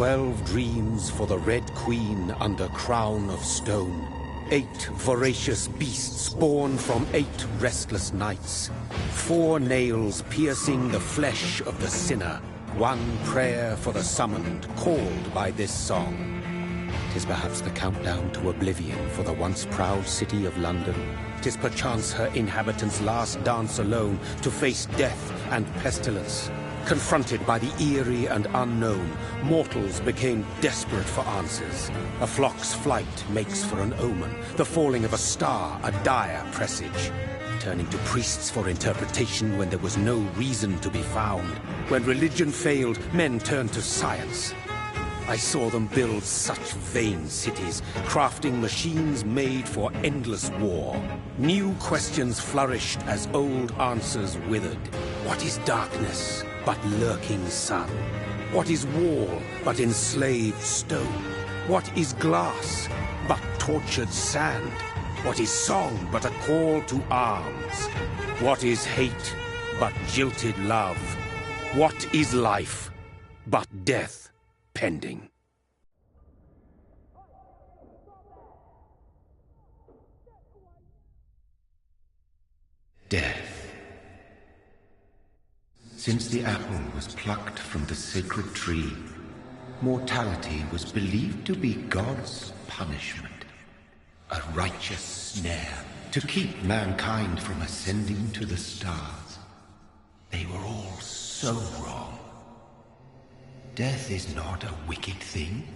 12 dreams for the Red Queen under crown of stone. 8 voracious beasts born from 8 restless nights. 4 nails piercing the flesh of the sinner. 1 prayer for the summoned, called by this song. 'Tis perhaps the countdown to oblivion for the once proud city of London. 'Tis perchance her inhabitants' last dance alone to face death and pestilence. Confronted by the eerie and unknown, mortals became desperate for answers. A flock's flight makes for an omen, the falling of a star a dire presage. Turning to priests for interpretation when there was no reason to be found. When religion failed, men turned to science. I saw them build such vain cities, crafting machines made for endless war. New questions flourished as old answers withered. What is darkness but lurking sun? What is wall but enslaved stone? What is glass but tortured sand? What is song but a call to arms? What is hate but jilted love? What is life but death pending? Death. Since the apple was plucked from the sacred tree, mortality was believed to be God's punishment. A righteous snare to keep mankind from ascending to the stars. They were all so wrong. Death is not a wicked thing,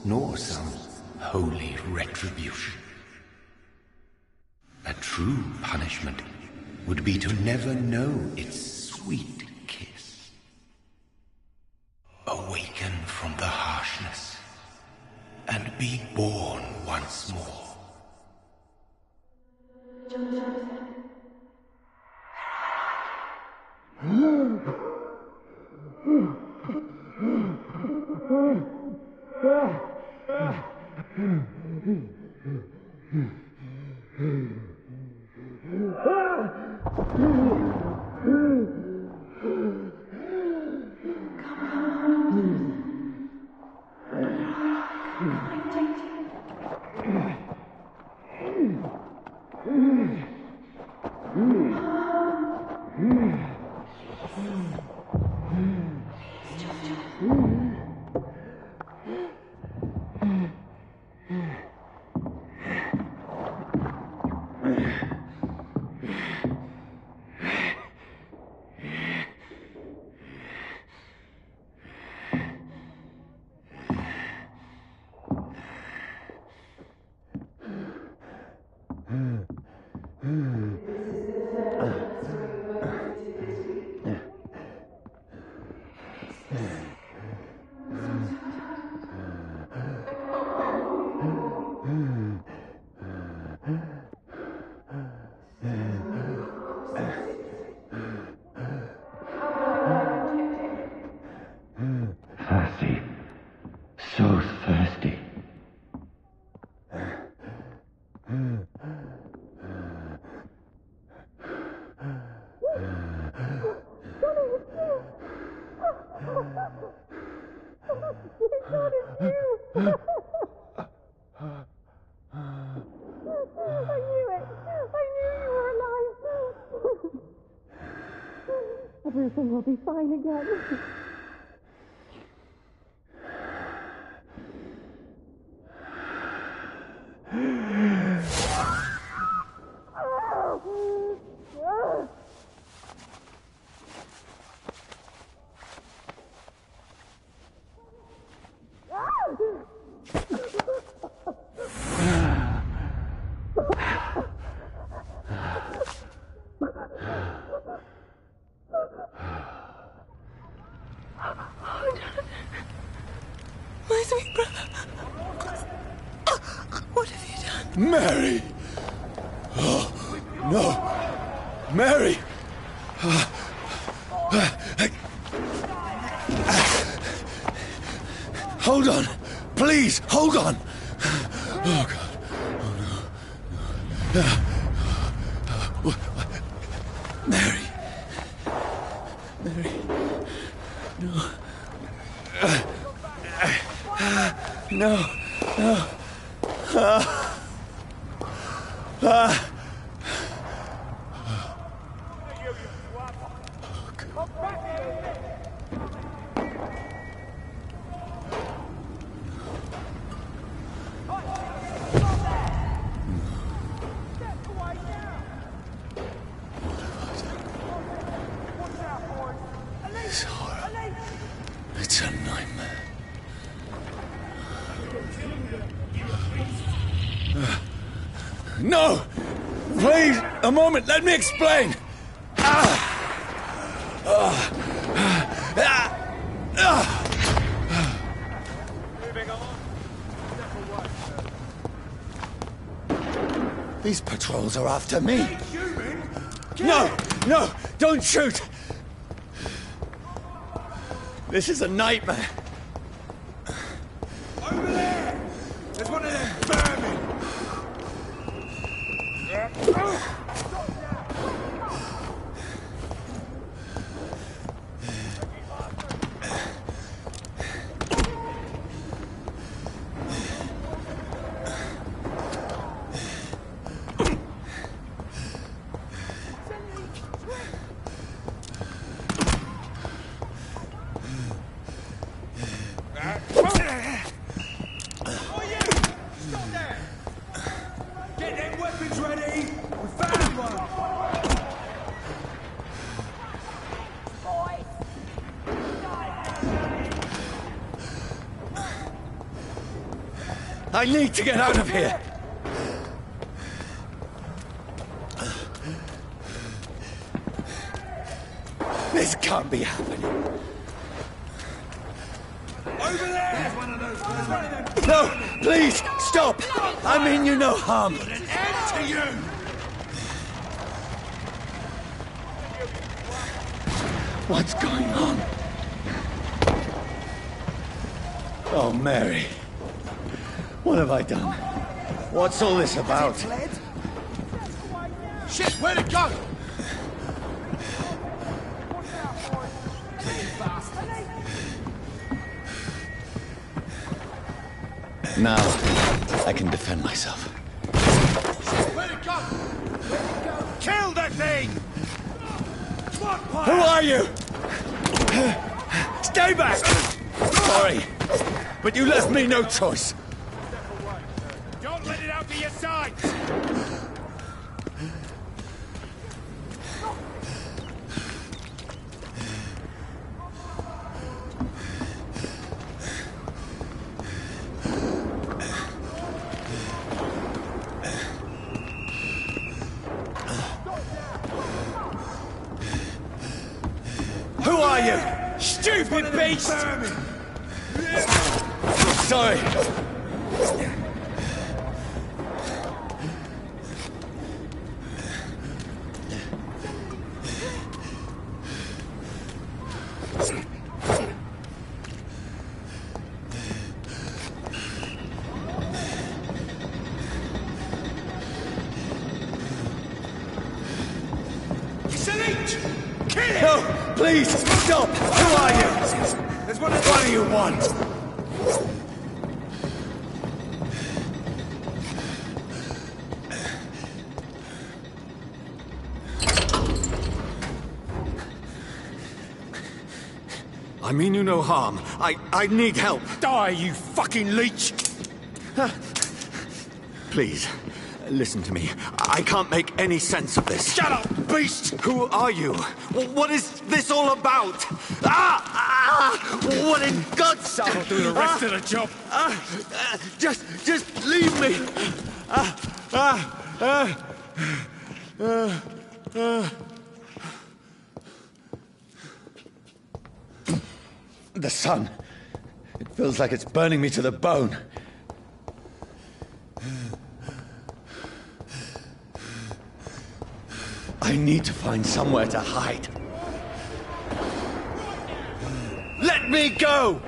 nor some holy retribution. A true punishment would be to never know its sweet kiss. Awaken from the harshness and be born once more. Thirsty. So thirsty. Everything will be fine again. My sweet brother. What have you done? Mary! Oh, no! Mary! Hold on! Please, hold on! Oh, God. Oh, no. Mary. Mary. No. No. No. This horror. It's a nightmare. No! Please, a moment, let me explain! These patrols are after me. No! No! Don't shoot! This is a nightmare. Over there! There's one of them vermin! I need to get out of here! This can't be happening. Over there! There's one of those. There's one of them. No! Please! Stop! I mean you no harm! An end to you! What's going on? Oh, Mary. What have I done? What's all this about? Shit, where'd it go? Now, I can defend myself. Where'd it go? Where'd it go? Kill that thing! Who are you? Stay back! Sorry, but you left me no choice. Don't let it out to your sight! Who are you? Stupid beast! Sorry. No, please, stop! Who are you? There's one of What do you want? I mean you no harm. I need help. Die, you fucking leech! Please, listen to me. I can't make any sense of this. Shut up, beast! Who are you? What is this all about? What in God's name? I'll do the rest of the job. Just leave me. The sun. It feels like it's burning me to the bone. I need to find somewhere to hide. Let me go!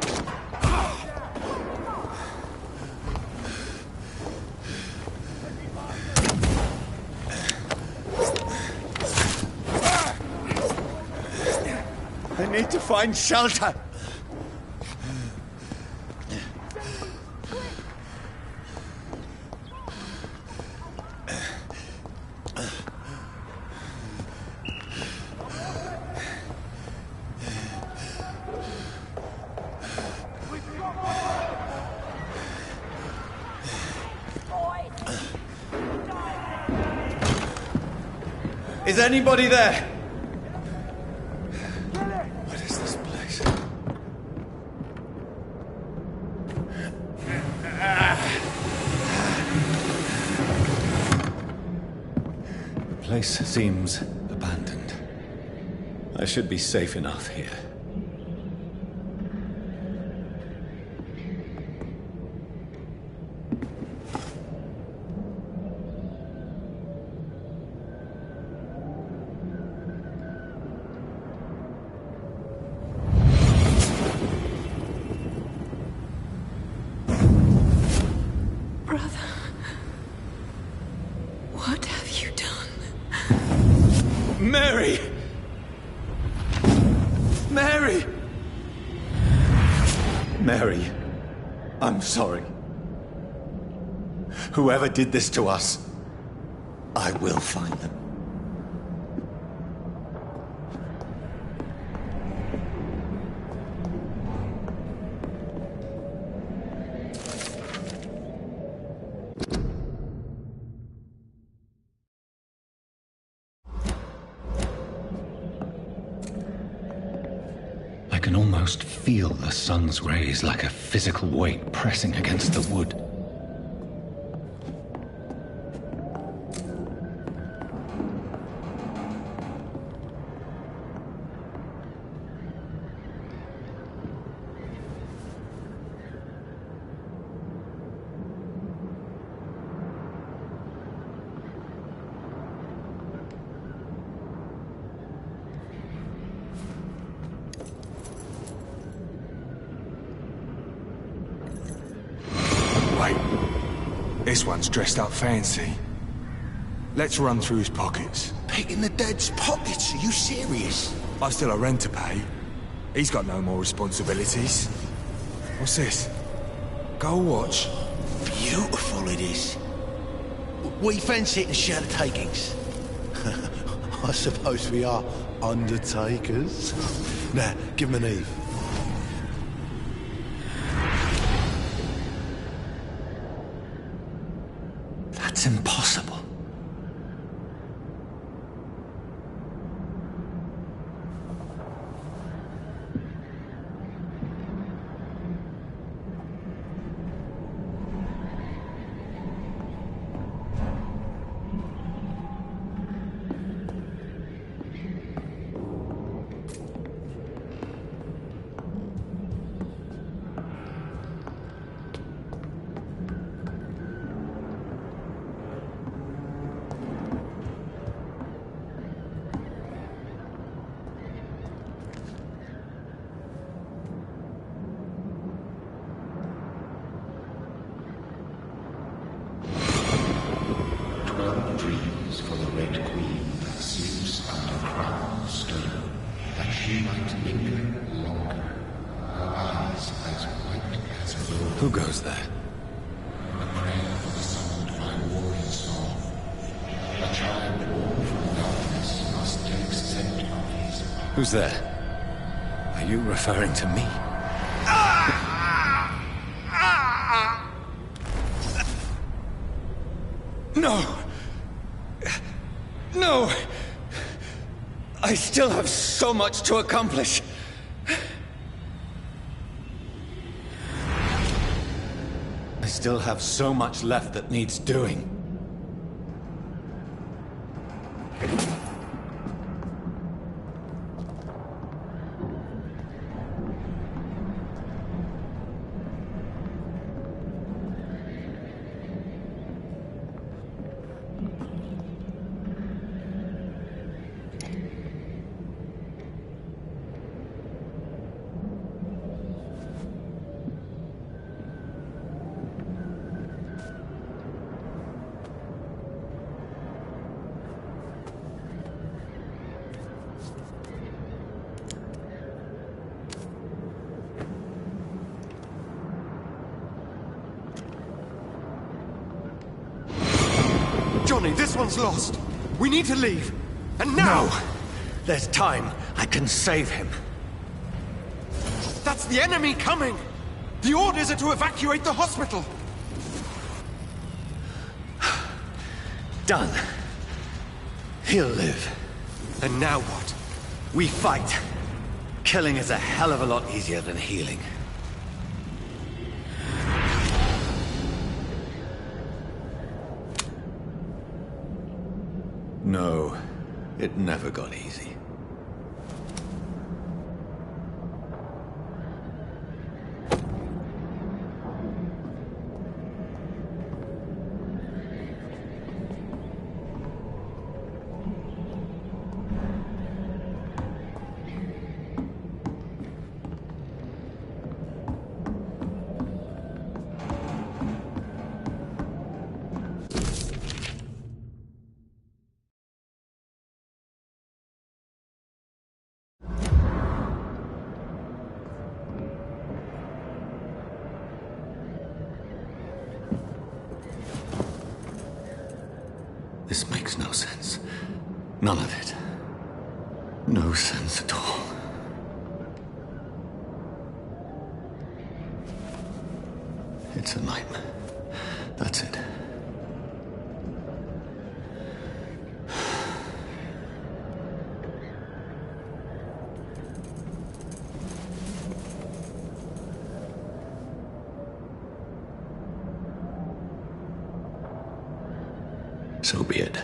I need to find shelter. Is anybody there? What is this place? The place seems abandoned. I should be safe enough here. What have you done? Mary! Mary! Mary, I'm sorry. Whoever did this to us, I will find them. I can almost feel the sun's rays like a physical weight pressing against the wood. This one's dressed up fancy. Let's run through his pockets. Picking the dead's pockets? Are you serious? I've still a rent to pay. He's got no more responsibilities. What's this? Gold watch. Beautiful it is. We fancy it and share the takings. I suppose we are undertakers. Now, give him an Eve. That's impossible. Dreams for the Red Queen that sleeps under crown of stone, that she might linger longer, her eyes as white as gold. Who goes there? A prayer for the summoned by warrior song. A child born from darkness must take scent of his. Who's there? Are you referring to me? No! No! I still have so much to accomplish. I still have so much left that needs doing. Johnny, this one's lost. We need to leave. And now! No! There's time. I can save him. That's the enemy coming! The orders are to evacuate the hospital! Done. He'll live. And now what? We fight. Killing is a hell of a lot easier than healing. No, it never got easy. This makes no sense. None of it. No sense at all. It's a nightmare. That's it. So be it.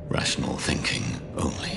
Rational thinking only.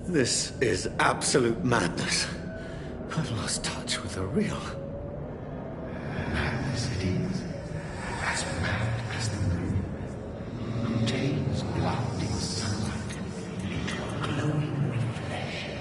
This is absolute madness. I've lost touch with the real. Madness it is, as mad as the moon, contains blinding sunlight into a glowing reflection.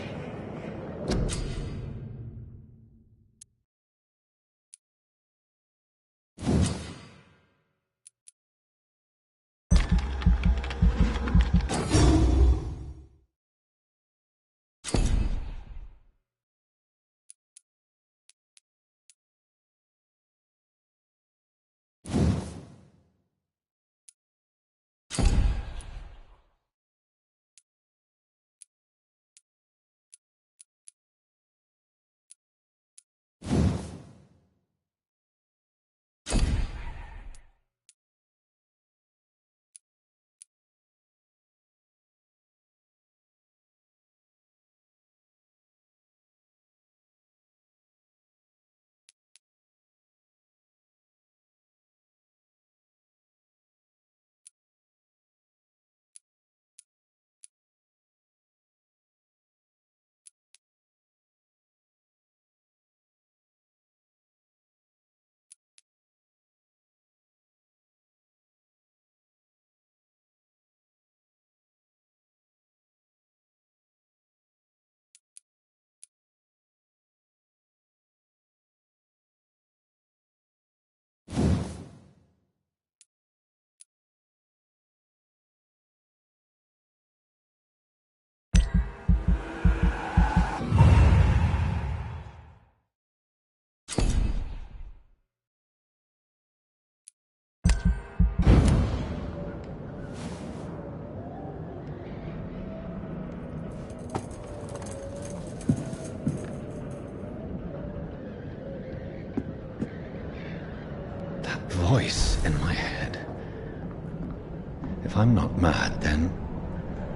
If I'm not mad, then...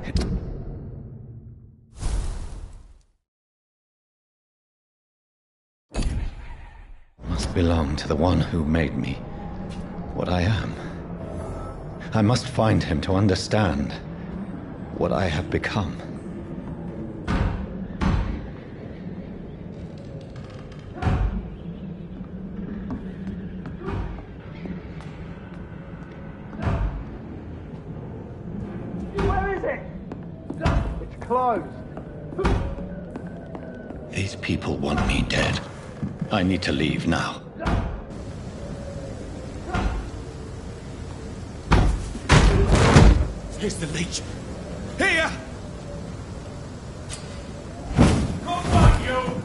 it must belong to the one who made me what I am. I must find him to understand what I have become. Where is it? It's closed. These people want me dead. I need to leave now. Here's the leech. Here! Come on, you!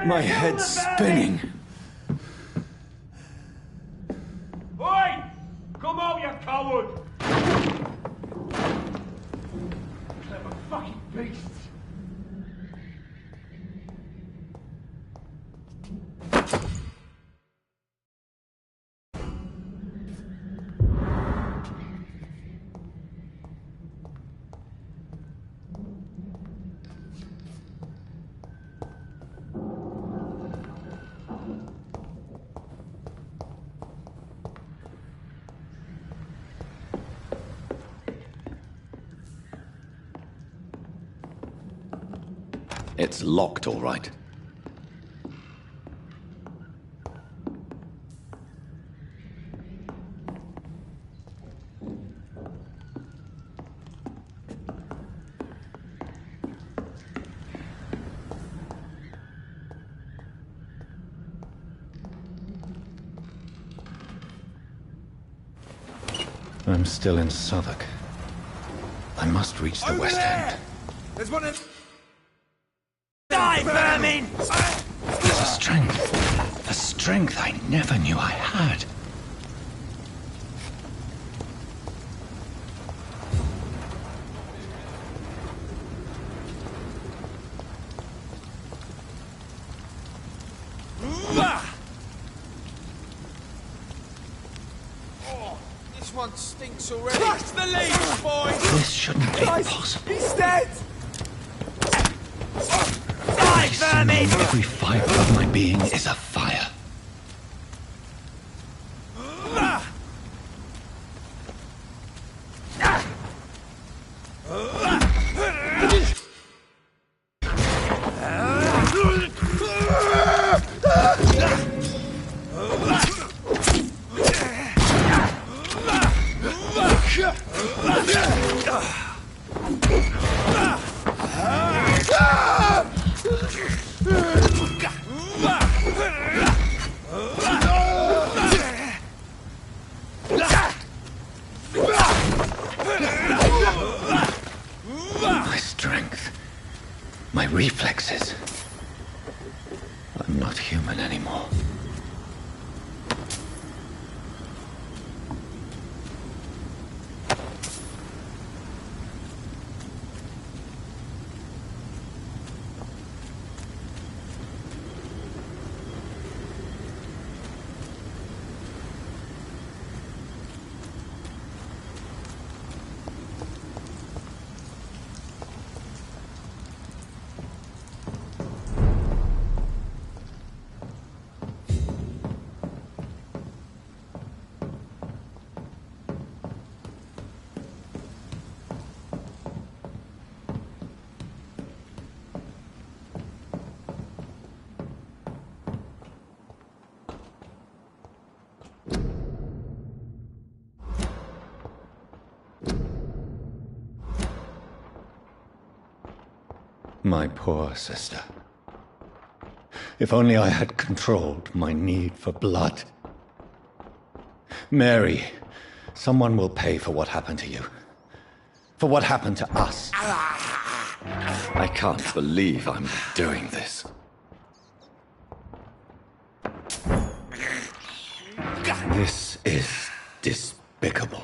My head's spinning. Oi! Come out, you coward! Clever fucking beasts! It's locked, all right. I'm still in Southwark. I must reach the West End. There's one in... Die, vermin! There's a strength I never knew I had. Oh, this one stinks already. Crush the leech, boys! This shouldn't be possible. He's dead! Die, vermin! Every fiber of my being is afire. My strength, my reflexes. I'm not human anymore. My poor sister. If only I had controlled my need for blood. Mary, someone will pay for what happened to you. For what happened to us. I can't believe I'm doing this. This is despicable.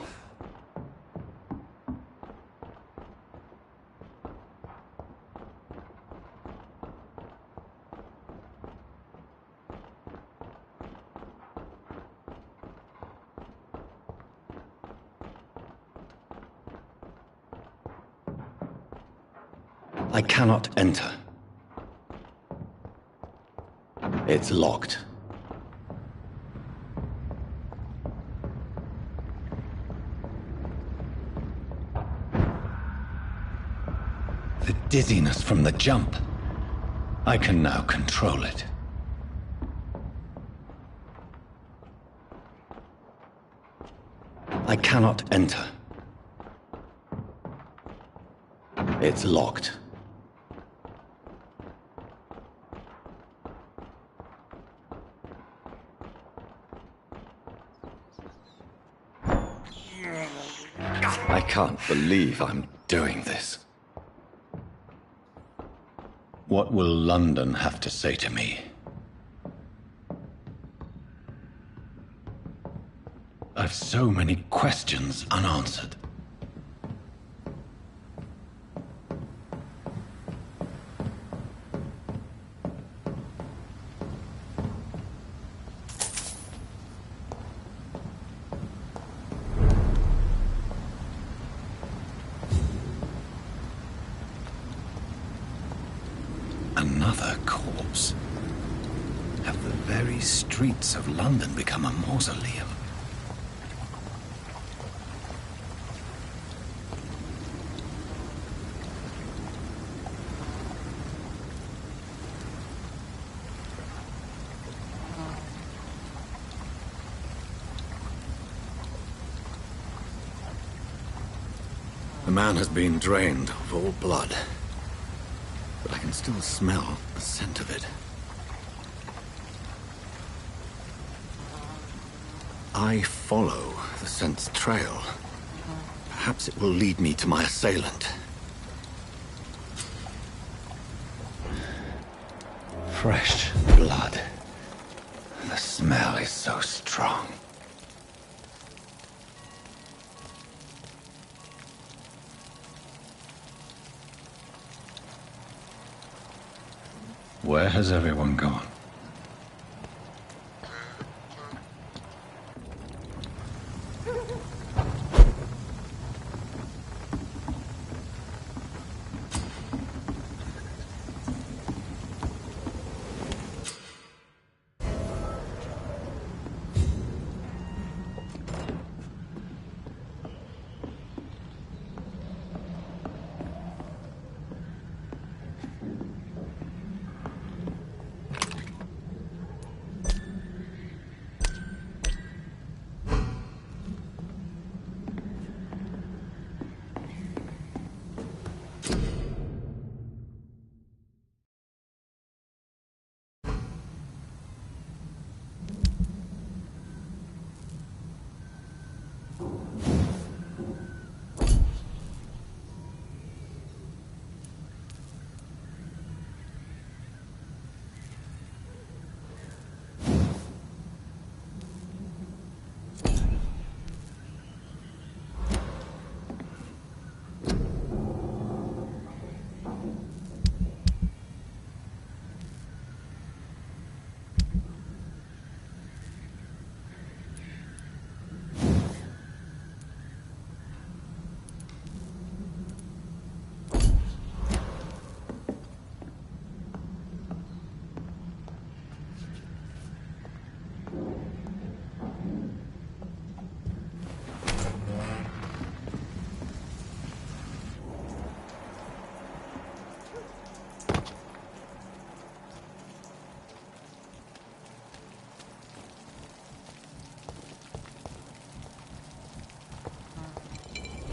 I cannot enter. It's locked. The dizziness from the jump. I can now control it. I cannot enter. It's locked. I can't believe I'm doing this. What will London have to say to me? I've so many questions unanswered. Another corpse. Have the very streets of London become a mausoleum? The man has been drained of all blood. But I can still smell the scent of it. I follow the scent's trail. Perhaps it will lead me to my assailant. Fresh blood. The smell is so strong. Where has everyone gone?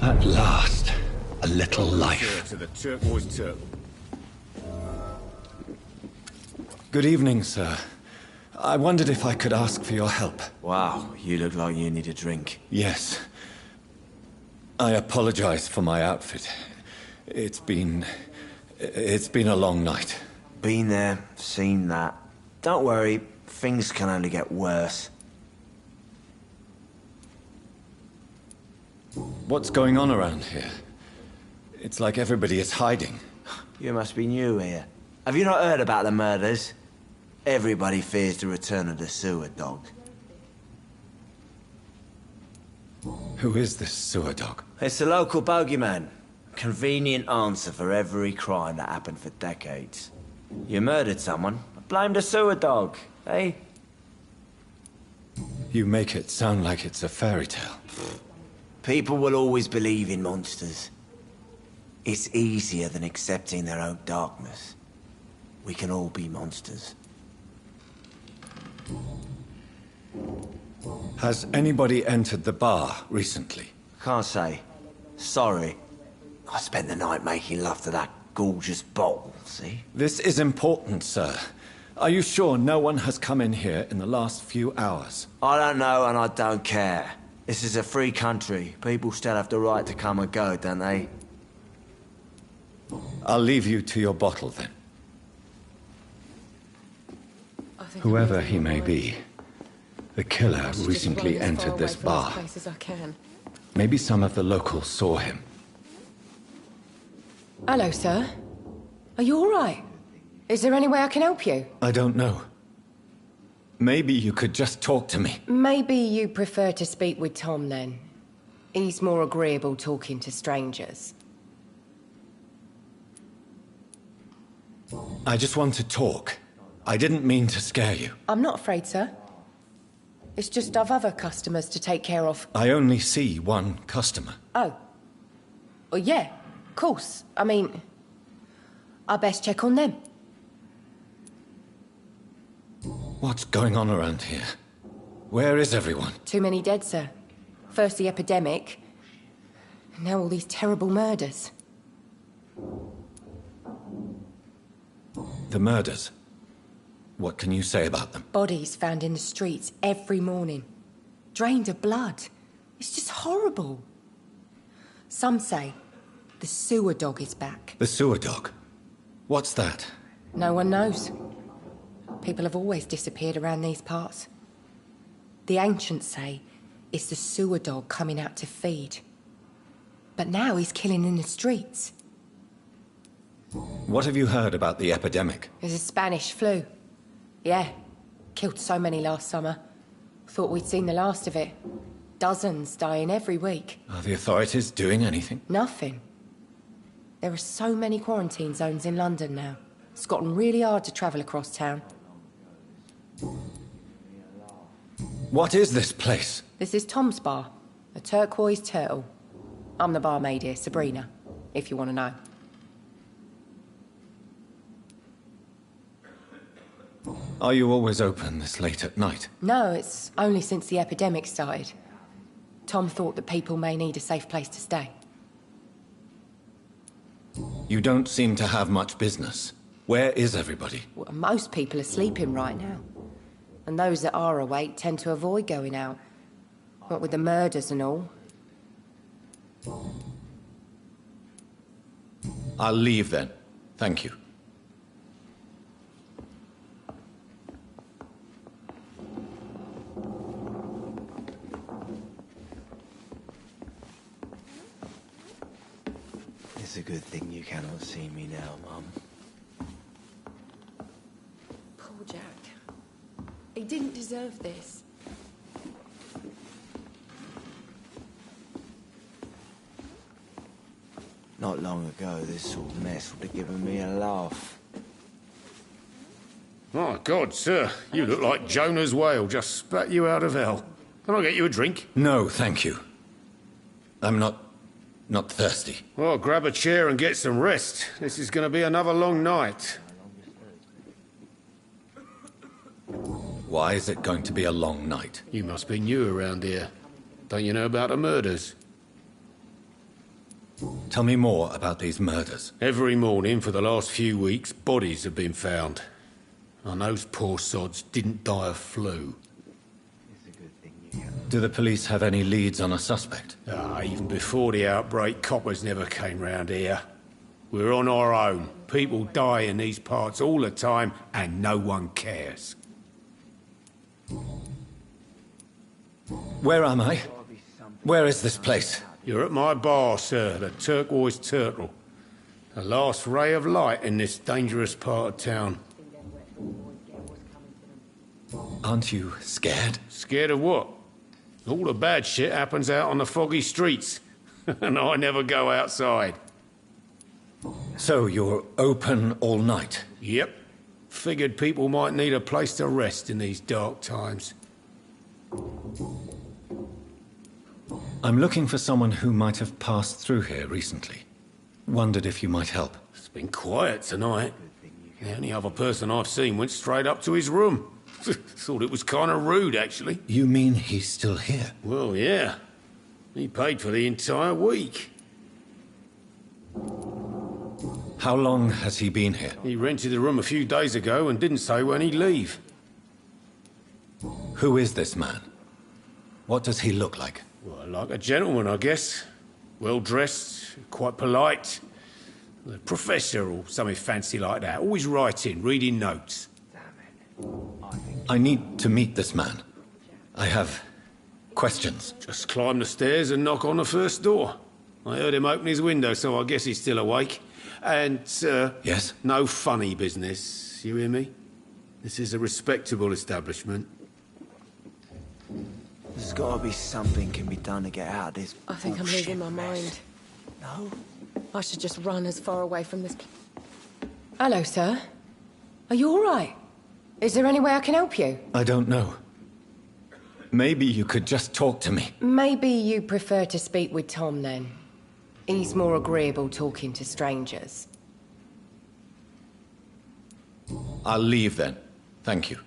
At last, a little life. To the turquoise turtle. Good evening, sir. I wondered if I could ask for your help. Wow, you look like you need a drink. Yes. I apologize for my outfit. It's been a long night. Been there, seen that. Don't worry, things can only get worse. What's going on around here? It's like everybody is hiding. You must be new here. Have you not heard about the murders? Everybody fears the return of the sewer dog. Who is this sewer dog? It's the local bogeyman. convenient answer for every crime that happened for decades. You murdered someone, blamed a sewer dog, eh? You make it sound like it's a fairy tale. People will always believe in monsters. It's easier than accepting their own darkness. We can all be monsters. Has anybody entered the bar recently? Can't say. Sorry. I spent the night making love to that gorgeous bottle, see? This is important, sir. Are you sure no one has come in here in the last few hours? I don't know and I don't care. This is a free country. People still have the right to come and go, don't they? I'll leave you to your bottle then. Whoever he may be, the killer recently entered this bar. Maybe some of the locals saw him. Hello, sir. Are you all right? Is there any way I can help you? I don't know. Maybe you could just talk to me. Maybe you prefer to speak with Tom, then. He's more agreeable talking to strangers. I just want to talk. I didn't mean to scare you. I'm not afraid, sir. It's just I've other customers to take care of. I only see one customer. Oh. Well, yeah, of course. I mean, I best check on them. What's going on around here? Where is everyone? Too many dead, sir. First the epidemic, and now all these terrible murders. The murders? What can you say about them? Bodies found in the streets every morning. Drained of blood. It's just horrible. Some say the sewer dog is back. The sewer dog? What's that? No one knows. People have always disappeared around these parts. The ancients say it's the sewer dog coming out to feed. But now he's killing in the streets. What have you heard about the epidemic? There's a Spanish flu. Yeah, killed so many last summer. Thought we'd seen the last of it. Dozens dying every week. Are the authorities doing anything? Nothing. There are so many quarantine zones in London now. It's gotten really hard to travel across town. What is this place? This is Tom's bar, a turquoise turtle. I'm the barmaid here, Sabrina, if you want to know. Are you always open this late at night? No, it's only since the epidemic started. Tom thought that people may need a safe place to stay. You don't seem to have much business. Where is everybody? Well, most people are sleeping right now. And those that are awake tend to avoid going out. What with the murders and all. I'll leave then. Thank you. It's a good thing you cannot see me now, Mum. Poor Jack. He didn't deserve this. Not long ago, this sort of mess would have given me a laugh. My God, sir, you look like Jonah's whale just spat you out of hell. Can I get you a drink? No, thank you. I'm not thirsty. Well, grab a chair and get some rest. This is going to be another long night. Why is it going to be a long night? You must be new around here. Don't you know about the murders? Tell me more about these murders. Every morning for the last few weeks, bodies have been found. And those poor sods didn't die of flu. Do the police have any leads on a suspect? Even before the outbreak, coppers never came round here. We're on our own. People die in these parts all the time, and no one cares. Where am I? Where is this place? You're at my bar, sir, the Turquoise Turtle. The last ray of light in this dangerous part of town. Aren't you scared? Scared of what? All the bad shit happens out on the foggy streets. And I never go outside. So you're open all night? Yep. Figured people might need a place to rest in these dark times. I'm looking for someone who might have passed through here recently. Wondered if you might help. It's been quiet tonight. The only other person I've seen went straight up to his room. Thought it was kind of rude, actually. You mean he's still here? Well, yeah. He paid for the entire week. How long has he been here? He rented the room a few days ago and didn't say when he'd leave. Who is this man? What does he look like? Well, like a gentleman, I guess. Well-dressed, quite polite. A professor or something fancy like that. Always writing, reading notes. I need to meet this man. I have questions. Just climb the stairs and knock on the first door. I heard him open his window, so I guess he's still awake. And, Yes? no funny business, you hear me? This is a respectable establishment. There's gotta be something can be done to get out of this. I think I'm losing my mind. No? I should just run as far away from this. Hello, sir. Are you all right? Is there any way I can help you? I don't know. Maybe you could just talk to me. Maybe you prefer to speak with Tom, then. He's more agreeable talking to strangers. I'll leave then. Thank you.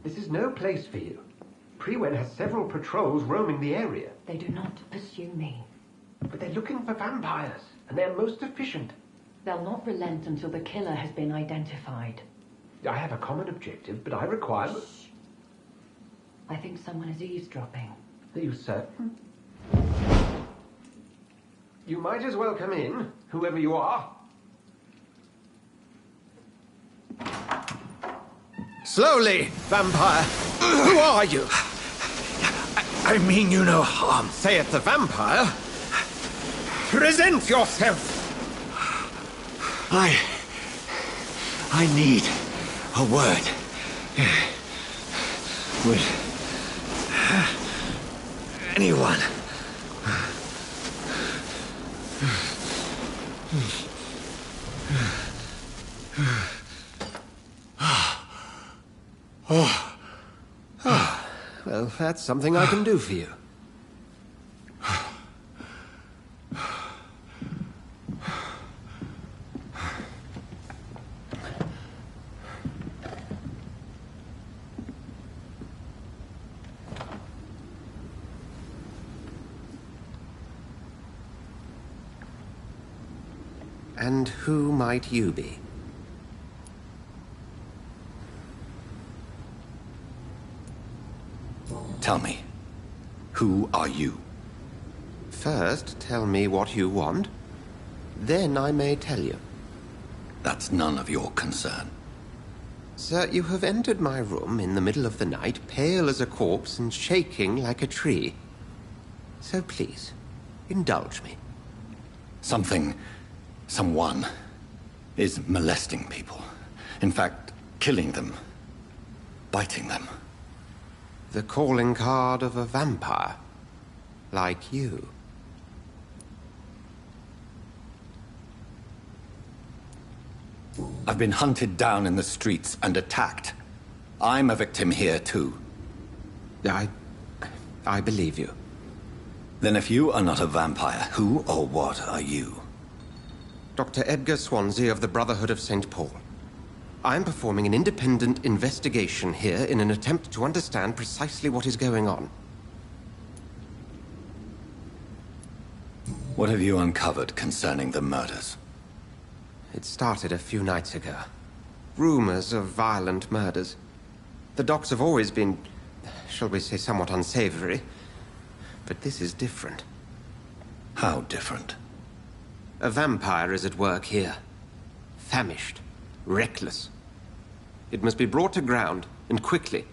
This is no place for you. Prewen has several patrols roaming the area. They do not pursue me. But they're looking for vampires, and they're most efficient. They'll not relent until the killer has been identified. I have a common objective, but I require... Shh. I think someone is eavesdropping. Are you certain? You might as well come in, whoever you are. Slowly, vampire. Who are you? I mean you no harm. Saith the vampire. Present yourself. I need a word with anyone. Well, that's something I can do for you. And who might you be? Tell me, who are you? First, tell me what you want. Then I may tell you. That's none of your concern. Sir, you have entered my room in the middle of the night, pale as a corpse and shaking like a tree. So please, indulge me. Someone is molesting people. In fact, killing them. Biting them. The calling card of a vampire. Like you. I've been hunted down in the streets and attacked. I'm a victim here, too. I believe you. Then if you are not a vampire, who or what are you? Dr. Edgar Swansea of the Brotherhood of St. Paul. I'm performing an independent investigation here in an attempt to understand precisely what is going on. What have you uncovered concerning the murders? It started a few nights ago. Rumors of violent murders. The docs have always been, shall we say, somewhat unsavory. But this is different. How different? A vampire is at work here. Famished. Reckless. It must be brought to ground, and quickly.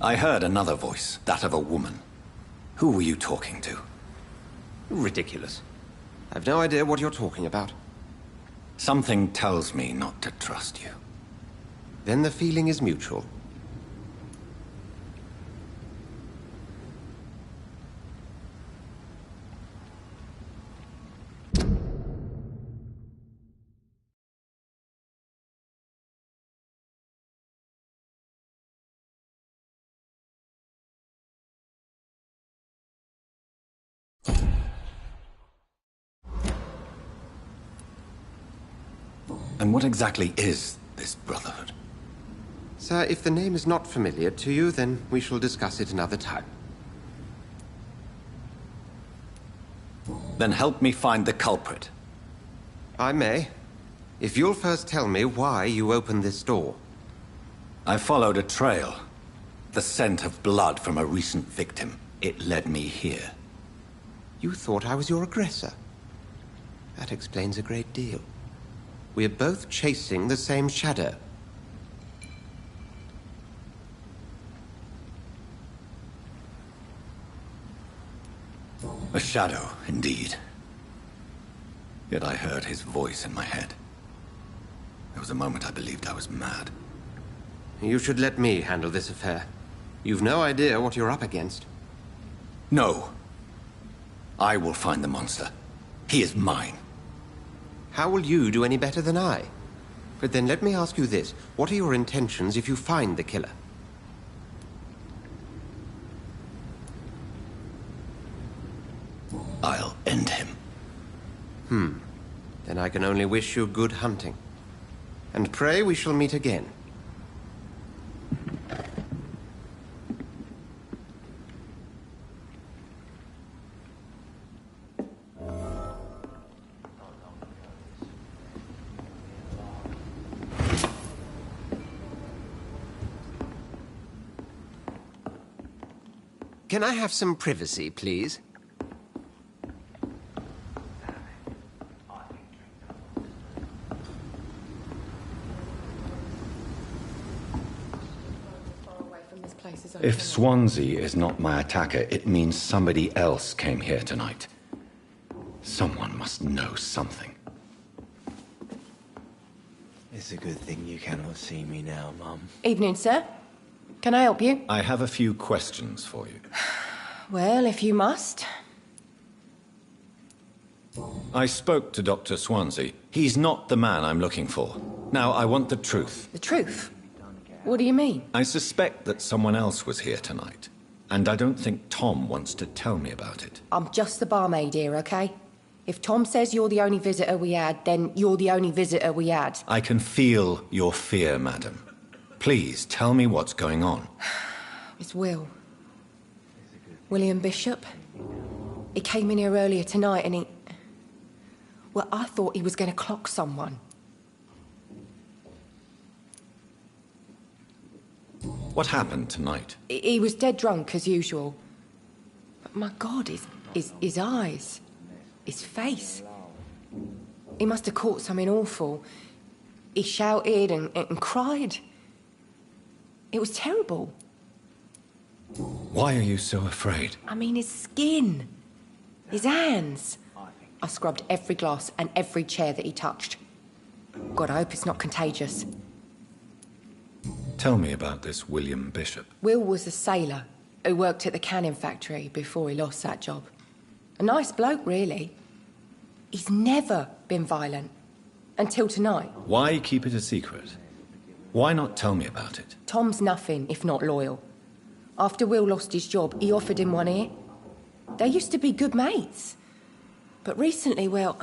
I heard another voice, that of a woman. Who were you talking to? Ridiculous. I've no idea what you're talking about. Something tells me not to trust you. Then the feeling is mutual. And what exactly is this Brotherhood? Sir, if the name is not familiar to you, then we shall discuss it another time. Then help me find the culprit. I may. If you'll first tell me why you opened this door. I followed a trail. The scent of blood from a recent victim. It led me here. You thought I was your aggressor. That explains a great deal. We're both chasing the same shadow. A shadow, indeed. Yet I heard his voice in my head. There was a moment I believed I was mad. You should let me handle this affair. You've no idea what you're up against. No. I will find the monster. He is mine. How will you do any better than I? But then let me ask you this. What are your intentions if you find the killer? I'll end him. Then I can only wish you good hunting. And pray we shall meet again. Can I have some privacy, please? If Swansea is not my attacker, it means somebody else came here tonight. Someone must know something. It's a good thing you cannot see me now, Mum. Evening, sir. Can I help you? I have a few questions for you. Well, if you must. I spoke to Dr. Swansea. He's not the man I'm looking for. Now, I want the truth. The truth? What do you mean? I suspect that someone else was here tonight. And I don't think Tom wants to tell me about it. I'm just the barmaid here, okay? If Tom says you're the only visitor we had, then you're the only visitor we had. I can feel your fear, madam. Please, tell me what's going on. It's Will. William Bishop. He came in here earlier tonight and he... Well, I thought he was going to clock someone. What happened tonight? He was dead drunk, as usual. But my God, his eyes, his face. He must have caught something awful. He shouted and cried. It was terrible. Why are you so afraid? I mean, his skin, his hands. I scrubbed every glass and every chair that he touched. God, I hope it's not contagious. Tell me about this William Bishop. Will was a sailor who worked at the canning factory before he lost that job. A nice bloke, really. He's never been violent. Until tonight. Why keep it a secret? Why not tell me about it? Tom's nothing if not loyal. After Will lost his job, he offered him one ear. They used to be good mates. But recently, well...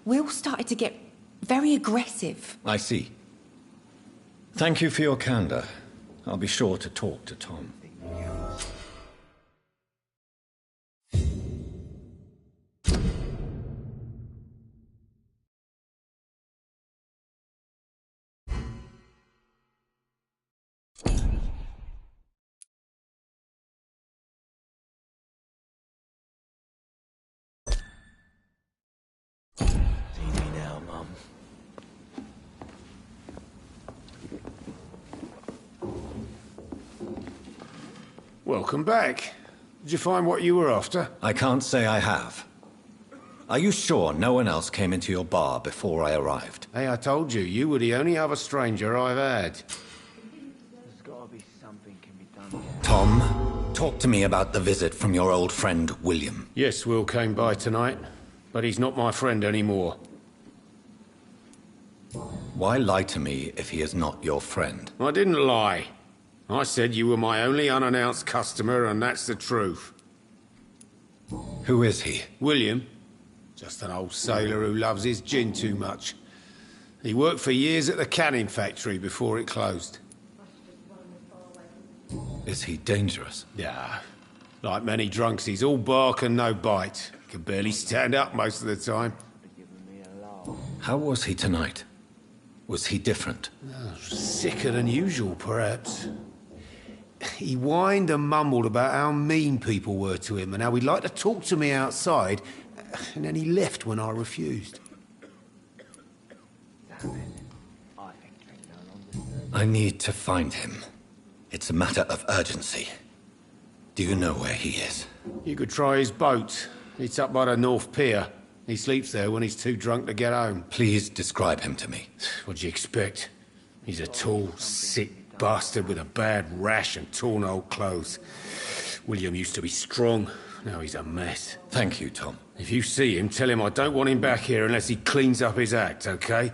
Will started to get very aggressive. I see. Thank you for your candor. I'll be sure to talk to Tom. Welcome back. Did you find what you were after? I can't say I have. Are you sure no one else came into your bar before I arrived? Hey, I told you, you were the only other stranger I've had. There's gotta be something can be done here. Tom, talk to me about the visit from your old friend, William. Yes, Will came by tonight, but he's not my friend anymore. Why lie to me if he is not your friend? I didn't lie. I said you were my only unannounced customer, and that's the truth. Who is he? William. Just an old sailor who loves his gin too much. He worked for years at the canning factory before it closed. Is he dangerous? Yeah. Like many drunks, he's all bark and no bite. He can barely stand up most of the time. How was he tonight? Was he different? Sicker than usual, perhaps. He whined and mumbled about how mean people were to him and how he'd like to talk to me outside, and then he left when I refused. I need to find him. It's a matter of urgency. Do you know where he is? You could try his boat. It's up by the North Pier. He sleeps there when he's too drunk to get home. Please describe him to me. What'd you expect? He's a tall, sick bastard with a bad rash and torn old clothes. William used to be strong. Now he's a mess. Thank you, Tom. If you see him, tell him I don't want him back here unless he cleans up his act, okay?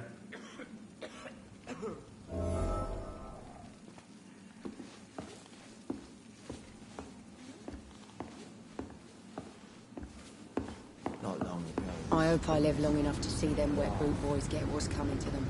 Not long ago. I hope I live long enough to see them wet boot boys get what's coming to them.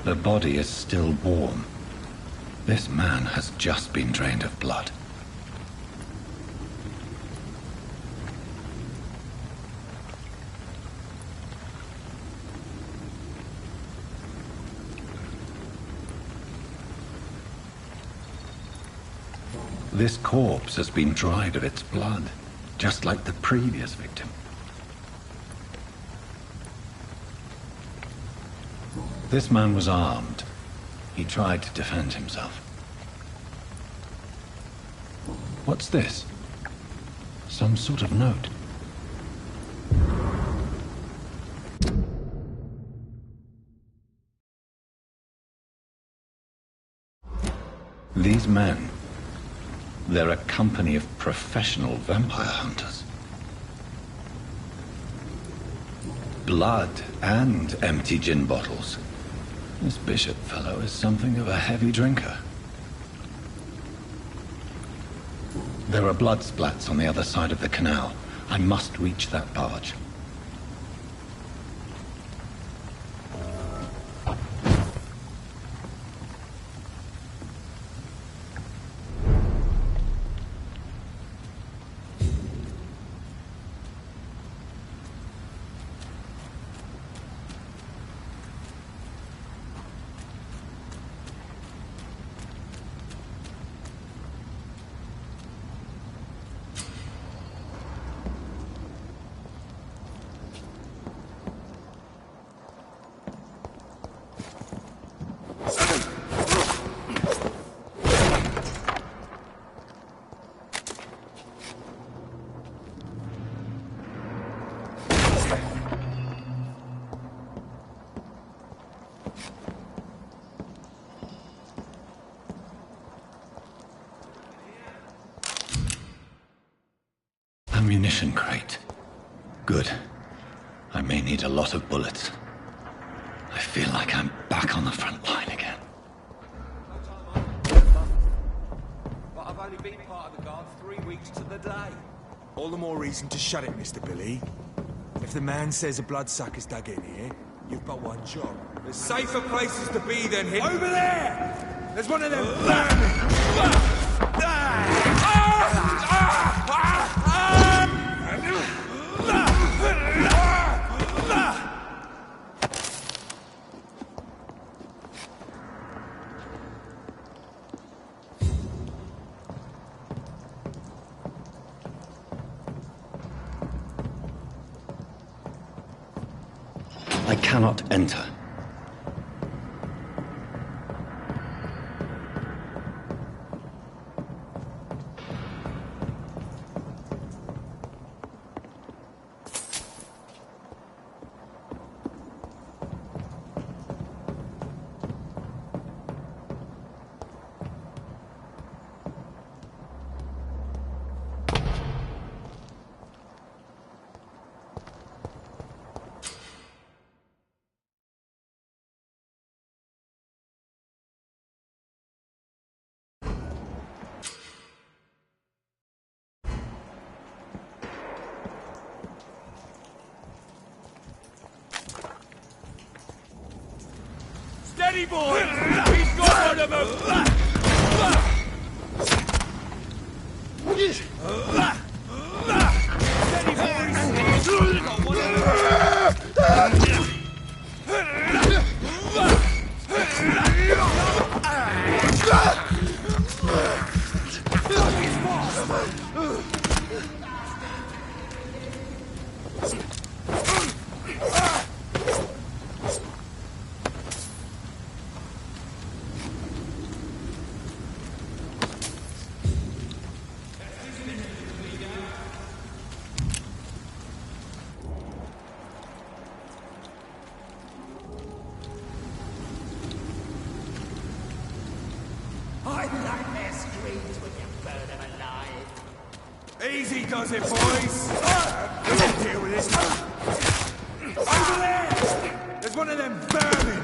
The body is still warm. This man has just been drained of blood. This corpse has been dried of its blood, just like the previous victim. This man was armed. He tried to defend himself. What's this? Some sort of note. These men, they're a company of professional vampire hunters. Blood and empty gin bottles. This Bishop fellow is something of a heavy drinker. There are blood splats on the other side of the canal. I must reach that barge. Ammunition crate. Good. I may need a lot of bullets. I feel like I'm back on the front line again. another day. All the more reason to shut it, Mr. Billy. If the man says a bloodsucker's dug in here, you've got one job. There's safer places to be than here. Over there! There's one of them vermin! I cannot enter. Steady, boy! He's got one of them! Steady, boys! Got one of them! I like their screams when you burn them alive. Easy does it, boys! We'll deal with this. Over there! There's one of them vermin!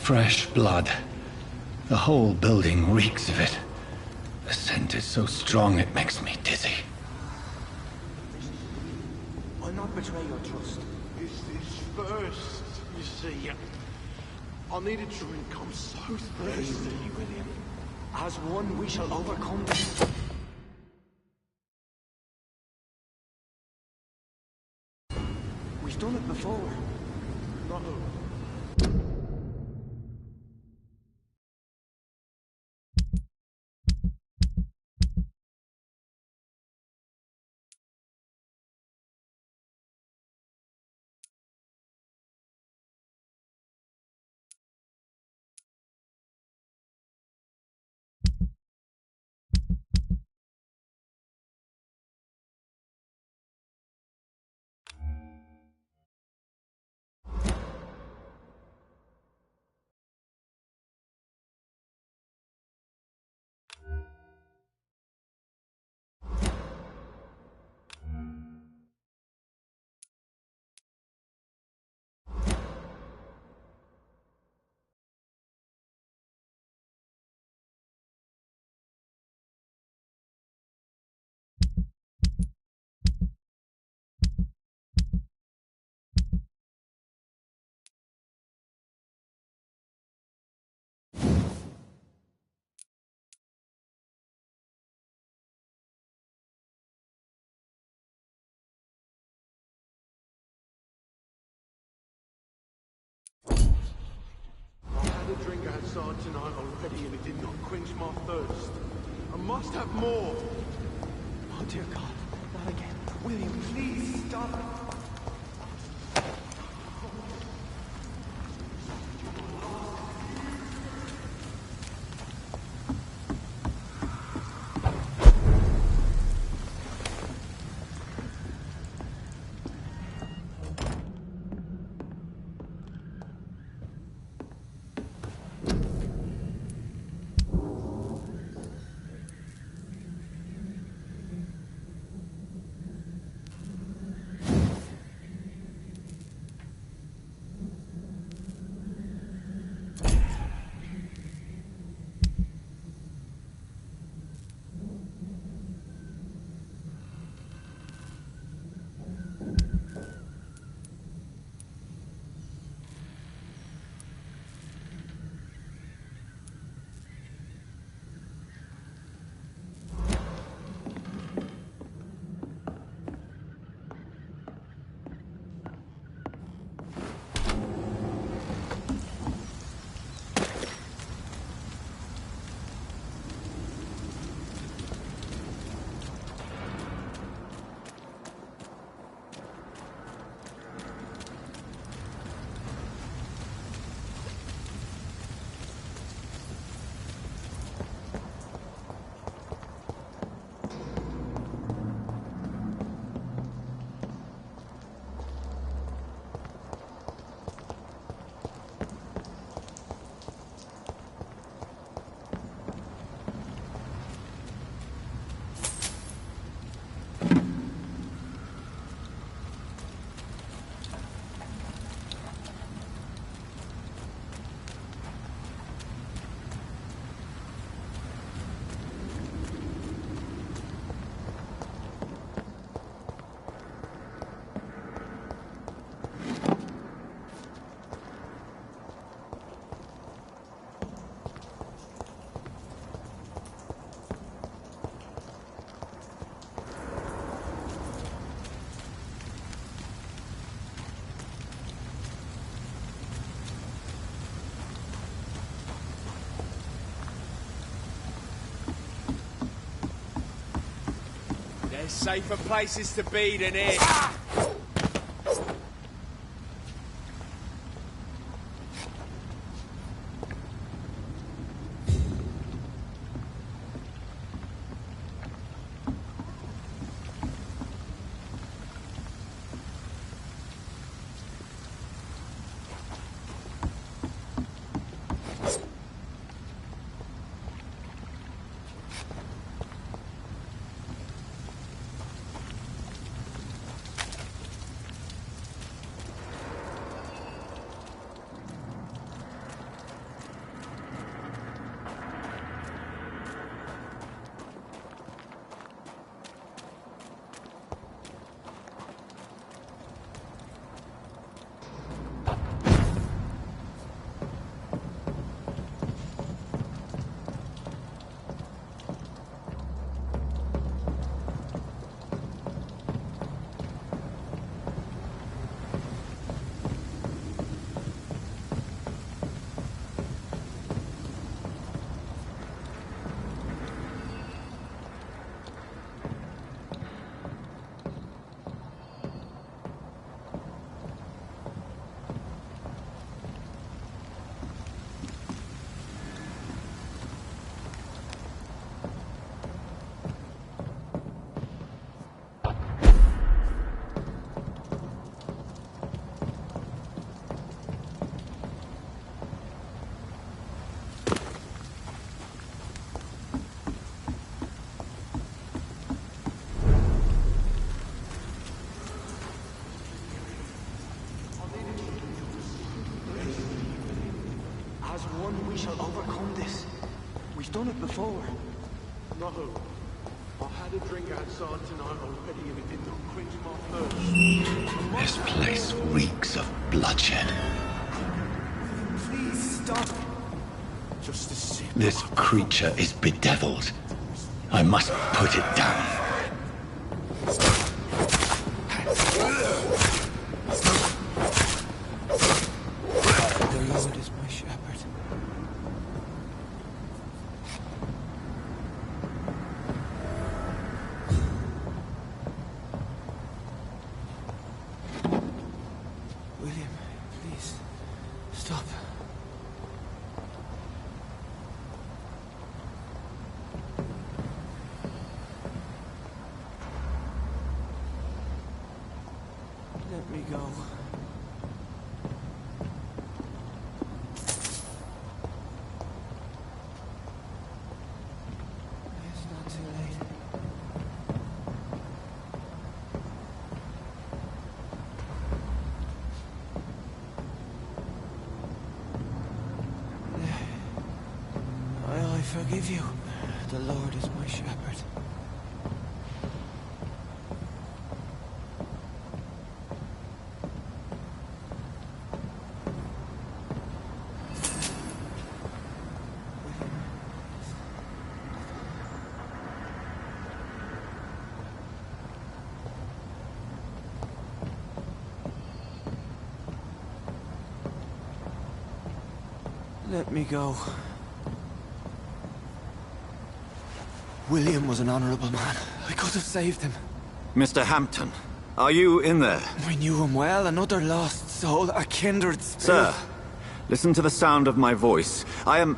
Fresh blood. The whole building reeks of it. The scent is so strong it makes me dizzy. I'll not betray your trust. This is first, you see. I need a drink. I'm so thirsty, William. As one, we shall overcome this. We've done it before. No. The drink outside tonight already and it did not quench my thirst. I must have more. Oh dear God, not again. William, please stop. There's safer places to be than here. As one, we shall overcome this. We've done it before. No. I had a drink outside tonight already and it did not quench my thirst. This place reeks of bloodshed. Please stop. Just a sip. This creature is bedeviled. I must put it down. The Lord is my shepherd. William, please, stop. Let me go. It's not too late. I forgive you. The Lord is my shepherd. Let me go. William was an honorable man. I could have saved him. Mr. Hampton, are you in there? I knew him well, another lost soul, a kindred spirit. Sir, listen to the sound of my voice. I'm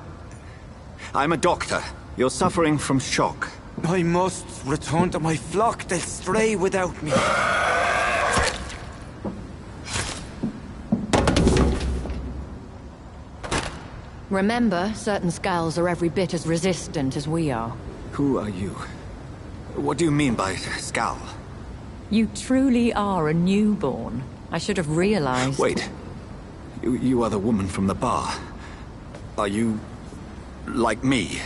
a doctor. You're suffering from shock. I must return to my flock. They'll stray without me. Remember, certain skulls are every bit as resistant as we are. Who are you? What do you mean by scowl? You truly are a newborn. I should have realized. Wait. You are the woman from the bar. Are you... like me?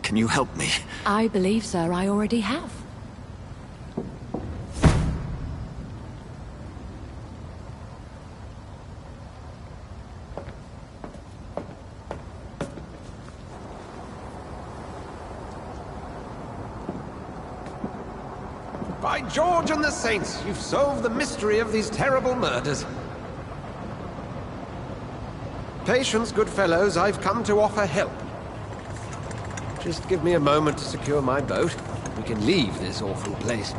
Can you help me? I believe, sir, I already have. By George and the Saints, you've solved the mystery of these terrible murders. Patience, good fellows, I've come to offer help. Just give me a moment to secure my boat. We can leave this awful place.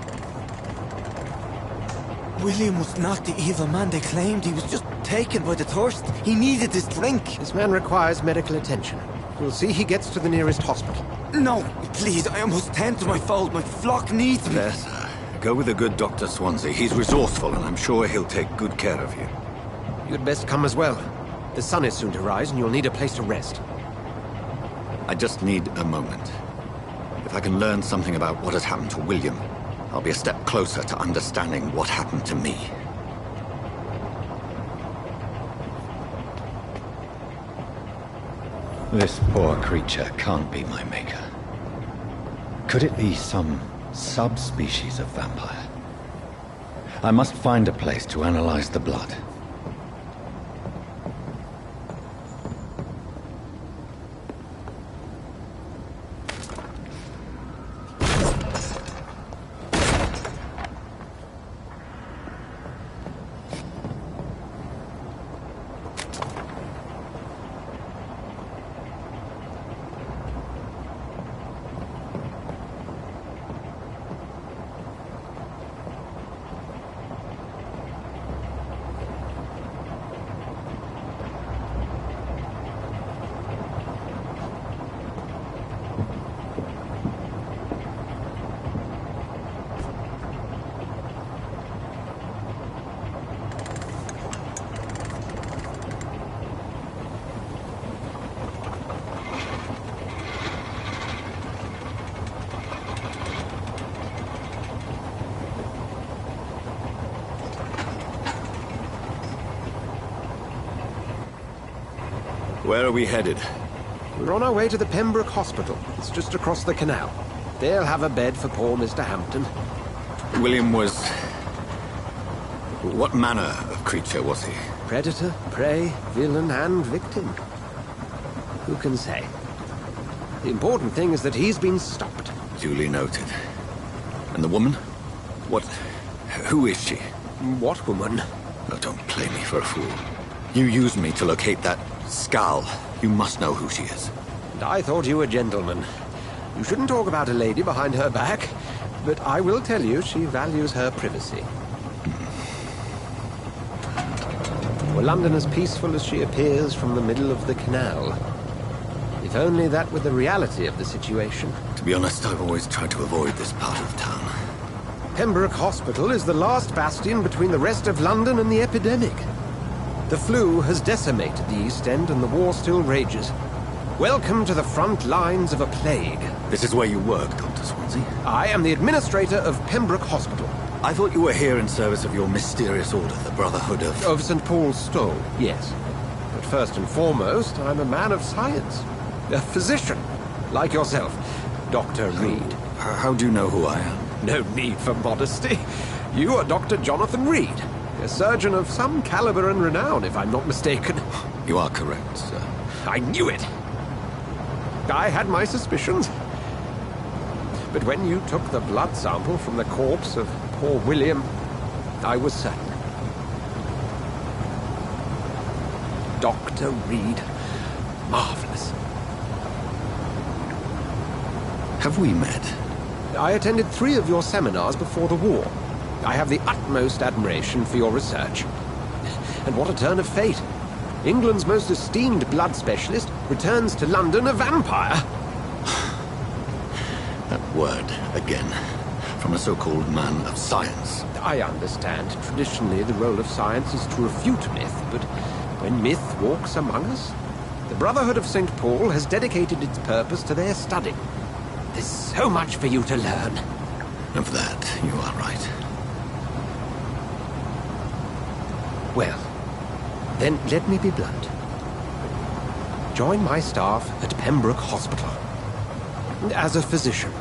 William was not the evil man they claimed. He was just taken by the thirst. He needed this drink. This man requires medical attention. We'll see he gets to the nearest hospital. No, please, I must tend to my fold. My flock needs me. There, sir. Go with the good Dr. Swansea. He's resourceful, and I'm sure he'll take good care of you. You'd best come as well. The sun is soon to rise, and you'll need a place to rest. I just need a moment. If I can learn something about what has happened to William, I'll be a step closer to understanding what happened to me. This poor creature can't be my maker. Could it be some subspecies of vampire? I must find a place to analyze the blood. Where are we headed? We're on our way to the Pembroke Hospital. It's just across the canal. They'll have a bed for poor Mr. Hampton. William was... What manner of creature was he? Predator, prey, villain, and victim. Who can say? The important thing is that he's been stopped. Duly noted. And the woman? What... who is she? What woman? Oh, don't play me for a fool. You used me to locate that skull. You must know who she is. And I thought you a gentleman. You shouldn't talk about a lady behind her back, but I will tell you she values her privacy. Were London as peaceful as she appears from the middle of the canal? If only that were the reality of the situation. To be honest, I've always tried to avoid this part of town. Pembroke Hospital is the last bastion between the rest of London and the epidemic. The flu has decimated the East End and the war still rages. Welcome to the front lines of a plague. This is where you work, Dr. Swansea? I am the administrator of Pembroke Hospital. I thought you were here in service of your mysterious order, the Brotherhood of... Of St. Paul's Stole, yes. But first and foremost, I'm a man of science. A physician, like yourself, Dr. Reed. How do you know who I am? No need for modesty. You are Dr. Jonathan Reed, a surgeon of some caliber and renown, if I'm not mistaken. You are correct, sir. I knew it! I had my suspicions. But when you took the blood sample from the corpse of poor William, I was certain. Dr. Reed. Marvelous. Have we met? I attended 3 of your seminars before the war. I have the utmost admiration for your research. And what a turn of fate. England's most esteemed blood specialist returns to London a vampire. That word, again, from a so-called man of science. I understand. Traditionally, the role of science is to refute myth, but when myth walks among us, the Brotherhood of St. Paul has dedicated its purpose to their study. There's so much for you to learn. Of that, you are right. Well, then let me be blunt. Join my staff at Pembroke Hospital. As a physician.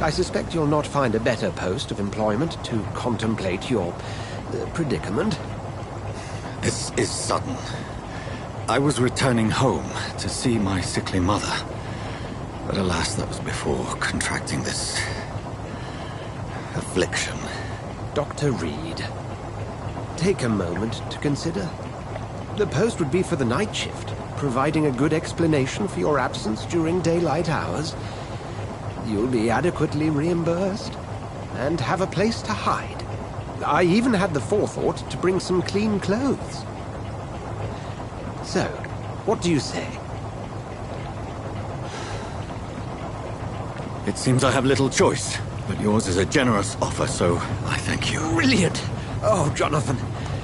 I suspect you'll not find a better post of employment to contemplate your predicament. This is sudden. I was returning home to see my sickly mother. But alas, that was before contracting this... affliction. Dr. Reed, take a moment to consider. The post would be for the night shift, providing a good explanation for your absence during daylight hours. You'll be adequately reimbursed, and have a place to hide. I even had the forethought to bring some clean clothes. So, what do you say? It seems I have little choice, but yours is a generous offer, so I thank you. Brilliant! Oh, Jonathan,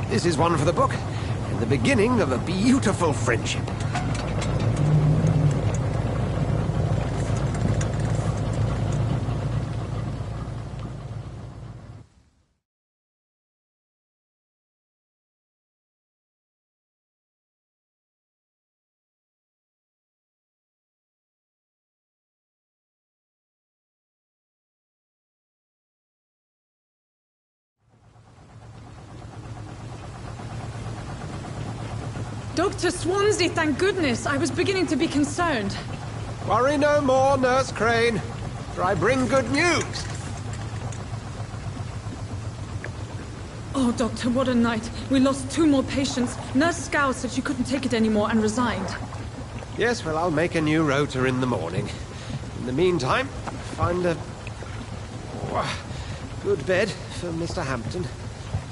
this is one for the book, and the beginning of a beautiful friendship. Dr. Swansea, thank goodness. I was beginning to be concerned. Worry no more, Nurse Crane, for I bring good news. Oh, Doctor, what a night. We lost 2 more patients. Nurse Scow said she couldn't take it anymore and resigned. Yes, well, I'll make a new rota in the morning. In the meantime, find a good bed for Mr. Hampton.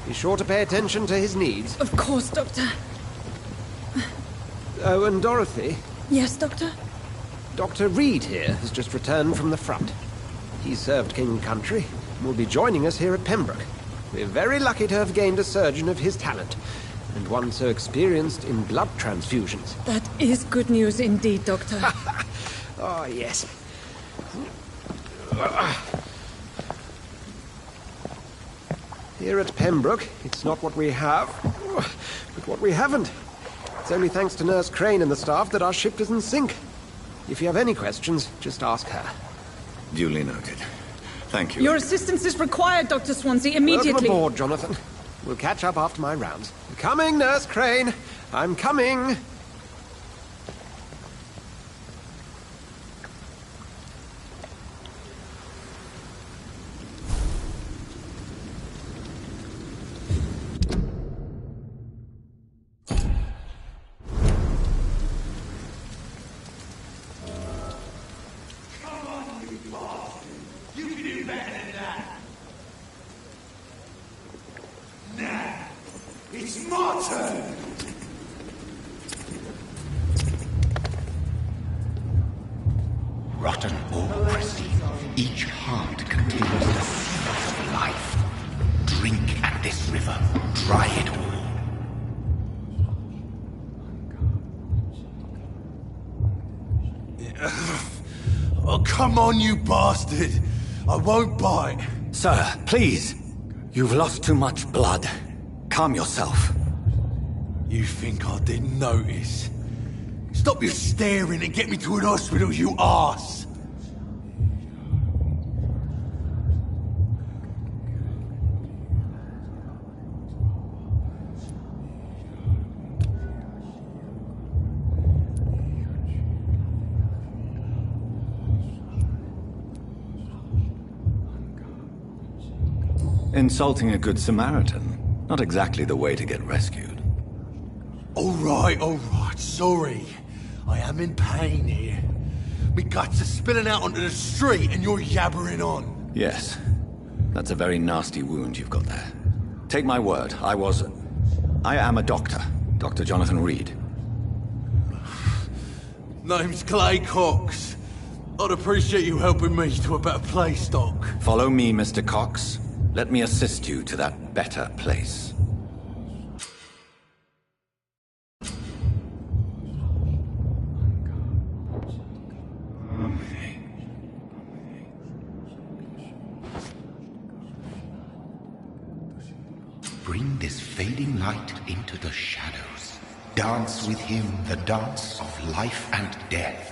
Be sure to pay attention to his needs. Of course, Doctor. Oh, and Dorothy? Yes, Doctor? Dr. Reed here has just returned from the front. He served King Country and will be joining us here at Pembroke. We're very lucky to have gained a surgeon of his talent, and one so experienced in blood transfusions. That is good news indeed, Doctor. Oh, yes. Here at Pembroke, it's not what we have, but what we haven't. It's only thanks to Nurse Crane and the staff that our ship doesn't sink. If you have any questions, just ask her. Duly noted. Thank you. Your assistance is required, Dr. Swansea, immediately. Welcome aboard, Jonathan. We'll catch up after my rounds. I'm coming, Nurse Crane. I'm coming. It's my turn! Rotten or pristine, each heart contains the seed of life. Drink at this river, dry it all. Oh, come on, you bastard! I won't bite. Sir, please. You've lost too much blood. Calm yourself. You think I didn't notice? Stop your staring and get me to an hospital, you arse! Insulting a good Samaritan. Not exactly the way to get rescued. All right, sorry. I am in pain here. Me guts are spilling out onto the street and you're yabbering on. Yes. That's a very nasty wound you've got there. Take my word, I am a doctor. Dr. Jonathan Reed. Name's Clay Cox. I'd appreciate you helping me to a better place, Doc. Follow me, Mr. Cox. Let me assist you to that better place. Bring this fading light into the shadows. Dance with him the dance of life and death.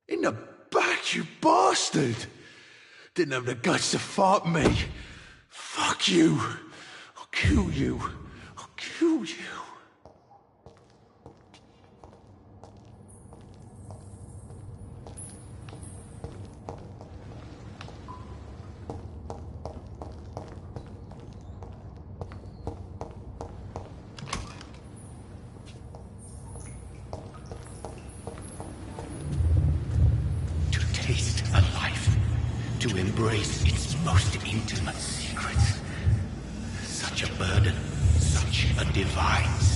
In the back, you bastard! Didn't have the guts to fight me. Fuck you. I'll kill you. I'll kill you. Taste a life, to embrace its most intimate secrets. Such a burden, such a divine sin.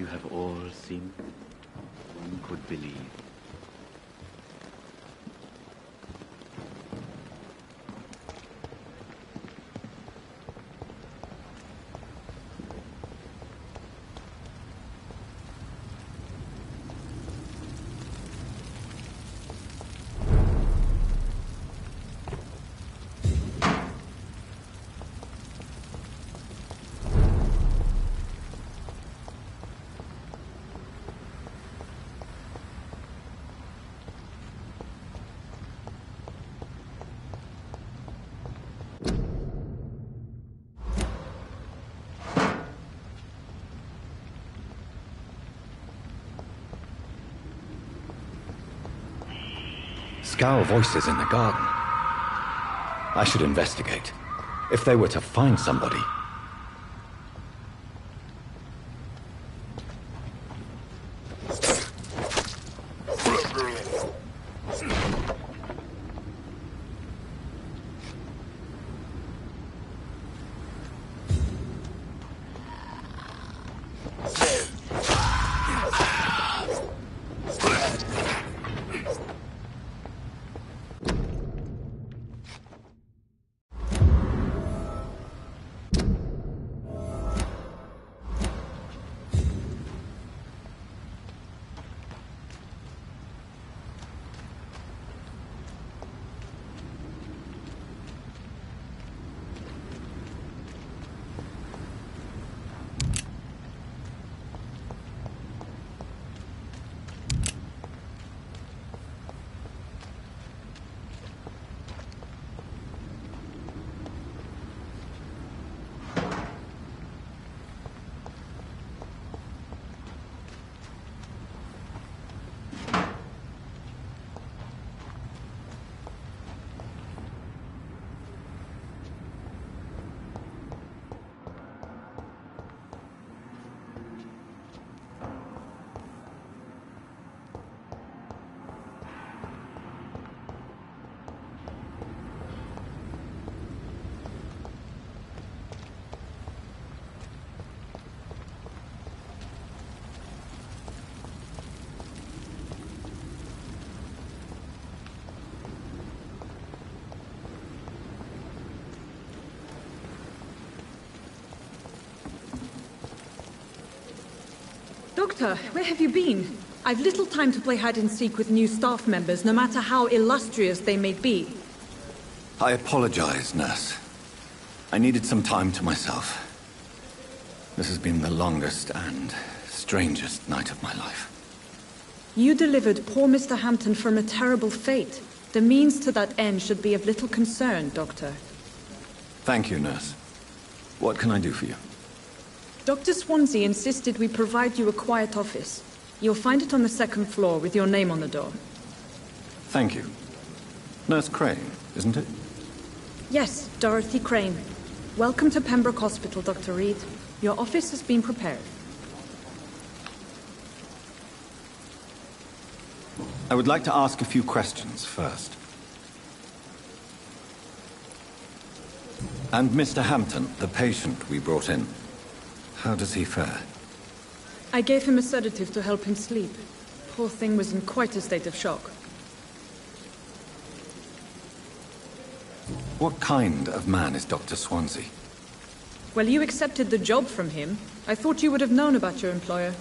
have all seen, one could believe. Scowl voices in the garden. I should investigate. If they were to find somebody... Doctor, where have you been? I've little time to play hide-and-seek with new staff members, no matter how illustrious they may be. I apologize, nurse. I needed some time to myself. This has been the longest and strangest night of my life. You delivered poor Mr. Hampton from a terrible fate. The means to that end should be of little concern, Doctor. Thank you, nurse. What can I do for you? Dr. Swansea insisted we provide you a quiet office. You'll find it on the second floor with your name on the door. Thank you. Nurse Crane, isn't it? Yes, Dorothy Crane. Welcome to Pembroke Hospital, Dr. Reed. Your office has been prepared. I would like to ask a few questions first. And Mr. Hampton, the patient we brought in, how does he fare? I gave him a sedative to help him sleep. Poor thing was in quite a state of shock. What kind of man is Dr. Swansea? Well, you accepted the job from him. I thought you would have known about your employer.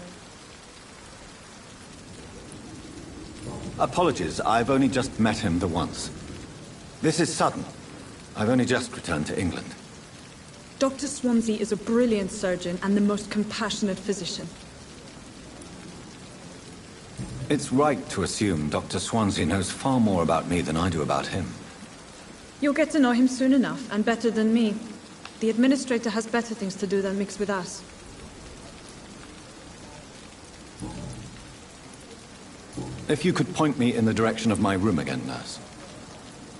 Apologies, I've only just met him the once. This is sudden. I've only just returned to England. Dr. Swansea is a brilliant surgeon and the most compassionate physician. It's right to assume Dr. Swansea knows far more about me than I do about him. You'll get to know him soon enough, and better than me. The administrator has better things to do than mix with us. If you could point me in the direction of my room again, nurse.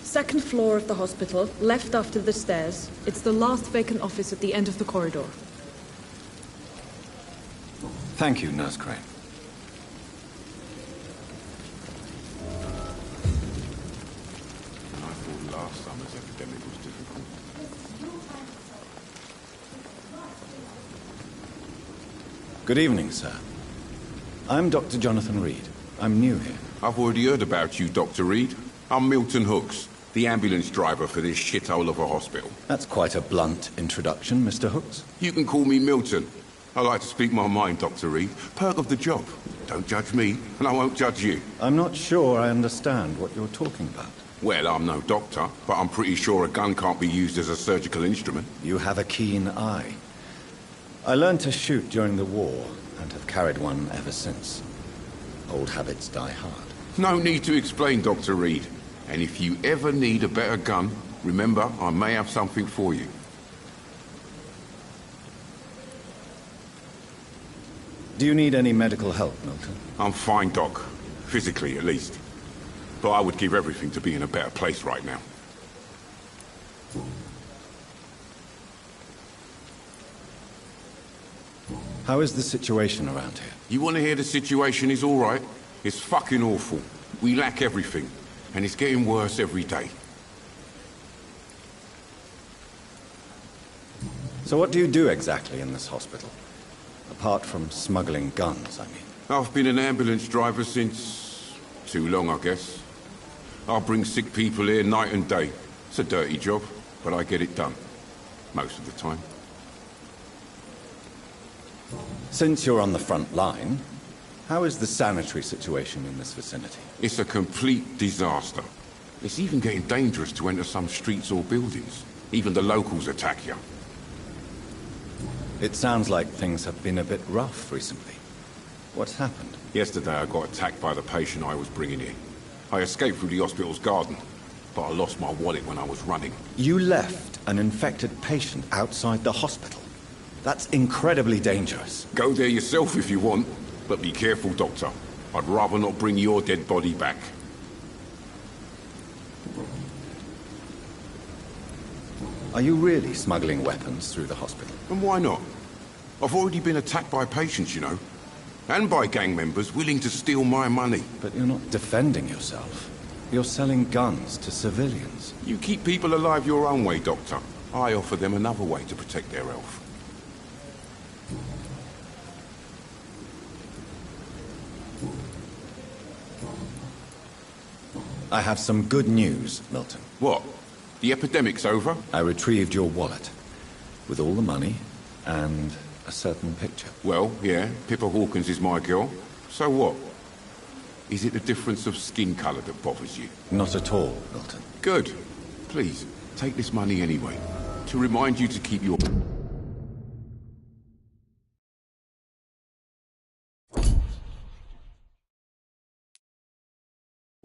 Second floor of the hospital, left after the stairs. It's the last vacant office at the end of the corridor. Thank you, Nurse Crane. I thought last summer's epidemic was difficult. Good evening, sir. I'm Dr. Jonathan Reed. I'm new here. I've already heard about you, Dr. Reed. I'm Milton Hooks, the ambulance driver for this shithole of a hospital. That's quite a blunt introduction, Mr. Hooks. You can call me Milton. I like to speak my mind, Dr. Reed. Perk of the job. Don't judge me, and I won't judge you. I'm not sure I understand what you're talking about. Well, I'm no doctor, but I'm pretty sure a gun can't be used as a surgical instrument. You have a keen eye. I learned to shoot during the war, and have carried one ever since. Old habits die hard. No need to explain, Dr. Reed. And if you ever need a better gun, remember, I may have something for you. Do you need any medical help, Milton? I'm fine, Doc. Physically, at least. But I would give everything to be in a better place right now. How is the situation around here? You want to hear the situation is all right? It's fucking awful. We lack everything. And it's getting worse every day. So what do you do exactly in this hospital? Apart from smuggling guns, I mean. I've been an ambulance driver since... too long, I guess. I bring sick people here night and day. It's a dirty job, but I get it done. Most of the time. Since you're on the front line, how is the sanitary situation in this vicinity? It's a complete disaster. It's even getting dangerous to enter some streets or buildings. Even the locals attack you. It sounds like things have been a bit rough recently. What's happened? Yesterday I got attacked by the patient I was bringing in. I escaped through the hospital's garden, but I lost my wallet when I was running. You left an infected patient outside the hospital? That's incredibly dangerous. Go there yourself if you want, but be careful, Doctor. I'd rather not bring your dead body back. Are you really smuggling weapons through the hospital? And why not? I've already been attacked by patients, you know. And by gang members willing to steal my money. But you're not defending yourself. You're selling guns to civilians. You keep people alive your own way, Doctor. I offer them another way to protect their health. I have some good news, Milton. What? The epidemic's over? I retrieved your wallet, with all the money, and a certain picture. Well, yeah, Pippa Hawkins is my girl. So what? Is it the difference of skin colour that bothers you? Not at all, Milton. Good. Please, take this money anyway. To remind you to keep your...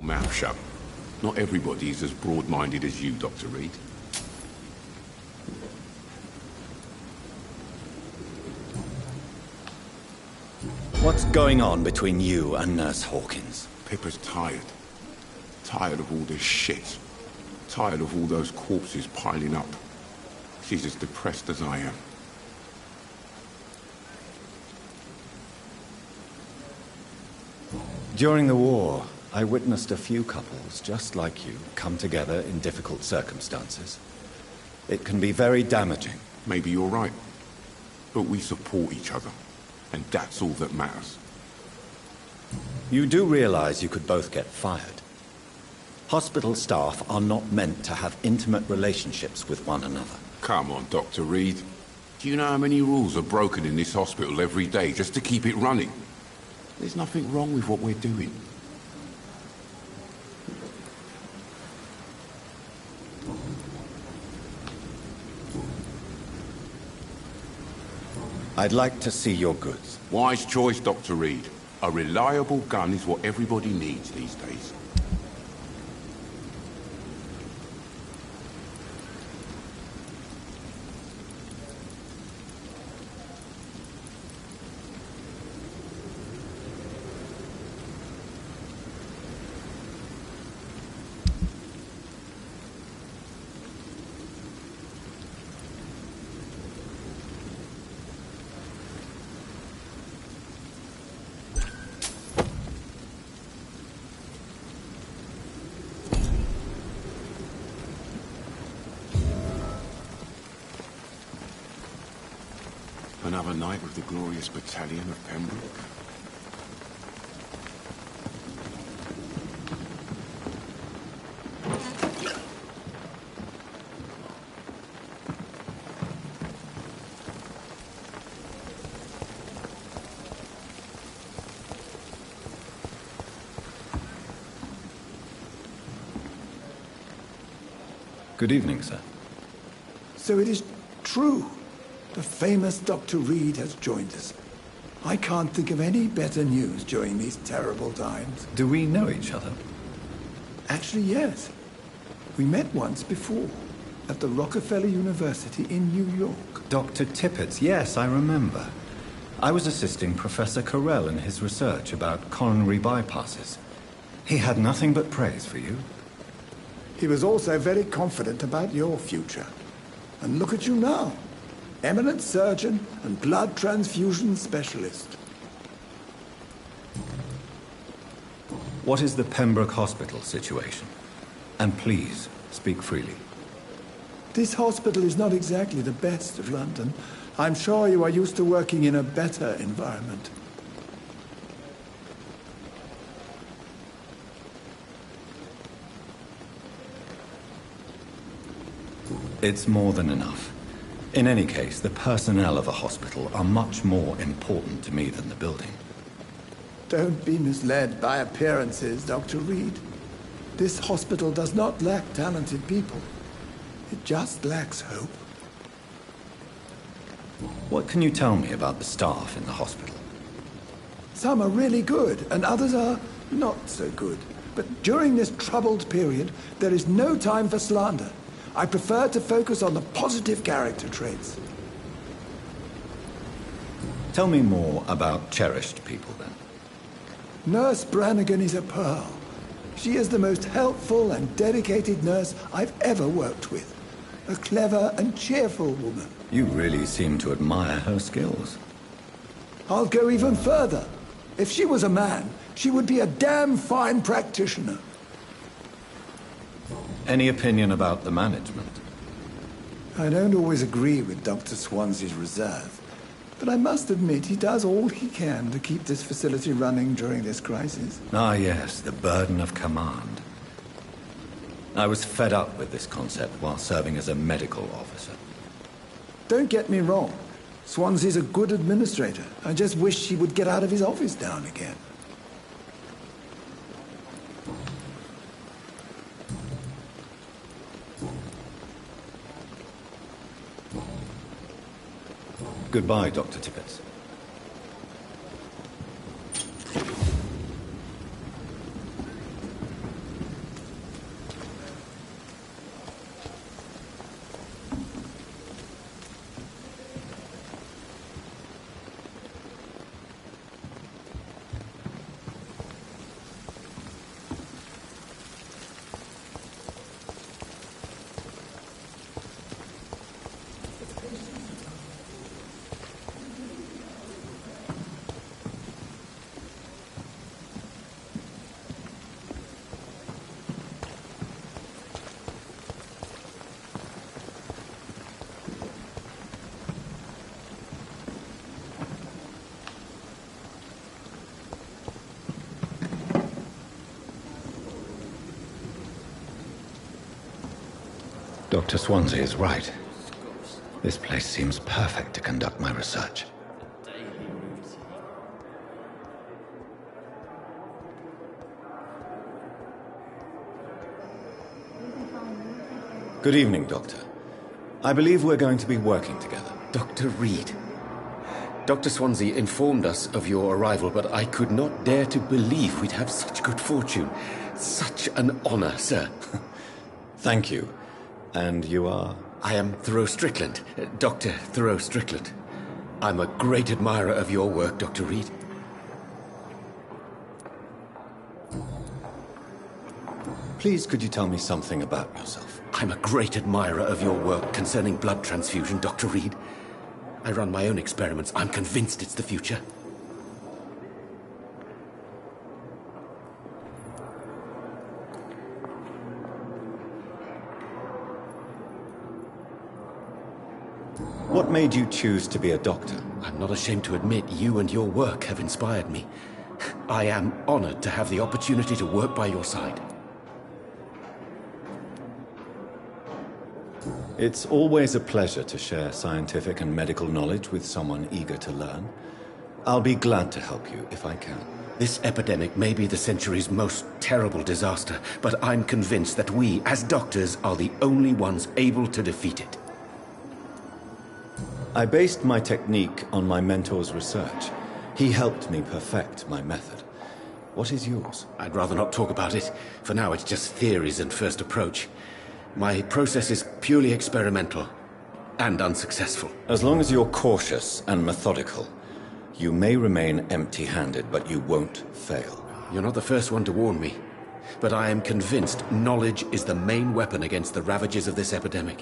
mouth shut. Not everybody is as broad-minded as you, Dr. Reed. What's going on between you and Nurse Hawkins? Pippa's tired. Tired of all this shit. Tired of all those corpses piling up. She's as depressed as I am. During the war, I witnessed a few couples, just like you, come together in difficult circumstances. It can be very damaging. Maybe you're right. But we support each other. And that's all that matters. You do realize you could both get fired. Hospital staff are not meant to have intimate relationships with one another. Come on, Dr. Reed. Do you know how many rules are broken in this hospital every day just to keep it running? There's nothing wrong with what we're doing. I'd like to see your goods. Wise choice, Dr. Reed. A reliable gun is what everybody needs these days. Another night with the glorious battalion of Pembroke. Good evening, sir. So it is true. The famous Dr. Reed has joined us. I can't think of any better news during these terrible times. Do we know each other? Actually, yes. We met once before, at the Rockefeller University in New York. Dr. Tippett, yes, I remember. I was assisting Professor Carell in his research about coronary bypasses. He had nothing but praise for you. He was also very confident about your future. And look at you now. Eminent surgeon and blood transfusion specialist. What is the Pembroke Hospital situation? And please, speak freely. This hospital is not exactly the best of London. I'm sure you are used to working in a better environment. It's more than enough. In any case, the personnel of a hospital are much more important to me than the building. Don't be misled by appearances, Dr. Reed. This hospital does not lack talented people. It just lacks hope. What can you tell me about the staff in the hospital? Some are really good, and others are not so good. But during this troubled period, there is no time for slander. I prefer to focus on the positive character traits. Tell me more about cherished people, then. Nurse Brannigan is a pearl. She is the most helpful and dedicated nurse I've ever worked with. A clever and cheerful woman. You really seem to admire her skills. I'll go even further. If she was a man, she would be a damn fine practitioner. Any opinion about the management? I don't always agree with Dr. Swansea's reserve, but I must admit he does all he can to keep this facility running during this crisis. Ah, yes, the burden of command. I was fed up with this concept while serving as a medical officer. Don't get me wrong. Swansea's a good administrator. I just wish he would get out of his office now and again. Goodbye, Dr. Tippett. Dr. Swansea is right. This place seems perfect to conduct my research. Good evening, Doctor. I believe we're going to be working together. Dr. Reed. Dr. Swansea informed us of your arrival, but I could not dare to believe we'd have such good fortune. Such an honor, sir. Thank you. And you are? I am Thoreau Strickland, Dr. Thoreau Strickland. I'm a great admirer of your work, Dr. Reed. Please, could you tell me something about yourself? I'm a great admirer of your work concerning blood transfusion, Dr. Reed. I run my own experiments. I'm convinced it's the future. What made you choose to be a doctor? I'm not ashamed to admit you and your work have inspired me. I am honored to have the opportunity to work by your side. It's always a pleasure to share scientific and medical knowledge with someone eager to learn. I'll be glad to help you if I can. This epidemic may be the century's most terrible disaster, but I'm convinced that we, as doctors, are the only ones able to defeat it. I based my technique on my mentor's research. He helped me perfect my method. What is yours? I'd rather not talk about it. For now, it's just theories and first approach. My process is purely experimental and unsuccessful. As long as you're cautious and methodical, you may remain empty-handed, but you won't fail. You're not the first one to warn me, but I am convinced knowledge is the main weapon against the ravages of this epidemic.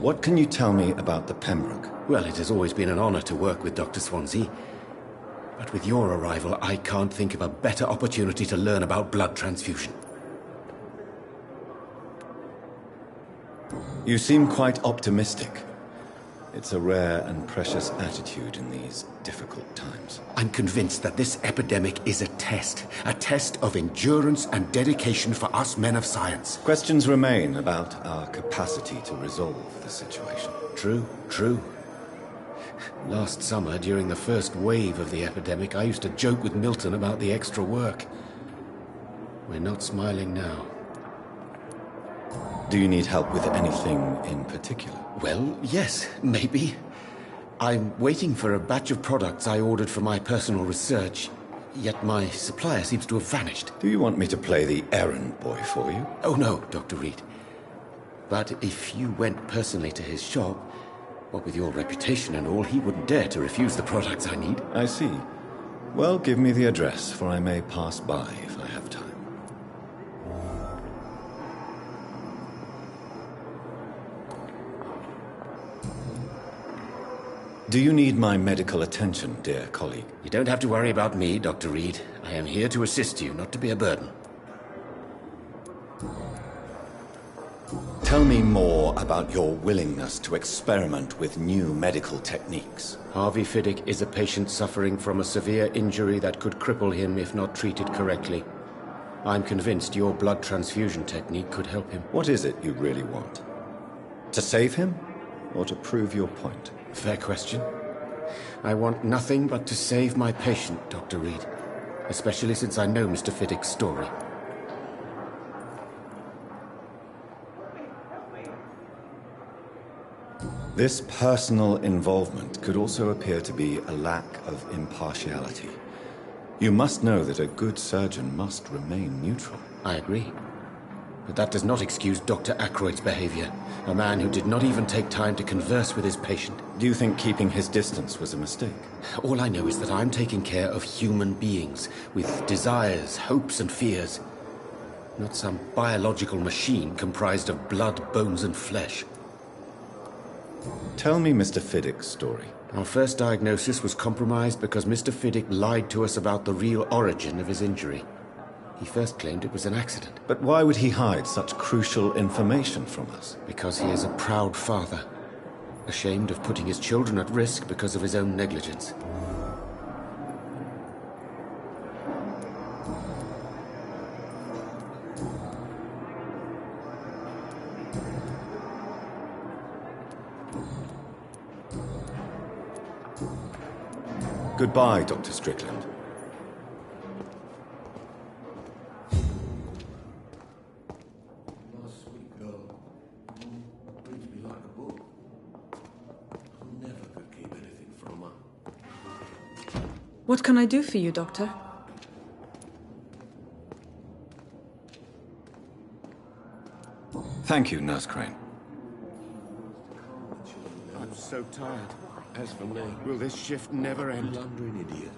What can you tell me about the Pembroke? Well, it has always been an honor to work with Dr. Swansea. But with your arrival, I can't think of a better opportunity to learn about blood transfusion. You seem quite optimistic. It's a rare and precious attitude in these difficult times. I'm convinced that this epidemic is a test of endurance and dedication for us men of science. Questions remain about our capacity to resolve the situation. True. Last summer, during the first wave of the epidemic, I used to joke with Milton about the extra work. We're not smiling now. Do you need help with anything in particular? Well, yes, maybe. I'm waiting for a batch of products I ordered for my personal research, yet my supplier seems to have vanished. Do you want me to play the errand boy for you? Oh no, Dr. Reed. But if you went personally to his shop, what with your reputation and all, he wouldn't dare to refuse the products I need. I see. Well, give me the address, for I may pass by if I have time. Do you need my medical attention, dear colleague? You don't have to worry about me, Dr. Reed. I am here to assist you, not to be a burden. Tell me more about your willingness to experiment with new medical techniques. Harvey Fiddick is a patient suffering from a severe injury that could cripple him if not treated correctly. I'm convinced your blood transfusion technique could help him. What is it you really want? To save him, or to prove your point? Fair question. I want nothing but to save my patient, Dr. Reed. Especially since I know Mr. Fiddick's story. This personal involvement could also appear to be a lack of impartiality. You must know that a good surgeon must remain neutral. I agree. But that does not excuse Dr. Ackroyd's behavior. A man who did not even take time to converse with his patient. Do you think keeping his distance was a mistake? All I know is that I'm taking care of human beings, with desires, hopes and fears. Not some biological machine comprised of blood, bones and flesh. Tell me Mr. Fiddick's story. Our first diagnosis was compromised because Mr. Fiddick lied to us about the real origin of his injury. He first claimed it was an accident. But why would he hide such crucial information from us? Because he is a proud father, ashamed of putting his children at risk because of his own negligence. Goodbye, Dr. Strickland. What can I do for you, Doctor? Thank you, Nurse Crane. I'm so tired. As for me, will this shift never end? Blundering idiot.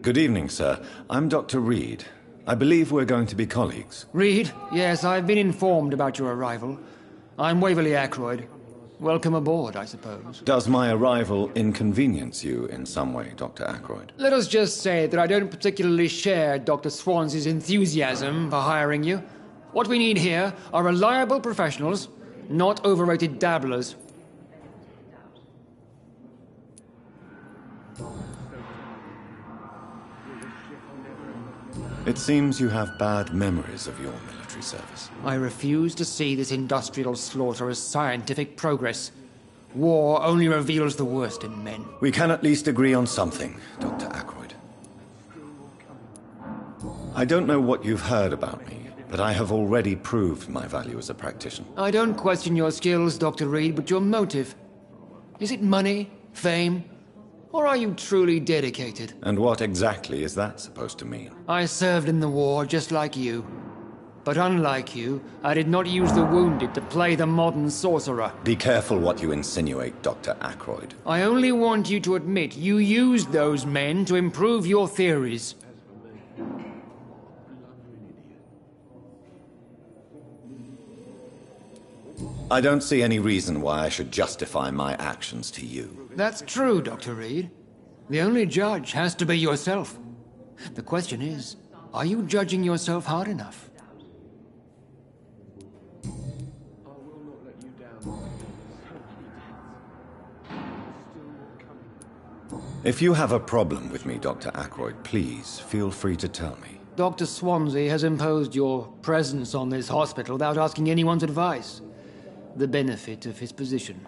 Good evening, sir. I'm Dr. Reed. I believe we're going to be colleagues. Reed? Yes, I've been informed about your arrival. I'm Waverly Ackroyd. Welcome aboard, I suppose. Does my arrival inconvenience you in some way, Dr. Ackroyd? Let us just say that I don't particularly share Dr. Swansea's enthusiasm for hiring you. What we need here are reliable professionals, not overrated dabblers. It seems you have bad memories of your military service. I refuse to see this industrial slaughter as scientific progress. War only reveals the worst in men. We can at least agree on something, Dr. Ackroyd. I don't know what you've heard about me, but I have already proved my value as a practitioner. I don't question your skills, Dr. Reed, but your motive. Is it money, fame, or are you truly dedicated? And what exactly is that supposed to mean? I served in the war just like you. But unlike you, I did not use the wounded to play the modern sorcerer. Be careful what you insinuate, Dr. Ackroyd. I only want you to admit you used those men to improve your theories. I don't see any reason why I should justify my actions to you. That's true, Dr. Reed. The only judge has to be yourself. The question is, are you judging yourself hard enough? If you have a problem with me, Dr. Ackroyd, please feel free to tell me. Dr. Swansea has imposed your presence on this hospital without asking anyone's advice. The benefit of his position.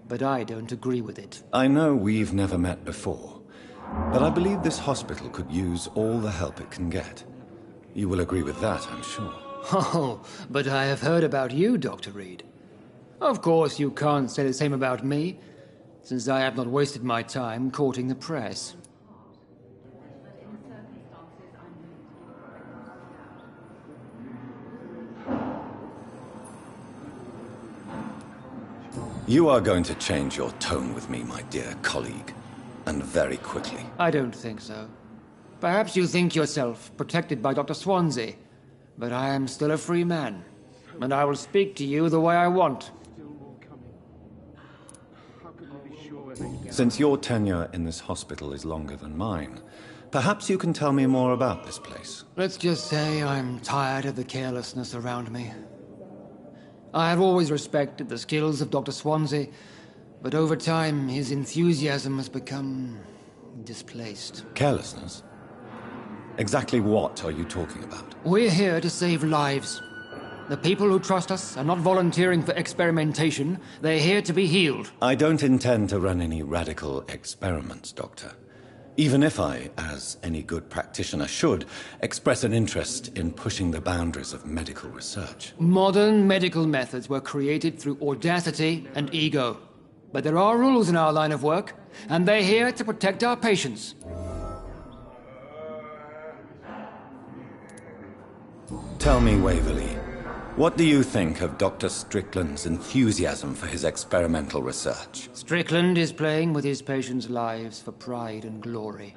But I don't agree with it. I know we've never met before, but I believe this hospital could use all the help it can get. You will agree with that, I'm sure. Oh, but I have heard about you, Dr. Reed. Of course you can't say the same about me, since I have not wasted my time courting the press. You are going to change your tone with me, my dear colleague, and very quickly. I don't think so. Perhaps you think yourself protected by Dr. Swansea, but I am still a free man, and I will speak to you the way I want. Since your tenure in this hospital is longer than mine, perhaps you can tell me more about this place. Let's just say I'm tired of the carelessness around me. I have always respected the skills of Dr. Swansea, but over time his enthusiasm has become displaced. Carelessness? Exactly what are you talking about? We're here to save lives. The people who trust us are not volunteering for experimentation. They're here to be healed. I don't intend to run any radical experiments, Doctor. Even if I, as any good practitioner should, express an interest in pushing the boundaries of medical research. Modern medical methods were created through audacity and ego. But there are rules in our line of work, and they're here to protect our patients. Tell me, Waverly, what do you think of Dr. Strickland's enthusiasm for his experimental research? Strickland is playing with his patients' lives for pride and glory.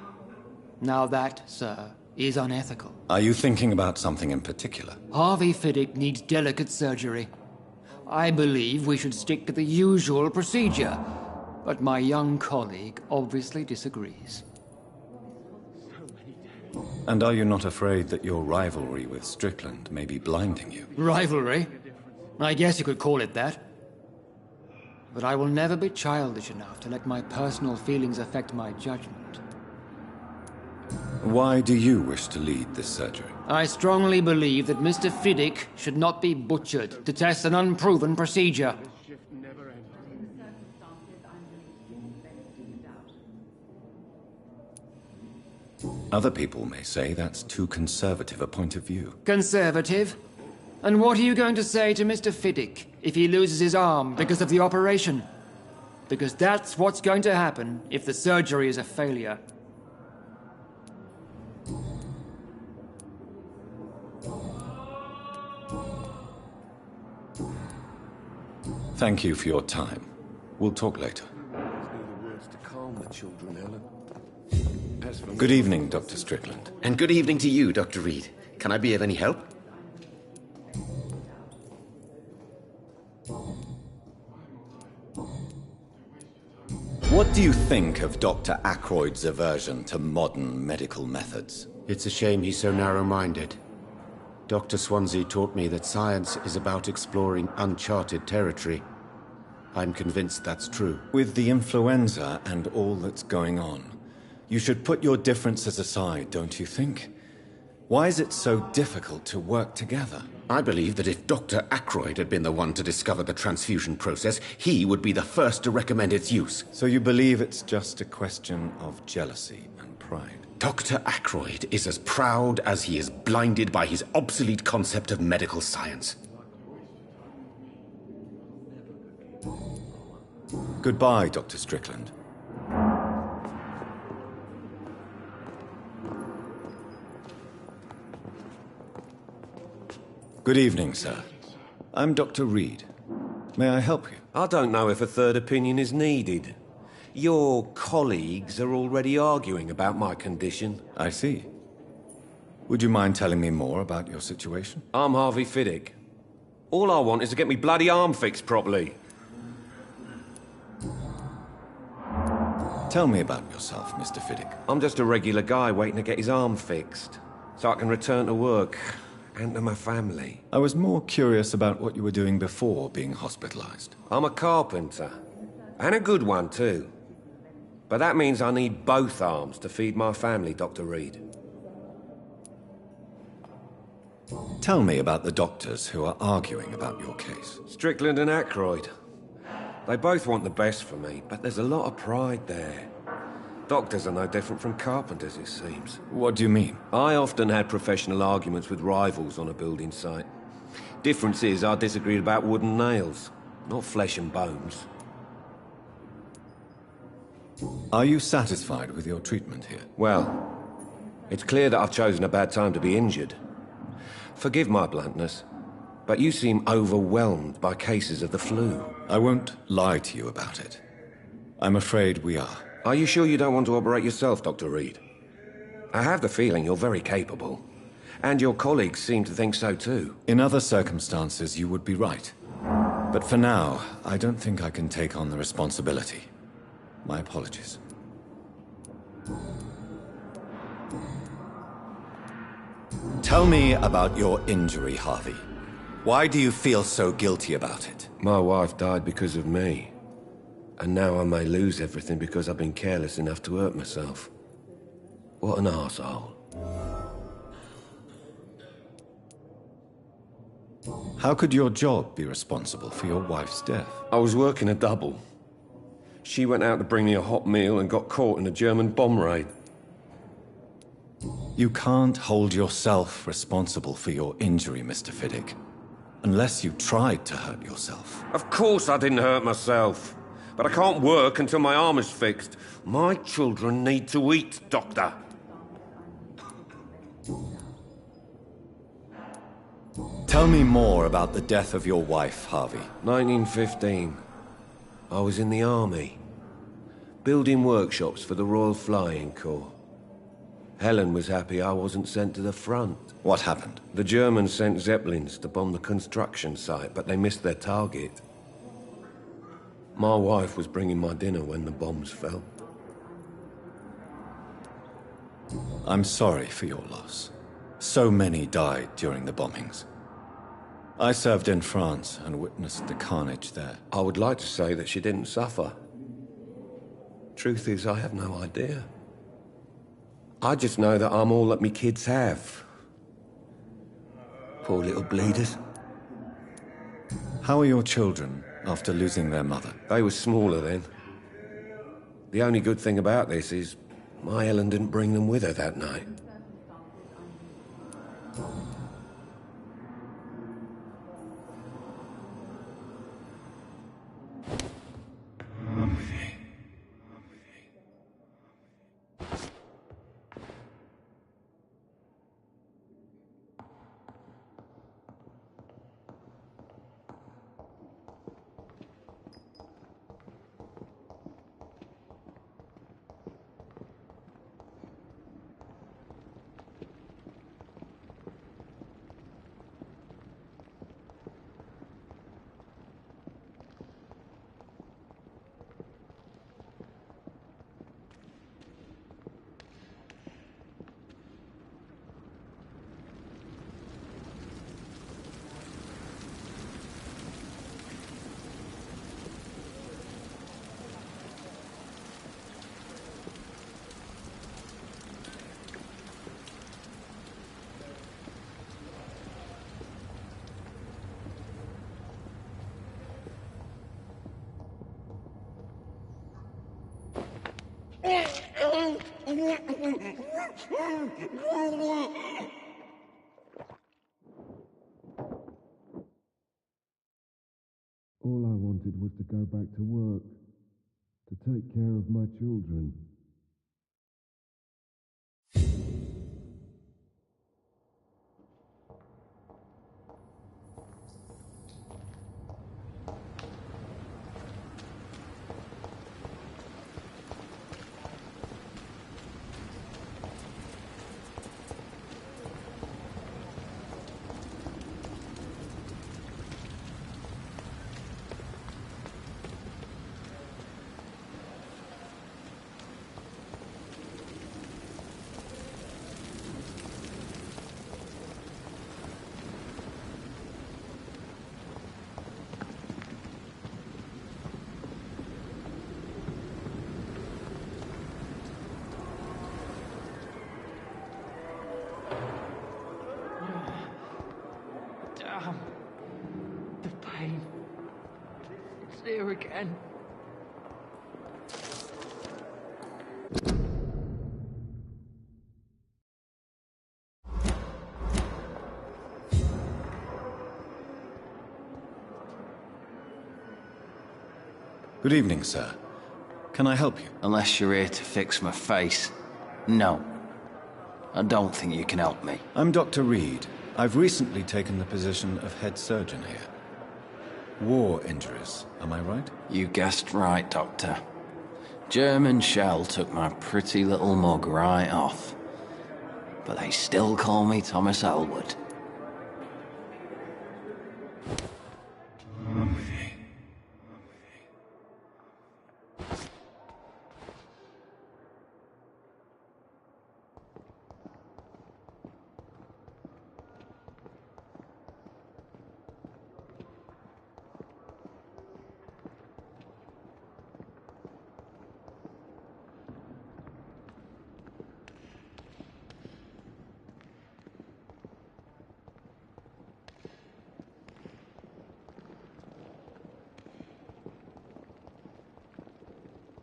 Now that, sir, is unethical. Are you thinking about something in particular? Harvey Fiddick needs delicate surgery. I believe we should stick to the usual procedure, but my young colleague obviously disagrees. And are you not afraid that your rivalry with Strickland may be blinding you? Rivalry? I guess you could call it that. But I will never be childish enough to let my personal feelings affect my judgment. Why do you wish to lead this surgery? I strongly believe that Mr. Fiddick should not be butchered to test an unproven procedure. Other people may say that's too conservative a point of view. Conservative? And what are you going to say to Mr. Fiddick if he loses his arm because of the operation? Because that's what's going to happen if the surgery is a failure. Thank you for your time. We'll talk later. Good evening, Dr. Strickland. And good evening to you, Dr. Reed. Can I be of any help? What do you think of Dr. Ackroyd's aversion to modern medical methods? It's a shame he's so narrow-minded. Dr. Swansea taught me that science is about exploring uncharted territory. I'm convinced that's true. With the influenza and all that's going on, you should put your differences aside, don't you think? Why is it so difficult to work together? I believe that if Dr. Ackroyd had been the one to discover the transfusion process, he would be the first to recommend its use. So you believe it's just a question of jealousy and pride? Dr. Ackroyd is as proud as he is blinded by his obsolete concept of medical science. Goodbye, Dr. Strickland. Good evening, sir. I'm Dr. Reed. May I help you? I don't know if a third opinion is needed. Your colleagues are already arguing about my condition. I see. Would you mind telling me more about your situation? I'm Harvey Fiddick. All I want is to get me bloody arm fixed properly. Tell me about yourself, Mr. Fiddick. I'm just a regular guy waiting to get his arm fixed, so I can return to work and to my family. I was more curious about what you were doing before being hospitalized. I'm a carpenter, and a good one too. But that means I need both arms to feed my family, Dr. Reed. Tell me about the doctors who are arguing about your case. Strickland and Ackroyd. They both want the best for me, but there's a lot of pride there. Doctors are no different from carpenters, it seems. What do you mean? I often had professional arguments with rivals on a building site. Difference is, I disagreed about wood and nails, not flesh and bones. Are you satisfied with your treatment here? Well, it's clear that I've chosen a bad time to be injured. Forgive my bluntness, but you seem overwhelmed by cases of the flu. I won't lie to you about it. I'm afraid we are. Are you sure you don't want to operate yourself, Dr. Reed? I have the feeling you're very capable. And your colleagues seem to think so too. In other circumstances, you would be right. But for now, I don't think I can take on the responsibility. My apologies. Tell me about your injury, Harvey. Why do you feel so guilty about it? My wife died because of me. And now I may lose everything because I've been careless enough to hurt myself. What an arsehole. How could your job be responsible for your wife's death? I was working a double. She went out to bring me a hot meal and got caught in a German bomb raid. You can't hold yourself responsible for your injury, Mr. Fiddick. Unless you tried to hurt yourself. Of course I didn't hurt myself. But I can't work until my arm is fixed. My children need to eat, Doctor. Tell me more about the death of your wife, Harvey. 1915. I was in the army. Building workshops for the Royal Flying Corps. Helen was happy I wasn't sent to the front. What happened? The Germans sent Zeppelins to bomb the construction site, but they missed their target. My wife was bringing my dinner when the bombs fell. I'm sorry for your loss. So many died during the bombings. I served in France and witnessed the carnage there. I would like to say that she didn't suffer. Truth is, I have no idea. I just know that I'm all that me kids have. Poor little bleeders. How are your children after losing their mother? They were smaller then. The only good thing about this is my Helen didn't bring them with her that night. All I wanted was to go back to work, to take care of my children. Damn. The pain. It's there again. Good evening, sir. Can I help you? Unless you're here to fix my face. No. I don't think you can help me. I'm Dr. Reed. I've recently taken the position of head surgeon here. War injuries, am I right? You guessed right, Doctor. German shell took my pretty little mug right off. But they still call me Thomas Elwood.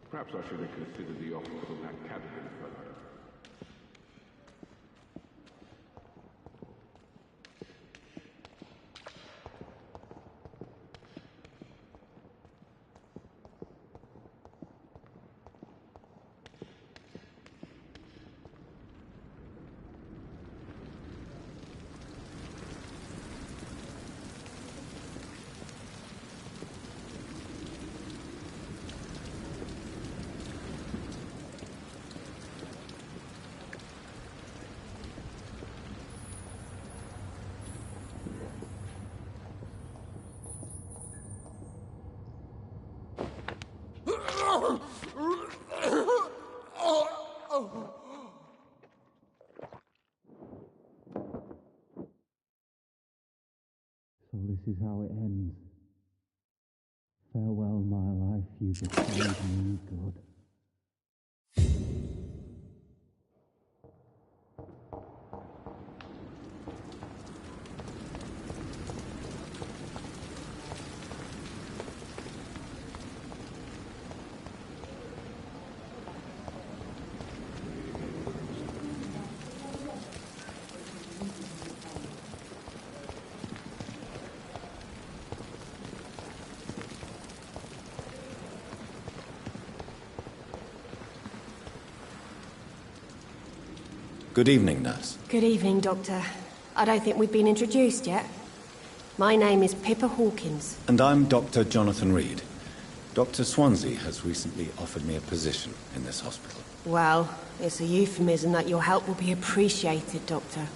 Perhaps I should have considered the offer from that Cadigan fellow. So this is how it ends. Farewell, my life, you betrayed me, God. Good evening, nurse. Good evening, Doctor. I don't think we've been introduced yet. My name is Pippa Hawkins. And I'm Dr. Jonathan Reed. Dr. Swansea has recently offered me a position in this hospital. Well, it's a euphemism that your help will be appreciated, Doctor.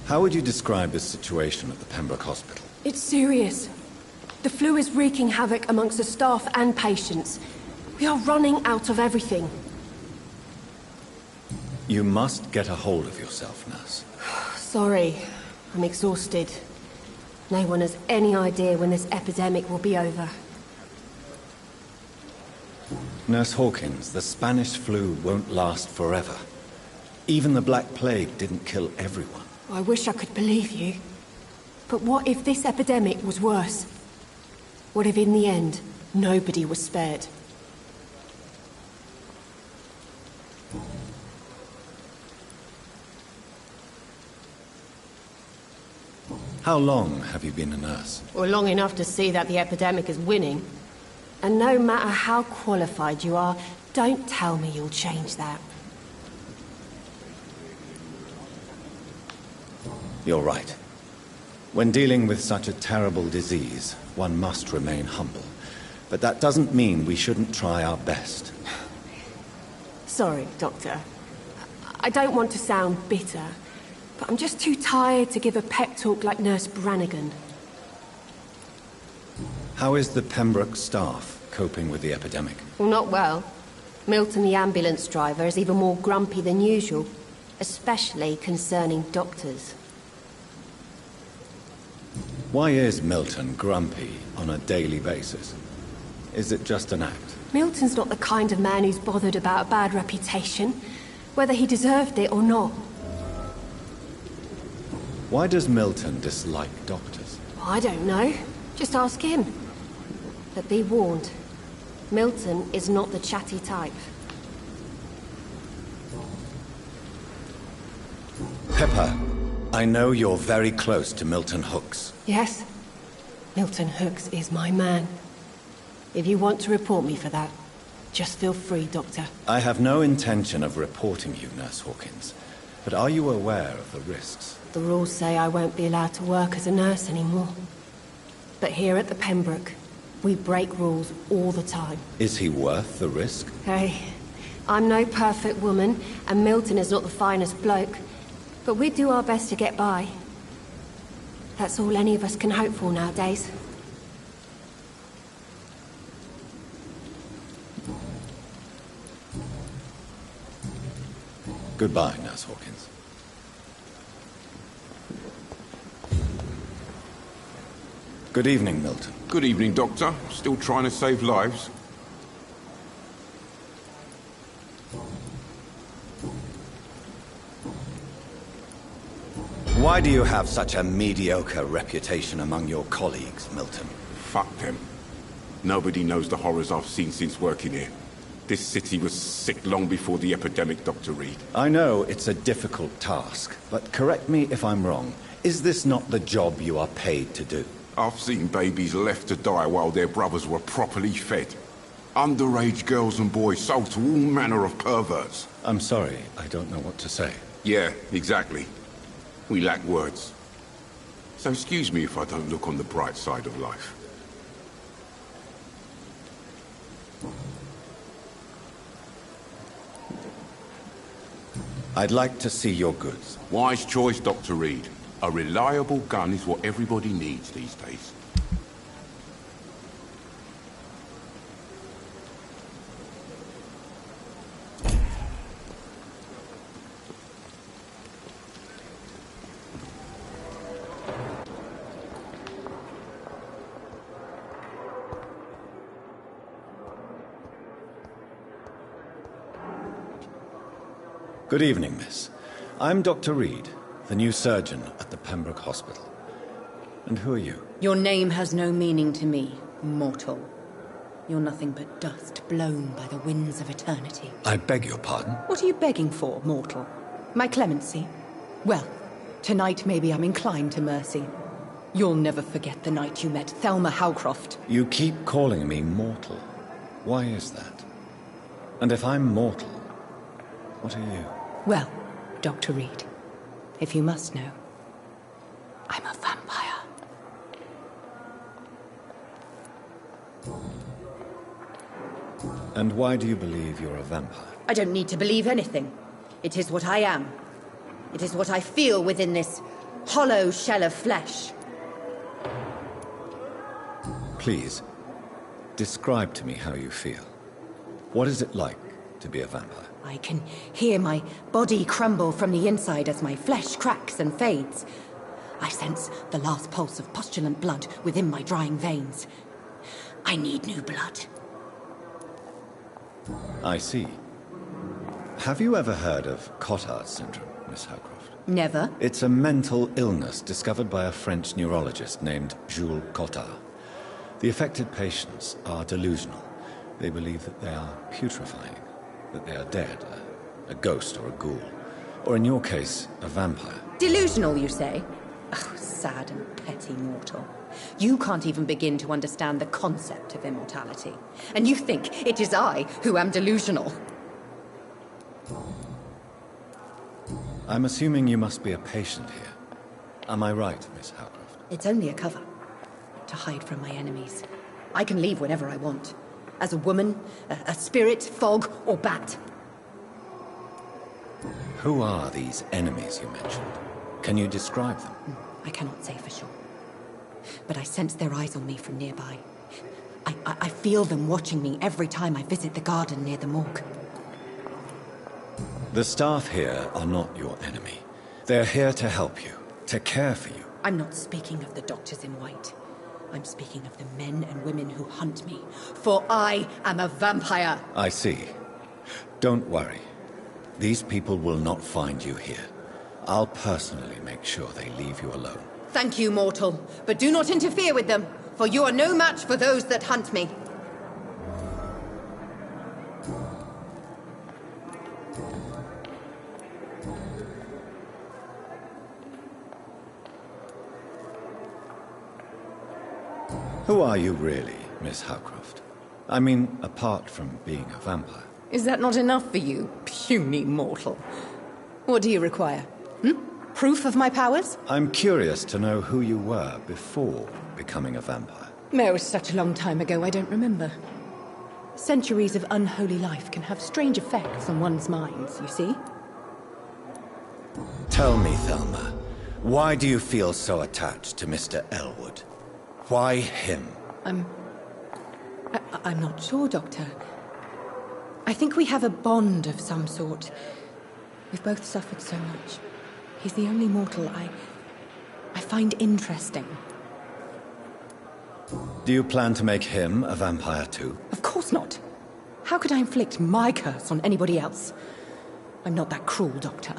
How would you describe the situation at the Pembroke Hospital? It's serious. The flu is wreaking havoc amongst the staff and patients. We are running out of everything. You must get a hold of yourself, nurse. Sorry, I'm exhausted. No one has any idea when this epidemic will be over. Nurse Hawkins, the Spanish flu won't last forever. Even the Black Plague didn't kill everyone. I wish I could believe you. But what if this epidemic was worse? What if in the end, Nobody was spared. How long have you been a nurse? Well, long enough to see that the epidemic is winning. And no matter how qualified you are, don't tell me you'll change that. You're right. When dealing with such a terrible disease, one must remain humble. But that doesn't mean we shouldn't try our best. Sorry, Doctor. I don't want to sound bitter, but I'm just too tired to give a pep talk like Nurse Brannigan. How is the Pembroke staff coping with the epidemic? Well, not well. Milton, the ambulance driver, is even more grumpy than usual, especially concerning doctors. Why is Milton grumpy on a daily basis? Is it just an act? Milton's not the kind of man who's bothered about a bad reputation, whether he deserved it or not. Why does Milton dislike doctors? I don't know. Just ask him. But be warned, Milton is not the chatty type. Pepper, I know you're very close to Milton Hooks. Yes, Milton Hooks is my man. If you want to report me for that, just feel free, Doctor. I have no intention of reporting you, Nurse Hawkins. But are you aware of the risks? The rules say I won't be allowed to work as a nurse anymore. But here at the Pembroke, we break rules all the time. Is he worth the risk? Hey, I'm no perfect woman, and Milton is not the finest bloke. But we do our best to get by. That's all any of us can hope for nowadays. Goodbye, Nurse Hawkins. Good evening, Milton. Good evening, Doctor. Still trying to save lives? Why do you have such a mediocre reputation among your colleagues, Milton? Fuck them. Nobody knows the horrors I've seen since working here. This city was sick long before the epidemic, Dr. Reed. I know it's a difficult task, but correct me if I'm wrong. Is this not the job you are paid to do? I've seen babies left to die while their brothers were properly fed. Underage girls and boys sold to all manner of perverts. I'm sorry, I don't know what to say. Yeah, exactly. We lack words. So excuse me if I don't look on the bright side of life. I'd like to see your goods. Wise choice, Dr. Reed. A reliable gun is what everybody needs these days. Good evening, miss. I'm Dr. Reed, the new surgeon at the Pembroke Hospital. And who are you? Your name has no meaning to me, mortal. You're nothing but dust blown by the winds of eternity. I beg your pardon? What are you begging for, mortal? My clemency? Well, tonight maybe I'm inclined to mercy. You'll never forget the night you met Thelma Howcroft. You keep calling me mortal. Why is that? And if I'm mortal, what are you? Well, Dr. Reed, if you must know, I'm a vampire. And why do you believe you're a vampire? I don't need to believe anything. It is what I am. It is what I feel within this hollow shell of flesh. Please, describe to me how you feel. What is it like to be a vampire? I can hear my body crumble from the inside as my flesh cracks and fades. I sense the last pulse of postulant blood within my drying veins. I need new blood. I see. Have you ever heard of Cotard syndrome, Miss Howcroft? Never. It's a mental illness discovered by a French neurologist named Jules Cotard. The affected patients are delusional. They believe that they are putrefying, that they are dead, a ghost or a ghoul. Or in your case, a vampire. Delusional, you say? Oh, sad and petty mortal. You can't even begin to understand the concept of immortality. And you think it is I who am delusional. I'm assuming you must be a patient here. Am I right, Miss Howcroft? It's only a cover. To hide from my enemies. I can leave whenever I want. As a woman, a spirit, fog, or bat. Who are these enemies you mentioned? Can you describe them? I cannot say for sure. But I sense their eyes on me from nearby. I feel them watching me every time I visit the garden near the morgue. The staff here are not your enemy. They're here to help you, to care for you. I'm not speaking of the doctors in white. I'm speaking of the men and women who hunt me. For I am a vampire! I see. Don't worry. These people will not find you here. I'll personally make sure they leave you alone. Thank you, mortal. But do not interfere with them, for you are no match for those that hunt me. Who are you really, Miss Howcroft? I mean, apart from being a vampire. Is that not enough for you, puny mortal? What do you require? Proof of my powers? I'm curious to know who you were before becoming a vampire. It was such a long time ago, I don't remember. Centuries of unholy life can have strange effects on one's minds, you see? Tell me, Thelma, why do you feel so attached to Mr. Elwood? Why him? I'm not sure, Doctor. I think we have a bond of some sort. We've both suffered so much. He's the only mortal I find interesting. Do you plan to make him a vampire too? Of course not. How could I inflict my curse on anybody else? I'm not that cruel, Doctor.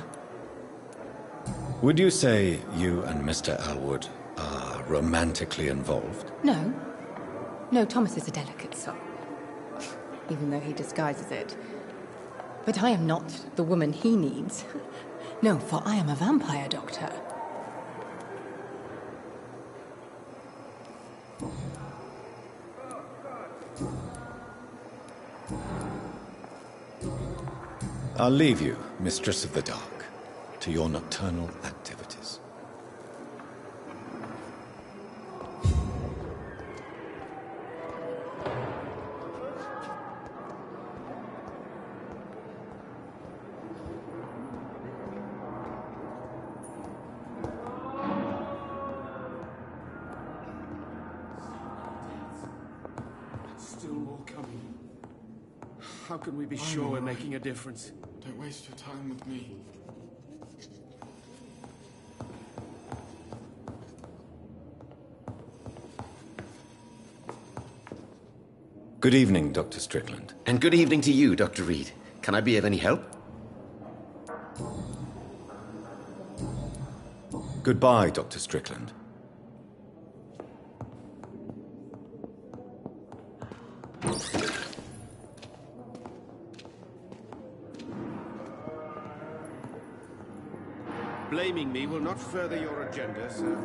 Would you say you and Mr. Elwood are romantically involved? No. No, Thomas is a delicate soul. Even though he disguises it. But I am not the woman he needs. No, for I am a vampire, Doctor. I'll leave you, Mistress of the Dark, to your nocturnal activities. Still more coming. How can we be sure we're making a difference? Don't waste your time with me. Good evening, Dr. Strickland. And good evening to you, Dr. Reed. Can I be of any help? Goodbye, Dr. Strickland. Blaming me will not further your agenda, sir.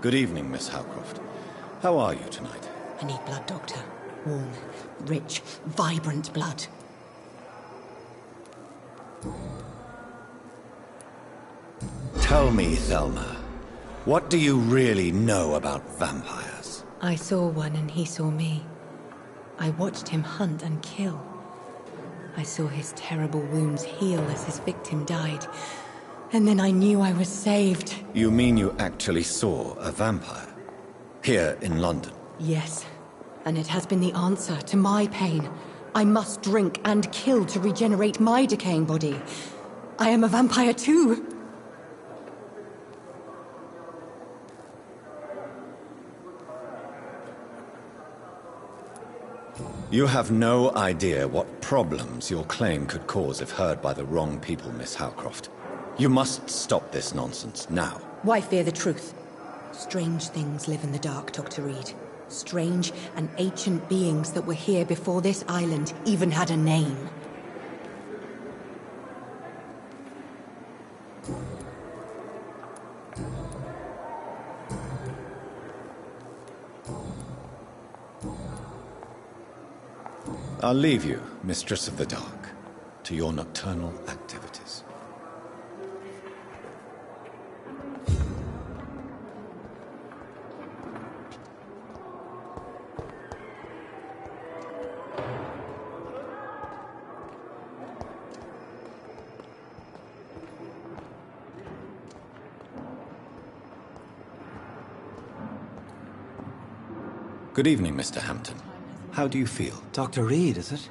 Good evening, Miss Howcroft. How are you tonight? I need blood, Doctor. Warm, rich, vibrant blood. Tell me, Thelma, what do you really know about vampires? I saw one and he saw me. I watched him hunt and kill. I saw his terrible wounds heal as his victim died. And then I knew I was saved. You mean you actually saw a vampire? Here in London? Yes. And it has been the answer to my pain. I must drink and kill to regenerate my decaying body. I am a vampire too. You have no idea what problems your claim could cause if heard by the wrong people, Miss Howcroft. You must stop this nonsense, now. Why fear the truth? Strange things live in the dark, Dr. Reed. Strange and ancient beings that were here before this island even had a name. I'll leave you, Mistress of the Dark, to your nocturnal activities. Good evening, Mr. Hampton. How do you feel? Dr. Reed, is it?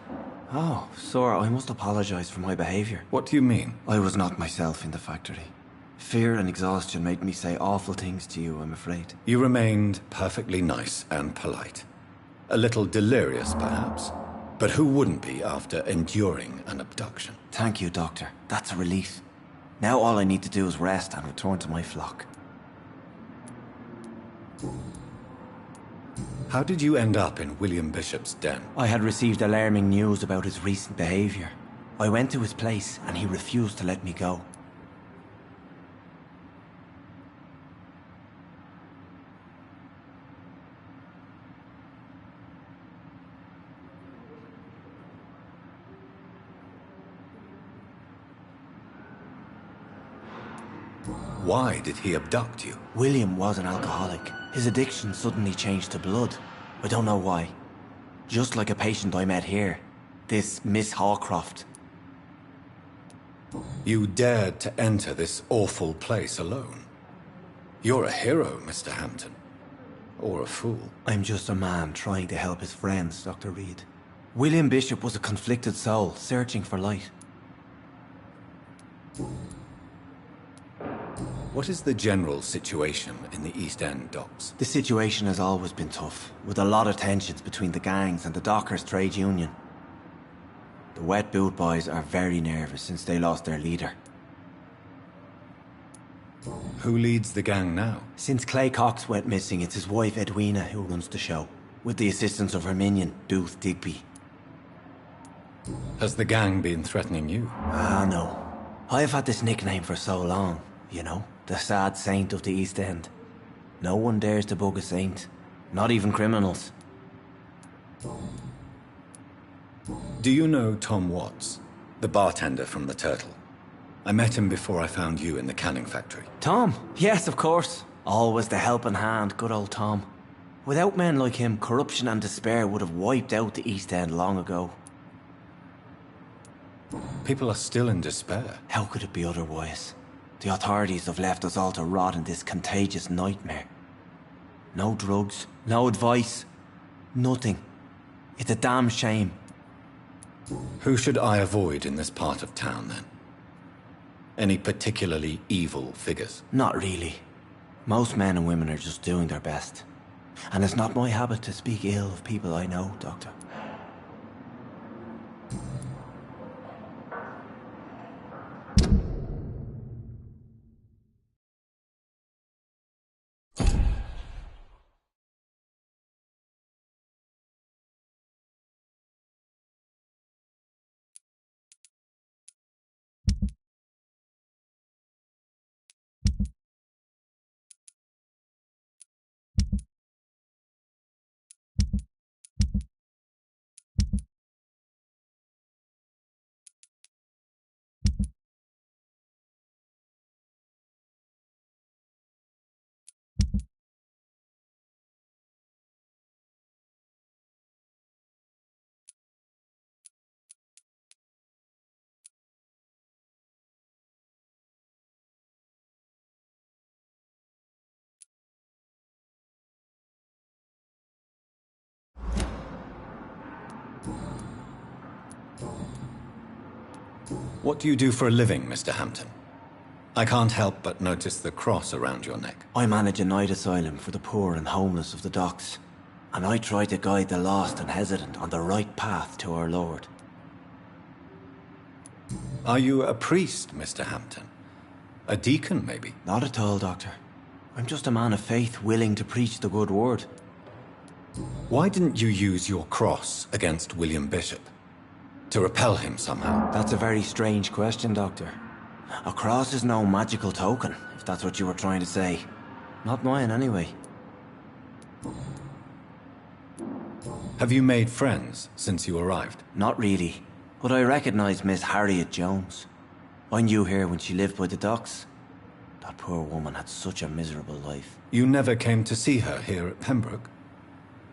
Oh, sir, I must apologize for my behavior. What do you mean? I was not myself in the factory. Fear and exhaustion made me say awful things to you, I'm afraid. You remained perfectly nice and polite. A little delirious, perhaps. But who wouldn't be after enduring an abduction? Thank you, Doctor. That's a relief. Now all I need to do is rest and return to my flock. How did you end up in William Bishop's den? I had received alarming news about his recent behavior. I went to his place and he refused to let me go. Why did he abduct you? William was an alcoholic. His addiction suddenly changed to blood. I don't know why. Just like a patient I met here. This Miss Hawcroft. You dared to enter this awful place alone. You're a hero, Mr. Hampton. Or a fool. I'm just a man trying to help his friends, Dr. Reed. William Bishop was a conflicted soul, searching for light. What is the general situation in the East End docks? The situation has always been tough, with a lot of tensions between the gangs and the dockers' trade union. The Wet Boot Boys are very nervous since they lost their leader. Who leads the gang now? Since Clay Cox went missing, it's his wife Edwina who runs the show, with the assistance of her minion, Booth Digby. Has the gang been threatening you? Ah, no. I've had this nickname for so long, you know, the sad saint of the East End. No one dares to bug a saint, not even criminals. Do you know Tom Watts, the bartender from the Turtle? I met him before I found you in the canning factory. Tom? Yes, of course. Always the helping hand, good old Tom. Without men like him, corruption and despair would have wiped out the East End long ago. People are still in despair. How could it be otherwise? The authorities have left us all to rot in this contagious nightmare. No drugs, no advice, nothing. It's a damn shame. Who should I avoid in this part of town, then? Any particularly evil figures? Not really. Most men and women are just doing their best. And it's not my habit to speak ill of people I know, Doctor. What do you do for a living, Mr. Hampton? I can't help but notice the cross around your neck. I manage a night asylum for the poor and homeless of the docks, and I try to guide the lost and hesitant on the right path to our Lord. Are you a priest, Mr. Hampton? A deacon, maybe? Not at all, Doctor. I'm just a man of faith willing to preach the good word. Why didn't you use your cross against William Bishop? To repel him somehow? That's a very strange question, Doctor. A cross is no magical token, if that's what you were trying to say. Not mine, anyway. Have you made friends since you arrived? Not really, but I recognize Miss Harriet Jones. I knew her when she lived by the docks. That poor woman had such a miserable life. You never came to see her here at Pembroke?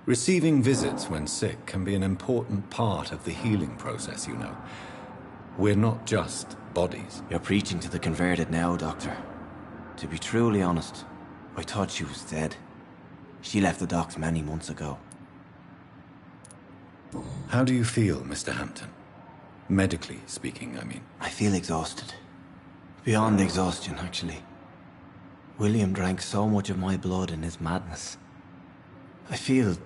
Receiving visits when sick can be an important part of the healing process, you know. We're not just bodies. You're preaching to the converted now, Doctor. To be truly honest, I thought she was dead. She left the docks many months ago. How do you feel, Mr. Hampton? Medically speaking, I mean. I feel exhausted. Beyond exhaustion, actually. William drank so much of my blood in his madness. I feel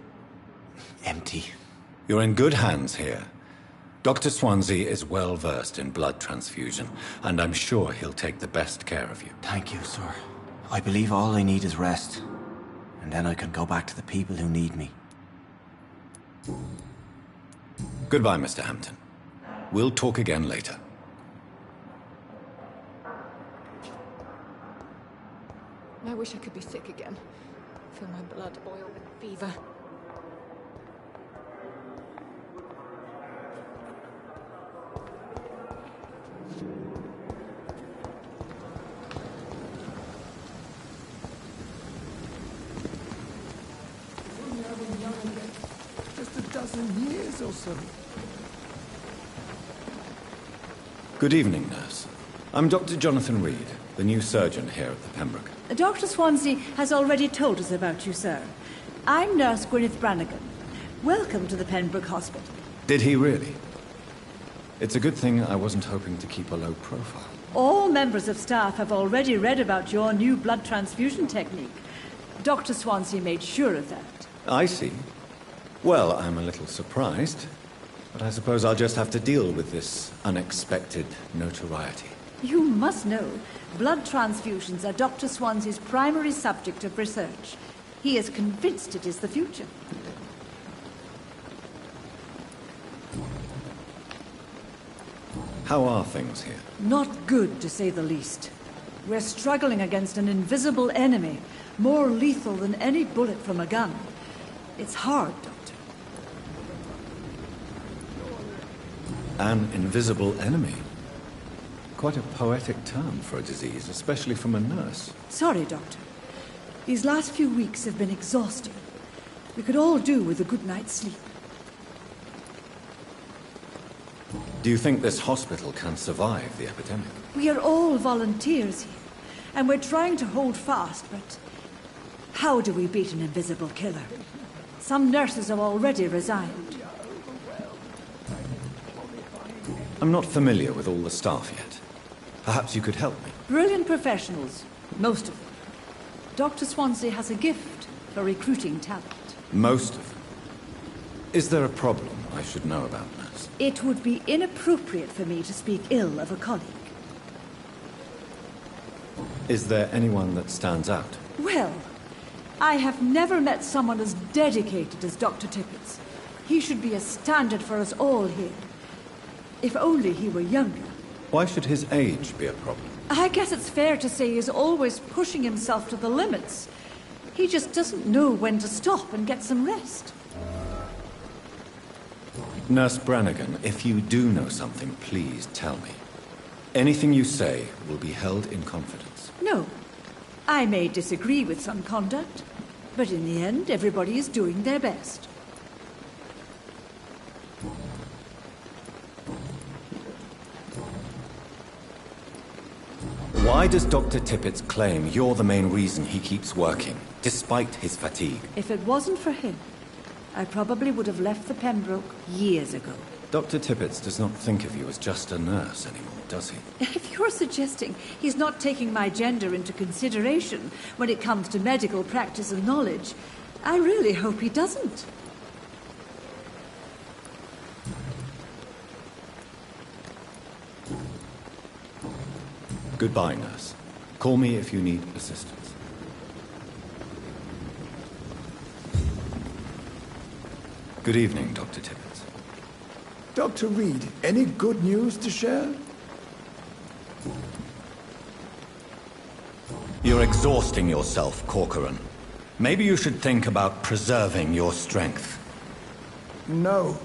empty. You're in good hands here. Dr. Swansea is well versed in blood transfusion, and I'm sure he'll take the best care of you. Thank you, sir. I believe all I need is rest, and then I can go back to the people who need me. Goodbye, Mr. Hampton. We'll talk again later. I wish I could be sick again. Feel my blood boil with fever. Just a dozen years or so. Good evening, nurse. I'm Dr. Jonathan Reed, the new surgeon here at the Pembroke. Dr. Swansea has already told us about you, sir. I'm Nurse Gwyneth Brannigan. Welcome to the Pembroke Hospital. Did he really? It's a good thing I wasn't hoping to keep a low profile. All members of staff have already read about your new blood transfusion technique. Dr. Swansea made sure of that. I see. Well, I'm a little surprised, but I suppose I'll just have to deal with this unexpected notoriety. You must know, blood transfusions are Dr. Swansea's primary subject of research. He is convinced it is the future. How are things here? Not good, to say the least. We're struggling against an invisible enemy, more lethal than any bullet from a gun. It's hard, Doctor. An invisible enemy? Quite a poetic term for a disease, especially from a nurse. Sorry, Doctor. These last few weeks have been exhausting. We could all do with a good night's sleep. Do you think this hospital can survive the epidemic? We are all volunteers here, and we're trying to hold fast, but how do we beat an invisible killer? Some nurses have already resigned. I'm not familiar with all the staff yet. Perhaps you could help me. Brilliant professionals, most of them. Dr. Swansea has a gift for recruiting talent. Most of them? Is there a problem I should know about, nurse? It would be inappropriate for me to speak ill of a colleague. Is there anyone that stands out? Well, I have never met someone as dedicated as Dr. Tippett's. He should be a standard for us all here. If only he were younger. Why should his age be a problem? I guess it's fair to say he's always pushing himself to the limits. He just doesn't know when to stop and get some rest. Nurse Brannigan, if you do know something, please tell me. Anything you say will be held in confidence. No. I may disagree with some conduct, but in the end, everybody is doing their best. Why does Dr. Tippett claim you're the main reason he keeps working, despite his fatigue? If it wasn't for him, I probably would have left the Pembroke years ago. Dr. Tippett does not think of you as just a nurse anymore, does he? If you're suggesting he's not taking my gender into consideration when it comes to medical practice and knowledge, I really hope he doesn't. Goodbye, nurse. Call me if you need assistance. Good evening, Dr. Tibbets. Dr. Reed, any good news to share? You're exhausting yourself, Corcoran. Maybe you should think about preserving your strength. No.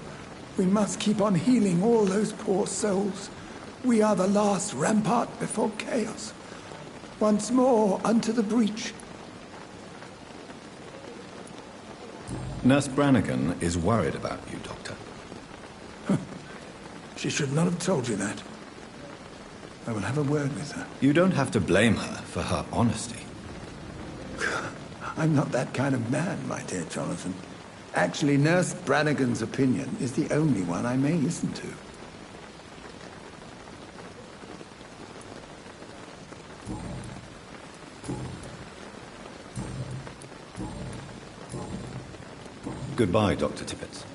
We must keep on healing all those poor souls. We are the last rampart before chaos. Once more unto the breach. Nurse Brannigan is worried about you, Doctor. She should not have told you that. I will have a word with her. You don't have to blame her for her honesty. I'm not that kind of man, my dear Jonathan. Actually, Nurse Brannigan's opinion is the only one I may listen to. Goodbye, Dr. Tibbets.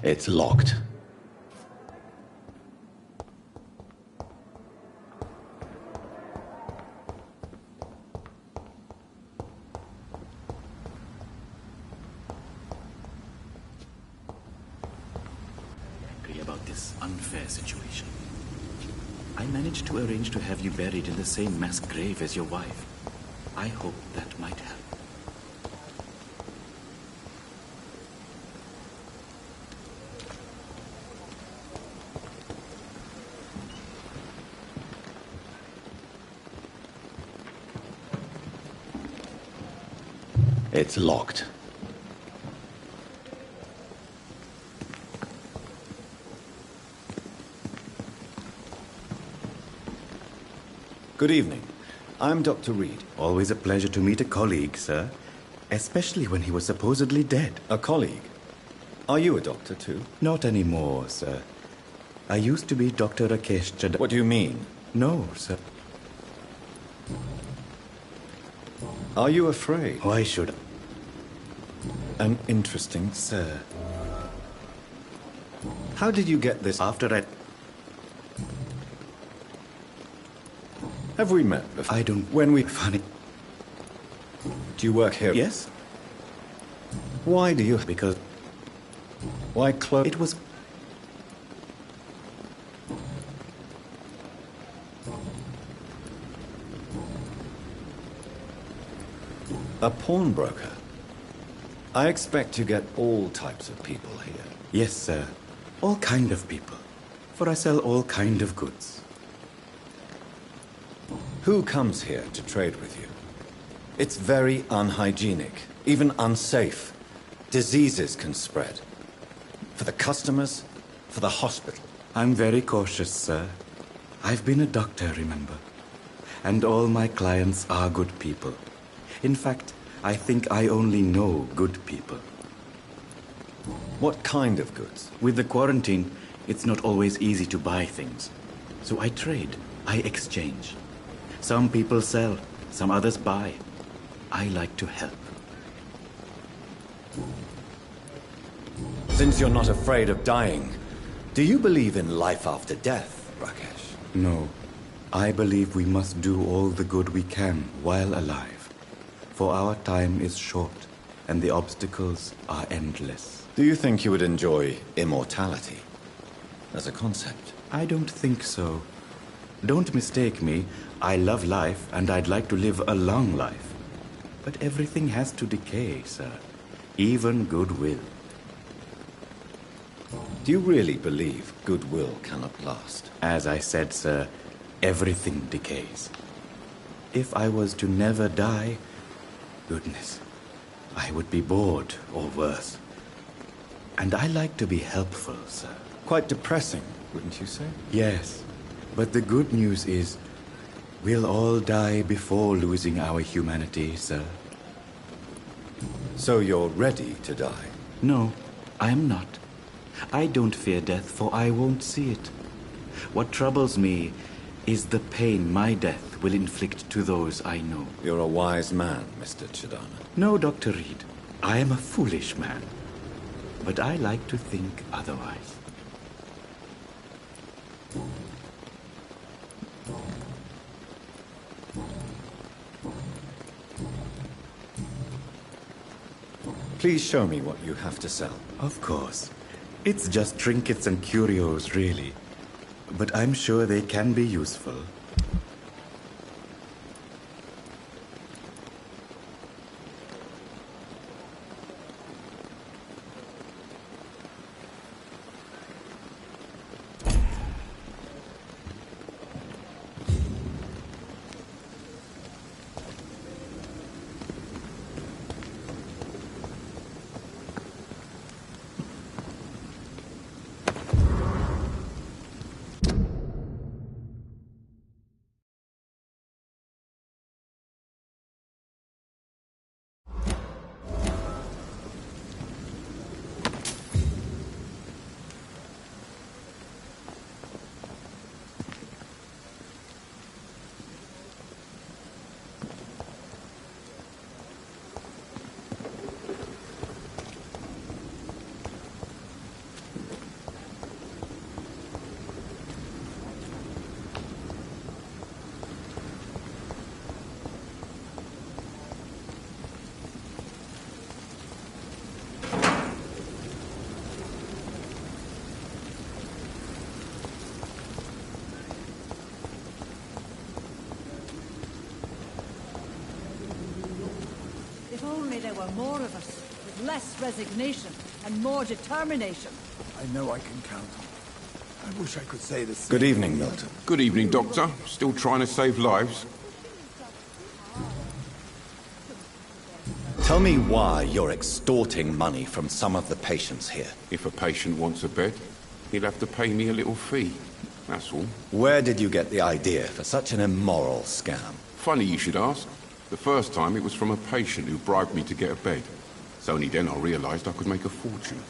It's locked. Angry about this unfair situation. I managed to arrange to have you buried in the same mass grave as your wife. I hope that might help. It's locked. Good evening. I'm Dr. Reed. Always a pleasure to meet a colleague, sir. Especially when he was supposedly dead. A colleague? Are you a doctor, too? Not anymore, sir. I used to be Dr. Rakesh Chad... What do you mean? No, sir. Are you afraid? Why should I? An interesting, sir. How did you get this? After I... Have we met before? I don't... When we... Funny. Do you work here? Yes. Why do you... Because... Why close... It was... A pawnbroker? I expect you get all types of people here. Yes, sir. All kind of people. For I sell all kind of goods. Who comes here to trade with you? It's very unhygienic, even unsafe. Diseases can spread. For the customers, for the hospital. I'm very cautious, sir. I've been a doctor, remember? And all my clients are good people. In fact, I think I only know good people. What kind of goods? With the quarantine, it's not always easy to buy things. So I trade, I exchange. Some people sell, some others buy. I like to help. Since you're not afraid of dying, do you believe in life after death, Rakesh? No. I believe we must do all the good we can while alive. For our time is short, and the obstacles are endless. Do you think you would enjoy immortality as a concept? I don't think so. Don't mistake me. I love life, and I'd like to live a long life. But everything has to decay, sir. Even goodwill. Do you really believe goodwill cannot last? As I said, sir, everything decays. If I was to never die, goodness, I would be bored or worse. And I like to be helpful, sir. Quite depressing, wouldn't you say? Yes, but the good news is we'll all die before losing our humanity, sir. So you're ready to die? No, I am not. I don't fear death, for I won't see it. What troubles me is the pain my death will inflict to those I know. You're a wise man, Mr. Chidana. No, Dr. Reed. I am a foolish man. But I like to think otherwise. Please show me what you have to sell. Of course. It's just trinkets and curios, really. But I'm sure they can be useful. If only there were more of us, with less resignation and more determination. I know I can count on. I wish I could say the same. Good evening, Milton. Good evening, Doctor. Still trying to save lives? Tell me why you're extorting money from some of the patients here. If a patient wants a bed, he'll have to pay me a little fee. That's all. Where did you get the idea for such an immoral scam? Funny you should ask. The first time it was from a patient who bribed me to get a bed. It's only then I realized I could make a fortune.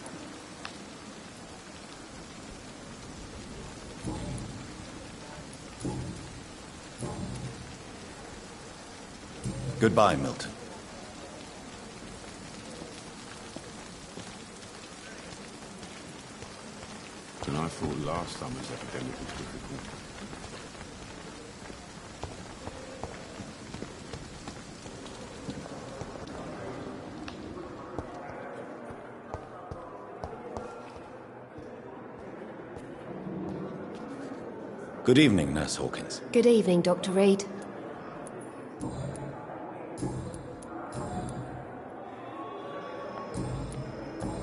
Goodbye, Milton. And I thought last summer's epidemic was difficult. Good evening, Nurse Hawkins. Good evening, Dr. Reed.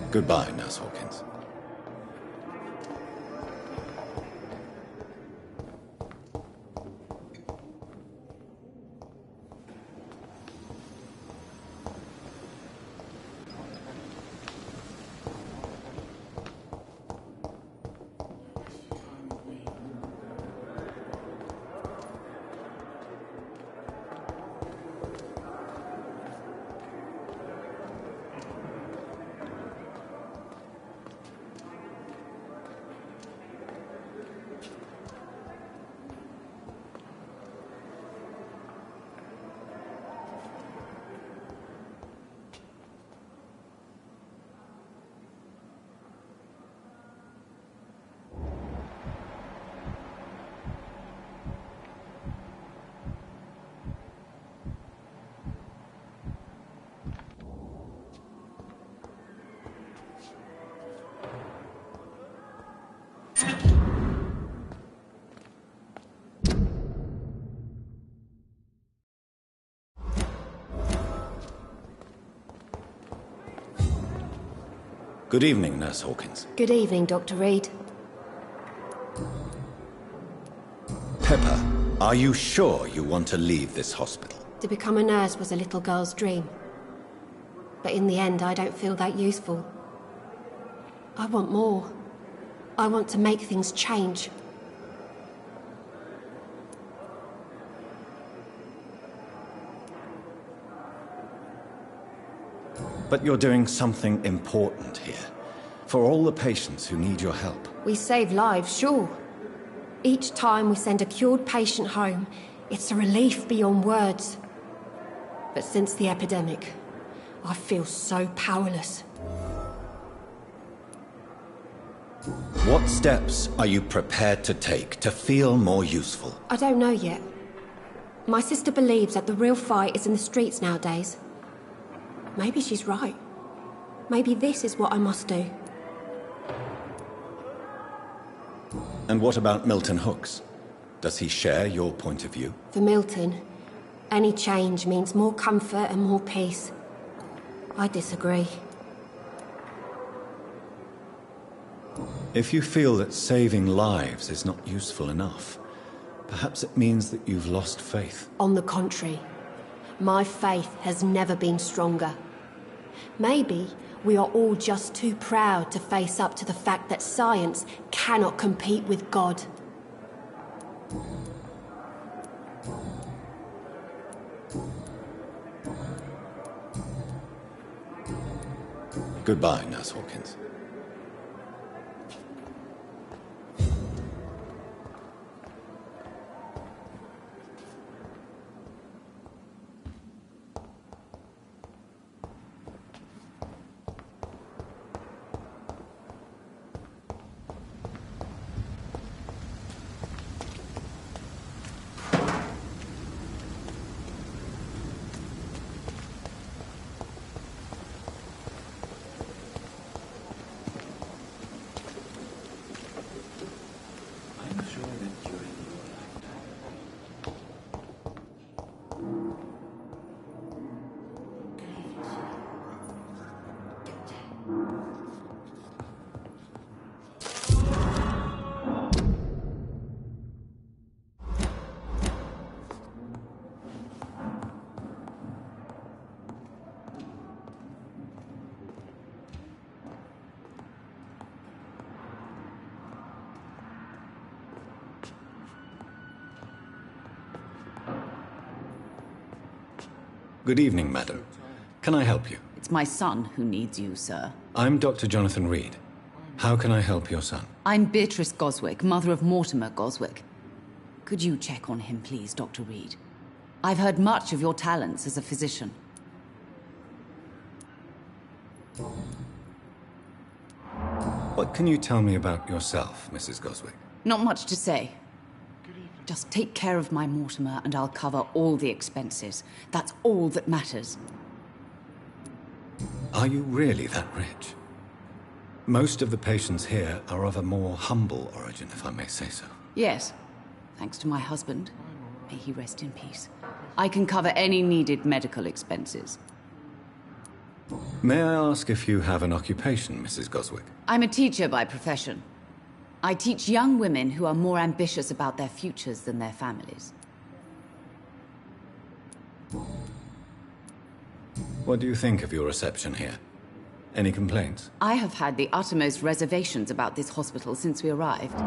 Goodbye, Nurse Hawkins. Good evening, Nurse Hawkins. Good evening, Dr. Reed. Pepper. Are you sure you want to leave this hospital? To become a nurse was a little girl's dream. But in the end, I don't feel that useful. I want more. I want to make things change. But you're doing something important here. For all the patients who need your help. We save lives, sure. Each time we send a cured patient home, it's a relief beyond words. But since the epidemic, I feel so powerless. What steps are you prepared to take to feel more useful? I don't know yet. My sister believes that the real fight is in the streets nowadays. Maybe she's right. Maybe this is what I must do. And what about Milton Hooks? Does he share your point of view? For Milton, any change means more comfort and more peace. I disagree. If you feel that saving lives is not useful enough, perhaps it means that you've lost faith. On the contrary, my faith has never been stronger. Maybe we are all just too proud to face up to the fact that science cannot compete with God. Goodbye, Nurse Hawkins. Good evening, madam. Can I help you? It's my son who needs you, sir. I'm Dr. Jonathan Reed. How can I help your son? I'm Beatrice Goswick, mother of Mortimer Goswick. Could you check on him, please, Dr. Reed? I've heard much of your talents as a physician. What can you tell me about yourself, Mrs. Goswick? Not much to say. Just take care of my Mortimer and I'll cover all the expenses. That's all that matters. Are you really that rich? Most of the patients here are of a more humble origin, if I may say so. Yes, thanks to my husband. May he rest in peace. I can cover any needed medical expenses. May I ask if you have an occupation, Mrs. Goswick? I'm a teacher by profession. I teach young women who are more ambitious about their futures than their families. What do you think of your reception here? Any complaints? I have had the uttermost reservations about this hospital since we arrived.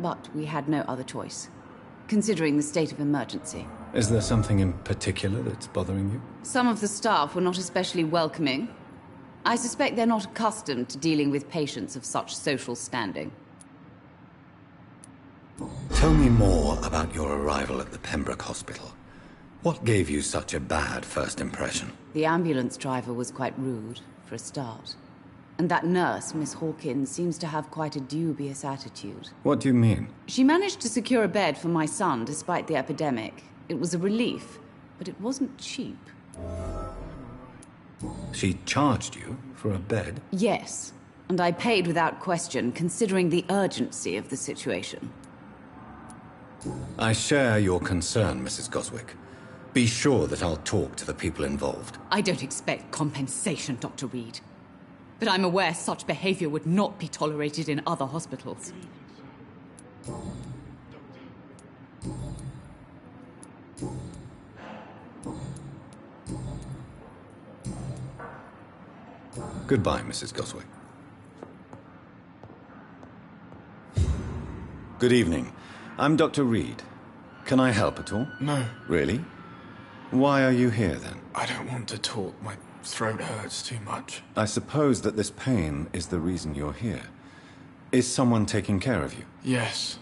But we had no other choice, considering the state of emergency. Is there something in particular that's bothering you? Some of the staff were not especially welcoming. I suspect they're not accustomed to dealing with patients of such social standing. Tell me more about your arrival at the Pembroke Hospital. What gave you such a bad first impression? The ambulance driver was quite rude, for a start. And that nurse, Miss Hawkins, seems to have quite a dubious attitude. What do you mean? She managed to secure a bed for my son despite the epidemic. It was a relief, but it wasn't cheap. She charged you for a bed? Yes, and I paid without question, considering the urgency of the situation. I share your concern, Mrs. Goswick. Be sure that I'll talk to the people involved. I don't expect compensation, Dr. Reed. But I'm aware such behavior would not be tolerated in other hospitals. Goodbye, Mrs. Goswick. Good evening. I'm Dr. Reed. Can I help at all? No. Really? Why are you here, then? I don't want to talk. My throat hurts too much. I suppose that this pain is the reason you're here. Is someone taking care of you? Yes.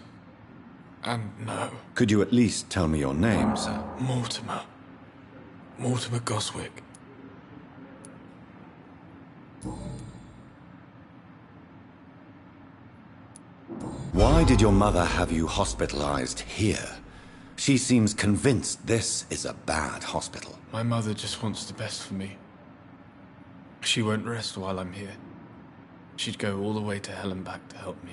And no. Could you at least tell me your name, sir? Mortimer. Mortimer Goswick. Why did your mother have you hospitalized here? She seems convinced this is a bad hospital. My mother just wants the best for me. She won't rest while I'm here. She'd go all the way to hell and back to help me.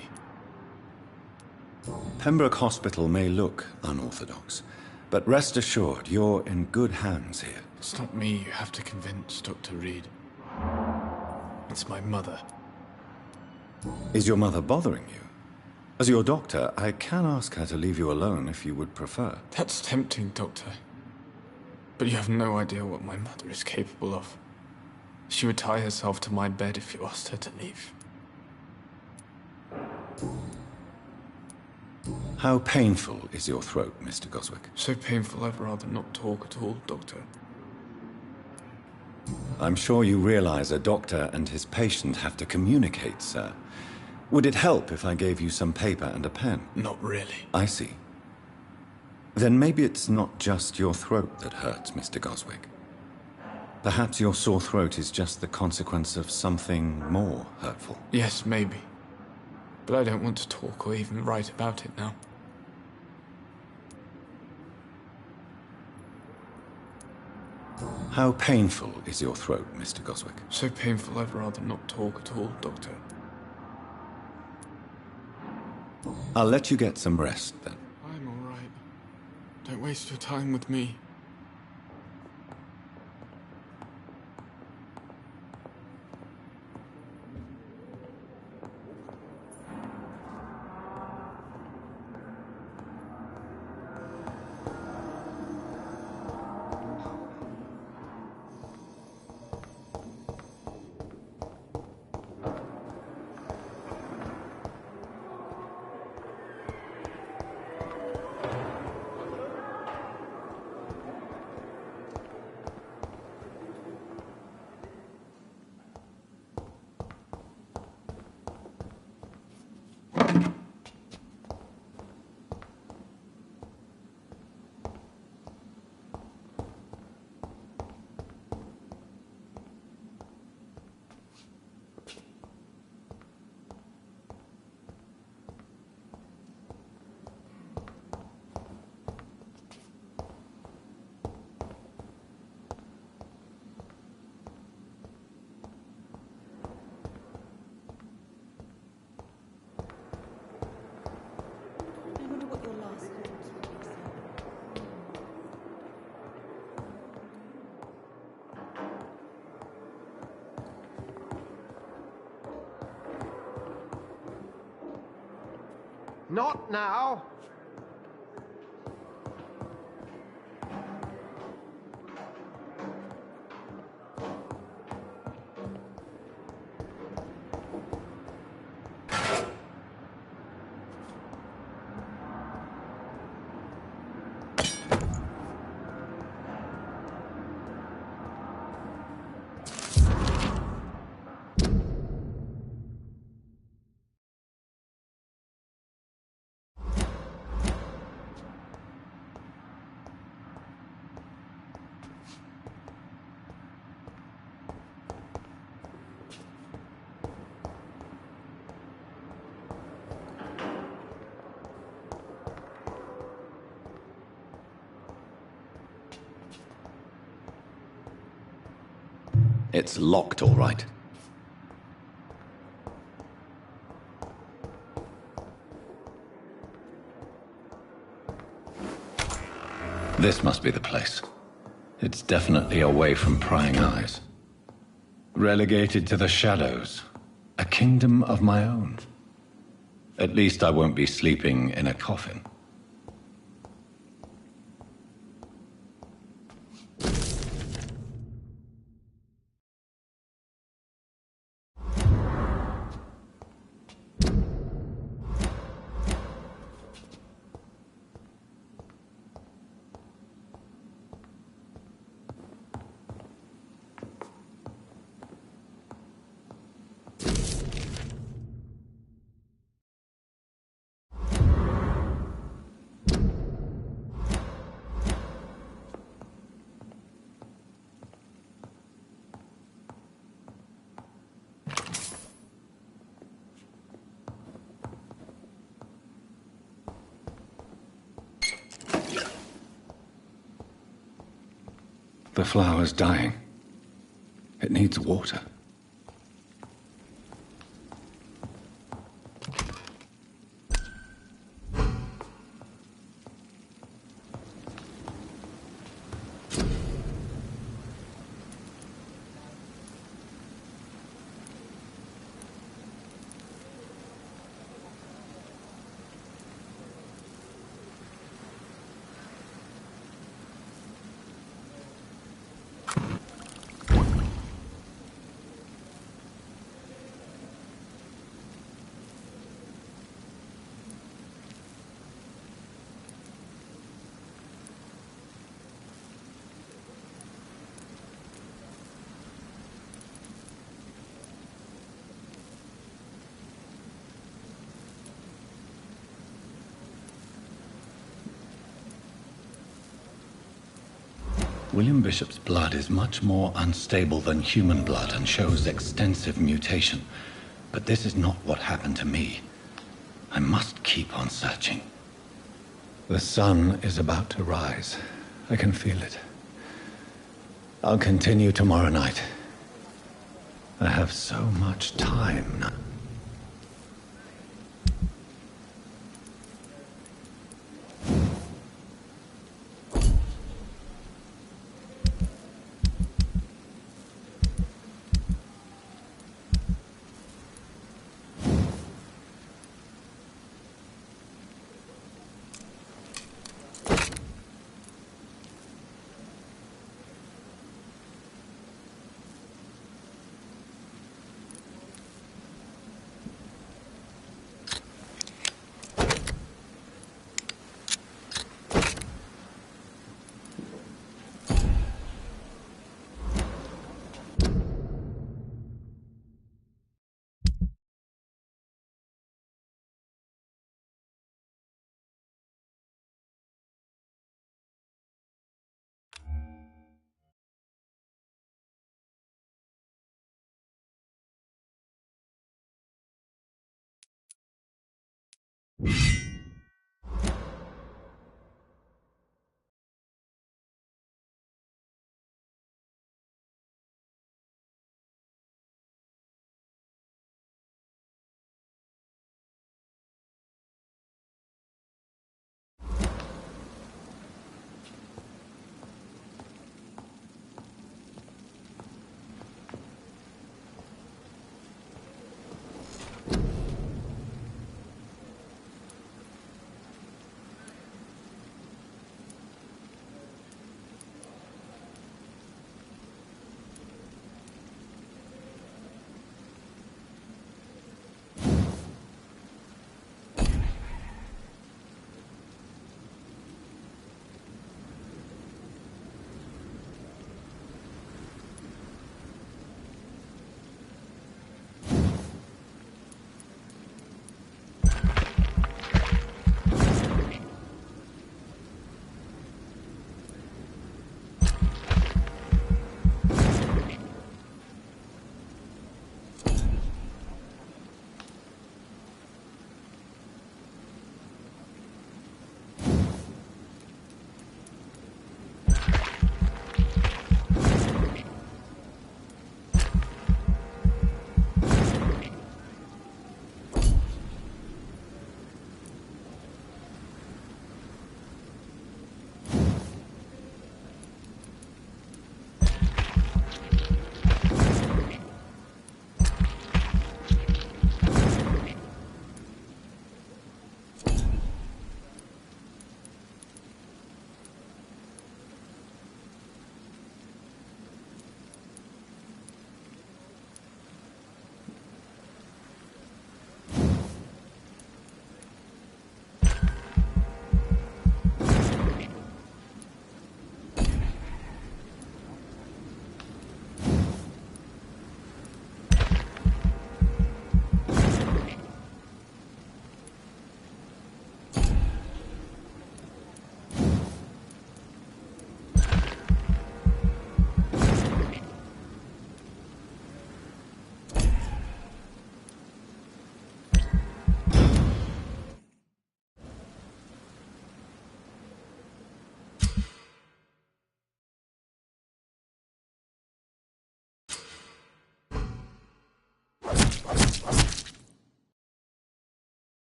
Pembroke Hospital may look unorthodox, but rest assured you're in good hands here. It's not me you have to convince, Dr. Reed. It's my mother. Is your mother bothering you? As your doctor, I can ask her to leave you alone if you would prefer. That's tempting, Doctor. But you have no idea what my mother is capable of. She would tie herself to my bed if you asked her to leave. How painful is your throat, Mr. Goswick? So painful I'd rather not talk at all, Doctor. I'm sure you realize a doctor and his patient have to communicate, sir. Would it help if I gave you some paper and a pen? Not really. I see. Then maybe it's not just your throat that hurts, Mr. Goswick. Perhaps your sore throat is just the consequence of something more hurtful. Yes, maybe. But I don't want to talk or even write about it now. How painful is your throat, Mr. Goswick? So painful I'd rather not talk at all, Doctor. I'll let you get some rest, then. I'm all right. Don't waste your time with me. Not now! It's locked, all right. This must be the place. It's definitely away from prying eyes. Relegated to the shadows. A kingdom of my own. At least I won't be sleeping in a coffin. The flower's dying. It needs water. William Bishop's blood is much more unstable than human blood and shows extensive mutation. But this is not what happened to me. I must keep on searching. The sun is about to rise. I can feel it. I'll continue tomorrow night. I have so much time now.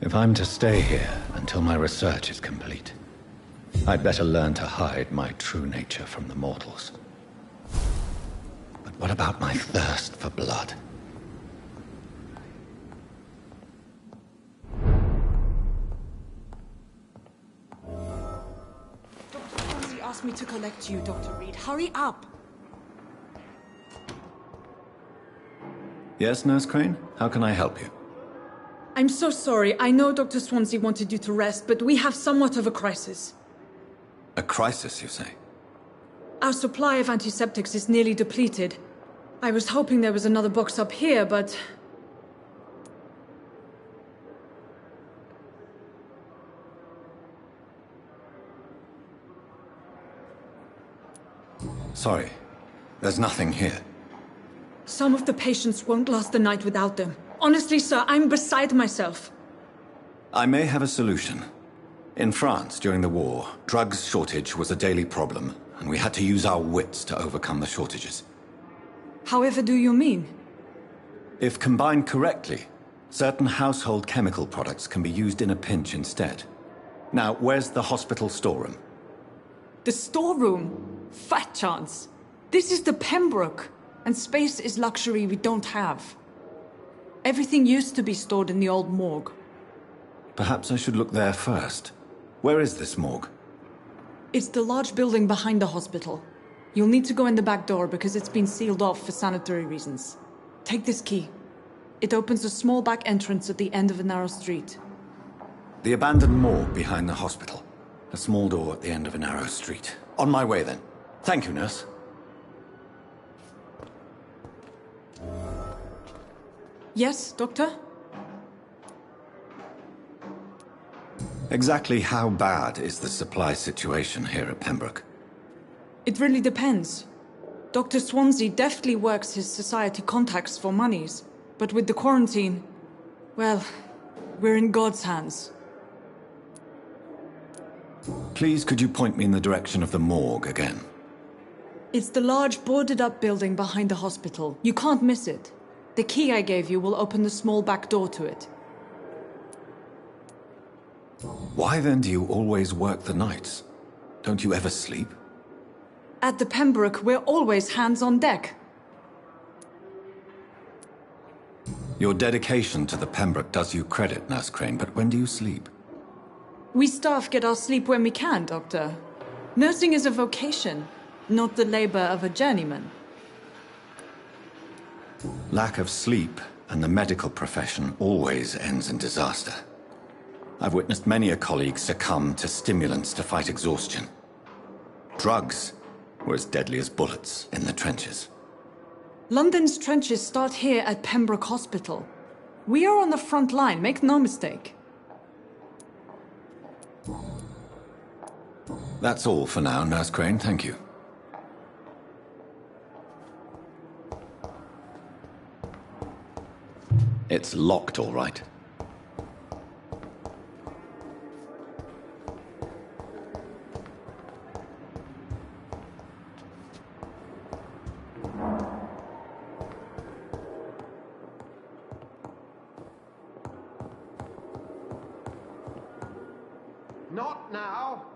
If I'm to stay here until my research is complete, I'd better learn to hide my true nature from the mortals. But what about my thirst for blood? Dr. Swansea asked me to collect you, Dr. Reed. Hurry up! Yes, Nurse Crane? How can I help you? I'm so sorry. I know Dr. Swansea wanted you to rest, but we have somewhat of a crisis. A crisis, you say? Our supply of antiseptics is nearly depleted. I was hoping there was another box up here, but... Sorry, there's nothing here. Some of the patients won't last the night without them. Honestly, sir, I'm beside myself. I may have a solution. In France, during the war, drugs shortage was a daily problem, and we had to use our wits to overcome the shortages. However do you mean? If combined correctly, certain household chemical products can be used in a pinch instead. Now, where's the hospital storeroom? The storeroom? Fat chance. This is the Pembroke, and space is luxury we don't have. Everything used to be stored in the old morgue. Perhaps I should look there first. Where is this morgue? It's the large building behind the hospital. You'll need to go in the back door because it's been sealed off for sanitary reasons. Take this key. It opens a small back entrance at the end of a narrow street. The abandoned morgue behind the hospital. A small door at the end of a narrow street. On my way then. Thank you, nurse. Yes, Doctor? Exactly how bad is the supply situation here at Pembroke? It really depends. Dr. Swansea deftly works his society contacts for monies, but with the quarantine, well, we're in God's hands. Please, could you point me in the direction of the morgue again? It's the large boarded-up building behind the hospital. You can't miss it. The key I gave you will open the small back door to it. Why then do you always work the nights? Don't you ever sleep? At the Pembroke, we're always hands on deck. Your dedication to the Pembroke does you credit, Nurse Crane, but when do you sleep? We staff get our sleep when we can, Doctor. Nursing is a vocation, not the labor of a journeyman. Lack of sleep and the medical profession always ends in disaster. I've witnessed many a colleague succumb to stimulants to fight exhaustion. Drugs were as deadly as bullets in the trenches. London's trenches start here at Pembroke Hospital. We are on the front line, make no mistake. That's all for now, Nurse Crane, thank you. It's locked, all right. Not now.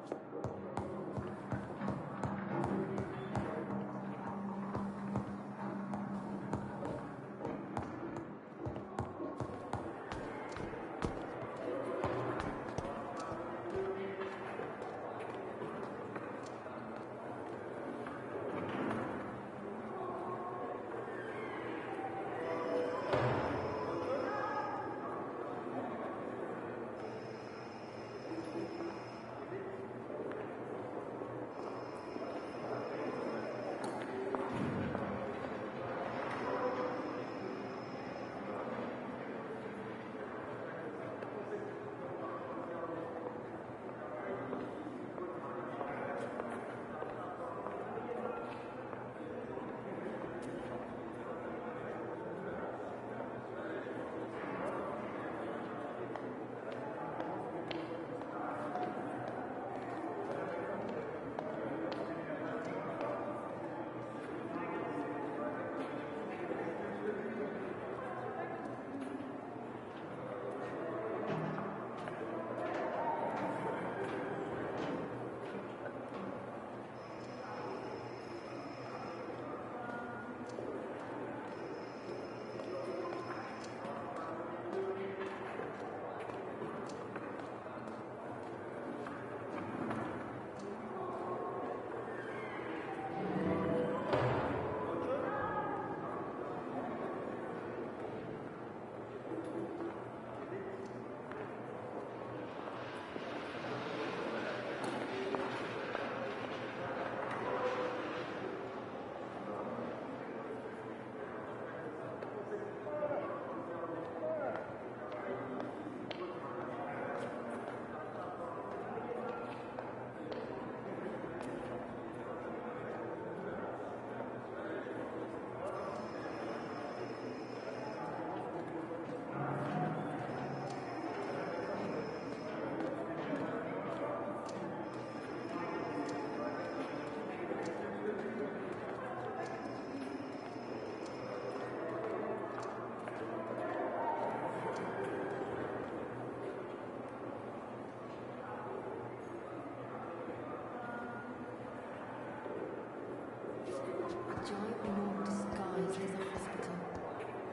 giant enormous disguise as a hospital.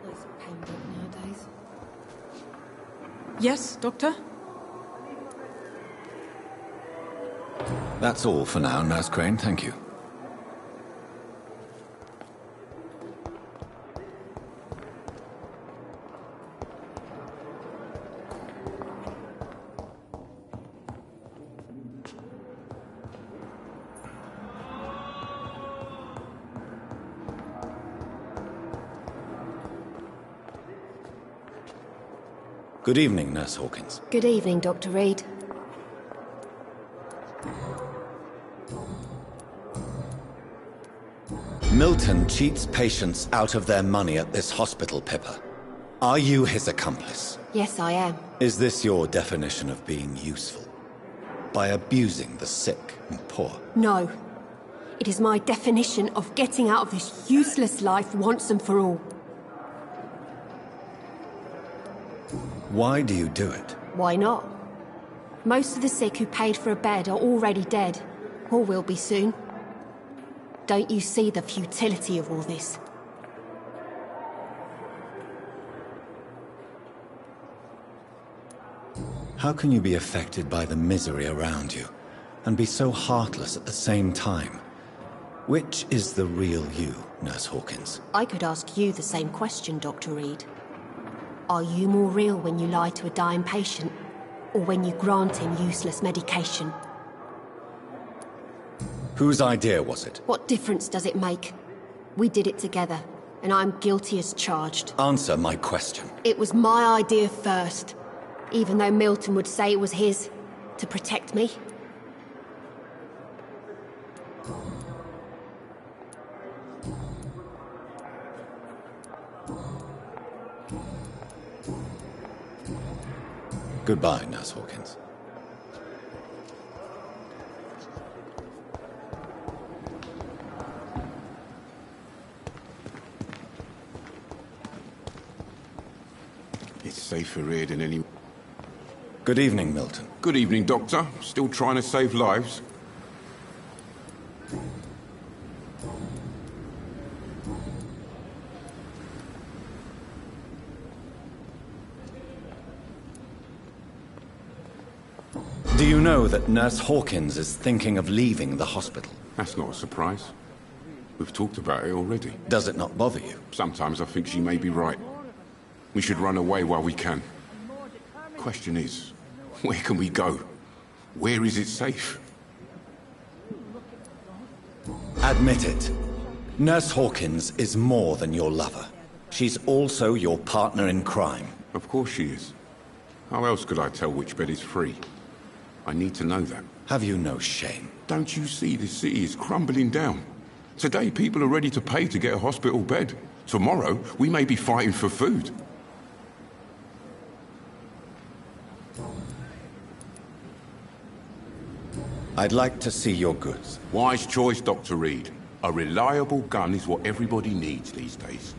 Nice Pembroke nowadays. Yes, Doctor? That's all for now, Nurse Crane, thank you. Good evening, Nurse Hawkins. Good evening, Dr. Reed. Milton cheats patients out of their money at this hospital, Pippa. Are you his accomplice? Yes, I am. Is this your definition of being useful? By abusing the sick and poor? No. It is my definition of getting out of this useless life once and for all. Why do you do it? Why not? Most of the sick who paid for a bed are already dead, or will be soon. Don't you see the futility of all this? How can you be affected by the misery around you, and be so heartless at the same time? Which is the real you, Nurse Hawkins? I could ask you the same question, Dr. Reed. Are you more real when you lie to a dying patient, or when you grant him useless medication? Whose idea was it? What difference does it make? We did it together, and I'm guilty as charged. Answer my question. It was my idea first, even though Milton would say it was his, to protect me. Goodbye, Nurse Hawkins. It's safer here than any... Good evening, Milton. Good evening, Doctor. Still trying to save lives? Do you know that Nurse Hawkins is thinking of leaving the hospital? That's not a surprise. We've talked about it already. Does it not bother you? Sometimes I think she may be right. We should run away while we can. Question is, where can we go? Where is it safe? Admit it. Nurse Hawkins is more than your lover. She's also your partner in crime. Of course she is. How else could I tell which bed is free? I need to know that. Have you no shame? Don't you see the city is crumbling down? Today people are ready to pay to get a hospital bed. Tomorrow we may be fighting for food. I'd like to see your goods. Wise choice, Dr. Reed. A reliable gun is what everybody needs these days.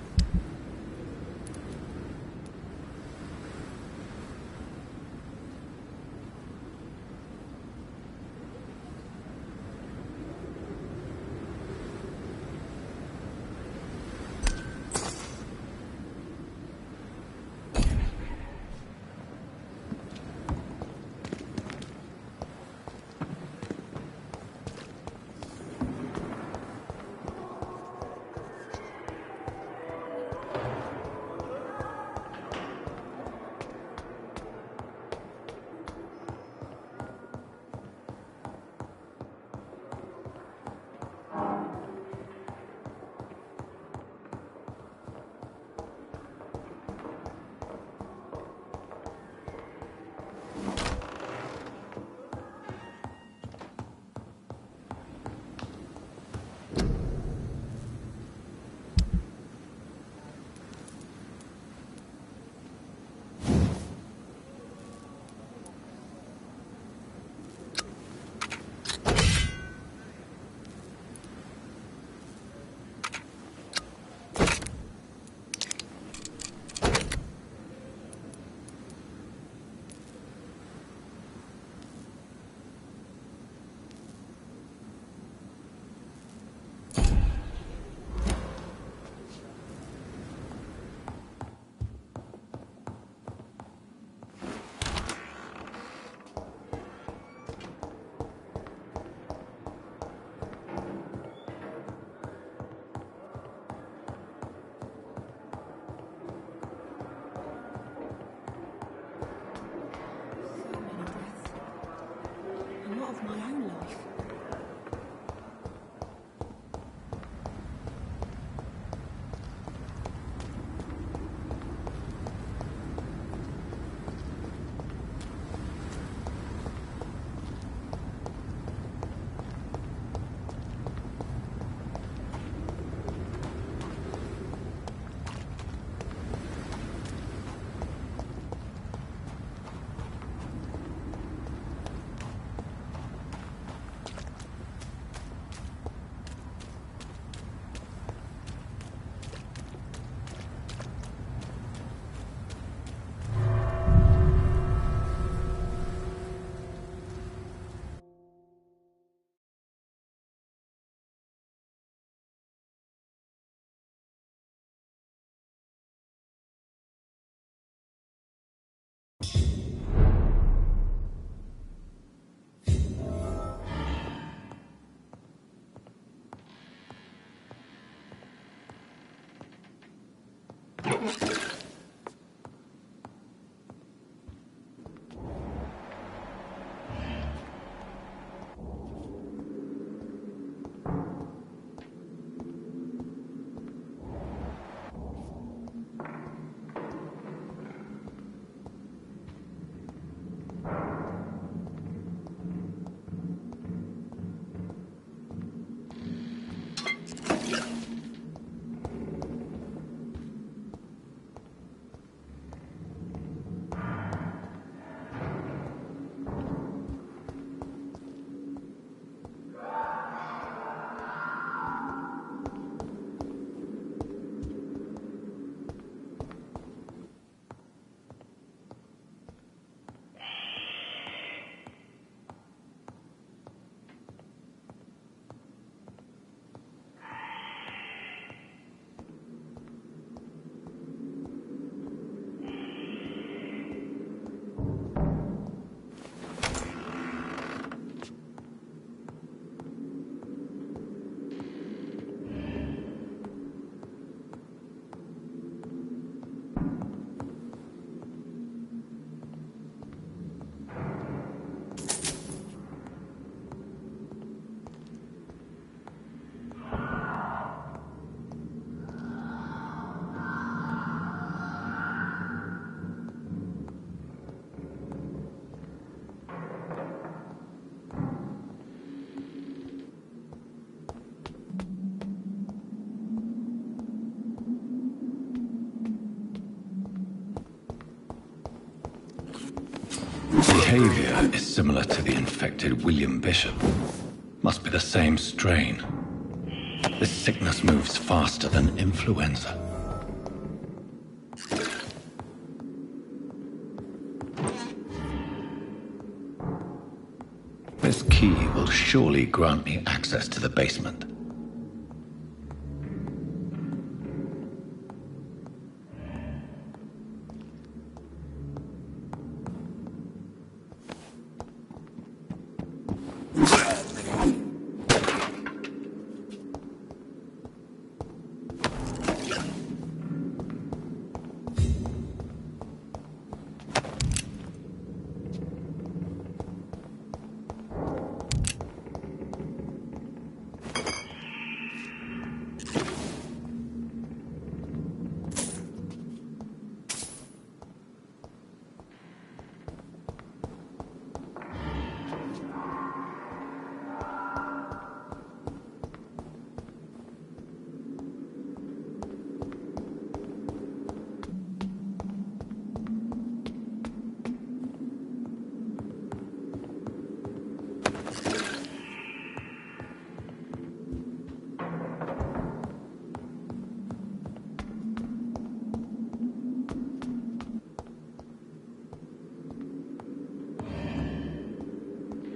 behavior is similar to the infected William Bishop. Must be the same strain. This sickness moves faster than influenza. This key will surely grant me access to the basement.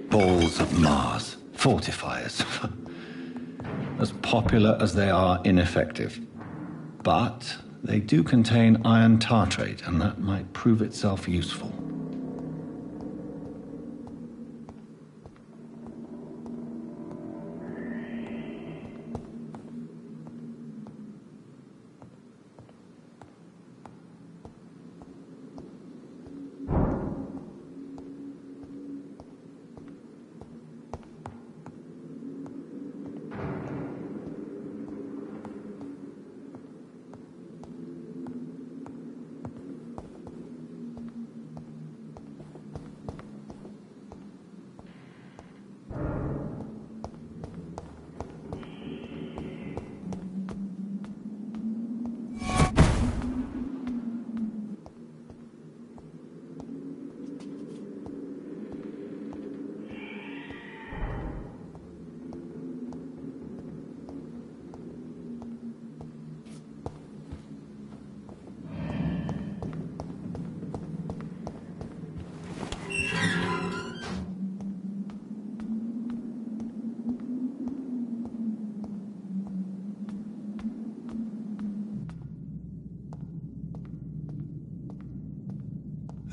Balls of Mars, fortifiers. As popular as they are ineffective. But they do contain iron tartrate, and that might prove itself useful.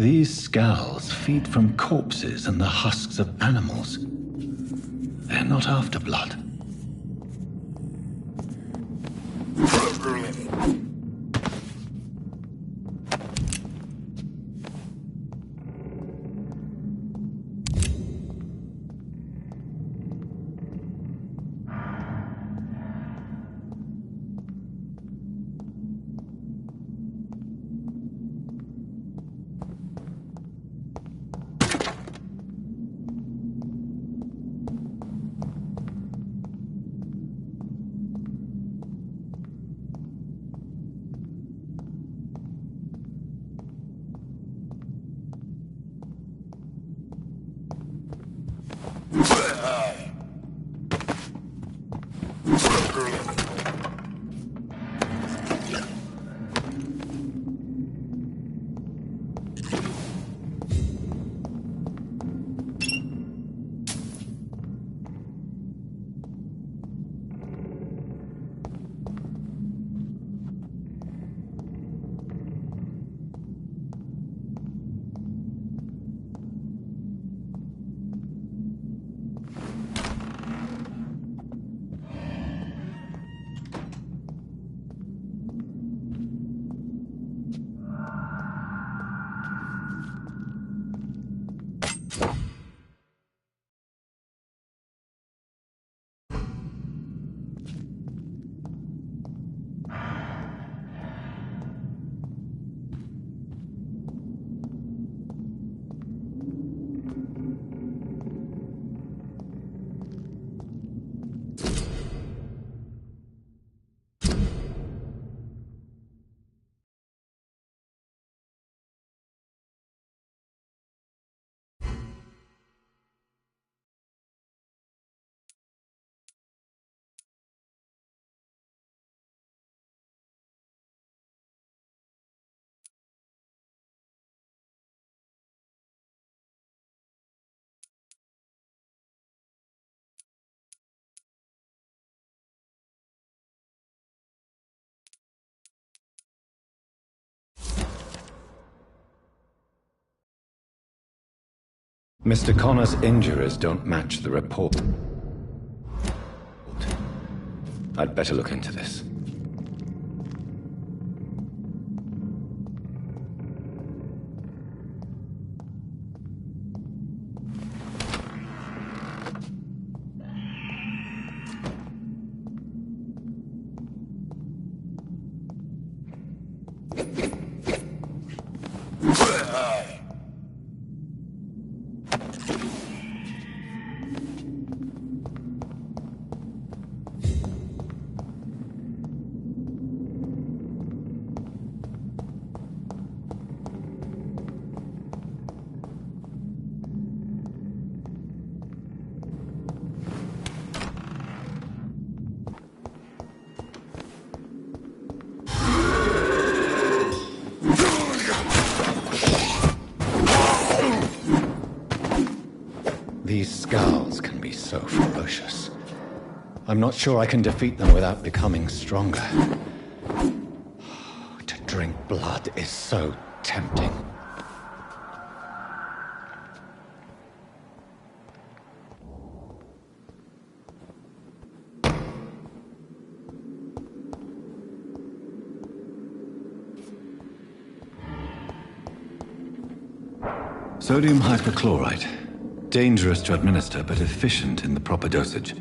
These skulls feed from corpses and the husks of animals. They're not after blood. Mr. Connor's injuries don't match the report. I'd better look into this. These scowls can be so ferocious. I'm not sure I can defeat them without becoming stronger. To drink blood is so tempting. Sodium hypochlorite. Dangerous to administer, but efficient in the proper dosage.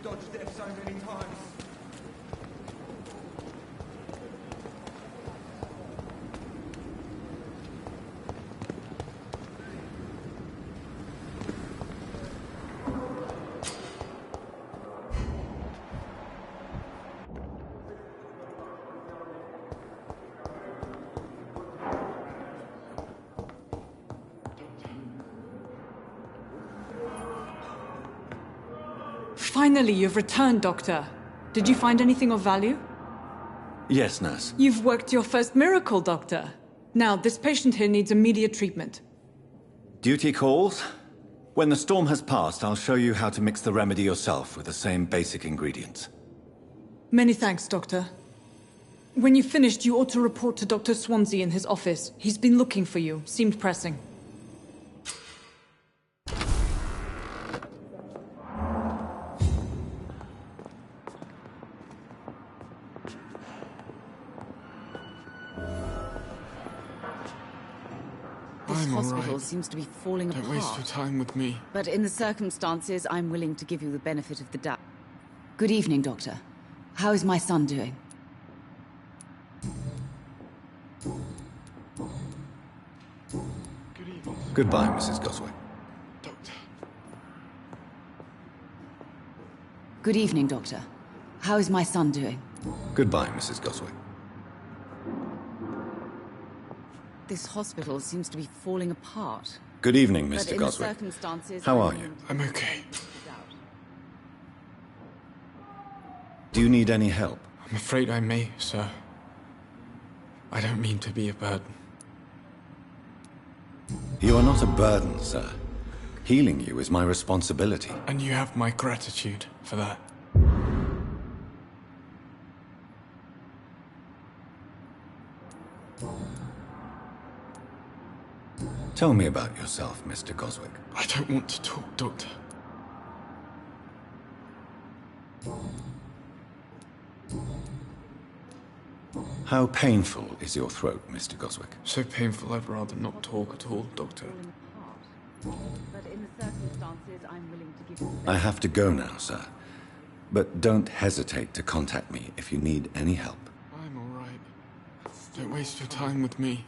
dodged death so many times. Finally, you've returned, Doctor. Did you find anything of value? Yes, nurse. You've worked your first miracle, Doctor. Now, this patient here needs immediate treatment. Duty calls. When the storm has passed, I'll show you how to mix the remedy yourself with the same basic ingredients. Many thanks, Doctor. When you've finished, you ought to report to Dr. Swansea in his office. He's been looking for you. Seemed pressing. This I'm hospital all right. seems to be falling apart. Don't waste your time with me. But in the circumstances, I'm willing to give you the benefit of the doubt. Good evening, Doctor. How is my son doing? Good evening. Goodbye, Mrs. Goswick. Doctor. Good evening, Doctor. How is my son doing? Goodbye, Mrs. Goswick. This hospital seems to be falling apart. Good evening, But Mr. in the Goswick. circumstances, How I'm are you? willing to I'm give you the okay. benefit of the doubt. Do you need any help? I'm afraid I may, sir. I don't mean to be a burden. You are not a burden, sir. Healing you is my responsibility. And you have my gratitude for that. Tell me about yourself, Mr. Goswick. I don't want to talk, Doctor. How painful is your throat, Mr. Goswick? So painful I'd rather not talk at all, Doctor. But in the circumstances, I'm willing to give you the I have to go now, sir. But don't hesitate to contact me if you need any help. I'm all right. Don't waste your time with me.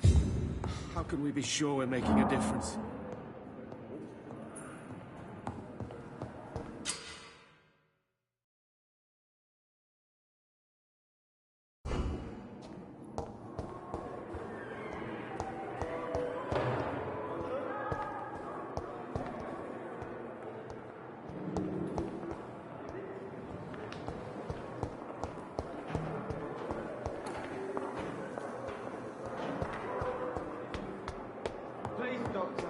How can we be sure we're making a difference? Please, Doctor.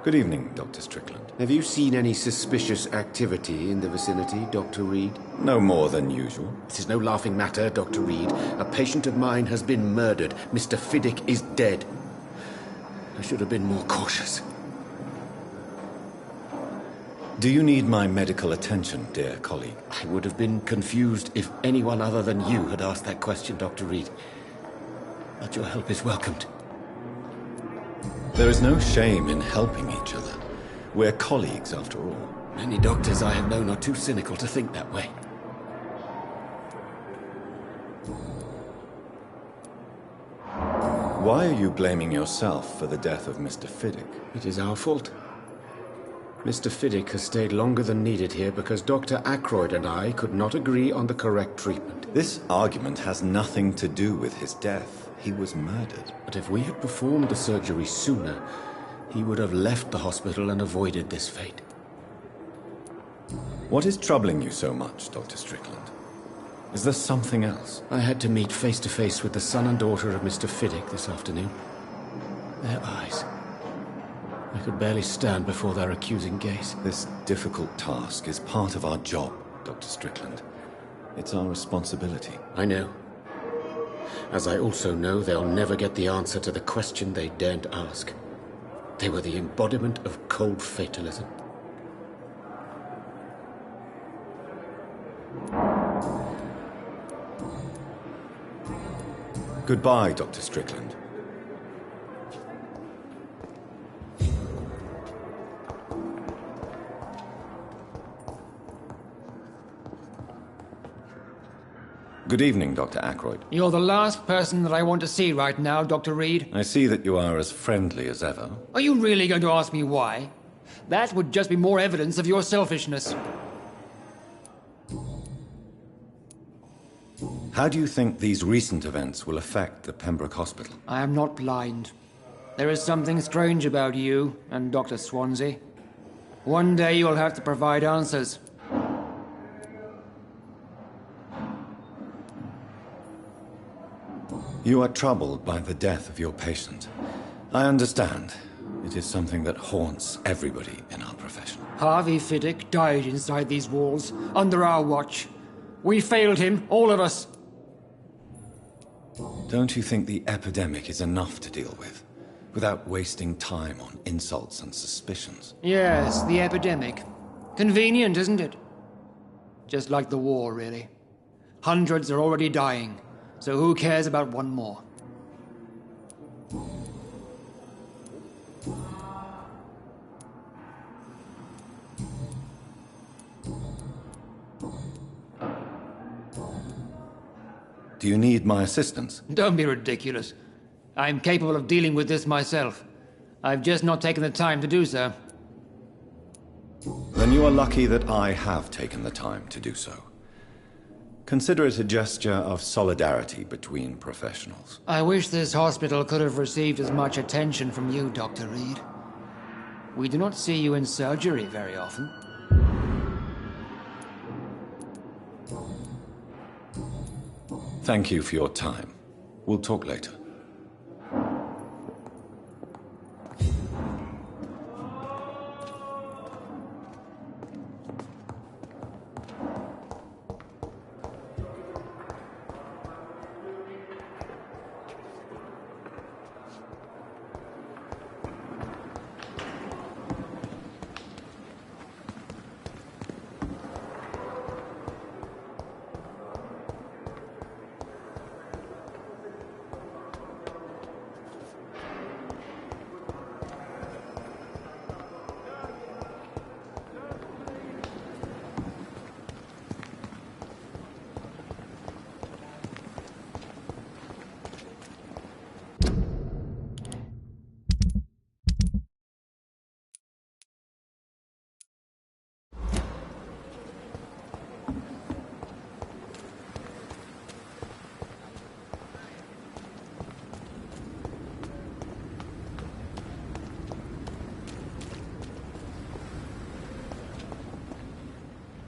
Good evening, Dr. Strickland. Have you seen any suspicious activity in the vicinity, Dr. Reed? No more than usual. This is no laughing matter, Dr. Reed. A patient of mine has been murdered. Mr. Fiddick is dead. I should have been more cautious. Do you need my medical attention, dear colleague? I would have been confused if anyone other than you had asked that question, Dr. Reed. But your help is welcomed. There is no shame in helping each other. We're colleagues, after all. Many doctors I have known are too cynical to think that way. Why are you blaming yourself for the death of Mr. Fiddick? It is our fault. Mr. Fiddick has stayed longer than needed here because Dr. Ackroyd and I could not agree on the correct treatment. This argument has nothing to do with his death. He was murdered. But if we had performed the surgery sooner, he would have left the hospital and avoided this fate. What is troubling you so much, Dr. Strickland? Is there something else? I had to meet face to face with the son and daughter of Mr. Fiddick this afternoon. Their eyes. I could barely stand before their accusing gaze. This difficult task is part of our job, Dr. Strickland. It's our responsibility. I know. As I also know they'll never get the answer to the question they daren't ask. They were the embodiment of cold fatalism. Goodbye, Dr. Strickland. Good evening, Dr. Ackroyd. You're the last person that I want to see right now, Dr. Reed. I see that you are as friendly as ever. Are you really going to ask me why? That would just be more evidence of your selfishness. How do you think these recent events will affect the Pembroke Hospital? I am not blind. There is something strange about you and Dr. Swansea. One day you'll have to provide answers. You are troubled by the death of your patient. I understand. It is something that haunts everybody in our profession. Harvey Fiddick died inside these walls, under our watch. We failed him, all of us. Don't you think the epidemic is enough to deal with, without wasting time on insults and suspicions? Yes, the epidemic. Convenient, isn't it? Just like the war, really. Hundreds are already dying, so who cares about one more? Do you need my assistance? Don't be ridiculous. I'm capable of dealing with this myself. I've just not taken the time to do so. Then you are lucky that I have taken the time to do so. Consider it a gesture of solidarity between professionals. I wish this hospital could have received as much attention from you, Dr. Reed. We do not see you in surgery very often. Thank you for your time. We'll talk later.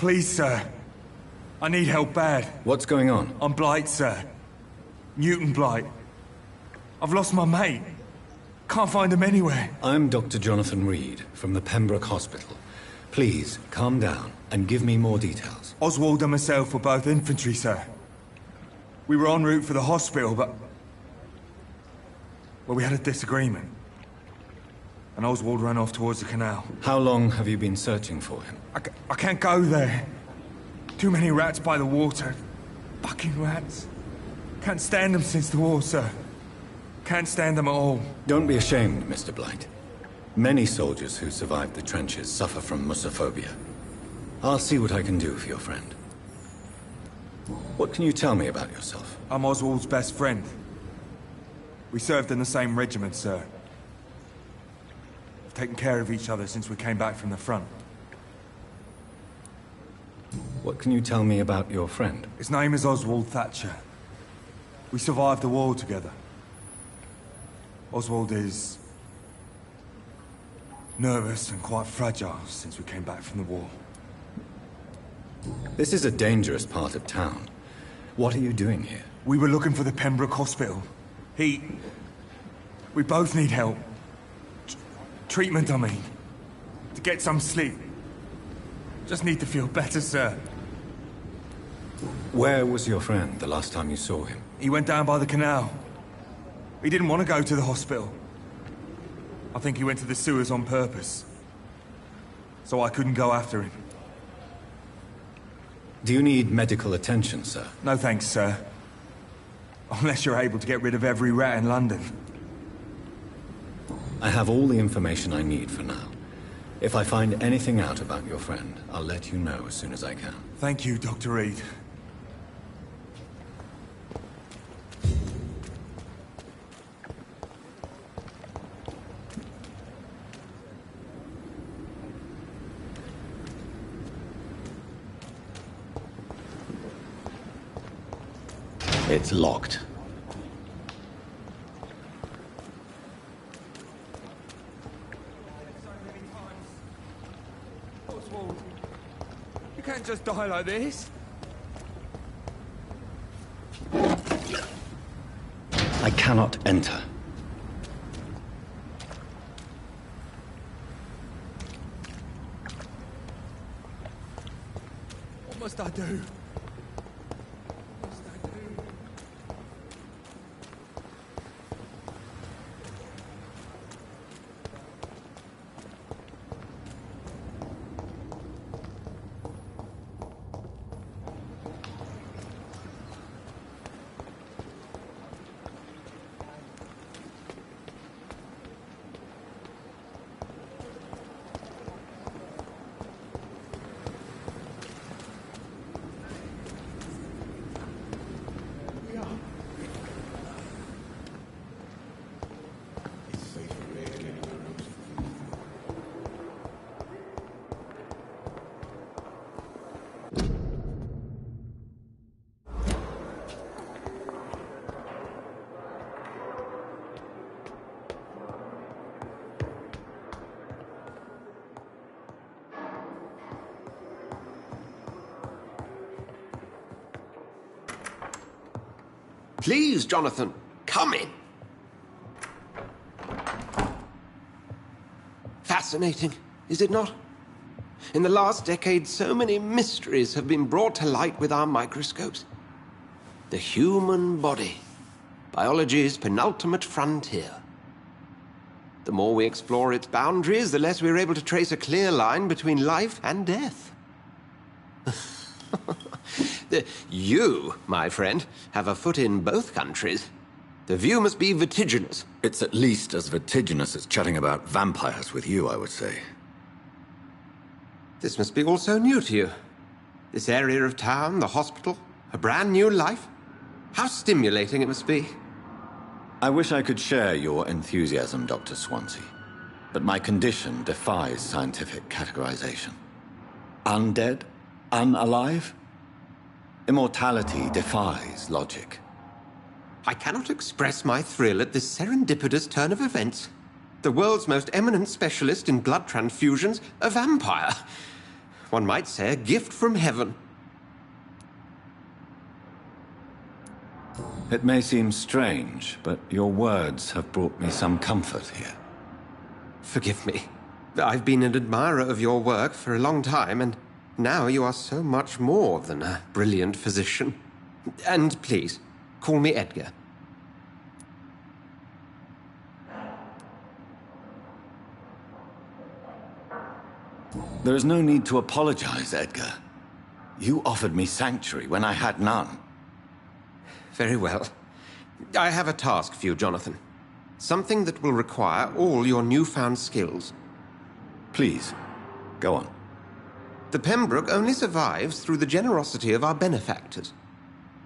Please, sir. I need help bad. What's going on? I'm Blight, sir. Newton Blight. I've lost my mate. can't find him anywhere. I'm Dr. Jonathan Reed from the Pembroke Hospital. Please, calm down and give me more details. Oswald and myself were both infantry, sir. We were en route for the hospital, but... well, we had a disagreement. And Oswald ran off towards the canal. How long have you been searching for him? I can't go there. Too many rats by the water. Fucking rats. Can't stand them since the war, sir. Can't stand them at all. Don't be ashamed, Mr. Blight. Many soldiers who survived the trenches suffer from musophobia. I'll see what I can do for your friend. What can you tell me about yourself? I'm Oswald's best friend. We served in the same regiment, sir. We've taken care of each other since we came back from the front. What can you tell me about your friend? His name is Oswald Thatcher. We survived the war together. Oswald is... nervous and quite fragile since we came back from the war. This is a dangerous part of town. What are you doing here? We were looking for the Pembroke Hospital. We both need help. Treatment, I mean. To get some sleep. Just need to feel better, sir. Where was your friend the last time you saw him? He went down by the canal. He didn't want to go to the hospital. I think he went to the sewers on purpose. So I couldn't go after him. Do you need medical attention, sir? No thanks, sir. Unless you're able to get rid of every rat in London. I have all the information I need for now. If I find anything out about your friend, I'll let you know as soon as I can. Thank you, Dr. Reed. It's locked. Oswald, you can't just die like this. I cannot enter. What must I do? Please, Jonathan, come in. Fascinating, is it not? In the last decade, so many mysteries have been brought to light with our microscopes. The human body, biology's penultimate frontier. The more we explore its boundaries, the less we're able to trace a clear line between life and death. You, my friend, have a foot in both countries. The view must be vertiginous. It's at least as vertiginous as chatting about vampires with you, I would say. This must be all so new to you. This area of town, the hospital, a brand new life. How stimulating it must be. I wish I could share your enthusiasm, Dr. Swansea. But my condition defies scientific categorization. Undead? Unalive? Immortality defies logic. I cannot express my thrill at this serendipitous turn of events. The world's most eminent specialist in blood transfusions, a vampire. One might say a gift from heaven. It may seem strange, but your words have brought me some comfort here. Forgive me. I've been an admirer of your work for a long time, and now you are so much more than a brilliant physician. And please, call me Edgar. There is no need to apologize, Edgar. You offered me sanctuary when I had none. Very well. I have a task for you, Jonathan. Something that will require all your newfound skills. Please, go on. The Pembroke only survives through the generosity of our benefactors.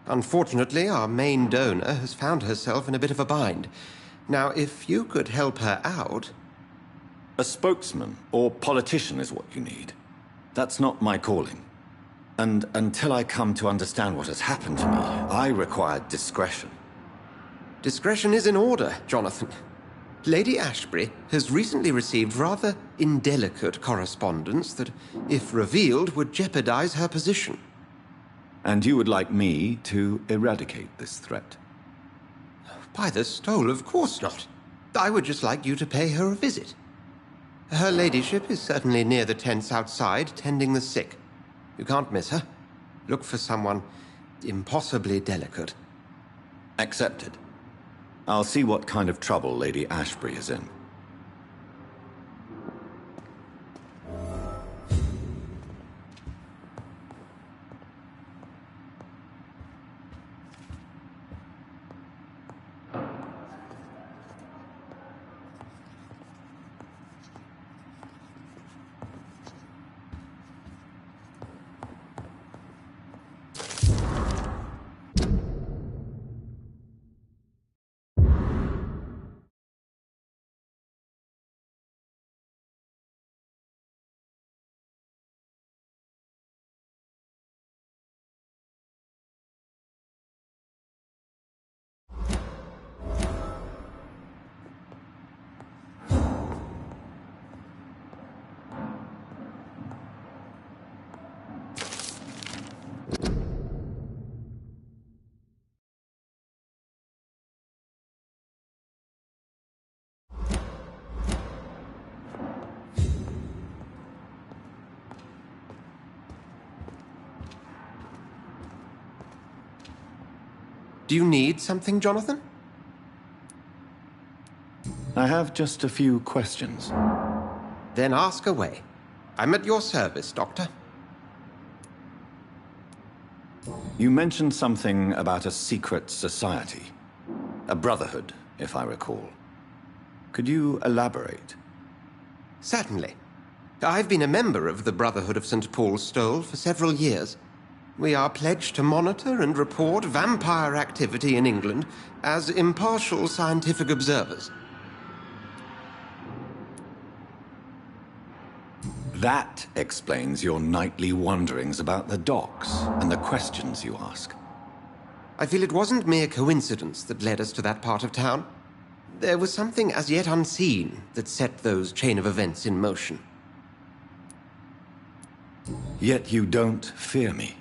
Unfortunately, our main donor has found herself in a bit of a bind. Now, if you could help her out... A spokesman or politician is what you need. That's not my calling. And until I come to understand what has happened to me, I require discretion. Discretion is in order, Jonathan. Lady Ashbury has recently received rather indelicate correspondence that, if revealed, would jeopardize her position. And you would like me to eradicate this threat? By the stole, of course not. I would just like you to pay her a visit. Her ladyship is certainly near the tents outside, tending the sick. You can't miss her. Look for someone impossibly delicate. Accepted. I'll see what kind of trouble Lady Ashbury is in. Do you need something, Jonathan? I have just a few questions. Then ask away. I'm at your service, Doctor. You mentioned something about a secret society. A brotherhood, if I recall. Could you elaborate? Certainly. I've been a member of the Brotherhood of St. Paul's Stole for several years. We are pledged to monitor and report vampire activity in England as impartial scientific observers. That explains your nightly wanderings about the docks and the questions you ask. I feel it wasn't mere coincidence that led us to that part of town. There was something as yet unseen that set those chain of events in motion. Yet you don't fear me.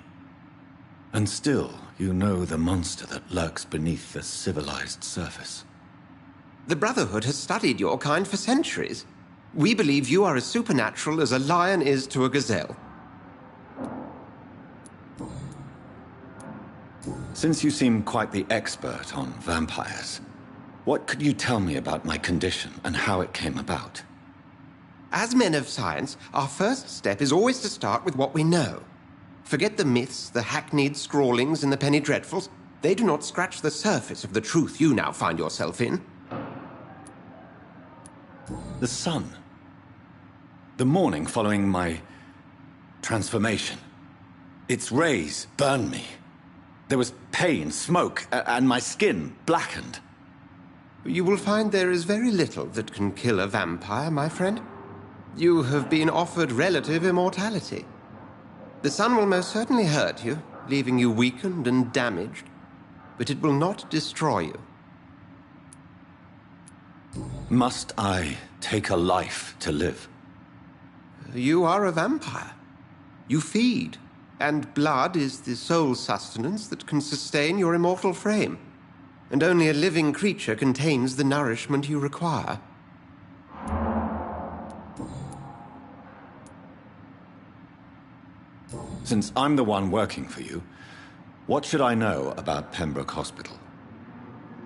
And still, you know the monster that lurks beneath the civilized surface. The Brotherhood has studied your kind for centuries. We believe you are as supernatural as a lion is to a gazelle. Since you seem quite the expert on vampires, what could you tell me about my condition and how it came about? As men of science, our first step is always to start with what we know. Forget the myths, the hackneyed scrawlings, and the penny dreadfuls. They do not scratch the surface of the truth you now find yourself in. The sun. The morning following my transformation. Its rays burned me. There was pain, smoke, and my skin blackened. You will find there is very little that can kill a vampire, my friend. You have been offered relative immortality. The sun will most certainly hurt you, leaving you weakened and damaged, but it will not destroy you. Must I take a life to live? You are a vampire. You feed, and blood is the sole sustenance that can sustain your immortal frame. and only a living creature contains the nourishment you require. Since I'm the one working for you, what should I know about Pembroke Hospital?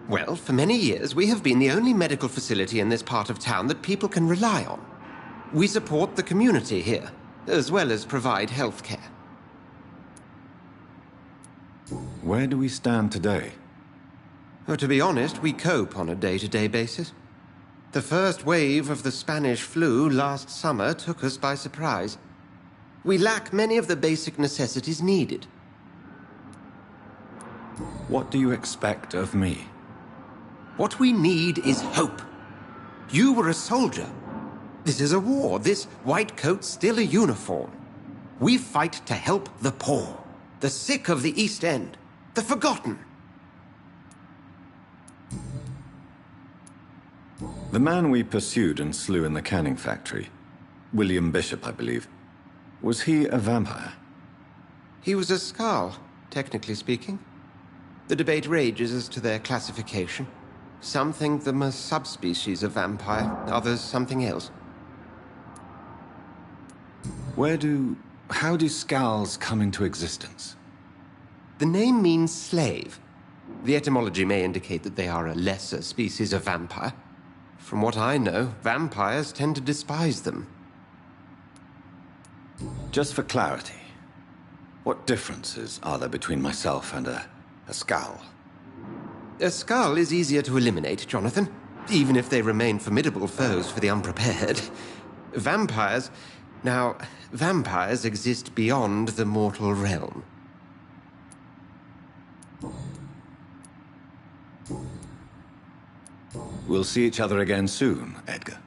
Well, for many years, we have been the only medical facility in this part of town that people can rely on. We support the community here, as well as provide health care. Where do we stand today? Well, to be honest, we cope on a day-to-day basis. The first wave of the Spanish flu last summer took us by surprise. We lack many of the basic necessities needed. What do you expect of me? What we need is hope. You were a soldier. This is a war. This white coat's still a uniform. We fight to help the poor, the sick of the East End, the forgotten. The man we pursued and slew in the canning factory, William Bishop, I believe, was he a vampire? He was a Skald, technically speaking. The debate rages as to their classification. Some think them a subspecies of vampire, others something else. How do Skalds come into existence? The name means slave. The etymology may indicate that they are a lesser species of vampire. From what I know, vampires tend to despise them. Just for clarity, what differences are there between myself and a Skald? A Skald is easier to eliminate, Jonathan, even if they remain formidable foes for the unprepared. Vampires... Now, vampires exist beyond the mortal realm. We'll see each other again soon, Edgar.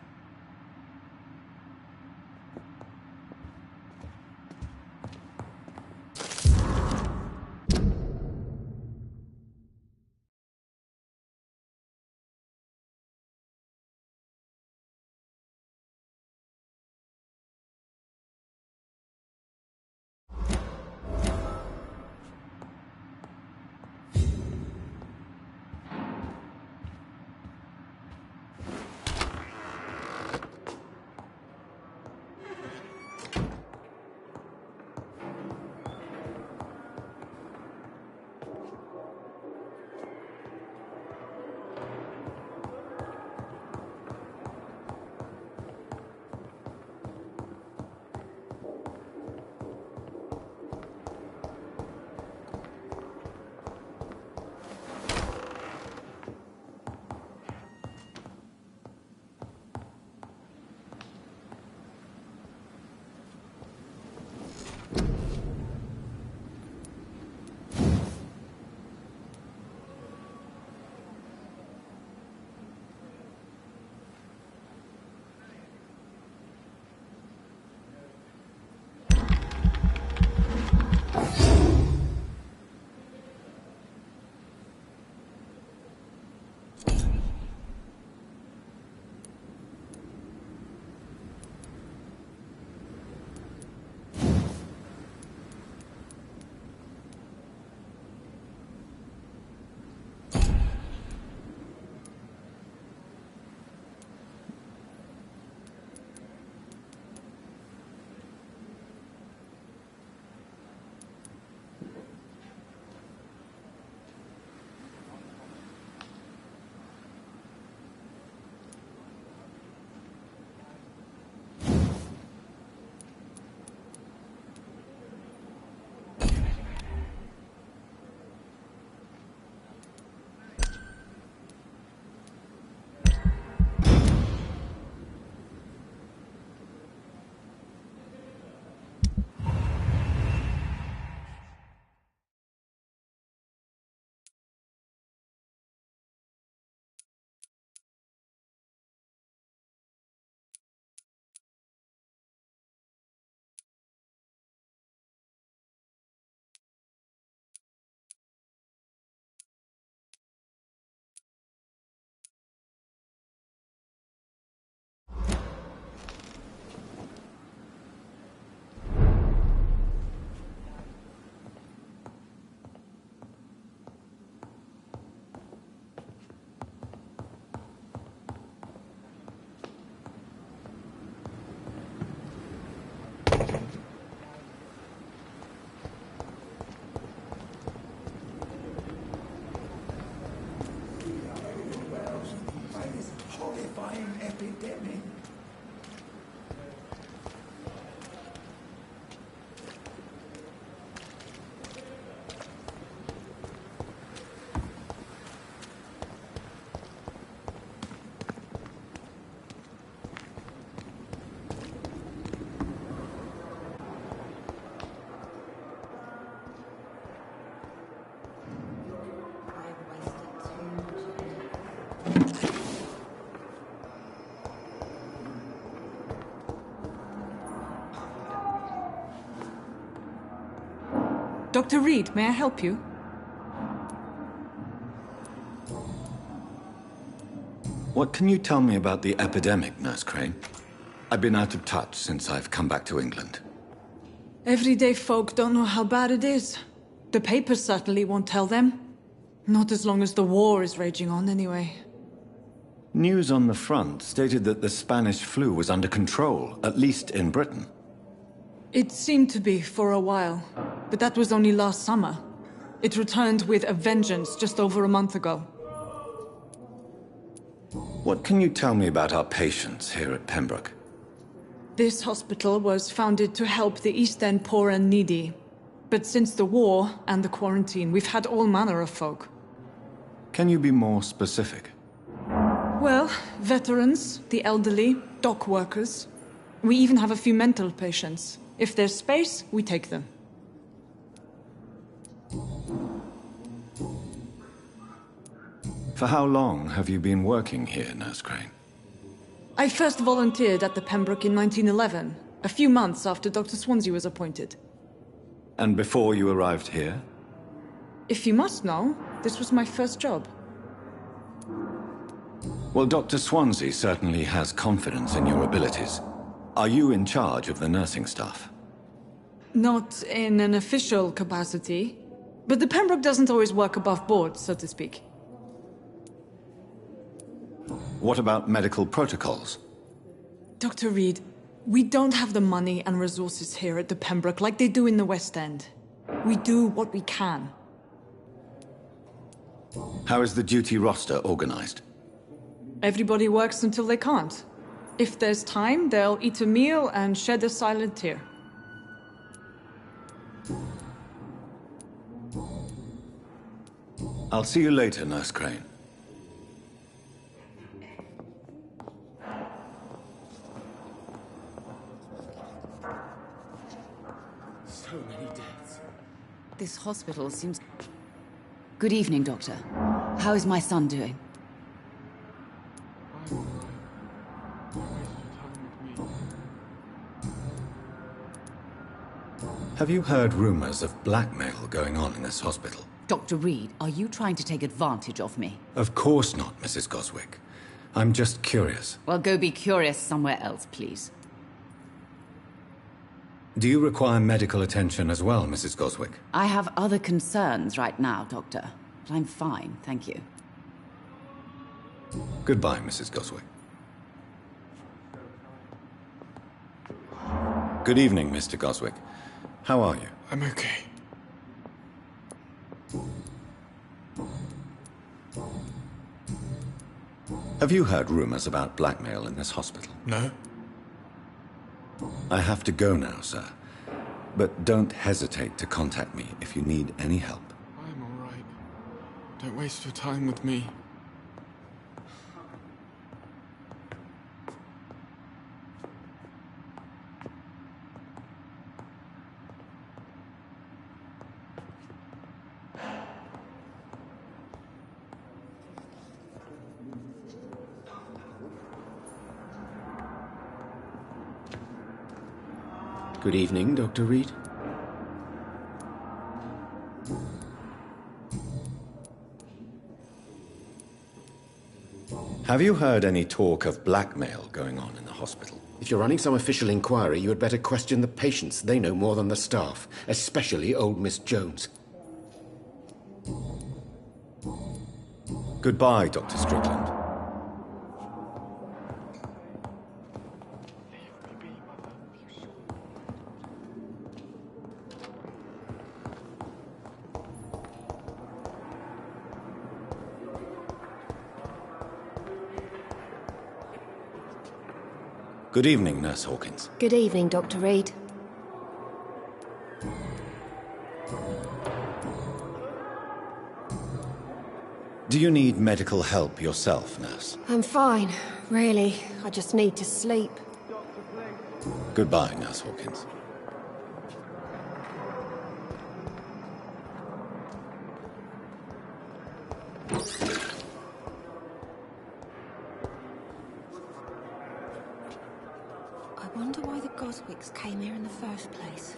Dr. Reed, may I help you? What can you tell me about the epidemic, Nurse Crane? I've been out of touch since I've come back to England. Everyday folk don't know how bad it is. The papers certainly won't tell them. Not as long as the war is raging on, anyway. News on the front stated that the Spanish flu was under control, at least in Britain. It seemed to be for a while, but that was only last summer. It returned with a vengeance just over a month ago. What can you tell me about our patients here at Pembroke? This hospital was founded to help the East End poor and needy. But since the war and the quarantine, we've had all manner of folk. Can you be more specific? Well, veterans, the elderly, dock workers. We even have a few mental patients. If there's space, we take them. For how long have you been working here, Nurse Crane? I first volunteered at the Pembroke in 1911, a few months after Dr. Swansea was appointed. And before you arrived here? If you must know, this was my first job. Well, Dr. Swansea certainly has confidence in your abilities. Are you in charge of the nursing staff? Not in an official capacity, but the Pembroke doesn't always work above board, so to speak. What about medical protocols? Dr. Reed, we don't have the money and resources here at the Pembroke like they do in the West End. We do what we can. How is the duty roster organized? Everybody works until they can't. If there's time, they'll eat a meal and shed a silent tear. I'll see you later, Nurse Crane. So many deaths. This hospital seems... Good evening, Doctor. How is my son doing? Have you heard rumors of blackmail going on in this hospital? Dr. Reed, are you trying to take advantage of me? Of course not, Mrs. Goswick. I'm just curious. Well, go be curious somewhere else, please. Do you require medical attention as well, Mrs. Goswick? I have other concerns right now, Doctor. But I'm fine, thank you. Goodbye, Mrs. Goswick. Good evening, Mr. Goswick. How are you? I'm okay. Have you heard rumors about blackmail in this hospital? No. I have to go now, sir. But don't hesitate to contact me if you need any help. I'm all right. Don't waste your time with me. Good evening, Dr. Reed. Have you heard any talk of blackmail going on in the hospital? If you're running some official inquiry, you had better question the patients. They know more than the staff, especially old Miss Jones. Goodbye, Dr. Strickland. Good evening, Nurse Hawkins. Good evening, Dr. Reed. Do you need medical help yourself, nurse? I'm fine, really. I just need to sleep. Goodbye, Nurse Hawkins. I wonder why the Goswicks came here in the first place.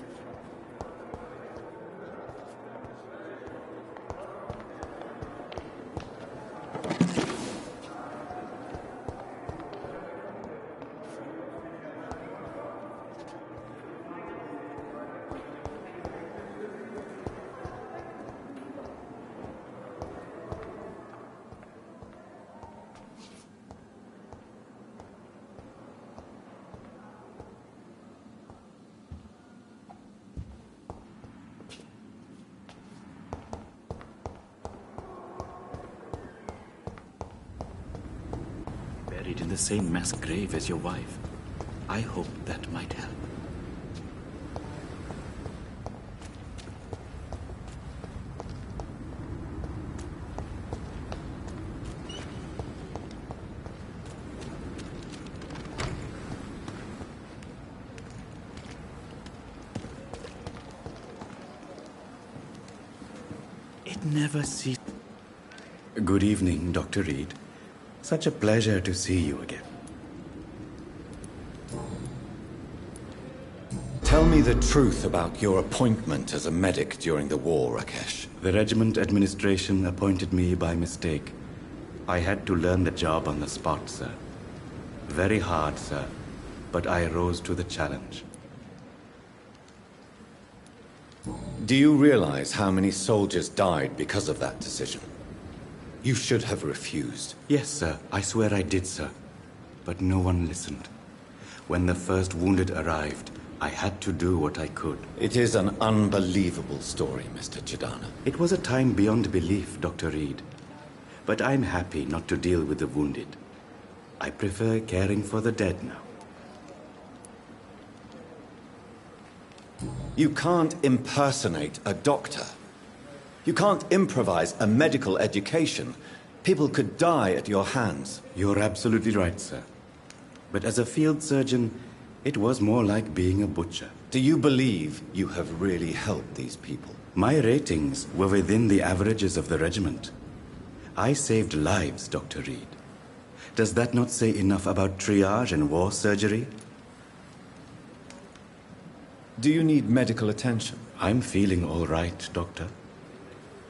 buried in the same mass grave as your wife. I hope that might help. It never ceased. Good evening, Dr. Reed. Such a pleasure to see you again. Tell me the truth about your appointment as a medic during the war, Rakesh. The regiment administration appointed me by mistake. I had to learn the job on the spot, sir. Very hard, sir, but I rose to the challenge. Do you realize how many soldiers died because of that decision? You should have refused. Yes, sir. I swear I did, sir. But no one listened. When the first wounded arrived, I had to do what I could. It is an unbelievable story, Mr. Chidana. It was a time beyond belief, Dr. Reed. But I'm happy not to deal with the wounded. I prefer caring for the dead now. You can't impersonate a doctor. You can't improvise a medical education. People could die at your hands. You're absolutely right, sir. But as a field surgeon, it was more like being a butcher. Do you believe you have really helped these people? My ratings were within the averages of the regiment. I saved lives, Dr. Reed. Does that not say enough about triage and war surgery? Do you need medical attention? I'm feeling all right, Doctor.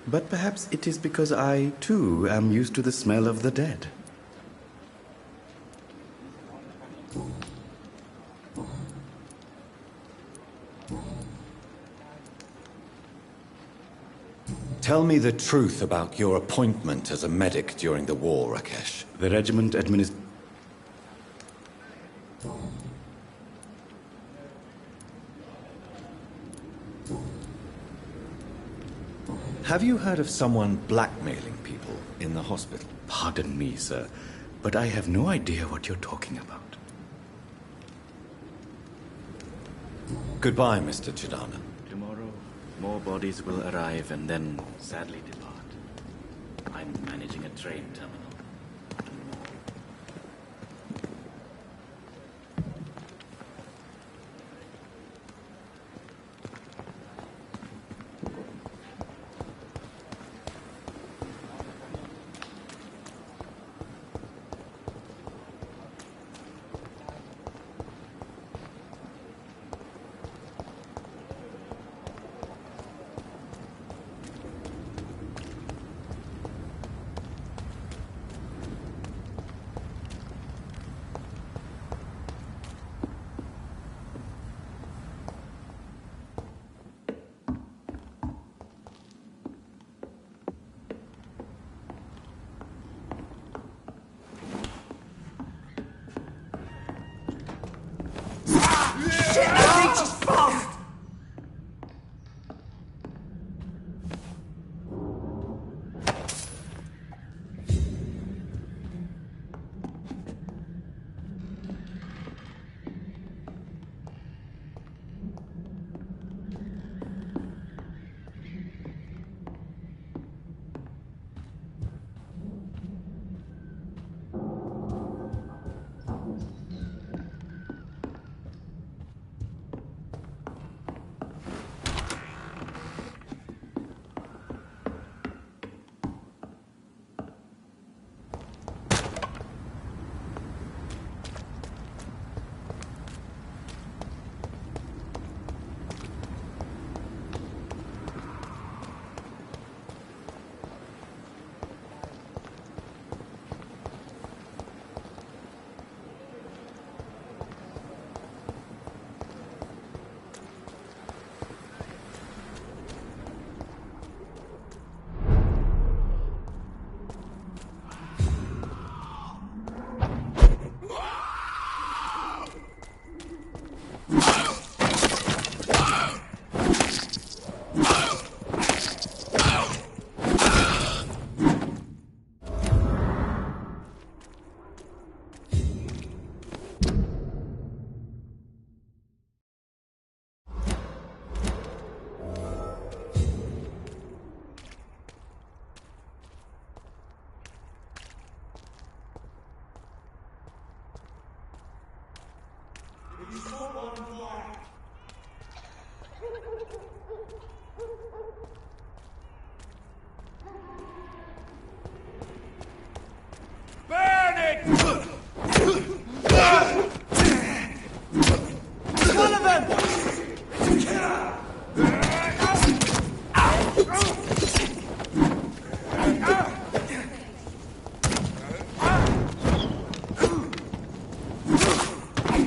But perhaps it is because I, too, am used to the smell of the dead. Tell me the truth about your appointment as a medic during the war, Rakesh. The regiment Have you heard of someone blackmailing people in the hospital? Pardon me, sir, but I have no idea what you're talking about. Goodbye, Mr. Chidana. Tomorrow, more bodies will arrive and then sadly depart. I'm managing a train terminal. Burn it! One of them!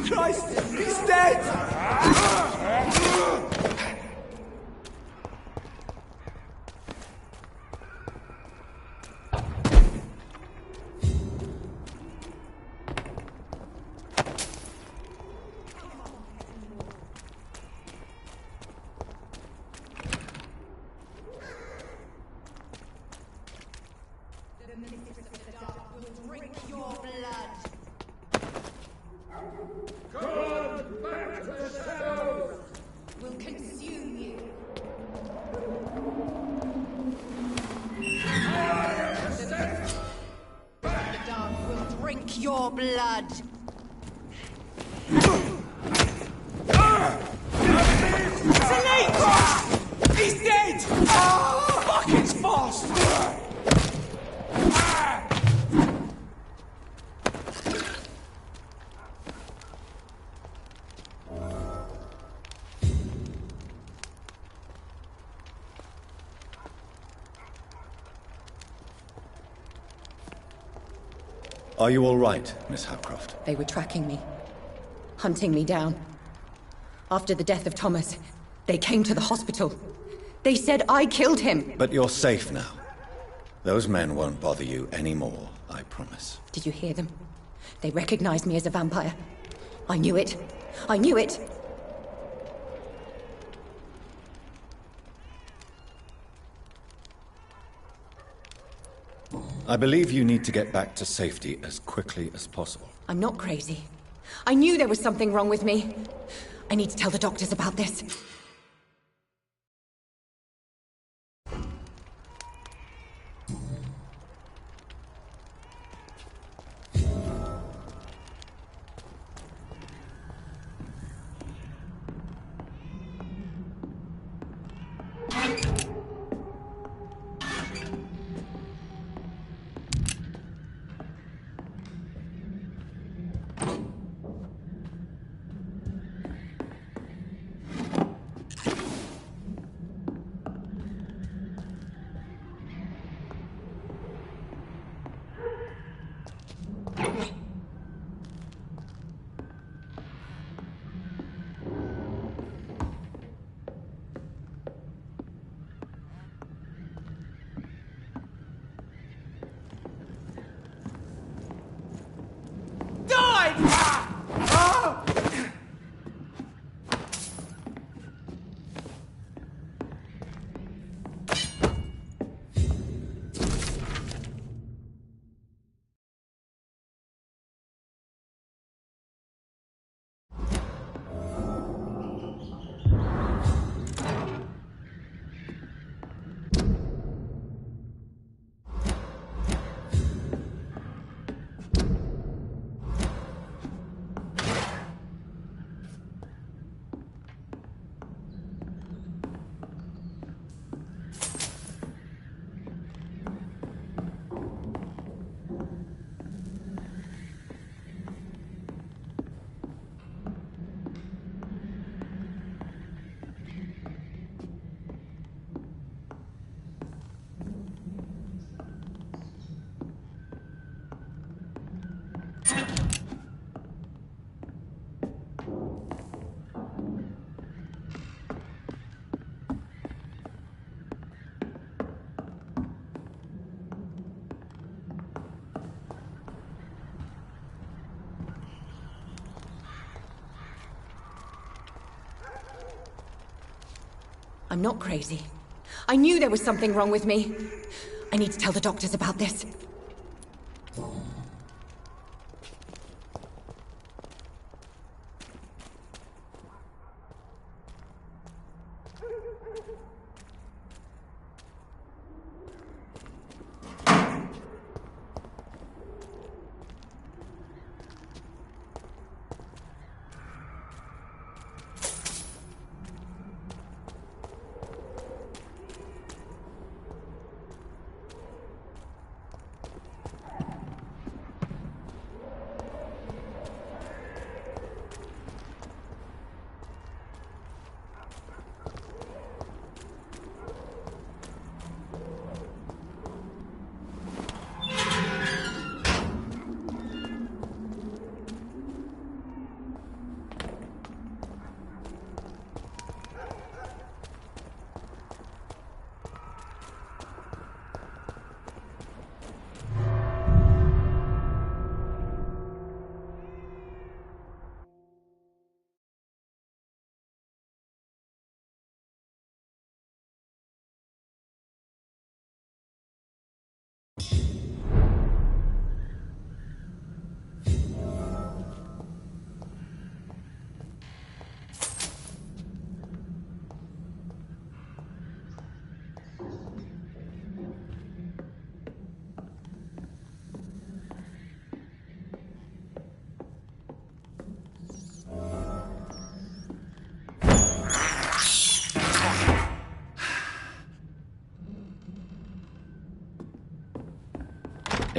Christ, he's dead! Your blood. He's dead! Fuck, it's fast! Are you all right, Miss Howcroft? They were tracking me, hunting me down. After the death of Thomas, they came to the hospital. They said I killed him. But you're safe now. Those men won't bother you anymore, I promise. Did you hear them? They recognized me as a vampire. I knew it. I knew it. I believe you need to get back to safety as quickly as possible. I'm not crazy. I knew there was something wrong with me. I need to tell the doctors about this. I'm not crazy. I knew there was something wrong with me. I need to tell the doctors about this.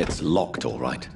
It's locked, all right.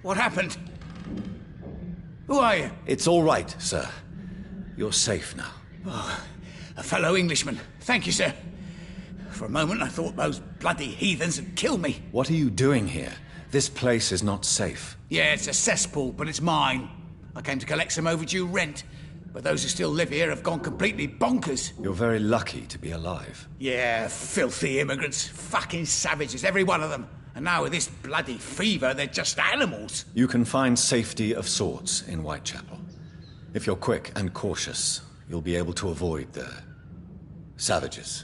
What happened? Who are you? It's all right, sir. You're safe now. Oh, a fellow Englishman. Thank you, sir. For a moment, I thought those bloody heathens had killed me. What are you doing here? This place is not safe. Yeah, it's a cesspool, but it's mine. I came to collect some overdue rent, but those who still live here have gone completely bonkers. You're very lucky to be alive. Yeah, filthy immigrants. Fucking savages, every one of them. And now with this bloody fever, they're just animals. You can find safety of sorts in Whitechapel. If you're quick and cautious, you'll be able to avoid the savages.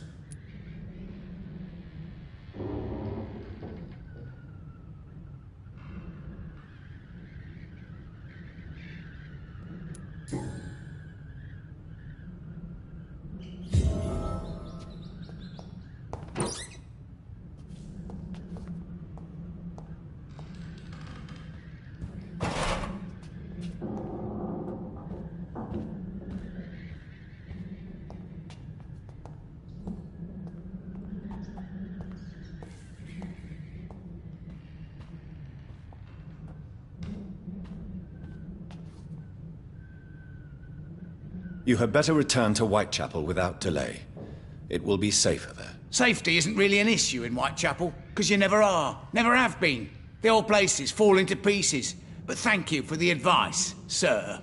You had better return to Whitechapel without delay. It will be safer there. Safety isn't really an issue in Whitechapel, because you never are. Never have been. The old place is falling to pieces. But thank you for the advice, sir.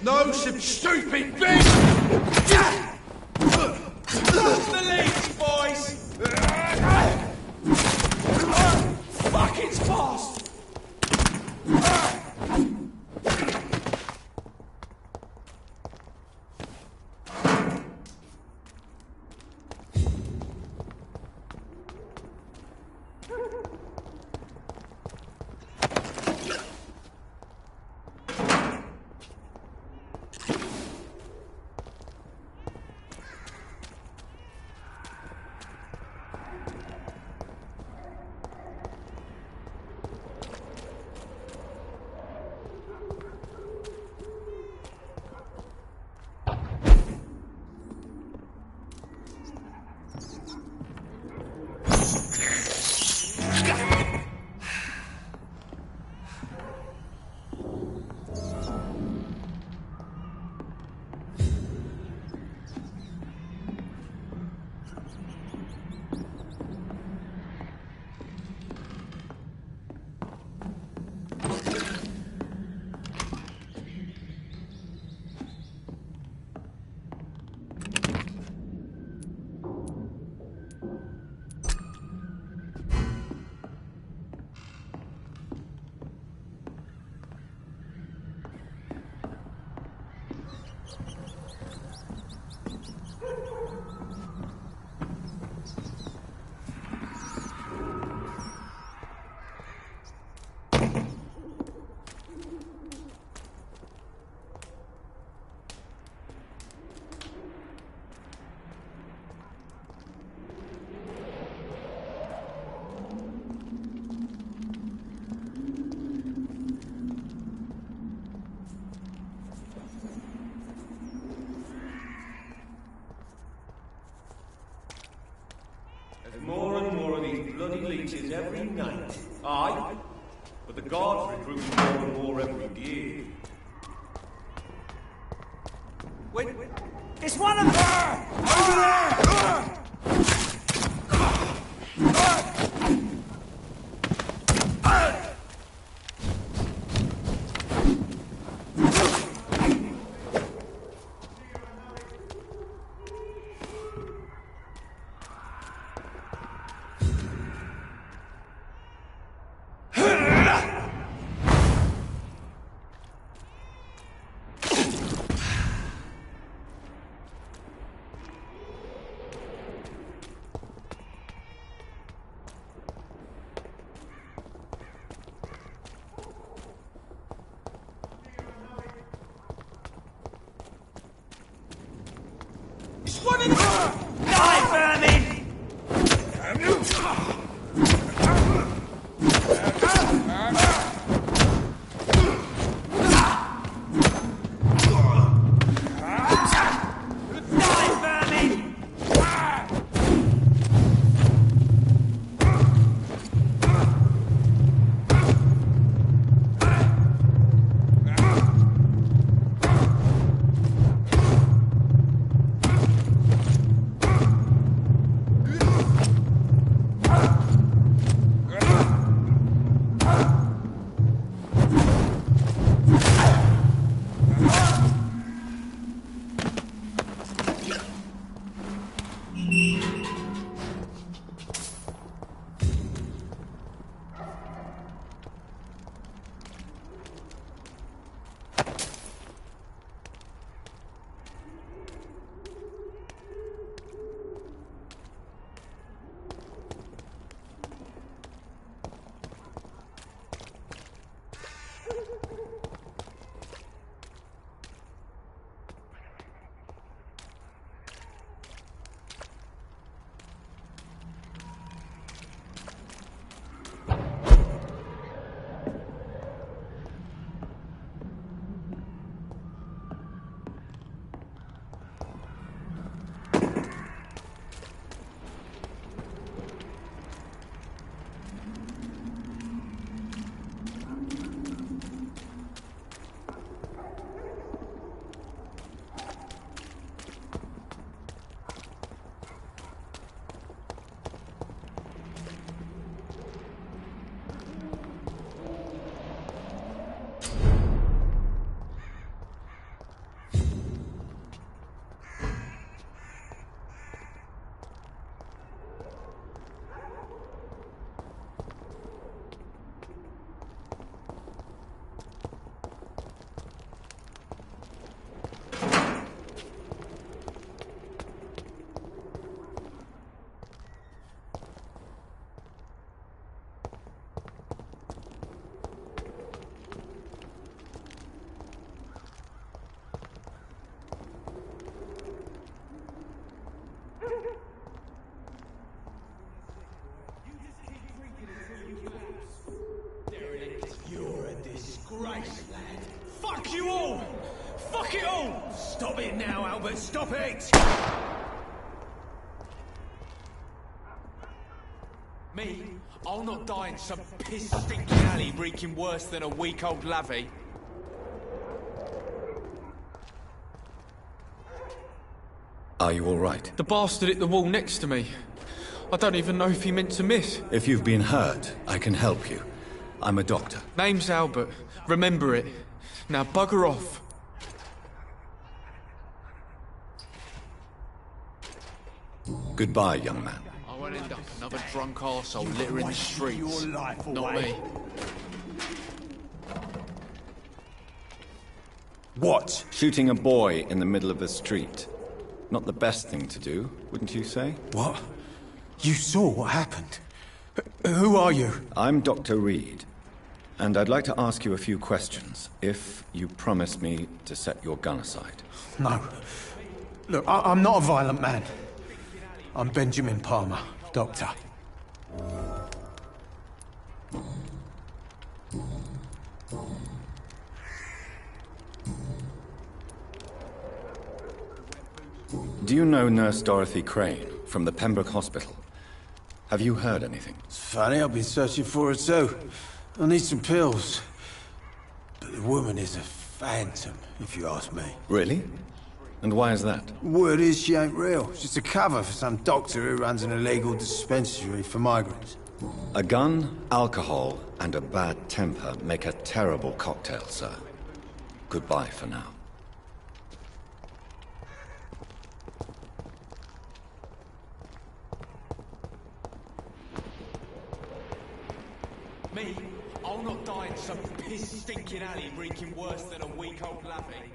No such stupid thing! The leads, boys! Fuck, it's fast! There's more and more of these bloody leeches every night. Aye, but the guards recruit more and more every year. Wait, it's one of them! Over there! Fuck it all! Stop it now, Albert, stop it! Me? I'll not die in some piss-stinking alley reeking worse than a week-old lavvy. Are you all right? The bastard hit the wall next to me. I don't even know if he meant to miss. If you've been hurt, I can help you. I'm a doctor. Name's Albert. Remember it. Now bugger off. Goodbye, young man. I won't end up another drunk arsehole littering the streets. Your life away. Not me. What? Shooting a boy in the middle of the street. Not the best thing to do, wouldn't you say? What? You saw what happened? Who are you? I'm Dr. Reed, and I'd like to ask you a few questions, if you promise me to set your gun aside. No. Look, I'm not a violent man. I'm Benjamin Palmer, doctor. Do you know Nurse Dorothy Crane from the Pembroke Hospital? Have you heard anything? It's funny, I've been searching for her too. I need some pills. But the woman is a phantom, if you ask me. Really? And why is that? Word is she ain't real. She's a cover for some doctor who runs an illegal dispensary for migrants. A gun, alcohol, and a bad temper make a terrible cocktail, sir. Goodbye for now. Me? I'll not die in some piss-stinking alley reeking worse than a week-old lavvy.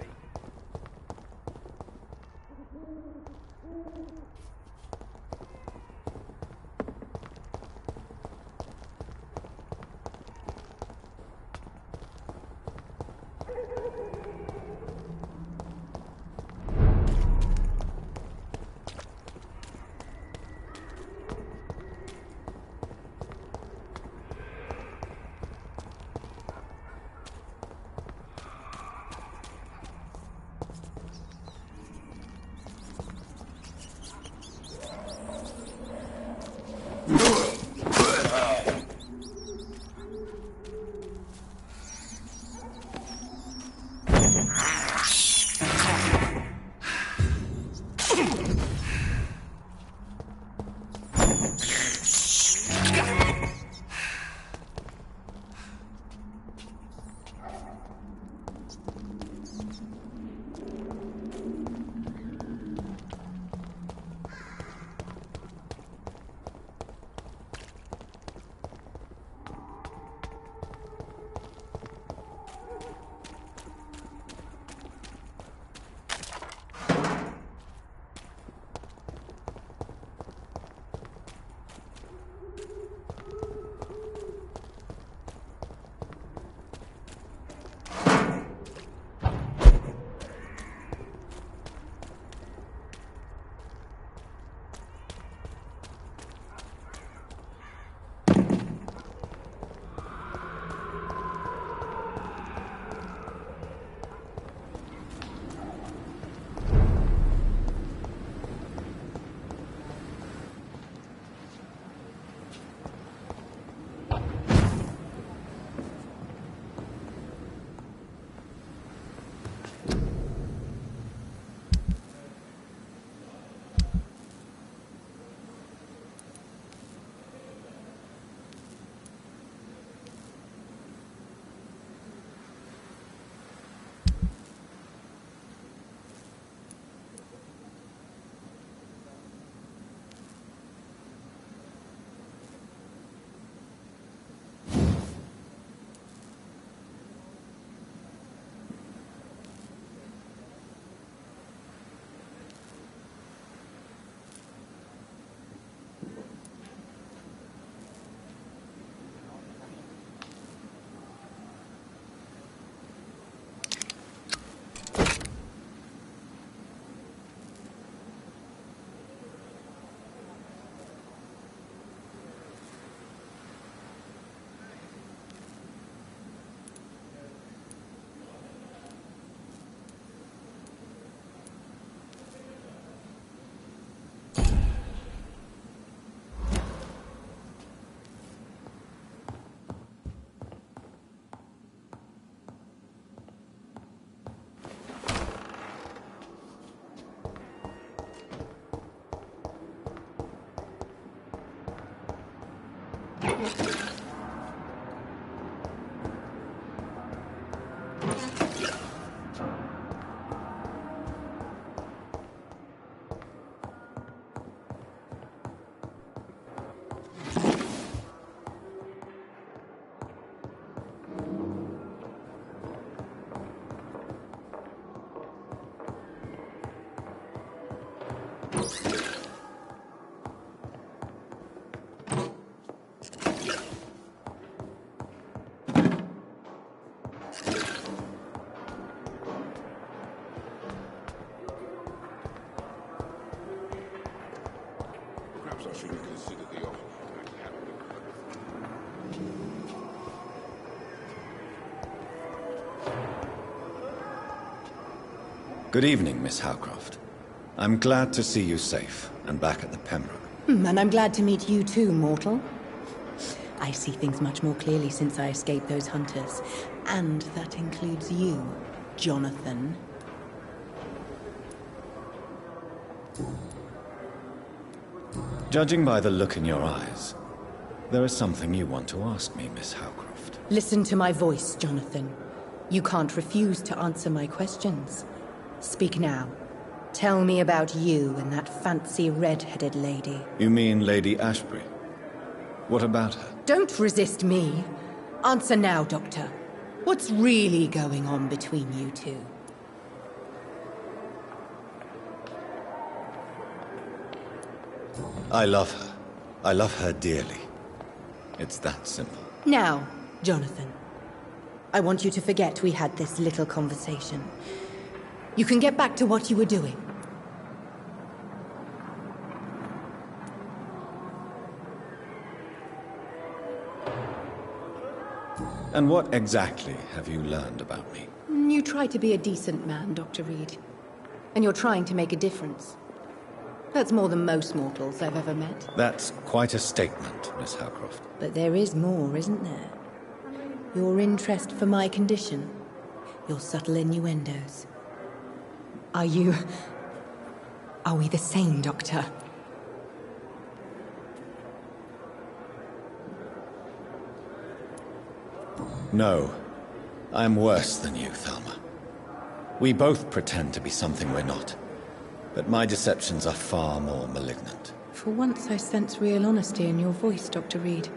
Perhaps I should have considered the offer. Good evening, Miss Howcroft. I'm glad to see you safe and back at the Pembroke. And I'm glad to meet you too, mortal. I see things much more clearly since I escaped those hunters. And that includes you, Jonathan. Judging by the look in your eyes, there is something you want to ask me, Miss Howcroft. Listen to my voice, Jonathan. You can't refuse to answer my questions. Speak now. Tell me about you and that fancy red-headed lady. You mean Lady Ashbury? What about her? Don't resist me. Answer now, Doctor. What's really going on between you two? I love her. I love her dearly. It's that simple. Now, Jonathan. I want you to forget we had this little conversation. You can get back to what you were doing. And what exactly have you learned about me? You try to be a decent man, Dr. Reed. And you're trying to make a difference. That's more than most mortals I've ever met. That's quite a statement, Miss Howcroft. But there is more, isn't there? Your interest for my condition. Your subtle innuendos. Are we the same, Doctor? No. I'm worse than you, Thelma. We both pretend to be something we're not. But my deceptions are far more malignant. For once I sense real honesty in your voice, Dr. Reed.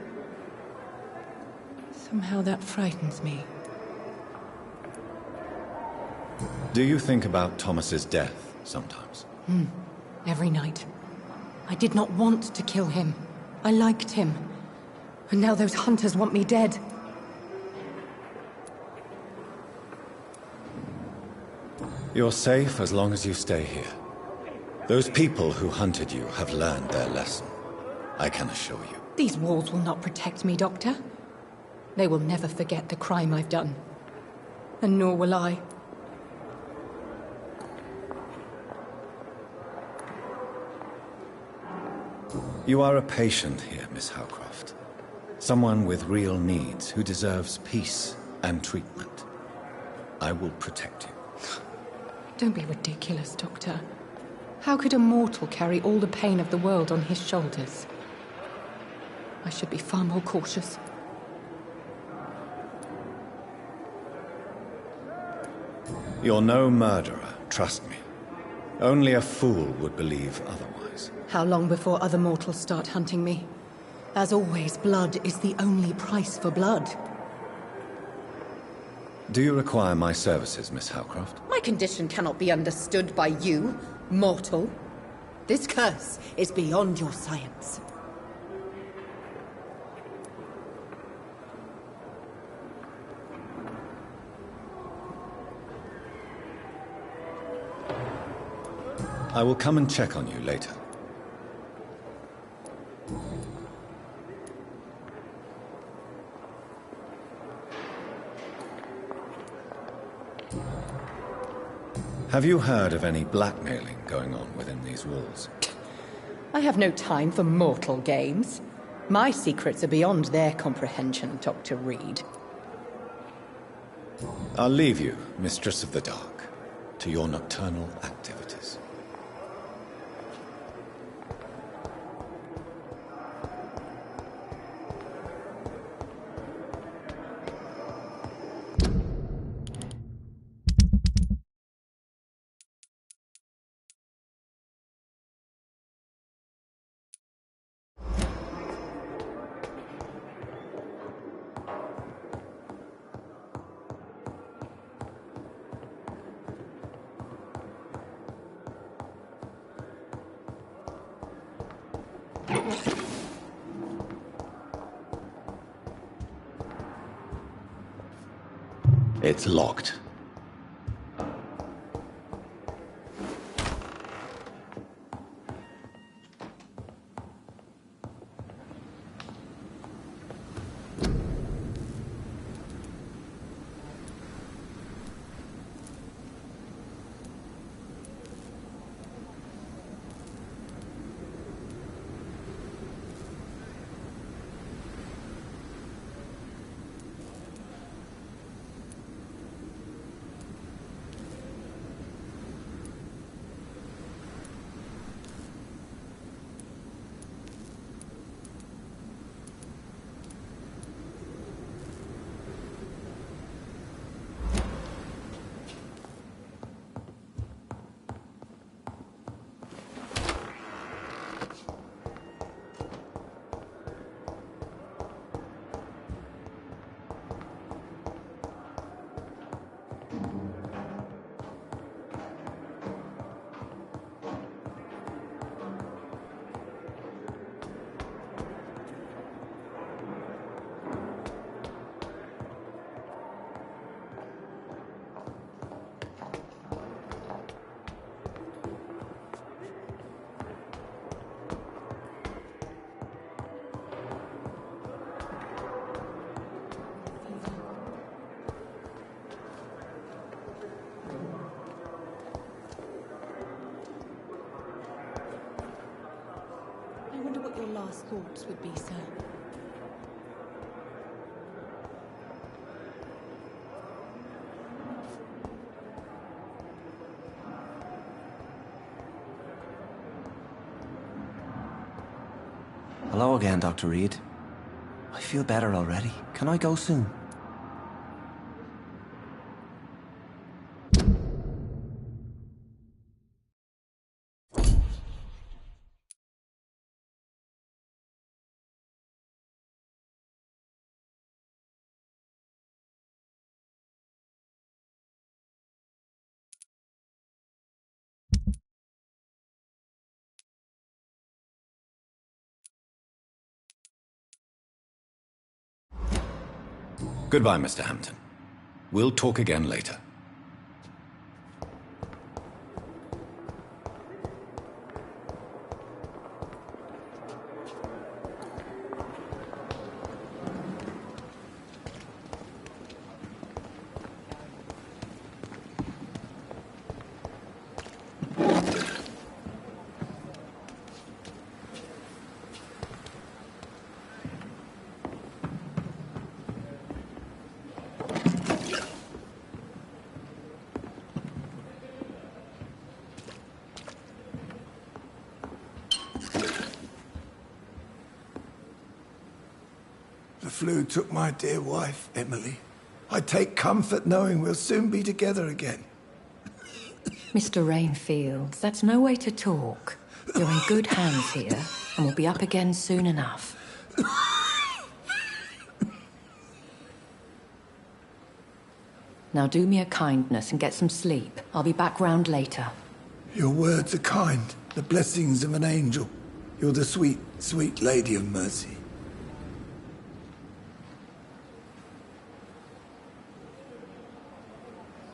Somehow that frightens me. Do you think about Thomas's death sometimes? Every night. I did not want to kill him. I liked him. And now those hunters want me dead. You're safe as long as you stay here. Those people who hunted you have learned their lesson. I can assure you. These walls will not protect me, Doctor. They will never forget the crime I've done. And nor will I. You are a patient here, Miss Howcroft. Someone with real needs who deserves peace and treatment. I will protect you. Don't be ridiculous, Doctor. How could a mortal carry all the pain of the world on his shoulders? I should be far more cautious. You're no murderer, trust me. Only a fool would believe otherwise. How long before other mortals start hunting me? As always, blood is the only price for blood. Do you require my services, Miss Howcroft? My condition cannot be understood by you, mortal. This curse is beyond your science. I will come and check on you later. Have you heard of any blackmailing going on within these walls? I have no time for mortal games. My secrets are beyond their comprehension, Dr. Reed. I'll leave you, Mistress of the Dark, to your nocturnal activities. It's locked. I wonder what your last thoughts would be, sir. Hello again, Dr. Reed. I feel better already. Can I go soon? Goodbye, Mr. Hampton. We'll talk again later. The flu took my dear wife, Emily. I take comfort knowing we'll soon be together again. Mr. Rainfield, that's no way to talk. You're in good hands here, and we'll be up again soon enough. Now do me a kindness and get some sleep. I'll be back round later. Your words are kind, the blessings of an angel. You're the sweet, sweet Lady of Mercy.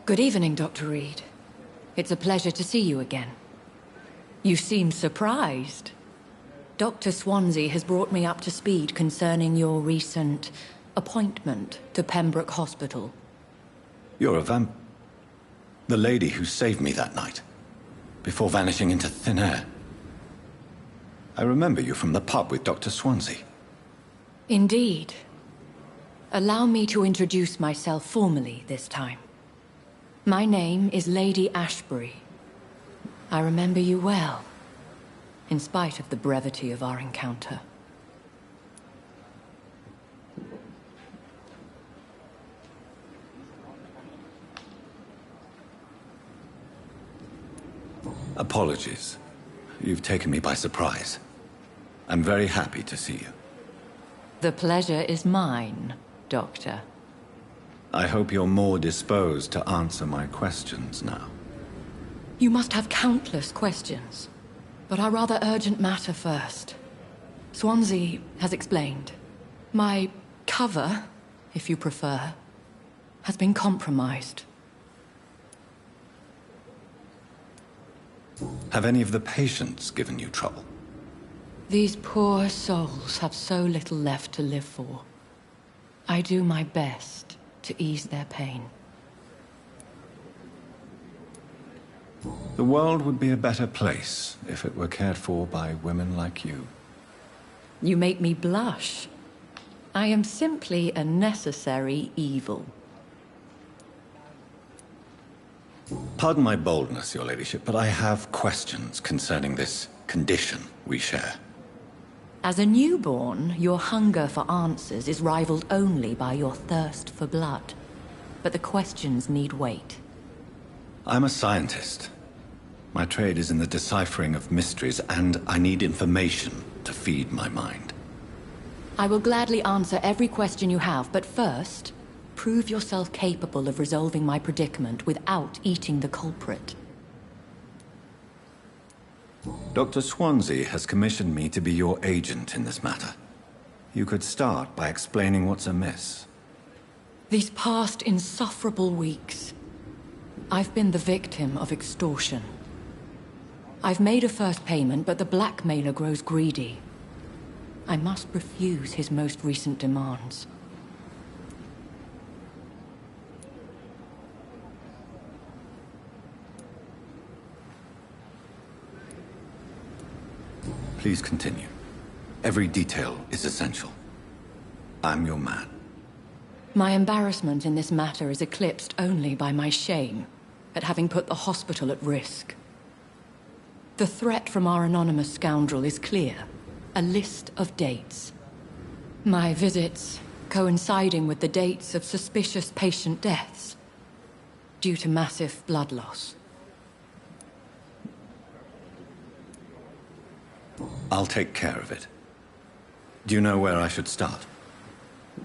Good evening, Dr. Reed. It's a pleasure to see you again. You seem surprised. Dr. Swansea has brought me up to speed concerning your recent appointment to Pembroke Hospital. You're a the lady who saved me that night, before vanishing into thin air. I remember you from the pub with Dr. Swansea. Indeed. Allow me to introduce myself formally this time. My name is Lady Ashbury. I remember you well, in spite of the brevity of our encounter. Apologies. You've taken me by surprise. I'm very happy to see you. The pleasure is mine, Doctor. I hope you're more disposed to answer my questions now. You must have countless questions, but our rather urgent matter first. Swansea has explained. My cover, if you prefer, has been compromised. Have any of the patients given you trouble? These poor souls have so little left to live for. I do my best to ease their pain. The world would be a better place if it were cared for by women like you. You make me blush. I am simply a necessary evil. Pardon my boldness, Your Ladyship, but I have questions concerning this condition we share. As a newborn, your hunger for answers is rivaled only by your thirst for blood. But the questions need wait. I'm a scientist. My trade is in the deciphering of mysteries, and I need information to feed my mind. I will gladly answer every question you have, but first, prove yourself capable of resolving my predicament without eating the culprit. Dr. Swansea has commissioned me to be your agent in this matter. You could start by explaining what's amiss. These past insufferable weeks, I've been the victim of extortion. I've made a first payment, but the blackmailer grows greedy. I must refuse his most recent demands. Please continue. Every detail is essential. I'm your man. My embarrassment in this matter is eclipsed only by my shame at having put the hospital at risk. The threat from our anonymous scoundrel is clear. A list of dates. My visits coinciding with the dates of suspicious patient deaths due to massive blood loss. I'll take care of it. Do you know where I should start?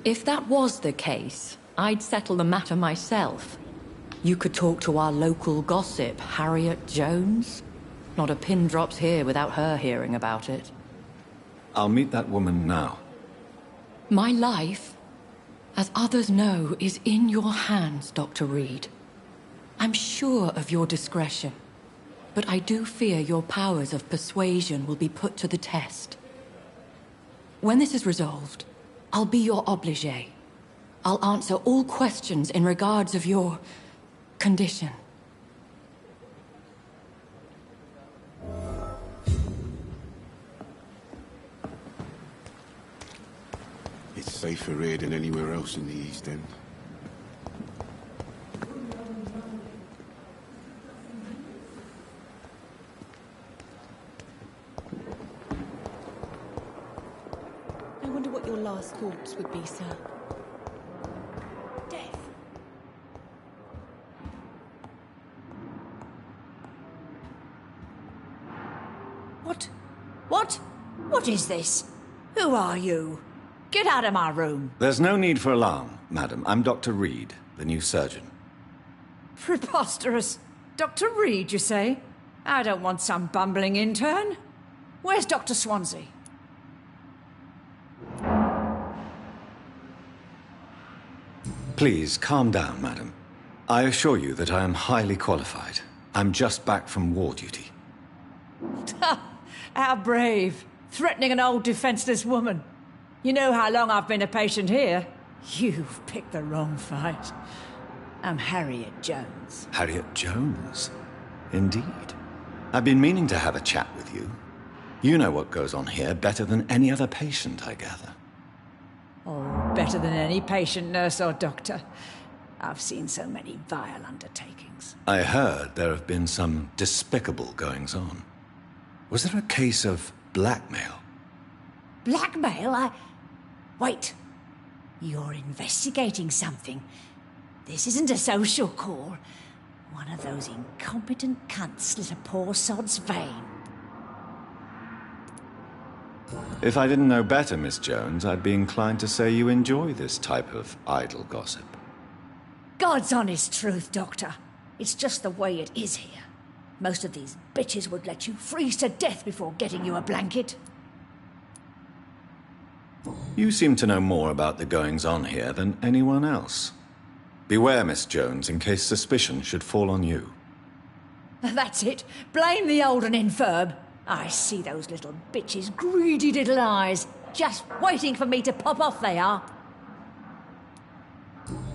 If that was the case, I'd settle the matter myself. You could talk to our local gossip, Harriet Jones. Not a pin drops here without her hearing about it. I'll meet that woman now. My life, as others know, is in your hands, Dr. Reed. I'm sure of your discretion, but I do fear your powers of persuasion will be put to the test. When this is resolved, I'll be your obligé. I'll answer all questions in regards of your condition. It's safer here than anywhere else in the East End. I wonder what your last thoughts would be, sir. Death. What? What? What is this? Who are you? Get out of my room. There's no need for alarm, madam. I'm Dr. Reed, the new surgeon. Preposterous. Dr. Reed, you say? I don't want some bumbling intern. Where's Dr. Swansea? Please, calm down, madam. I assure you that I am highly qualified. I'm just back from war duty. How brave. Threatening an old defenseless woman. You know how long I've been a patient here. You've picked the wrong fight. I'm Harriet Jones. Harriet Jones? Indeed. I've been meaning to have a chat with you. You know what goes on here better than any other patient, I gather. Oh, better than any patient, nurse or doctor. I've seen so many vile undertakings. I heard there have been some despicable goings-on. Was there a case of blackmail? Blackmail? Wait. You're investigating something. This isn't a social call. One of those incompetent cunts slit a poor sod's vein. If I didn't know better, Miss Jones, I'd be inclined to say you enjoy this type of idle gossip. God's honest truth, Doctor. It's just the way it is here. Most of these bitches would let you freeze to death before getting you a blanket. You seem to know more about the goings-on here than anyone else. Beware, Miss Jones, in case suspicion should fall on you. That's it. Blame the old and infirm. I see those little bitches' greedy little eyes. Just waiting for me to pop off, they are.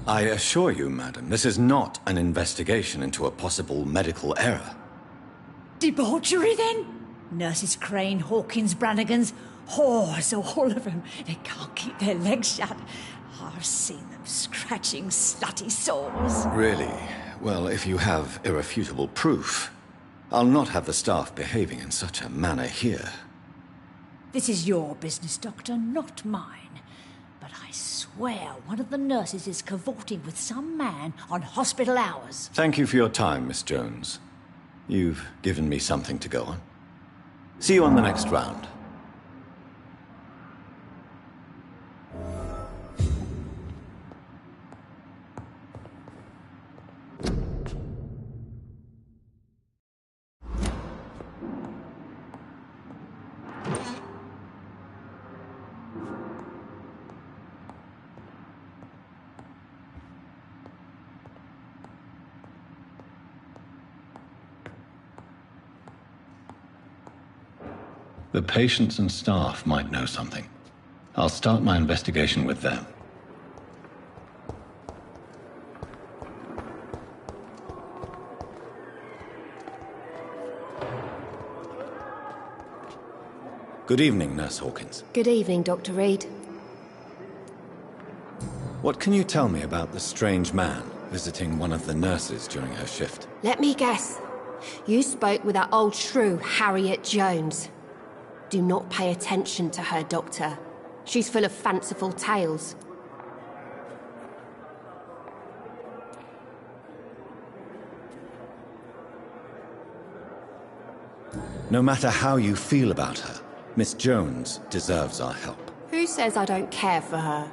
I assure you, madam, this is not an investigation into a possible medical error. Debauchery, then? Nurses Crane, Hawkins, Brannigans, whores, all of them. They can't keep their legs shut. I've seen them scratching slutty sores. Really? Well, if you have irrefutable proof, I'll not have the staff behaving in such a manner here. This is your business, Doctor, not mine. But I swear one of the nurses is cavorting with some man on hospital hours. Thank you for your time, Miss Jones. You've given me something to go on. See you on the next round. The patients and staff might know something. I'll start my investigation with them. Good evening, Nurse Hawkins. Good evening, Dr. Reed. What can you tell me about the strange man visiting one of the nurses during her shift? Let me guess. You spoke with that old shrew, Harriet Jones. Do not pay attention to her, Doctor. She's full of fanciful tales. No matter how you feel about her, Miss Jones deserves our help. Who says I don't care for her?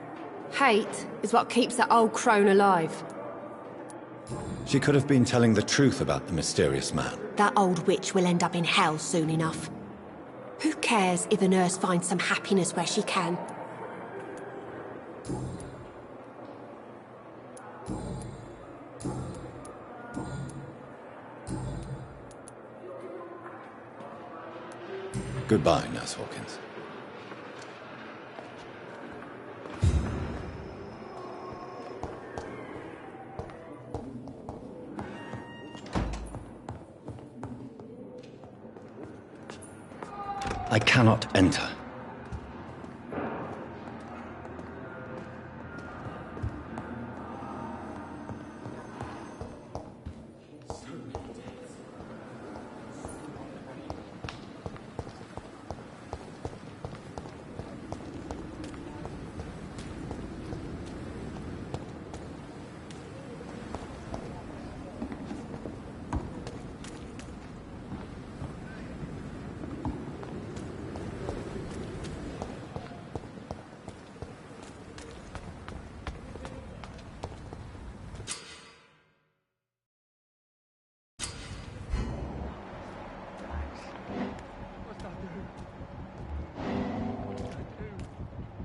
Hate is what keeps that old crone alive. She could have been telling the truth about the mysterious man. That old witch will end up in hell soon enough. Who cares if a nurse finds some happiness where she can? Goodbye, Nurse Hawkins. I cannot enter.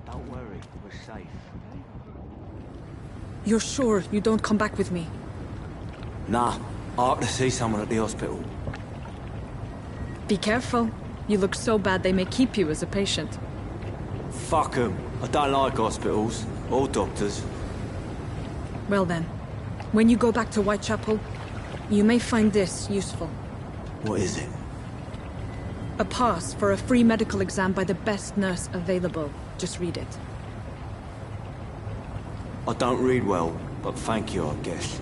Don't worry, we're safe. You're sure you don't come back with me? Nah, I ought to see someone at the hospital. Be careful. You look so bad they may keep you as a patient. Fuck 'em. I don't like hospitals, or doctors. Well then, when you go back to Whitechapel, you may find this useful. What is it? A pass for a free medical exam by the best nurse available. Just read it. I don't read well, but thank you, I guess.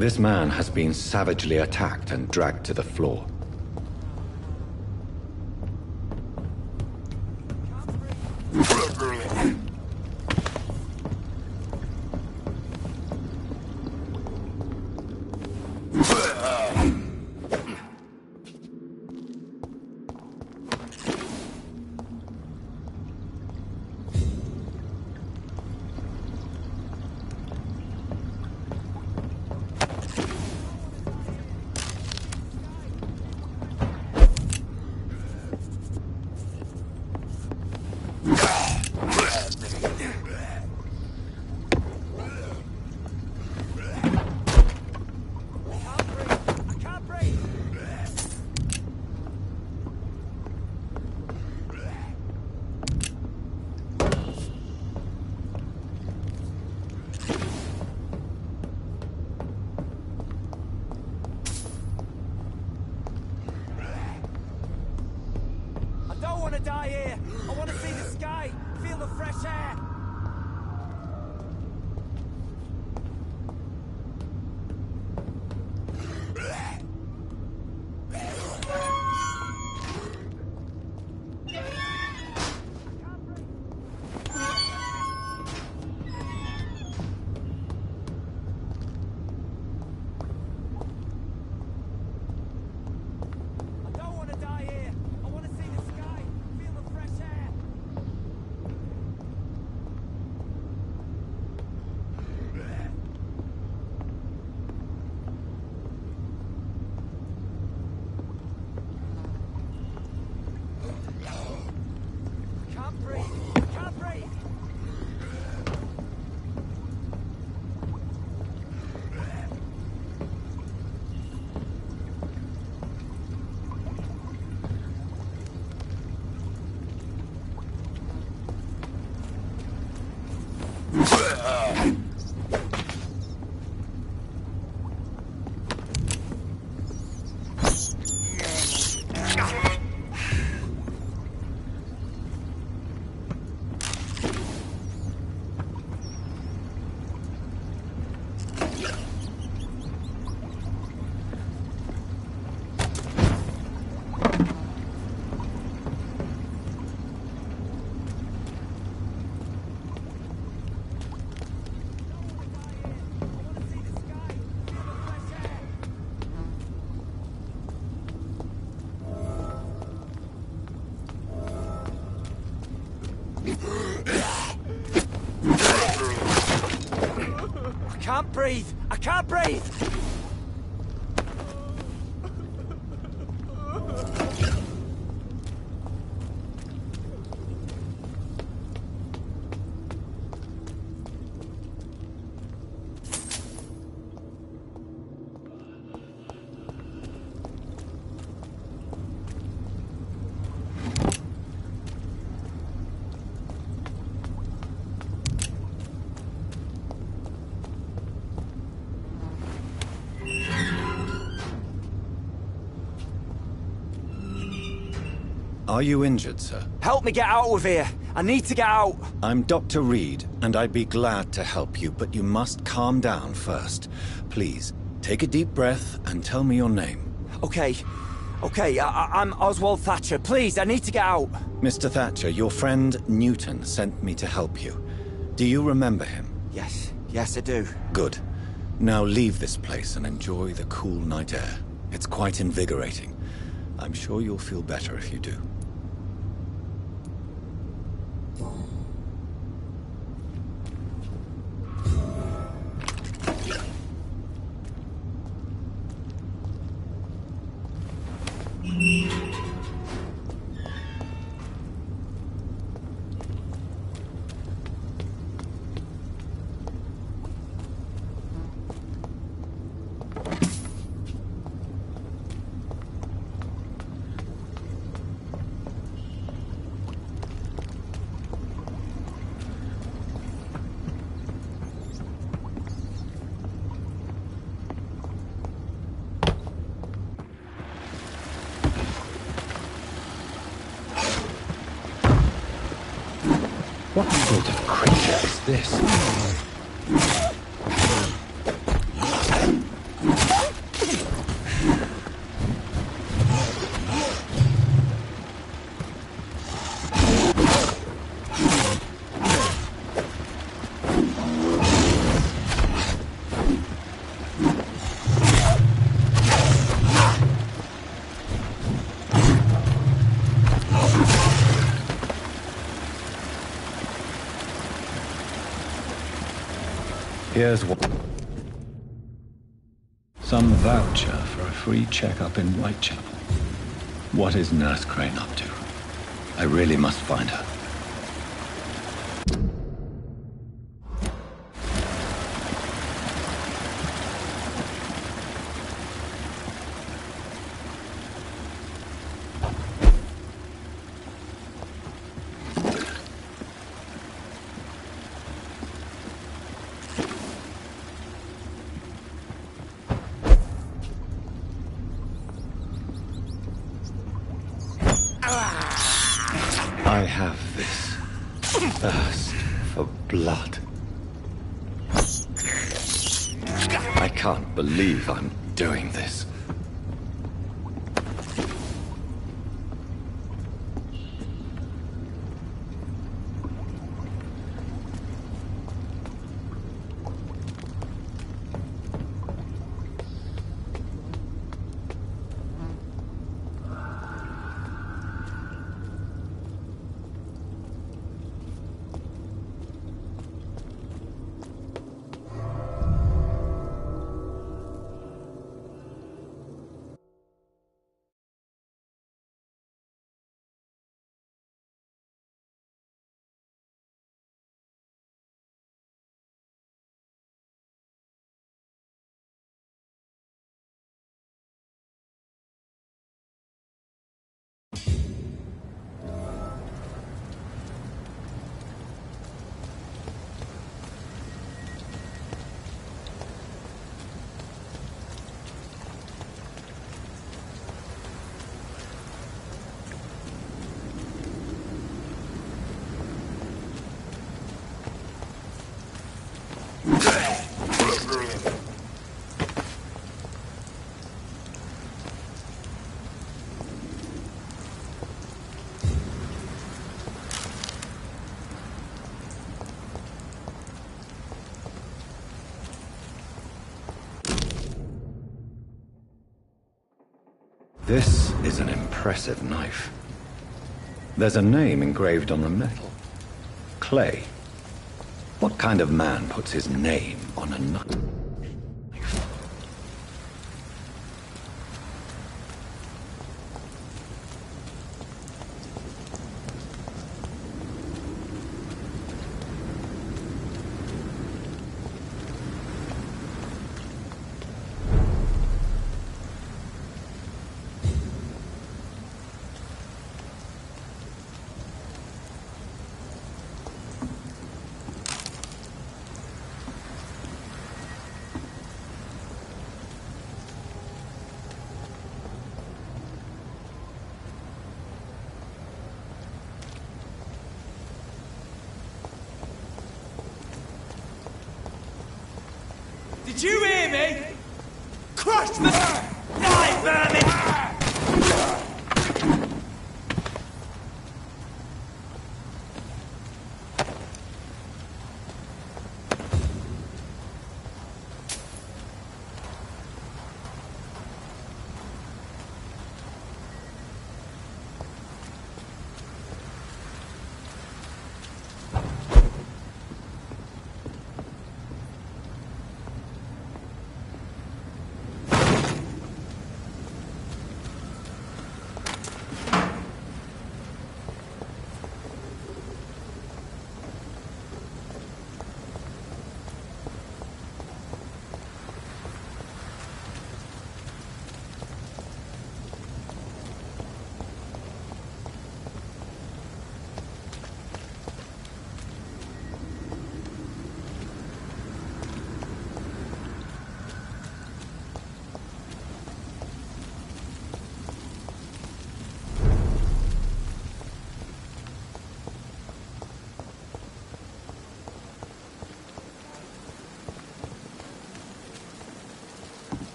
This man has been savagely attacked and dragged to the floor. I can't breathe! I can't breathe! Are you injured, sir? Help me get out of here! I need to get out! I'm Dr. Reed, and I'd be glad to help you, but you must calm down first. Please, take a deep breath and tell me your name. Okay. I'm Oswald Thatcher. Please, I need to get out. Mr. Thatcher, your friend Newton sent me to help you. Do you remember him? Yes, I do. Good. Now leave this place and enjoy the cool night air. It's quite invigorating. I'm sure you'll feel better if you do. What sort of creature is this? Here's what. Some voucher for a free checkup in Whitechapel. What is Nurse Crane up to? I really must find her. I have this thirst for blood. I can't believe I'm doing this. This is an impressive knife. There's a name engraved on the metal. Clay. What kind of man puts his name on a knife? Did you hear me? Crush the... Die, vermin!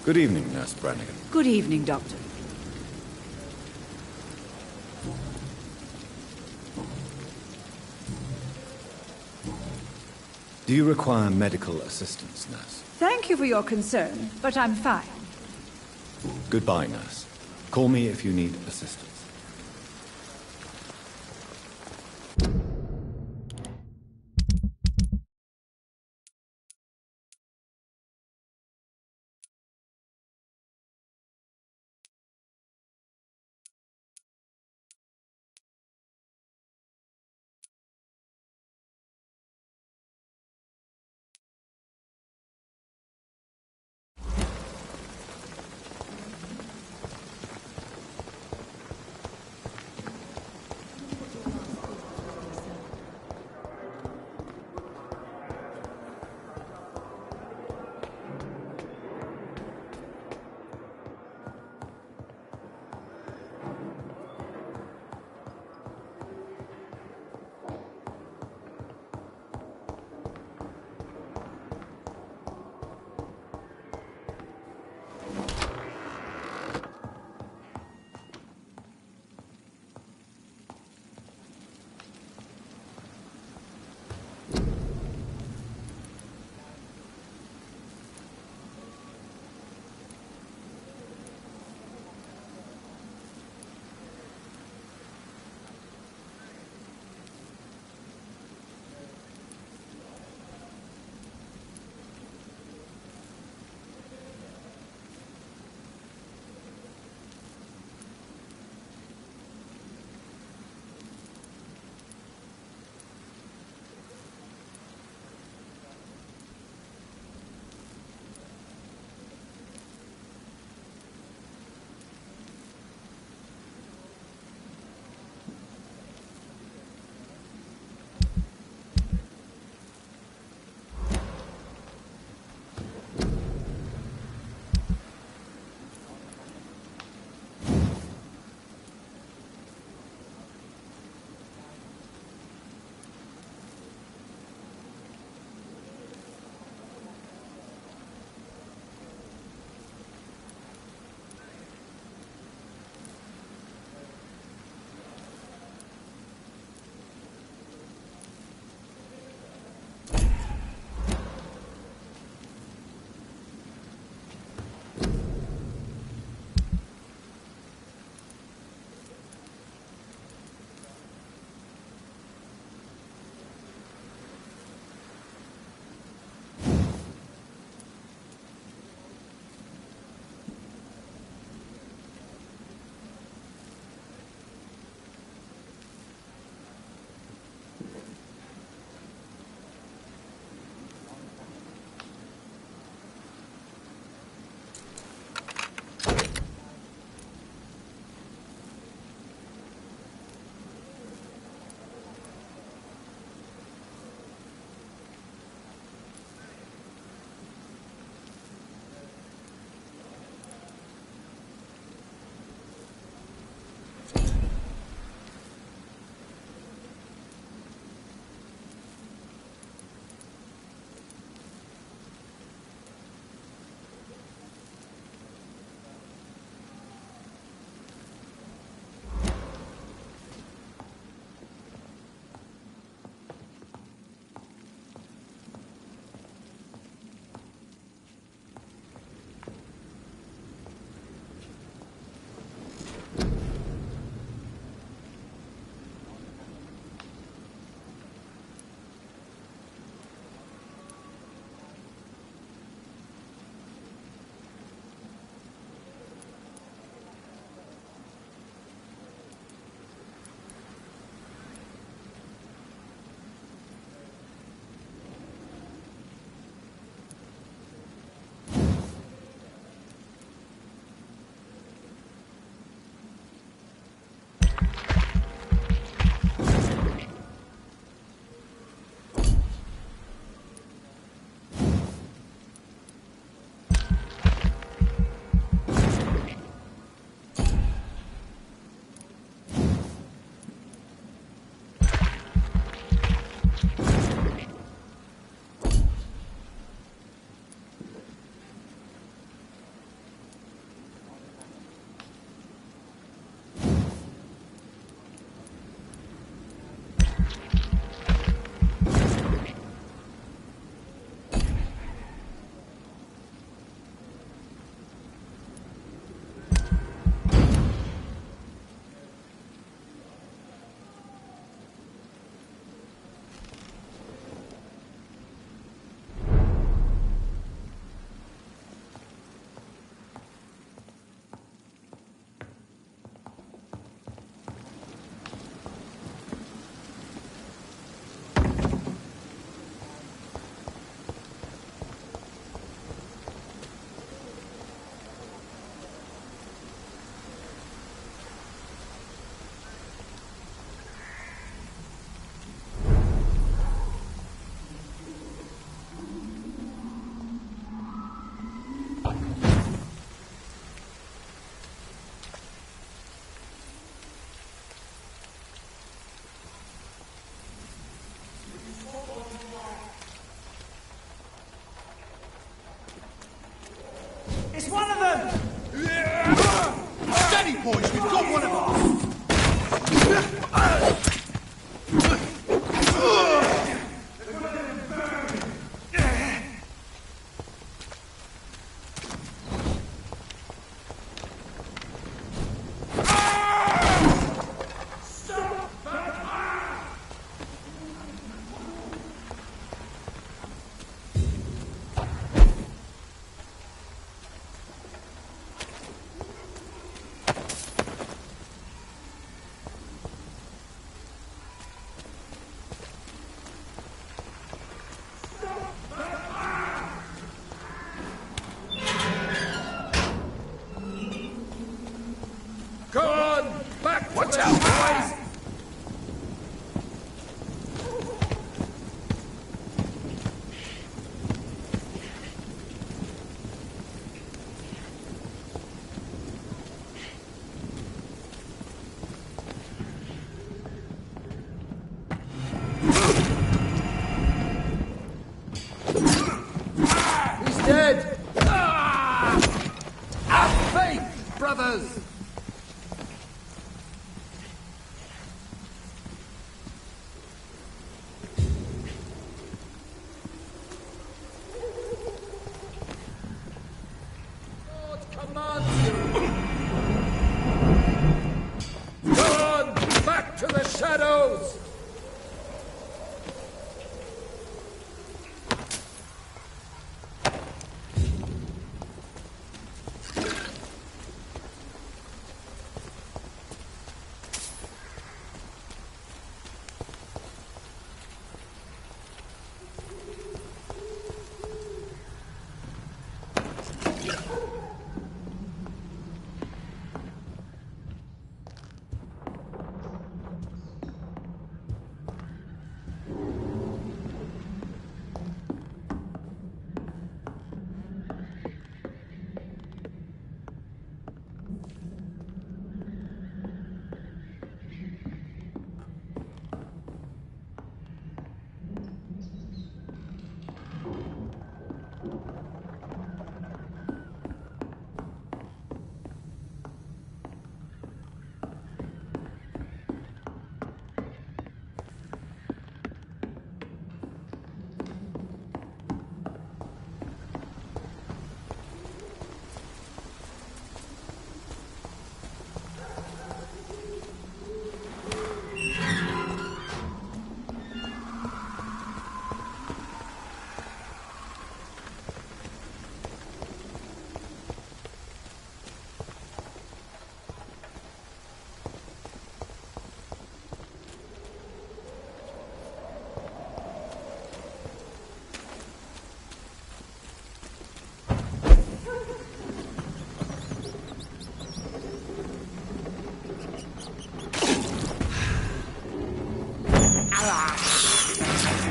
Good evening, Nurse Brannigan. Good evening, Doctor. Do you require medical assistance, Nurse? Thank you for your concern, but I'm fine. Goodbye, Nurse. Call me if you need assistance.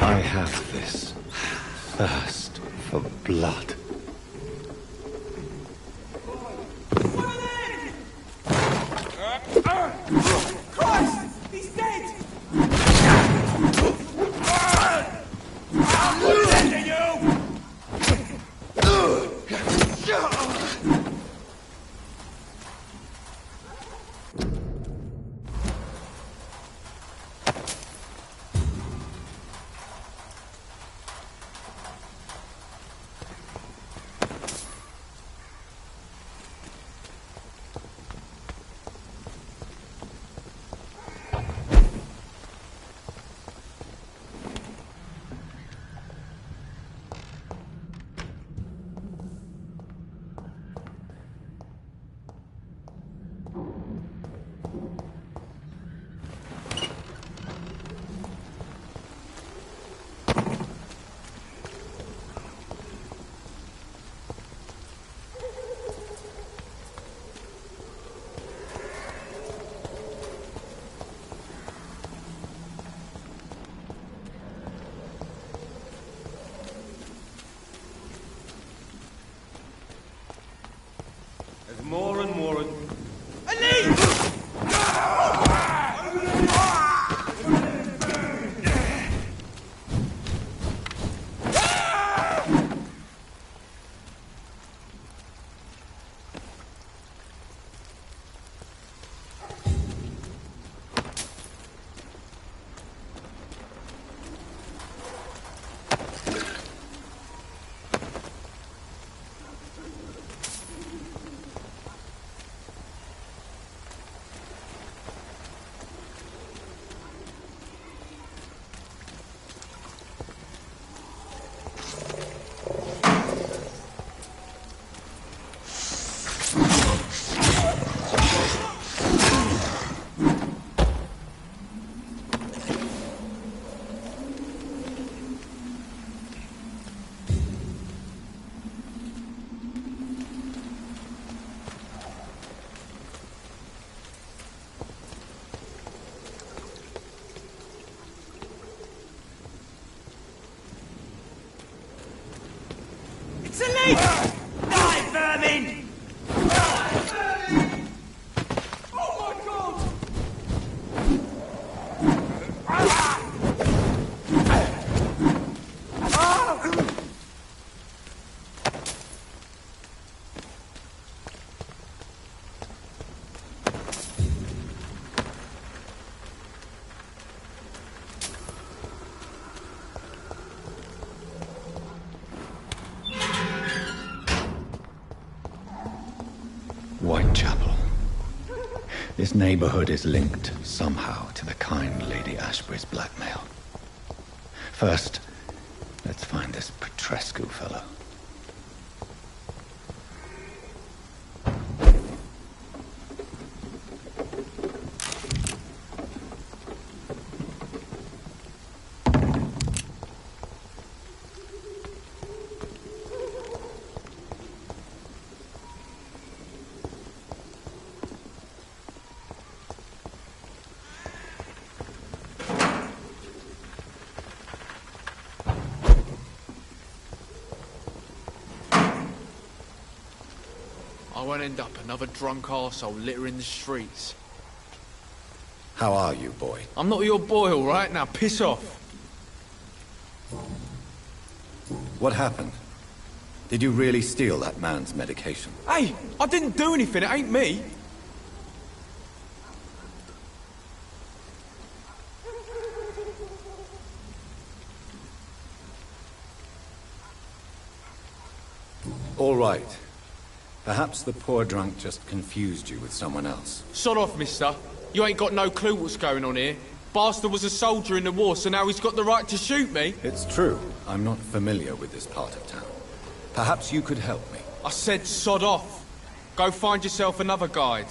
I have this thirst for blood. Christ! He's dead! More and more and... It's a leak! Die, vermin! Oh my god! Whitechapel. This neighborhood is linked somehow to the kind Lady Ashbury's blackmail. First, let's find this Petrescu fellow. I won't end up another drunk arsehole littering the streets. How are you, boy? I'm not your boy, all right? Now piss off. What happened? Did you really steal that man's medication? Hey, I didn't do anything. It ain't me. All right. Perhaps the poor drunk just confused you with someone else. Sod off, mister. You ain't got no clue what's going on here. Bastard was a soldier in the war, so now he's got the right to shoot me. It's true. I'm not familiar with this part of town. Perhaps you could help me. I said sod off. Go find yourself another guide.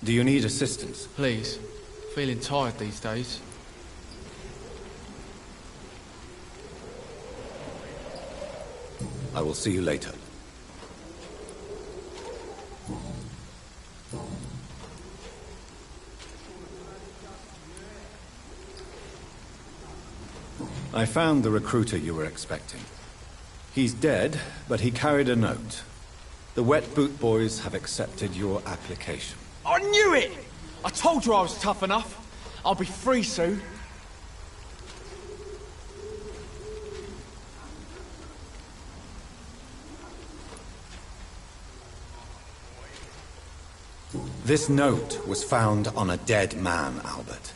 Do you need assistance? Please. Feeling tired these days. I will see you later. I found the recruiter you were expecting. He's dead, but he carried a note. The Wet Boot Boys have accepted your application. I knew it! I told you I was tough enough. I'll be free soon. This note was found on a dead man, Albert.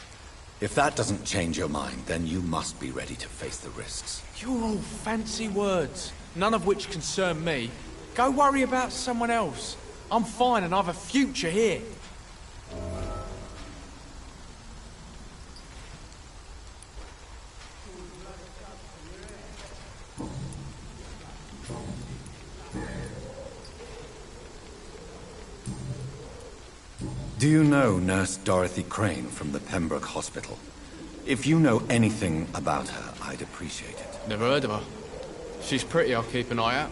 If that doesn't change your mind, then you must be ready to face the risks. You're all fancy words, none of which concern me. Go worry about someone else. I'm fine and I've a future here. Do you know Nurse Dorothy Crane from the Pembroke Hospital? If you know anything about her, I'd appreciate it. Never heard of her. She's pretty, I'll keep an eye out.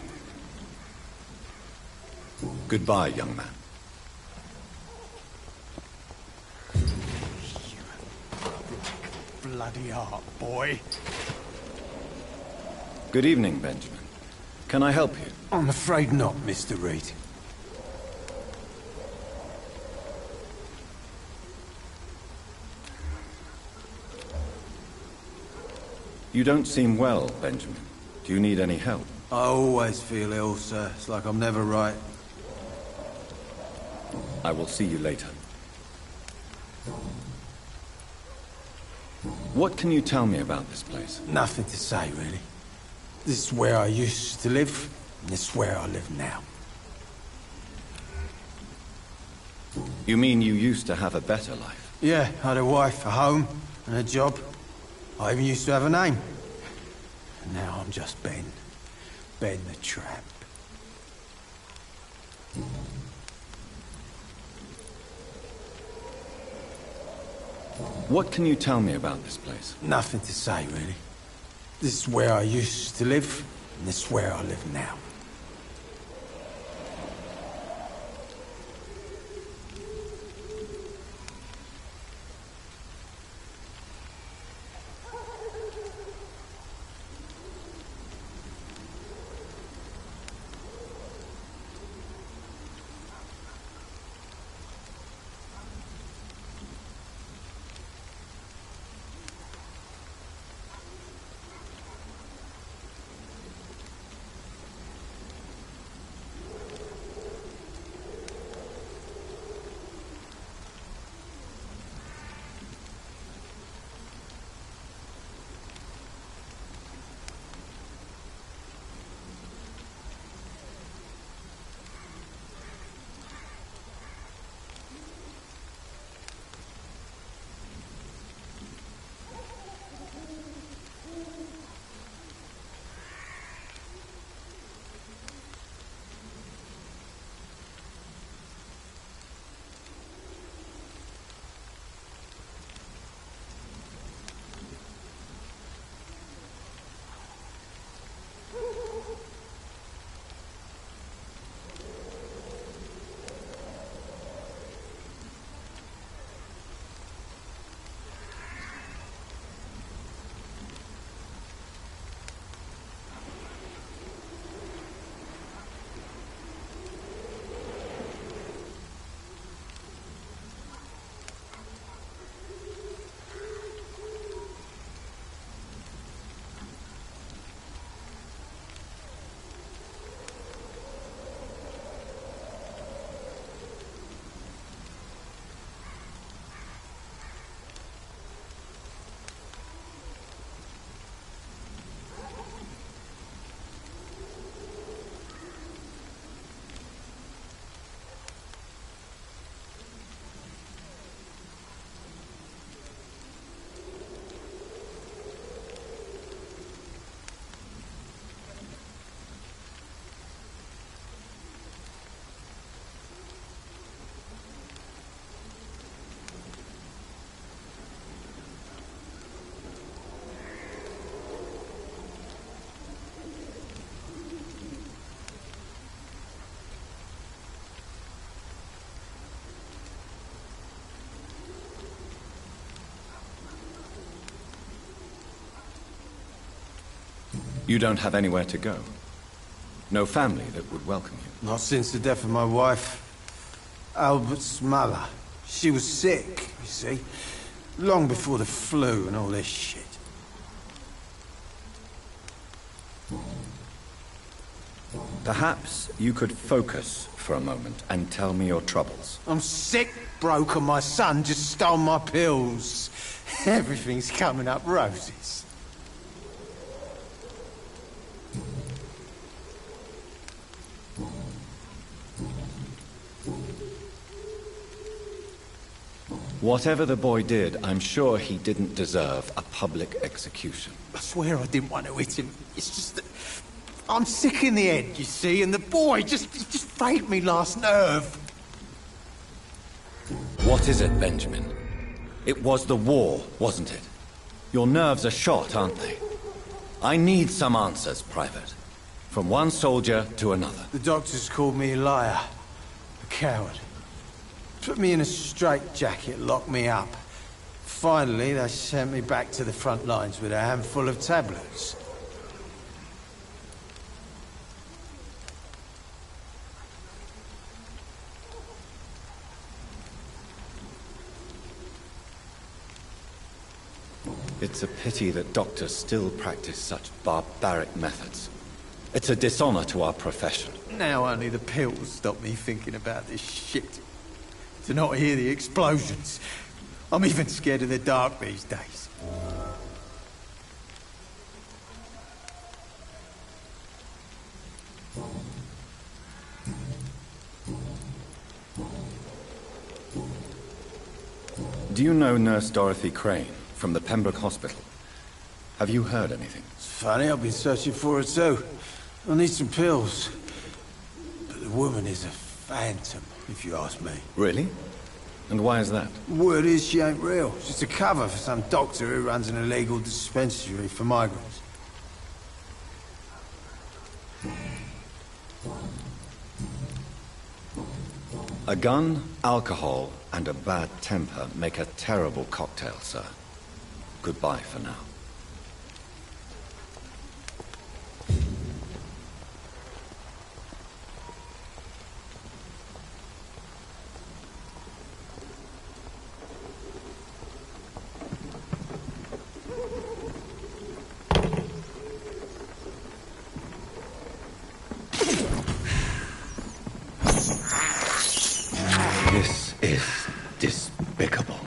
Goodbye, young man. Bloody heart, boy. Good evening, Benjamin. Can I help you? I'm afraid not, Mr. Reed. You don't seem well, Benjamin. Do you need any help? I always feel ill, sir. It's like I'm never right. I will see you later. What can you tell me about this place? Nothing to say, really. This is where I used to live, and this is where I live now. You mean you used to have a better life? Yeah, I had a wife, a home, and a job. I even used to have a name. And now I'm just Ben. Ben the Tramp. What can you tell me about this place? Nothing to say, really. This is where I used to live, and this is where I live now. You don't have anywhere to go? No family that would welcome you? Not since the death of my wife, Albert's mother. She was sick, you see. Long before the flu and all this shit. Perhaps you could focus for a moment and tell me your troubles. I'm sick, broke, and my son just stole my pills. Everything's coming up roses. Whatever the boy did, I'm sure he didn't deserve a public execution. I swear I didn't want to hit him. It's just that I'm sick in the head, you see, and the boy just frayed me last nerve. What is it, Benjamin? It was the war, wasn't it? Your nerves are shot, aren't they? I need some answers, Private. From one soldier to another. The doctors called me a liar. A coward. Put me in a straitjacket, locked me up. Finally, they sent me back to the front lines with a handful of tablets. It's a pity that doctors still practice such barbaric methods. It's a dishonor to our profession. Now only the pills stop me thinking about this shit. To not hear the explosions. I'm even scared of the dark these days. Do you know Nurse Dorothy Crane from the Pembroke Hospital? Have you heard anything? It's funny, I've been searching for her too. I need some pills. But the woman is a phantom, if you ask me. Really? And why is that? Word is she ain't real. She's a cover for some doctor who runs an illegal dispensary for migrants. A gun, alcohol, and a bad temper make a terrible cocktail, sir. Goodbye for now. This is despicable.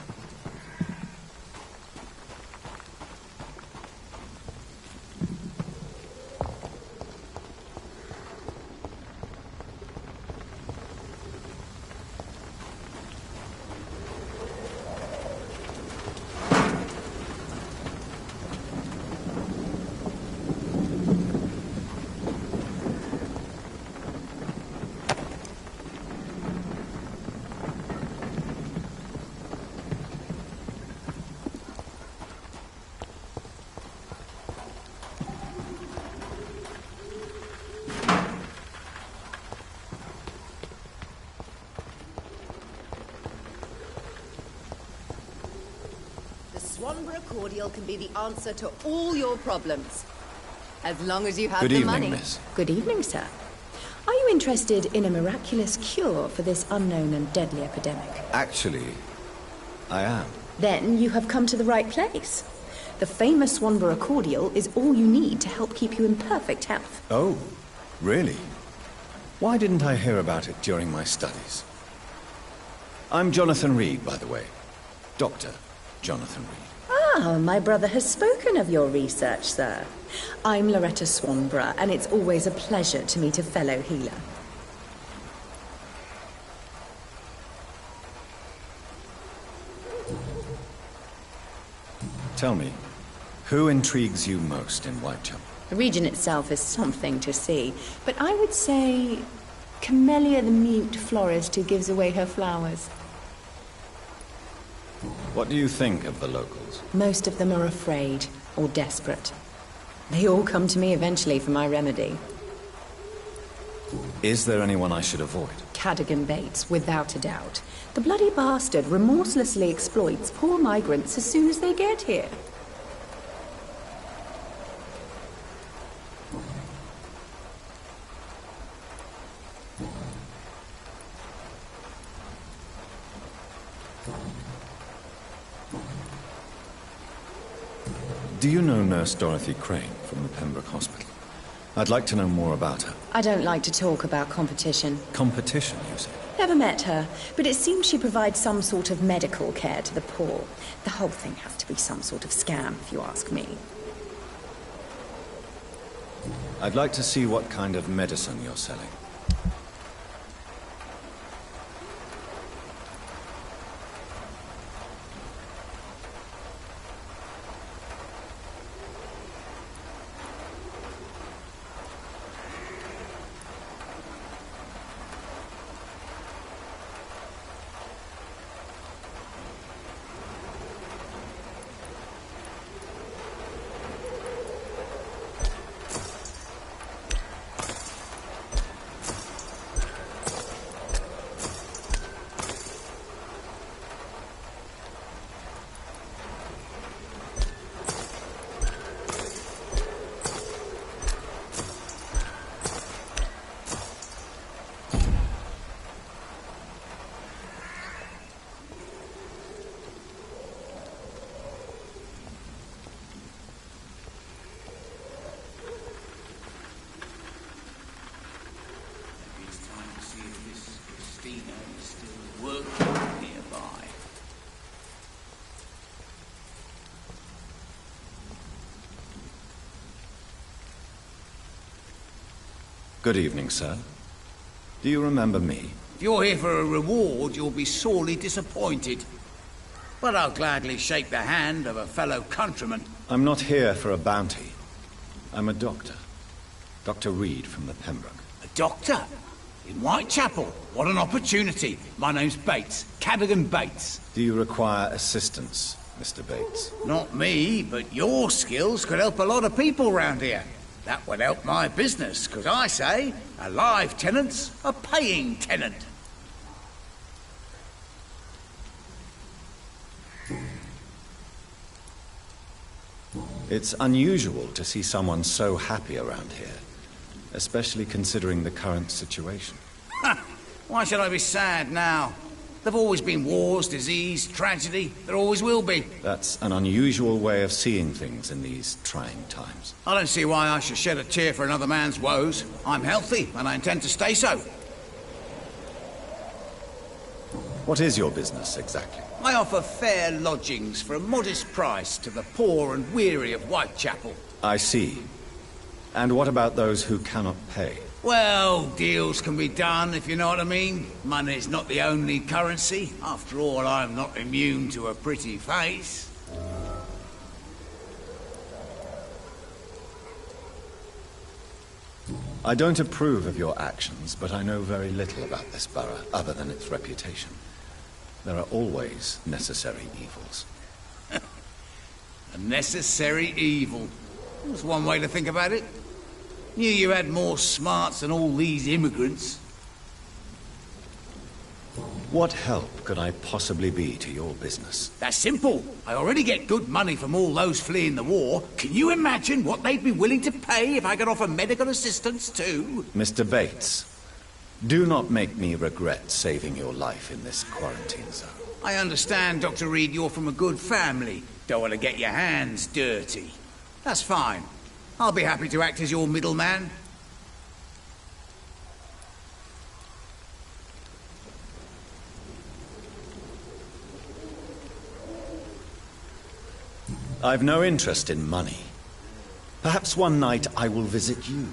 Swanborough cordial can be the answer to all your problems. As long as you have Good the evening, money. miss. Good evening, sir. Are you interested in a miraculous cure for this unknown and deadly epidemic? Actually, I am. Then you have come to the right place. The famous Swanborough cordial is all you need to help keep you in perfect health. Oh, really? Why didn't I hear about it during my studies? I'm Jonathan Reed, by the way. Dr. Jonathan Reed. Ah, my brother has spoken of your research, sir. I'm Loretta Swanborough, and it's always a pleasure to meet a fellow healer. Tell me, who intrigues you most in Whitechapel? The region itself is something to see, but I would say Camellia the mute florist who gives away her flowers. What do you think of the locals? Most of them are afraid or desperate. They all come to me eventually for my remedy. Is there anyone I should avoid? Cadogan Bates, without a doubt. The bloody bastard remorselessly exploits poor migrants as soon as they get here. Do you know Nurse Dorothy Crane from the Pembroke Hospital? I'd like to know more about her. I don't like to talk about competition. Competition, you say? Never met her, but it seems she provides some sort of medical care to the poor. The whole thing has to be some sort of scam, if you ask me. I'd like to see what kind of medicine you're selling. Good evening, sir. Do you remember me? If you're here for a reward, you'll be sorely disappointed. But I'll gladly shake the hand of a fellow countryman. I'm not here for a bounty. I'm a doctor. Dr. Reed from the Pembroke. A doctor? In Whitechapel? What an opportunity. My name's Bates. Cadogan Bates. Do you require assistance, Mr. Bates? Not me, but your skills could help a lot of people round here. That would help my business, because I say, a live tenant's a paying tenant. It's unusual to see someone so happy around here, especially considering the current situation. Why should I be sad now? There've always been wars, disease, tragedy. There always will be. That's an unusual way of seeing things in these trying times. I don't see why I should shed a tear for another man's woes. I'm healthy, and I intend to stay so. What is your business, exactly? I offer fair lodgings for a modest price to the poor and weary of Whitechapel. I see. And what about those who cannot pay? Well, deals can be done, if you know what I mean. Money's not the only currency. After all, I'm not immune to a pretty face. I don't approve of your actions, but I know very little about this borough, other than its reputation. There are always necessary evils. A necessary evil. That's one way to think about it. Knew you had more smarts than all these immigrants. What help could I possibly be to your business? That's simple. I already get good money from all those fleeing the war. Can you imagine what they'd be willing to pay if I could offer medical assistance too? Mr. Bates, do not make me regret saving your life in this quarantine zone. I understand, Dr. Reed, you're from a good family. Don't want to get your hands dirty. That's fine. I'll be happy to act as your middleman. I've no interest in money. Perhaps one night I will visit you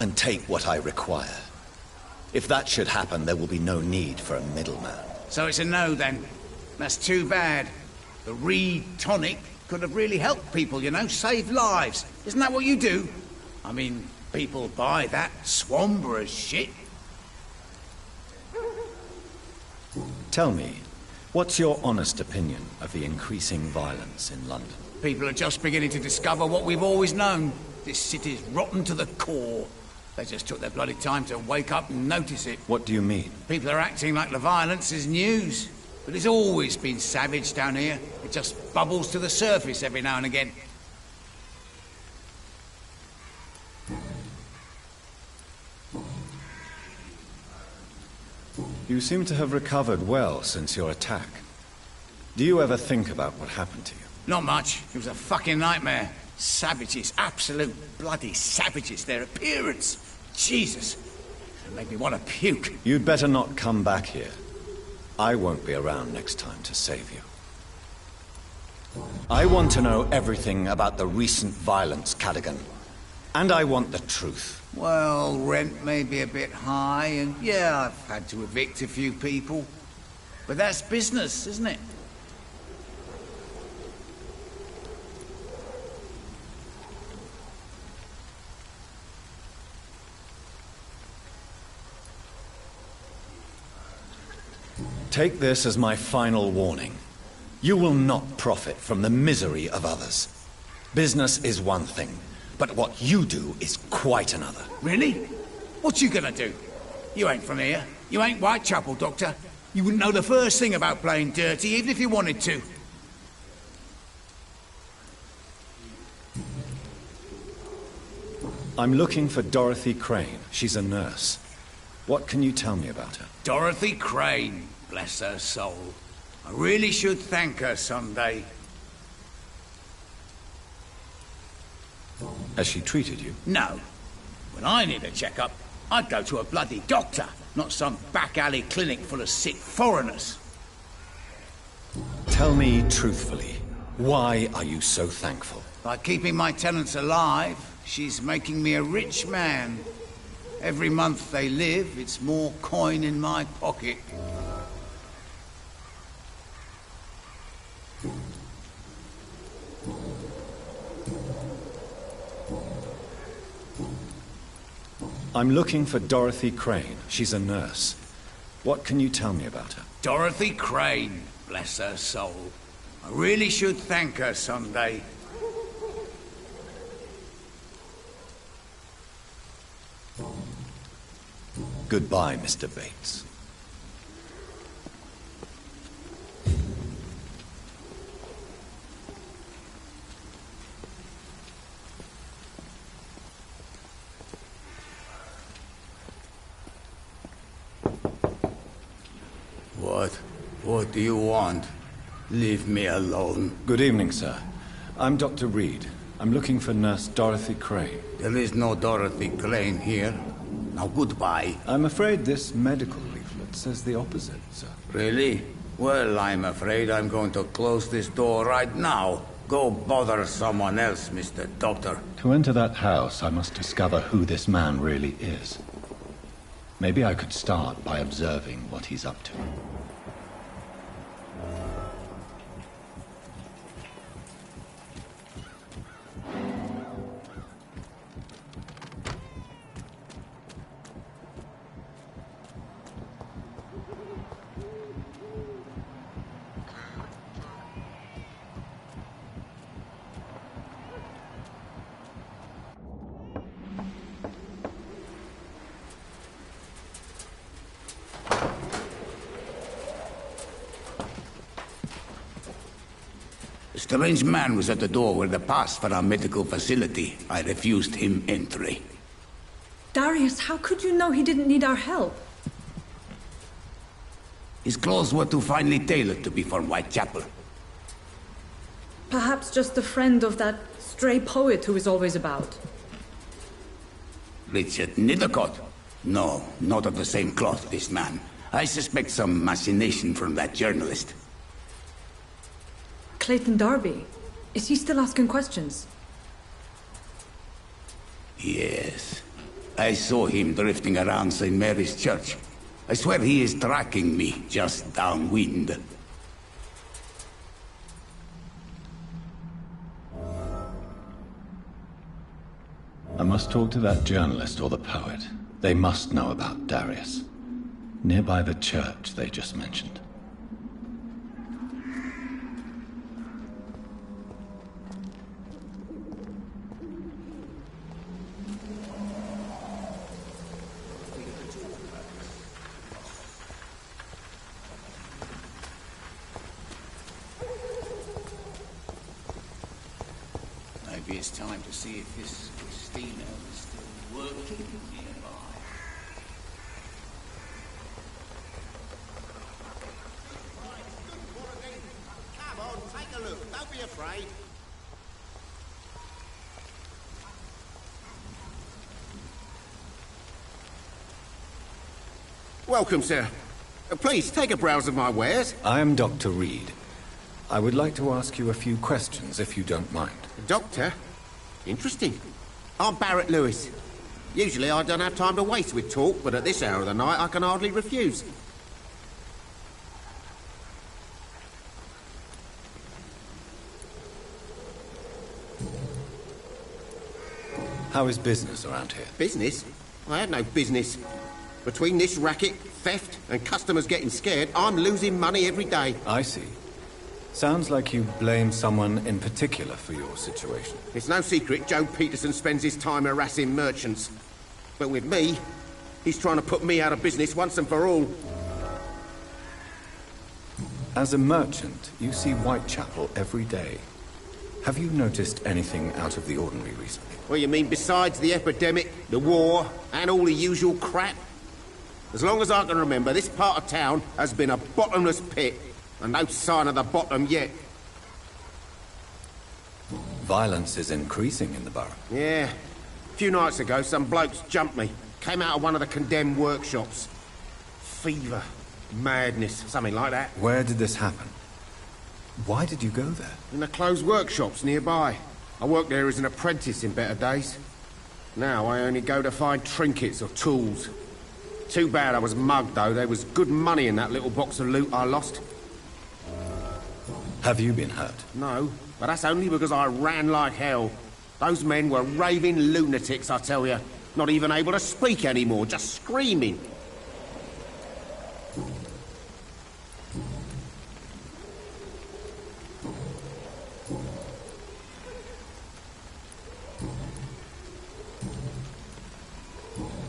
and take what I require. If that should happen, there will be no need for a middleman. So it's a no, then. That's too bad. The Reed tonic could have really helped people, you know, save lives. Isn't that what you do? I mean, people buy that Swamburer's shit. Tell me, what's your honest opinion of the increasing violence in London? People are just beginning to discover what we've always known. This city's rotten to the core. They just took their bloody time to wake up and notice it. What do you mean? People are acting like the violence is news. But it's always been savage down here. It just bubbles to the surface every now and again. You seem to have recovered well since your attack. Do you ever think about what happened to you? Not much. It was a fucking nightmare. Savages, absolute bloody savages. Their appearance, Jesus, it made me want to puke. You'd better not come back here. I won't be around next time to save you. I want to know everything about the recent violence, Cadogan. And I want the truth. Well, rent may be a bit high, and yeah, I've had to evict a few people. But that's business, isn't it? Take this as my final warning. You will not profit from the misery of others. Business is one thing, but what you do is quite another. Really? What you gonna do? You ain't from here. You ain't Whitechapel, Doctor. You wouldn't know the first thing about playing dirty, even if you wanted to. I'm looking for Dorothy Crane. She's a nurse. What can you tell me about her? Dorothy Crane, bless her soul. I really should thank her someday. Has she treated you? No. When I need a checkup, I'd go to a bloody doctor, not some back-alley clinic full of sick foreigners. Tell me truthfully, why are you so thankful? By keeping my tenants alive, she's making me a rich man. Every month they live, it's more coin in my pocket. I'm looking for Dorothy Crane. She's a nurse. What can you tell me about her? Dorothy Crane, bless her soul. I really should thank her someday. Goodbye, Mr. Bates. What do you want? Leave me alone. Good evening, sir. I'm Dr. Reed. I'm looking for Nurse Dorothy Crane. There is no Dorothy Crane here. Now, goodbye. I'm afraid this medical leaflet says the opposite, sir. Really? Well, I'm afraid I'm going to close this door right now. Go bother someone else, Mr. Doctor. To enter that house, I must discover who this man really is. Maybe I could start by observing what he's up to. A strange man was at the door with a pass for our medical facility. I refused him entry. Darius, how could you know he didn't need our help? His clothes were too finely tailored to be from Whitechapel. Perhaps just a friend of that stray poet who is always about. Richard Nithercott? No, not of the same cloth, this man. I suspect some machination from that journalist. Clayton Darby. Is he still asking questions? Yes. I saw him drifting around St. Mary's Church. I swear he is tracking me just downwind. I must talk to that journalist or the poet. They must know about Darius. Nearby the church they just mentioned. Maybe it's time to see if this Christina is still working nearby. Come on, take a look. Don't be afraid. Welcome, sir. Please, take a browse of my wares. I am Dr. Reed. I would like to ask you a few questions, if you don't mind. Doctor? Interesting. I'm Barrett Lewis. Usually I don't have time to waste with talk, but at this hour of the night I can hardly refuse. How is business around here? Business? I have no business. Between this racket, theft, and customers getting scared, I'm losing money every day. I see. Sounds like you blame someone in particular for your situation. It's no secret Joe Peterson spends his time harassing merchants. But with me, he's trying to put me out of business once and for all. As a merchant, you see Whitechapel every day. Have you noticed anything out of the ordinary recently? What you mean, besides the epidemic, the war, and all the usual crap? As long as I can remember, this part of town has been a bottomless pit, and no sign of the bottom yet. Violence is increasing in the borough. Yeah. A few nights ago, some blokes jumped me. Came out of one of the condemned workshops. Fever, madness, something like that. Where did this happen? Why did you go there? In the closed workshops nearby. I worked there as an apprentice in better days. Now I only go to find trinkets or tools. Too bad I was mugged, though. There was good money in that little box of loot I lost. Have you been hurt? No, but that's only because I ran like hell. Those men were raving lunatics, I tell you. Not even able to speak anymore, just screaming.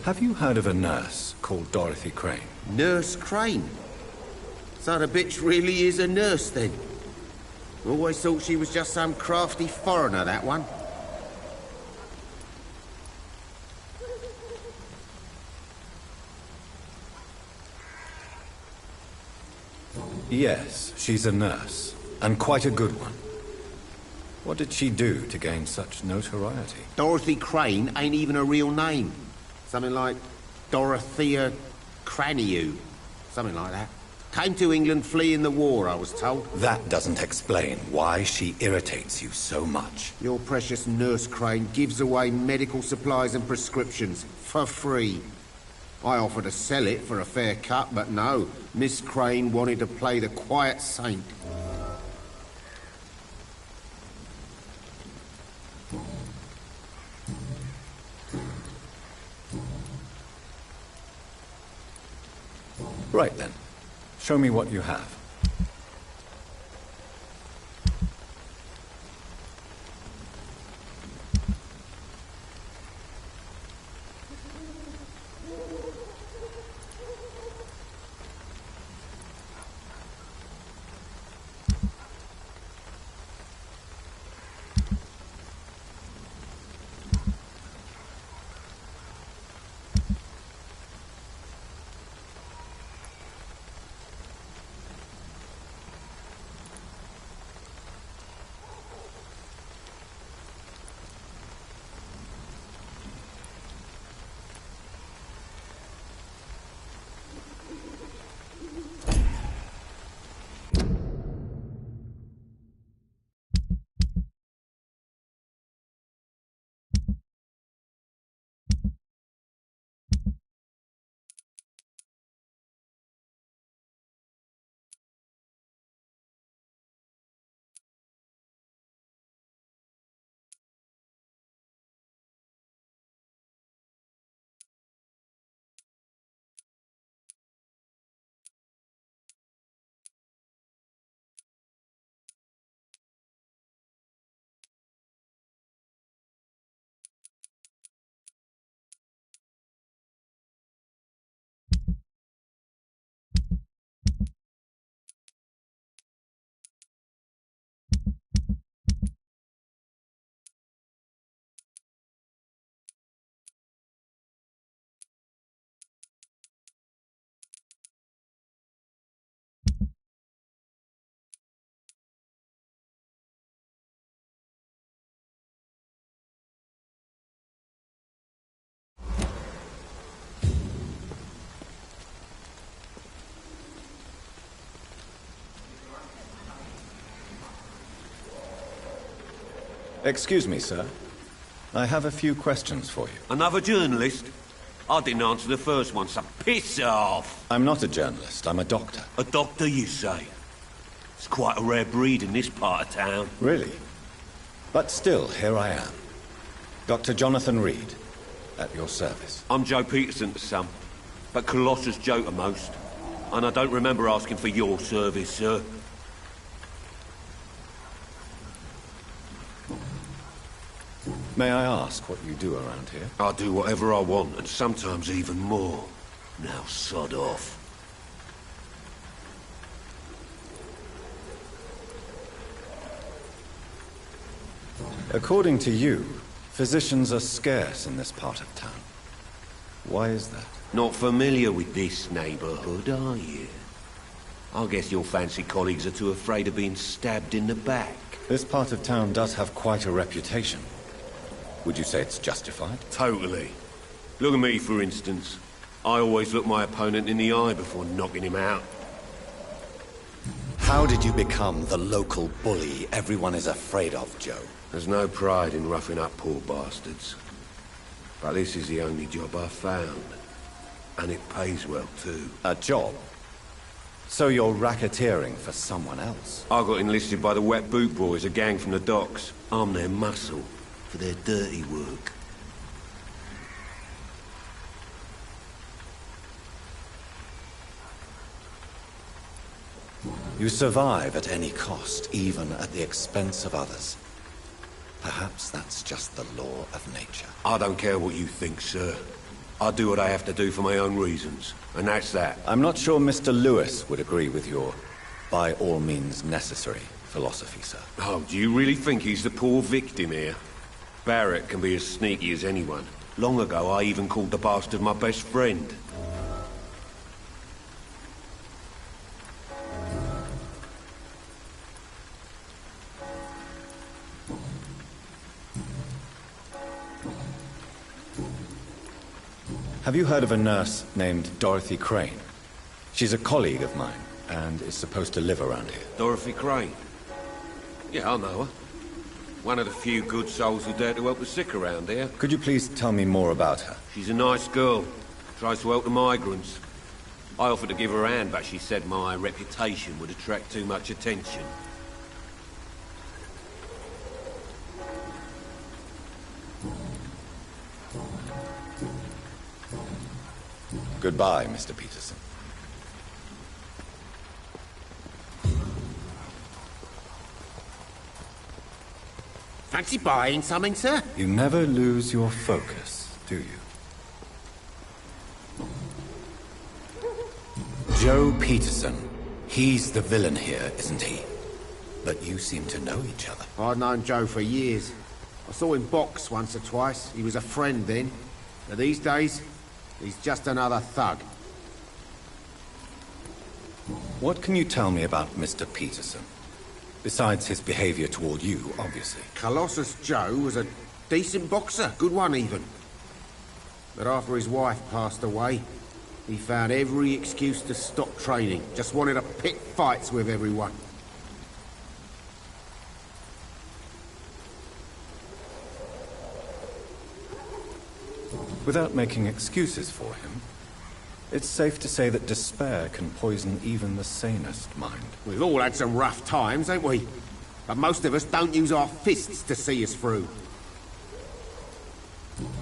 Have you heard of a nurse called Dorothy Crane? Nurse Crane? So the bitch really is a nurse, then? Always thought she was just some crafty foreigner, that one. Yes, she's a nurse, and quite a good one. What did she do to gain such notoriety? Dorothy Crane ain't even a real name. Something like Dorothea Craniu. Something like that. Came to England fleeing the war, I was told. That doesn't explain why she irritates you so much. Your precious Nurse Crane gives away medical supplies and prescriptions for free. I offered to sell it for a fair cut, but no. Miss Crane wanted to play the quiet saint. Right then. Show me what you have. Excuse me, sir. I have a few questions for you. Another journalist? I didn't answer the first one, so piss off! I'm not a journalist, I'm a doctor. A doctor, you say? It's quite a rare breed in this part of town. Really? But still, here I am. Dr. Jonathan Reed, at your service. I'm Joe Peterson to some, but Colossus Joe to most. And I don't remember asking for your service, sir. May I ask what you do around here? I do whatever I want, and sometimes even more. Now sod off. According to you, physicians are scarce in this part of town. Why is that? Not familiar with this neighborhood, are you? I guess your fancy colleagues are too afraid of being stabbed in the back. This part of town does have quite a reputation. Would you say it's justified? Totally. Look at me, for instance. I always look my opponent in the eye before knocking him out. How did you become the local bully everyone is afraid of, Joe? There's no pride in roughing up poor bastards. But this is the only job I've found. And it pays well, too. A job? So you're racketeering for someone else? I got enlisted by the Wet Boot Boys, a gang from the docks. I'm their muscle for their dirty work. You survive at any cost, even at the expense of others. Perhaps that's just the law of nature. I don't care what you think, sir. I do what I have to do for my own reasons, and that's that. I'm not sure Mr. Lewis would agree with your by all means necessary philosophy, sir. Oh, do you really think he's the poor victim here? Barrett can be as sneaky as anyone. Long ago, I even called the bastard my best friend. Have you heard of a nurse named Dorothy Crane? She's a colleague of mine, and is supposed to live around here. Dorothy Crane? Yeah, I know her. One of the few good souls who dare to help the sick around here. Could you please tell me more about her? She's a nice girl. Tries to help the migrants. I offered to give her a hand, but she said my reputation would attract too much attention. Goodbye, Mr. Peterson. Fancy buying something, sir? You never lose your focus, do you? Joe Peterson. He's the villain here, isn't he? But you seem to know each other. I've known Joe for years. I saw him box once or twice. He was a friend then. But these days, he's just another thug. What can you tell me about Mr. Peterson? Besides his behavior toward you, obviously. Colossus Joe was a decent boxer, good one even. But after his wife passed away, he found every excuse to stop training. Just wanted to pick fights with everyone. Without making excuses for him, it's safe to say that despair can poison even the sanest mind. We've all had some rough times, ain't we? But most of us don't use our fists to see us through.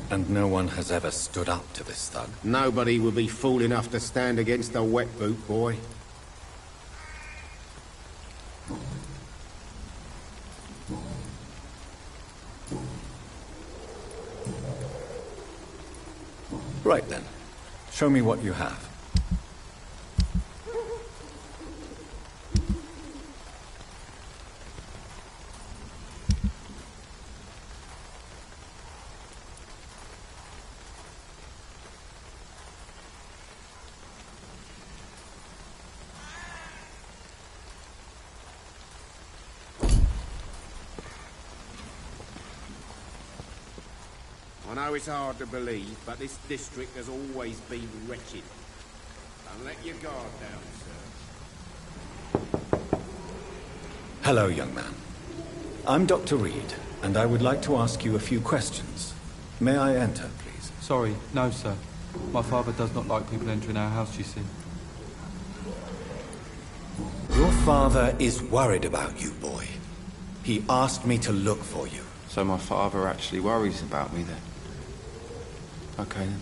And no one has ever stood up to this thug. Nobody would be fool enough to stand against a wet boot boy. Right then. Show me what you have. I know it's hard to believe, but this district has always been wretched. Don't let your guard down, sir. Hello, young man. I'm Dr. Reed, and I would like to ask you a few questions. May I enter, please? Sorry, no, sir. My father does not like people entering our house, you see. Your father is worried about you, boy. He asked me to look for you. So my father actually worries about me then? Okay then.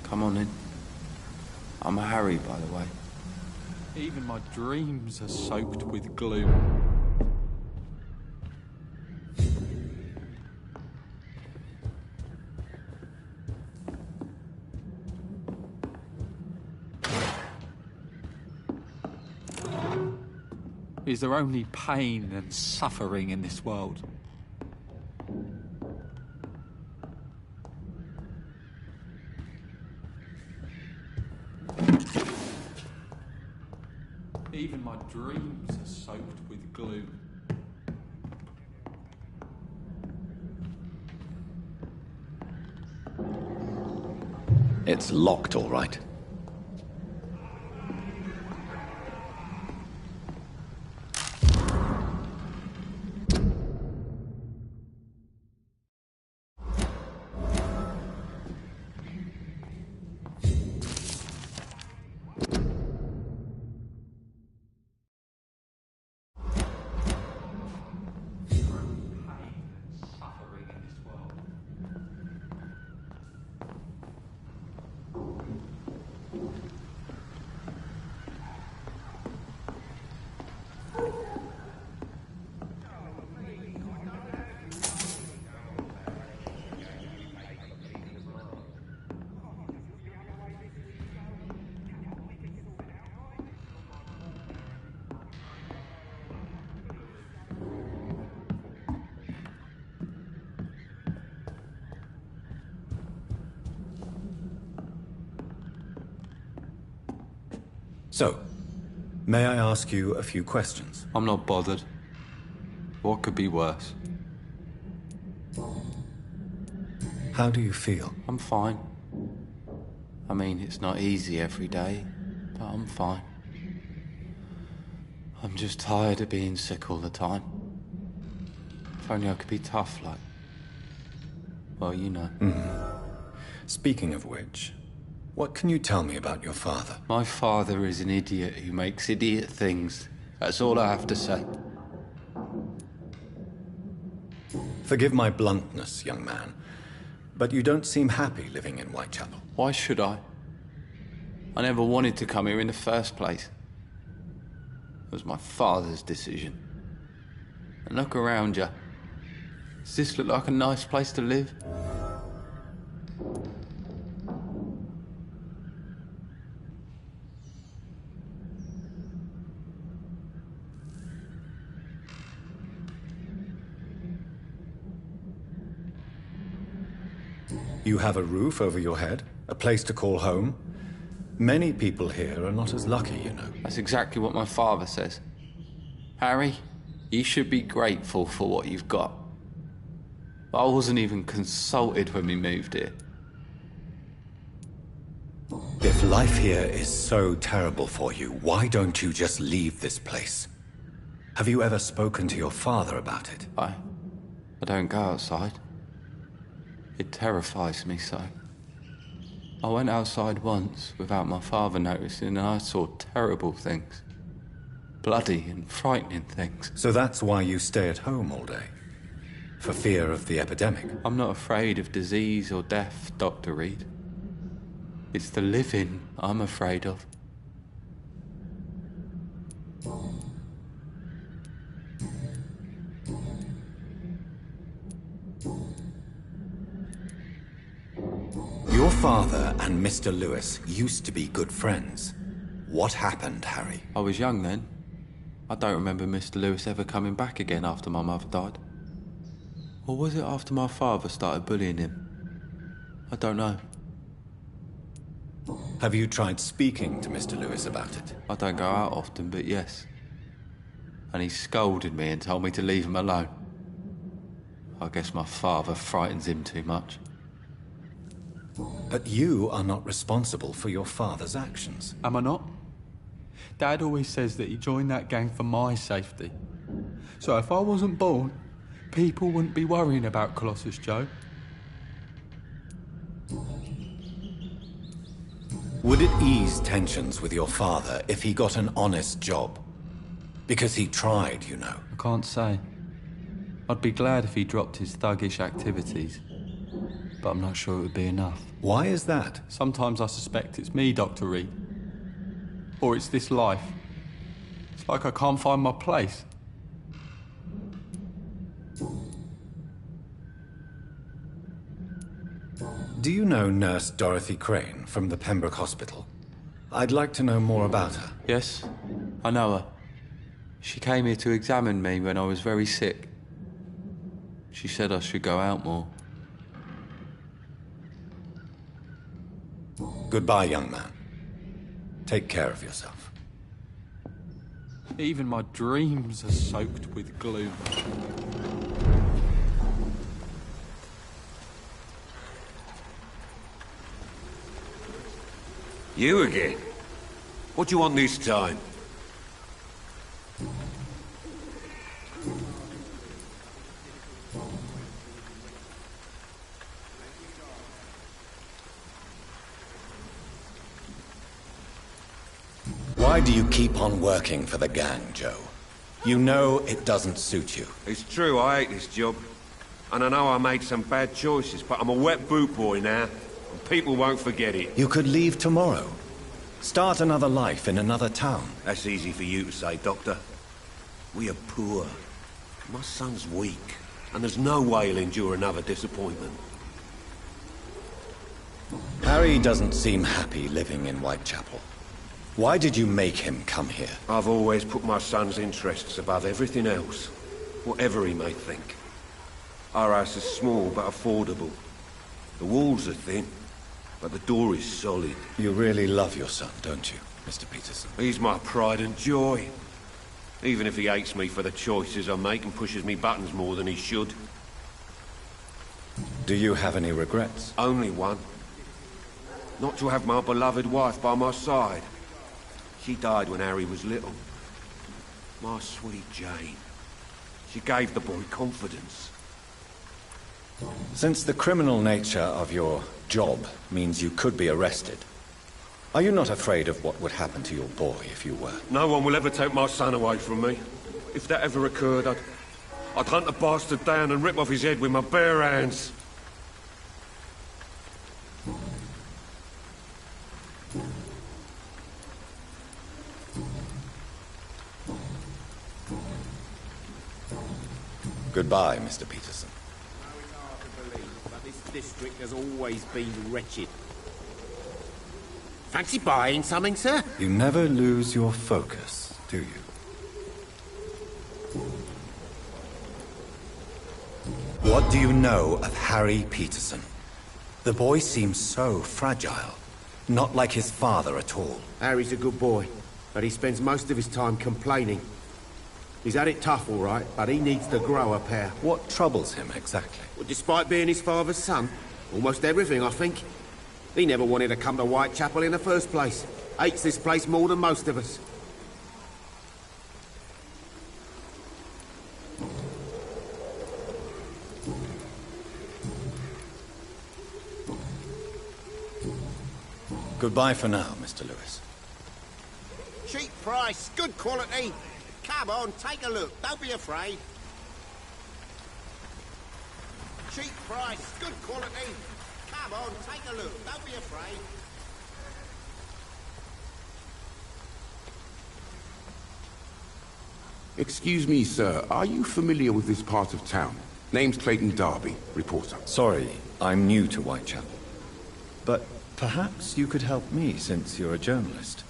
Come on in. I'm Harry, by the way. Even my dreams are soaked with gloom. Is there only pain and suffering in this world? Even my dreams are soaked with gloom. It's locked, all right. So, may I ask you a few questions? I'm not bothered. What could be worse? How do you feel? I'm fine. I mean, it's not easy every day, but I'm fine. I'm just tired of being sick all the time. If only I could be tough like... Well, you know. Speaking of which, what can you tell me about your father? My father is an idiot who makes idiot things. That's all I have to say. Forgive my bluntness, young man, but you don't seem happy living in Whitechapel. Why should I? I never wanted to come here in the first place. It was my father's decision. And look around you. Does this look like a nice place to live? You have a roof over your head, a place to call home. Many people here are not as lucky, you know. That's exactly what my father says. Harry, you should be grateful for what you've got. I wasn't even consulted when we moved here. If life here is so terrible for you, why don't you just leave this place? Have you ever spoken to your father about it? I don't go outside. It terrifies me so. I went outside once without my father noticing and I saw terrible things. Bloody and frightening things. So that's why you stay at home all day? For fear of the epidemic? I'm not afraid of disease or death, Dr. Reed. It's the living I'm afraid of. Your father and Mr. Lewis used to be good friends. What happened, Harry? I was young then. I don't remember Mr. Lewis ever coming back again after my mother died. Or was it after my father started bullying him? I don't know. Have you tried speaking to Mr. Lewis about it? I don't go out often, but yes. And he scolded me and told me to leave him alone. I guess my father frightens him too much. But you are not responsible for your father's actions. Am I not? Dad always says that he joined that gang for my safety. So if I wasn't born, people wouldn't be worrying about Colossus Joe. Would it ease tensions with your father if he got an honest job? Because he tried, you know. I can't say. I'd be glad if he dropped his thuggish activities, but I'm not sure it would be enough. Why is that? Sometimes I suspect it's me, Dr. Reed. Or it's this life. It's like I can't find my place. Do you know Nurse Dorothy Crane from the Pembroke Hospital? I'd like to know more about her. Yes, I know her. She came here to examine me when I was very sick. She said I should go out more. Goodbye, young man. Take care of yourself. Even my dreams are soaked with gloom. You again? What do you want this time? Why do you keep on working for the gang, Joe? You know it doesn't suit you. It's true, I hate this job. And I know I made some bad choices, but I'm a wet boot boy now, and people won't forget it. You could leave tomorrow. Start another life in another town. That's easy for you to say, Doctor. We are poor. My son's weak, and there's no way he'll endure another disappointment. Harry doesn't seem happy living in Whitechapel. Why did you make him come here? I've always put my son's interests above everything else, whatever he may think. Our house is small but affordable. The walls are thin, but the door is solid. You really love your son, don't you, Mr. Peterson? He's my pride and joy. Even if he hates me for the choices I make and pushes me buttons more than he should. Do you have any regrets? Only one. Not to have my beloved wife by my side. She died when Harry was little. My sweet Jane. She gave the boy confidence. Since the criminal nature of your job means you could be arrested, are you not afraid of what would happen to your boy if you were? No one will ever take my son away from me. If that ever occurred, I'd hunt the bastard down and rip off his head with my bare hands. Goodbye, Mr. Peterson. Hard to believe, but this district has always been wretched. Fancy buying something, sir? You never lose your focus, do you? What do you know of Harry Peterson? The boy seems so fragile. Not like his father at all. Harry's a good boy, but he spends most of his time complaining. He's had it tough, all right, but he needs to grow a pair. What troubles him, exactly? Well, despite being his father's son, almost everything, I think. He never wanted to come to Whitechapel in the first place. Hates this place more than most of us. Goodbye for now, Mr. Lewis. Cheap price, good quality. Come on, take a look. Don't be afraid. Cheap price, good quality. Come on, take a look. Don't be afraid. Excuse me, sir. Are you familiar with this part of town? Name's Clayton Darby, reporter. Sorry, I'm new to Whitechapel. But perhaps you could help me, since you're a journalist.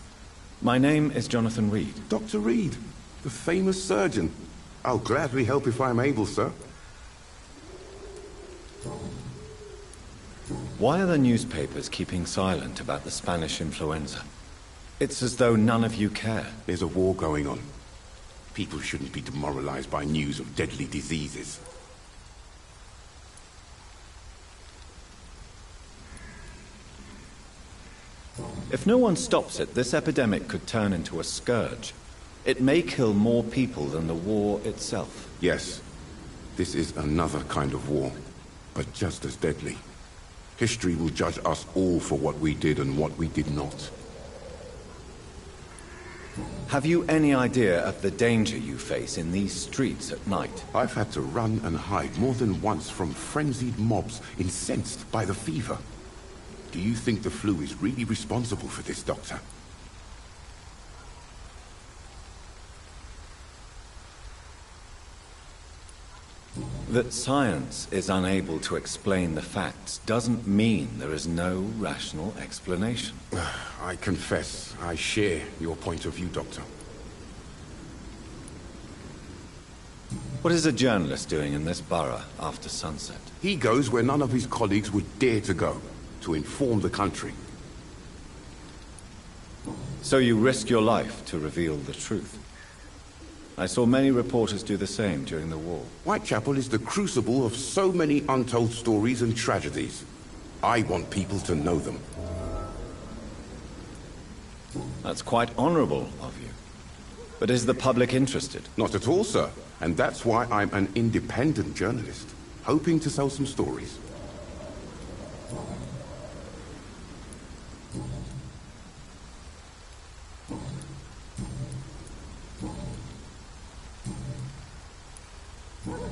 My name is Jonathan Reed. Dr. Reed, the famous surgeon. I'll gladly help if I'm able, sir. Why are the newspapers keeping silent about the Spanish influenza? It's as though none of you care. There's a war going on. People shouldn't be demoralized by news of deadly diseases. If no one stops it, this epidemic could turn into a scourge. It may kill more people than the war itself. Yes. This is another kind of war, but just as deadly. History will judge us all for what we did and what we did not. Have you any idea of the danger you face in these streets at night? I've had to run and hide more than once from frenzied mobs incensed by the fever. Do you think the flu is really responsible for this, Doctor? That science is unable to explain the facts doesn't mean there is no rational explanation. I confess, I share your point of view, Doctor. What is a journalist doing in this borough after sunset? He goes where none of his colleagues would dare to go, to inform the country. So you risk your life to reveal the truth. I saw many reporters do the same during the war. Whitechapel is the crucible of so many untold stories and tragedies. I want people to know them. That's quite honorable of you. But is the public interested? Not at all, sir. And that's why I'm an independent journalist, hoping to sell some stories.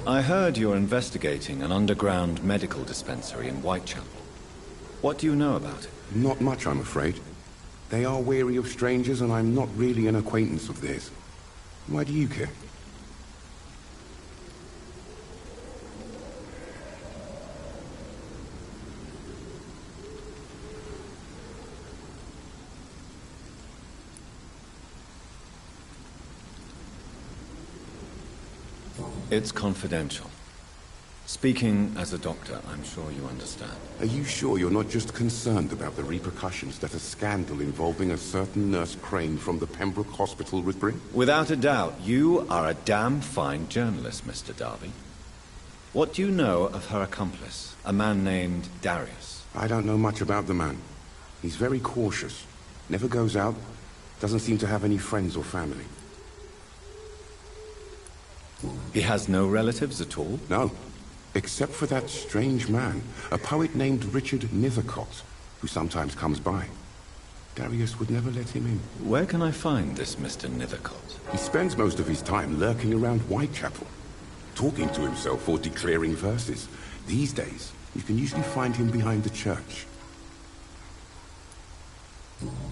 I heard you're investigating an underground medical dispensary in Whitechapel. What do you know about it? Not much, I'm afraid. They are wary of strangers, and I'm not really an acquaintance of theirs. Why do you care? It's confidential. Speaking as a doctor, I'm sure you understand. Are you sure you're not just concerned about the repercussions that a scandal involving a certain Nurse Crane from the Pembroke Hospital would bring? Without a doubt, you are a damn fine journalist, Mr. Darby. What do you know of her accomplice, a man named Darius? I don't know much about the man. He's very cautious. Never goes out. Doesn't seem to have any friends or family. He has no relatives at all? No. Except for that strange man, a poet named Richard Nethercott, who sometimes comes by. Darius would never let him in. Where can I find this Mr. Nethercott? He spends most of his time lurking around Whitechapel, talking to himself or declaring verses. These days, you can usually find him behind the church.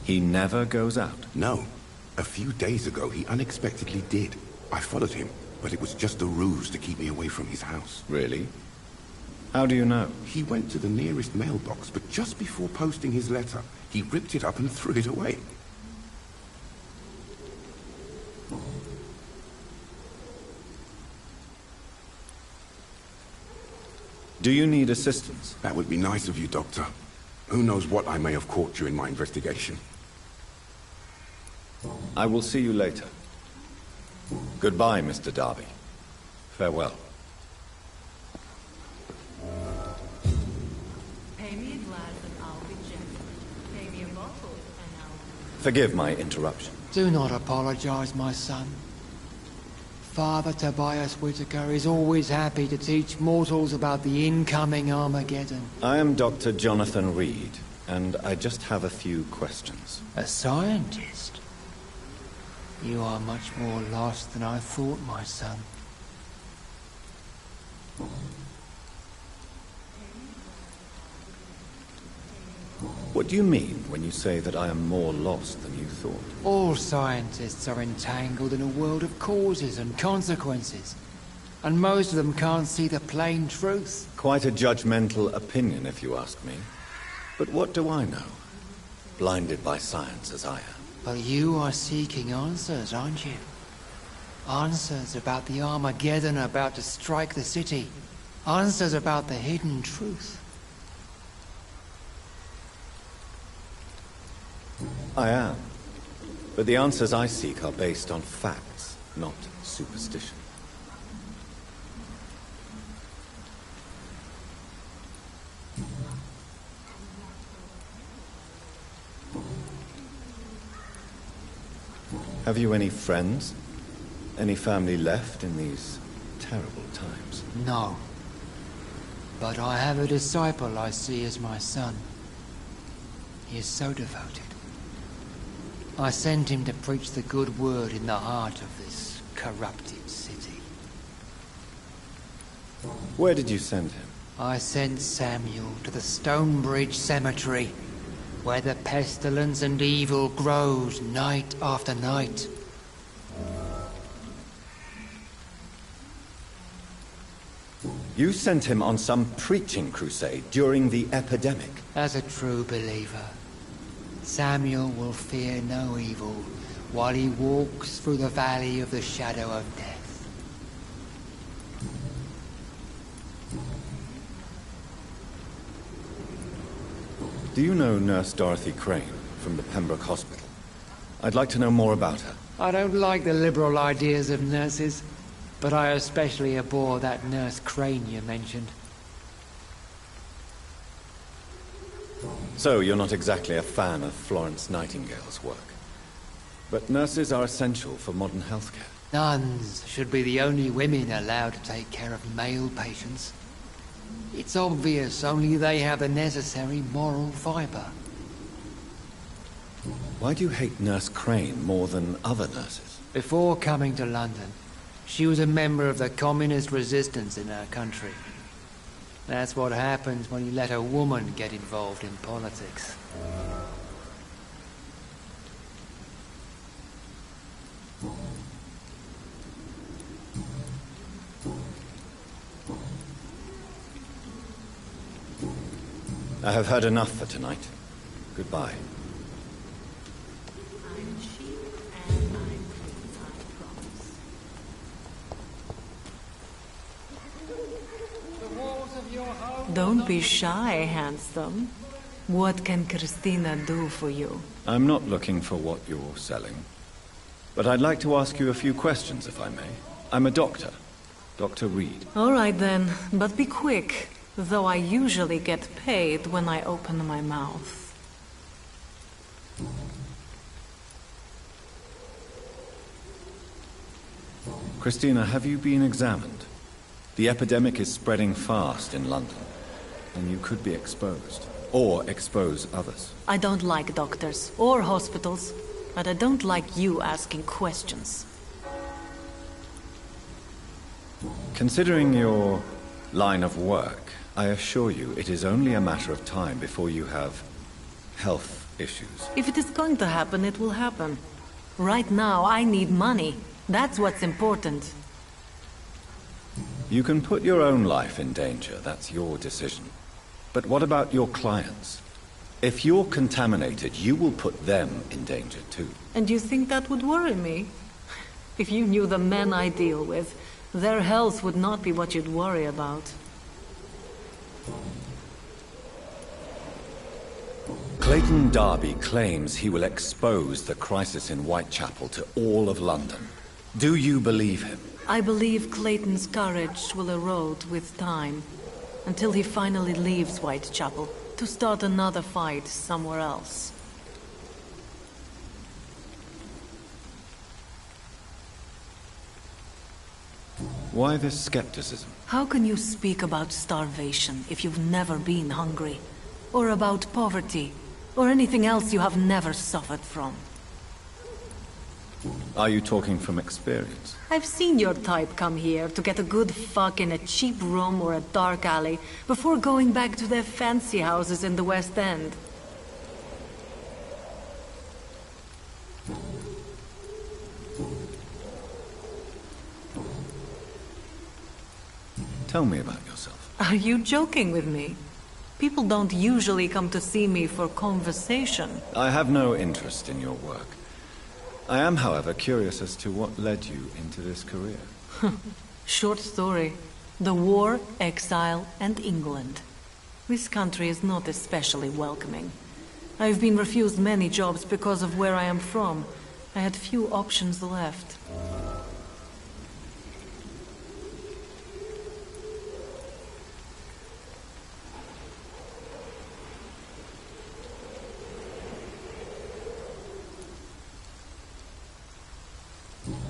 He never goes out? No. A few days ago, he unexpectedly did. I followed him, but it was just a ruse to keep me away from his house. Really? How do you know? He went to the nearest mailbox, but just before posting his letter, he ripped it up and threw it away. Do you need assistance? That would be nice of you, Doctor. Who knows what I may have caught during my investigation. I will see you later. Goodbye, Mr. Darby. Farewell. Pay me a glass and I'll be gentle. Pay me a bottle and I'll... Forgive my interruption. Do not apologize, my son. Father Tobias Whitaker is always happy to teach mortals about the incoming Armageddon. I am Dr. Jonathan Reed, and I just have a few questions. A scientist? You are much more lost than I thought, my son. What do you mean when you say that I am more lost than you thought? All scientists are entangled in a world of causes and consequences. And most of them can't see the plain truth. Quite a judgmental opinion, if you ask me. But what do I know? Blinded by science as I am. But you are seeking answers, aren't you? Answers about the Armageddon about to strike the city. Answers about the hidden truth. I am. But the answers I seek are based on facts, not superstition. Have you any friends? Any family left in these terrible times. No. But I have a disciple I see as my son. He is so devoted. I sent him to preach the good word in the heart of this corrupted city. Where did you send him? I sent Samuel to the Stonebridge Cemetery, where the pestilence and evil grows night after night. You sent him on some preaching crusade during the epidemic. As a true believer, Samuel will fear no evil while he walks through the valley of the shadow of death. Do you know Nurse Dorothy Crane from the Pembroke Hospital? I'd like to know more about her. I don't like the liberal ideas of nurses, but I especially abhor that Nurse Crane you mentioned. So, you're not exactly a fan of Florence Nightingale's work. But nurses are essential for modern healthcare. Nuns should be the only women allowed to take care of male patients. It's obvious only they have the necessary moral fiber. Why do you hate Nurse Crane more than other nurses? Before coming to London, she was a member of the communist resistance in her country. That's what happens when you let a woman get involved in politics. I have heard enough for tonight. Goodbye. I'm cheap and I'm pleased, I promise. Don't be shy, handsome. What can Christina do for you? I'm not looking for what you're selling. But I'd like to ask you a few questions, if I may. I'm a doctor. Dr. Reed. All right then, but be quick. Though I usually get paid when I open my mouth. Christina, have you been examined? The epidemic is spreading fast in London, and you could be exposed. Or expose others. I don't like doctors or hospitals, but I don't like you asking questions. Considering your line of work, I assure you it is only a matter of time before you have health issues. If it is going to happen, it will happen. Right now, I need money. That's what's important. You can put your own life in danger, that's your decision. But what about your clients? If you're contaminated, you will put them in danger too. And you think that would worry me? If you knew the men I deal with, their health would not be what you'd worry about. Clayton Darby claims he will expose the crisis in Whitechapel to all of London. Do you believe him? I believe Clayton's courage will erode with time, until he finally leaves Whitechapel to start another fight somewhere else. Why this skepticism? How can you speak about starvation if you've never been hungry? Or about poverty? Or anything else you have never suffered from? Are you talking from experience? I've seen your type come here to get a good fuck in a cheap room or a dark alley before going back to their fancy houses in the West End. Tell me about yourself. Are you joking with me? People don't usually come to see me for conversation. I have no interest in your work. I am, however, curious as to what led you into this career. Short story. The war, exile, and England. This country is not especially welcoming. I've been refused many jobs because of where I am from. I had few options left.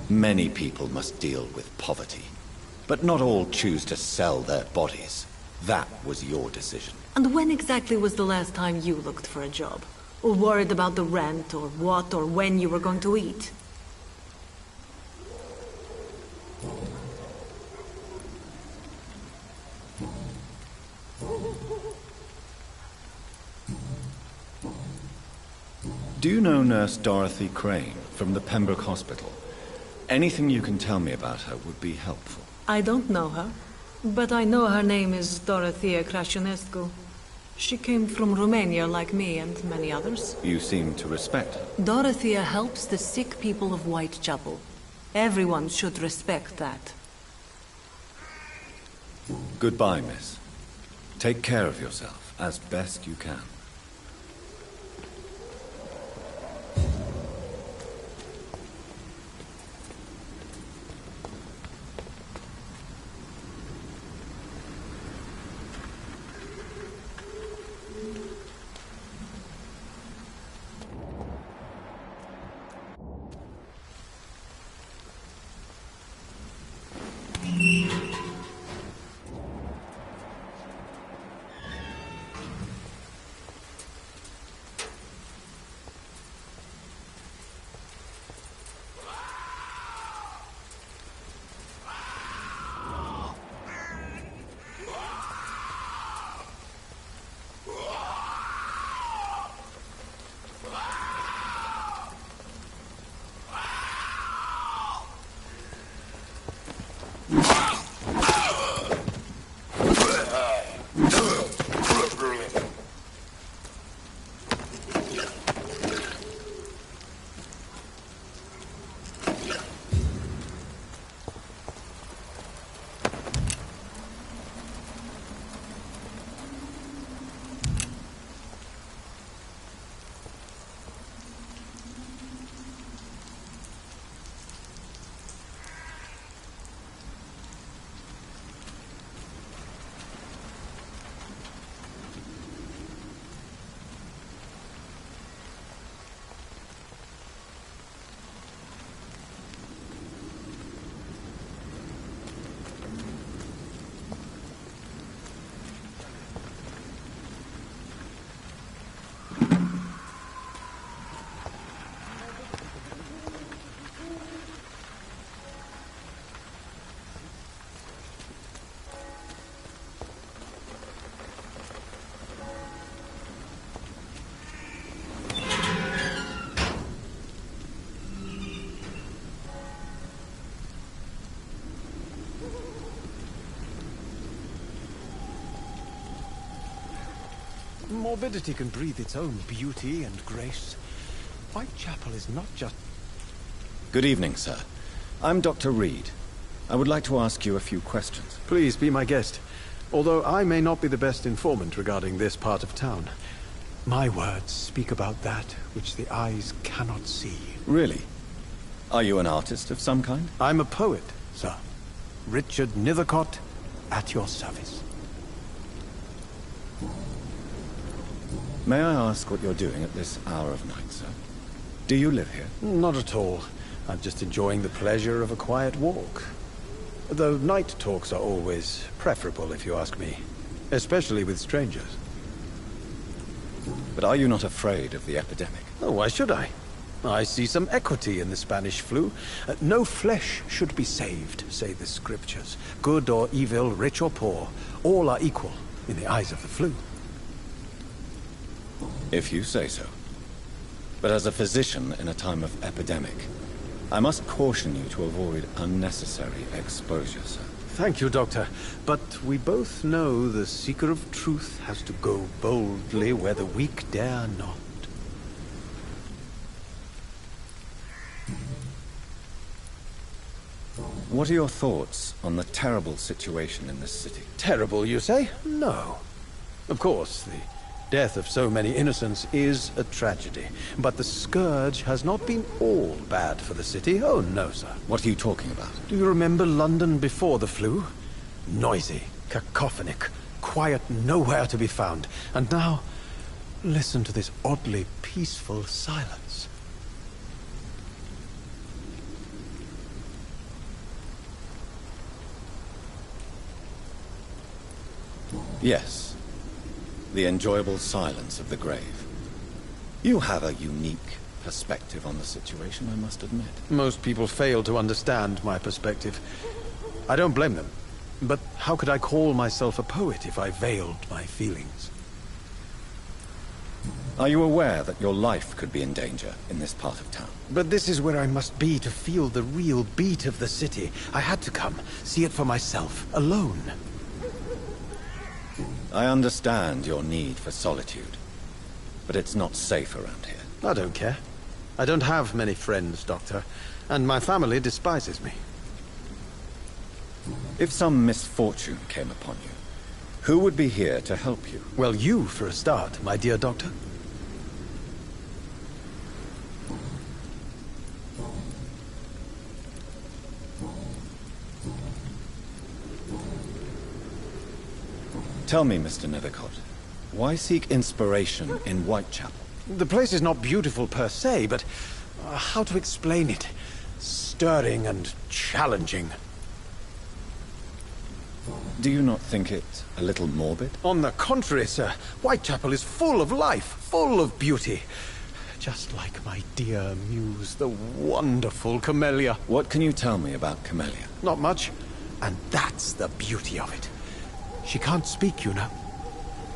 Many people must deal with poverty. But not all choose to sell their bodies. That was your decision. And when exactly was the last time you looked for a job? Or worried about the rent, or what or when you were going to eat? Do you know Nurse Dorothy Crane from the Pembroke Hospital? Anything you can tell me about her would be helpful. I don't know her, but I know her name is Dorothea Crăciunescu. She came from Romania like me and many others. You seem to respect her. Dorothea helps the sick people of Whitechapel. Everyone should respect that. Goodbye, miss. Take care of yourself as best you can. Morbidity can breathe its own beauty and grace. Whitechapel is not just... Good evening, sir. I'm Dr. Reed. I would like to ask you a few questions. Please be my guest. Although I may not be the best informant regarding this part of town, my words speak about that which the eyes cannot see. Really? Are you an artist of some kind? I'm a poet, sir. Richard Nethercott, at your service. May I ask what you're doing at this hour of night, sir? Do you live here? Not at all. I'm just enjoying the pleasure of a quiet walk. Though night talks are always preferable, if you ask me. Especially with strangers. But are you not afraid of the epidemic? Oh, why should I? I see some equity in the Spanish flu. No flesh should be saved, say the scriptures. Good or evil, rich or poor, all are equal in the eyes of the flu. If you say so. But as a physician in a time of epidemic, I must caution you to avoid unnecessary exposure, sir. Thank you, Doctor. But we both know the seeker of truth has to go boldly where the weak dare not. What are your thoughts on the terrible situation in this city? Terrible, you say? No. Of course, the death of so many innocents is a tragedy. But the scourge has not been all bad for the city. Oh, no, sir. What are you talking about? Do you remember London before the flu? Noisy, cacophonic, quiet nowhere to be found. And now, listen to this oddly peaceful silence. Yes. The enjoyable silence of the grave. You have a unique perspective on the situation, I must admit. Most people fail to understand my perspective. I don't blame them. But how could I call myself a poet if I veiled my feelings? Are you aware that your life could be in danger in this part of town? But this is where I must be to feel the real beat of the city. I had to come, see it for myself, alone. I understand your need for solitude, but it's not safe around here. I don't care. I don't have many friends, Doctor, and my family despises me. If some misfortune came upon you, who would be here to help you? Well, you, for a start, my dear Doctor. Tell me, Mr. Nethercott, why seek inspiration in Whitechapel? The place is not beautiful per se, but how to explain it? Stirring and challenging. Do you not think it a little morbid? On the contrary, sir. Whitechapel is full of life, full of beauty. Just like my dear muse, the wonderful Camellia. What can you tell me about Camellia? Not much. And that's the beauty of it. She can't speak, you know.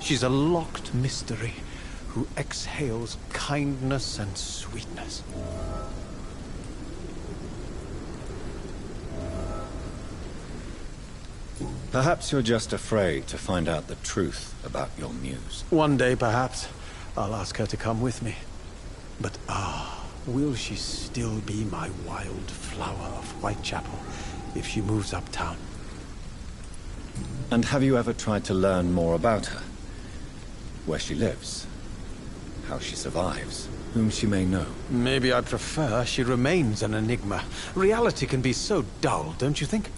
She's a locked mystery who exhales kindness and sweetness. Perhaps you're just afraid to find out the truth about your muse. One day, perhaps, I'll ask her to come with me. But will she still be my wild flower of Whitechapel if she moves uptown? And have you ever tried to learn more about her? Where she lives? How she survives? Whom she may know? Maybe I prefer she remains an enigma. Reality can be so dull, don't you think?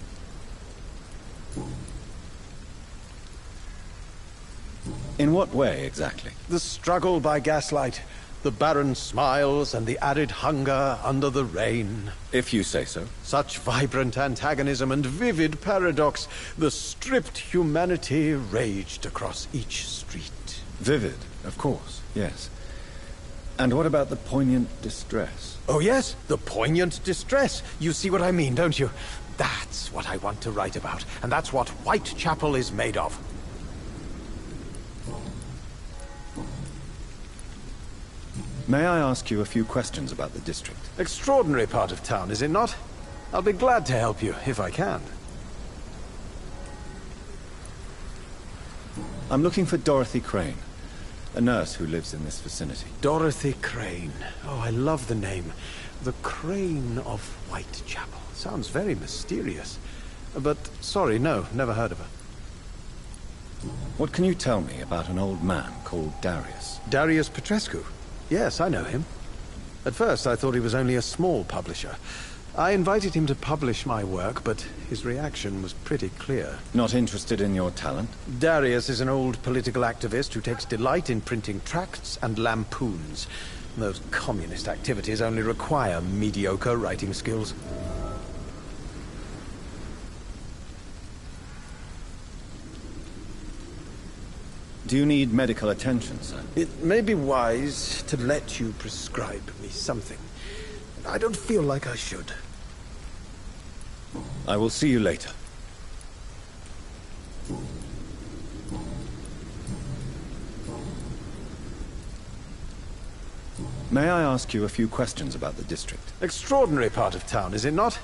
In what way, exactly? The struggle by gaslight, the barren smiles and the arid hunger under the rain. If you say so. Such vibrant antagonism and vivid paradox. The stripped humanity raged across each street. Vivid, of course, yes. And what about the poignant distress? Oh yes, the poignant distress. You see what I mean, don't you? That's what I want to write about, and that's what Whitechapel is made of. May I ask you a few questions about the district? Extraordinary part of town, is it not? I'll be glad to help you, if I can. I'm looking for Dorothy Crane, a nurse who lives in this vicinity. Dorothy Crane. Oh, I love the name. The Crane of Whitechapel. Sounds very mysterious. But, sorry, no, never heard of her. What can you tell me about an old man called Darius? Darius Petrescu? Yes, I know him. At first, I thought he was only a small publisher. I invited him to publish my work, but his reaction was pretty clear. Not interested in your talent? Darius is an old political activist who takes delight in printing tracts and lampoons. Those communist activities only require mediocre writing skills. Do you need medical attention, sir? It may be wise to let you prescribe me something. I don't feel like I should. I will see you later. May I ask you a few questions about the district? Extraordinary part of town, is it not?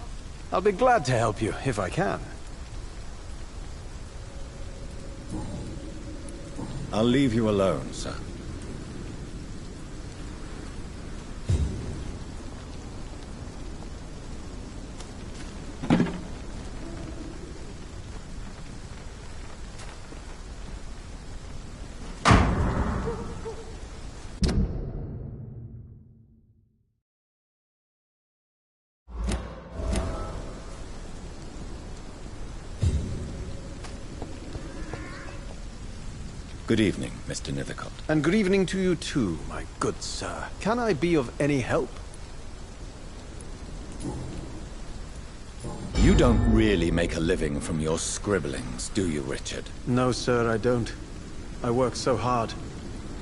I'll be glad to help you, if I can. I'll leave you alone, sir. Good evening, Mr. Nethercott. And good evening to you too, my good sir. Can I be of any help? You don't really make a living from your scribblings, do you, Richard? No, sir, I don't. I work so hard.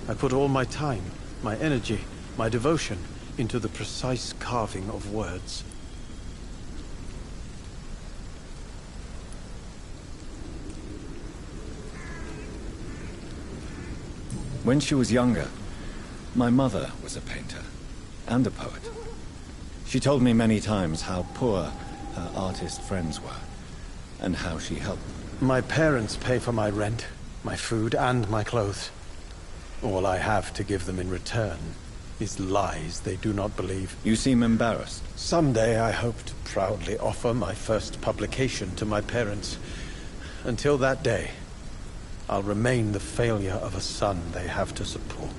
I put all my time, my energy, my devotion into the precise carving of words. When she was younger, my mother was a painter and a poet. She told me many times how poor her artist friends were, and how she helped them. My parents pay for my rent, my food, and my clothes. All I have to give them in return is lies they do not believe. You seem embarrassed. Someday I hope to proudly offer my first publication to my parents. Until that day, I'll remain the failure of a son they have to support.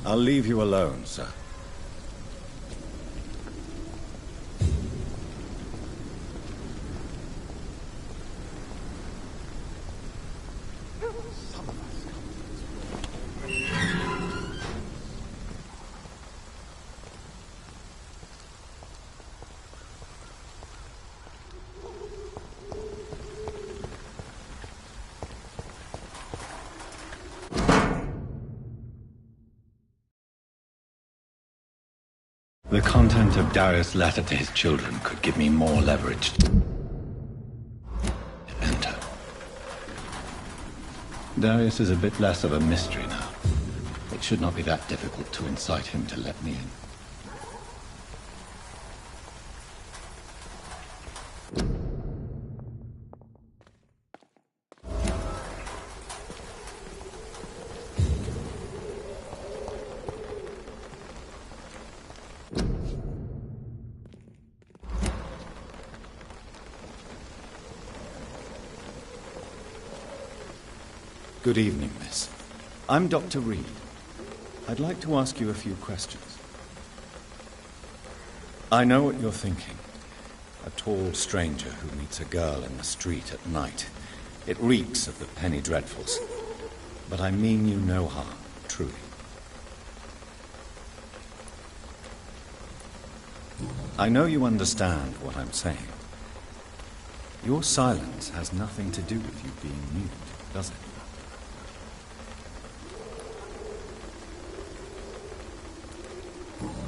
I'll leave you alone, sir. The content of Darius' letter to his children could give me more leverage to enter. Darius is a bit less of a mystery now. It should not be that difficult to incite him to let me in. Good evening, miss. I'm Dr. Reed. I'd like to ask you a few questions. I know what you're thinking. A tall stranger who meets a girl in the street at night. It reeks of the penny dreadfuls. But I mean you no harm, truly. I know you understand what I'm saying. Your silence has nothing to do with you being mute, does it?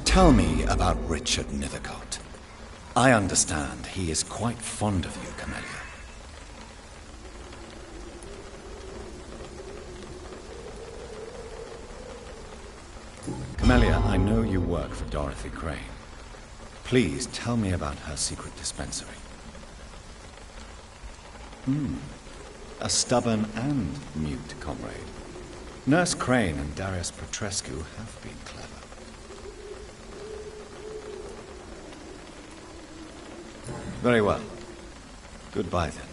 Tell me about Richard Nithercott. I understand he is quite fond of you, Camellia. Camellia, I know you work for Dorothy Crane. Please tell me about her secret dispensary. A stubborn and mute comrade. Nurse Crane and Darius Petrescu have been clever. Very well. Goodbye, then.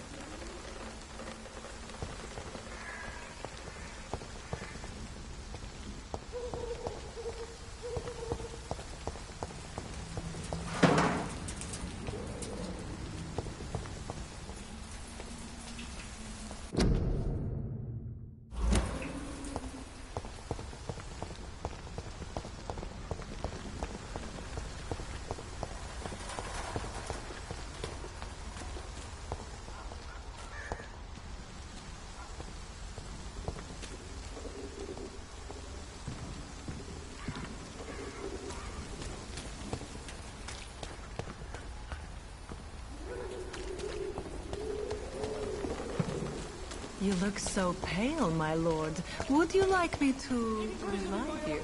You look so pale, my lord. Would you like me to revive you?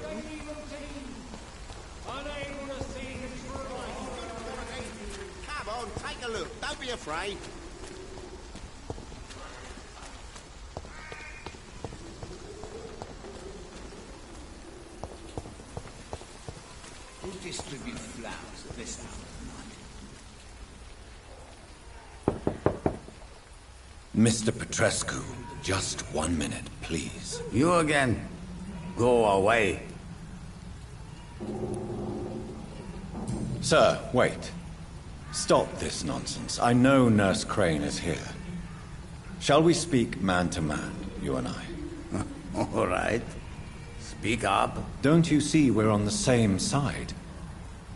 Come on, take a look. Don't be afraid. Who distributes flowers at this hour of night? Mr. Petrescu, just 1 minute, please. You again. Go away. Sir, wait. Stop this nonsense. I know Nurse Crane is here. Shall we speak man to man, you and I? All right. Speak up. Don't you see we're on the same side?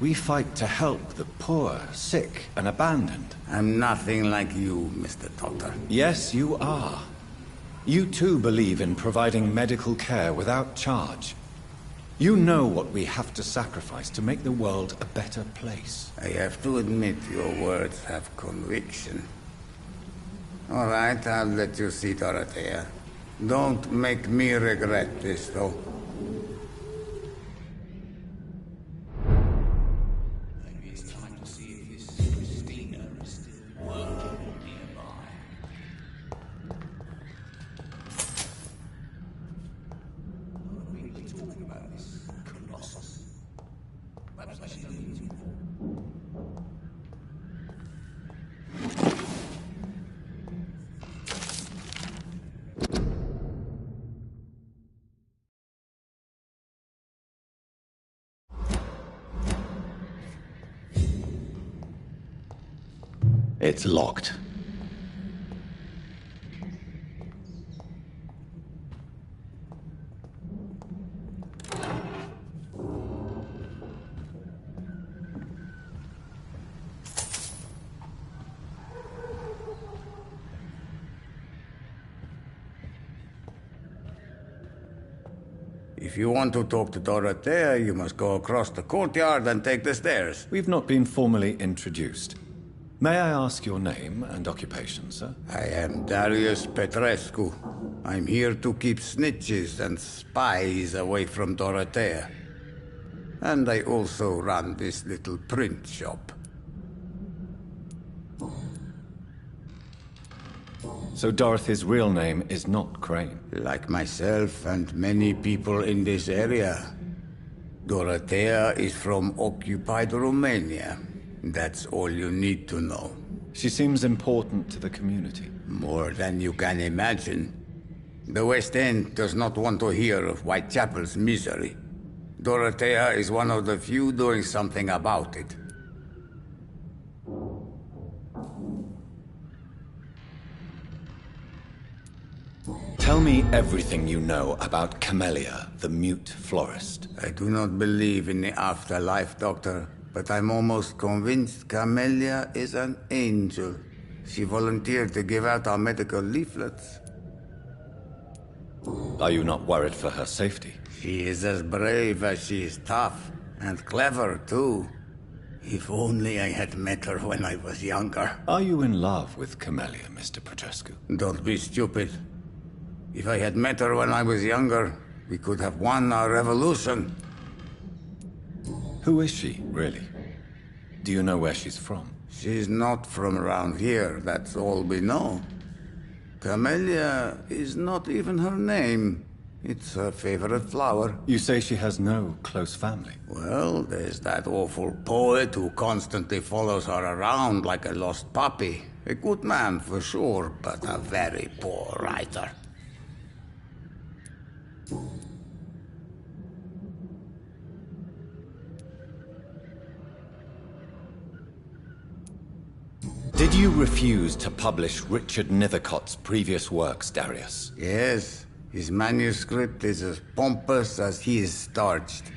We fight to help the poor, sick, and abandoned. I'm nothing like you, Mr. Doctor. Yes, you are. You too believe in providing medical care without charge. You know what we have to sacrifice to make the world a better place. I have to admit your words have conviction. All right, I'll let you see Dorothea. Don't make me regret this, though. It's locked. If you want to talk to Dorothea, you must go across the courtyard and take the stairs. We've not been formally introduced. May I ask your name and occupation, sir? I am Darius Petrescu. I'm here to keep snitches and spies away from Dorothea. And I also run this little print shop. So Dorothy's real name is not Crane? Like myself and many people in this area. Dorothea is from occupied Romania. That's all you need to know. She seems important to the community. More than you can imagine. The West End does not want to hear of Whitechapel's misery. Dorothea is one of the few doing something about it. Tell me everything you know about Camellia, the mute florist. I do not believe in the afterlife, Doctor, but I'm almost convinced Camellia is an angel. She volunteered to give out our medical leaflets. Are you not worried for her safety? She is as brave as she is tough, and clever, too. If only I had met her when I was younger. Are you in love with Camellia, Mr. Petrescu? Don't be stupid. If I had met her when I was younger, we could have won our revolution. Who is she, really? Do you know where she's from? She's not from around here, that's all we know. Camellia is not even her name. It's her favorite flower. You say she has no close family? Well, there's that awful poet who constantly follows her around like a lost puppy. A good man, for sure, but a very poor writer. Did you refuse to publish Richard Nethercott's previous works, Darius? Yes. His manuscript is as pompous as he is starched.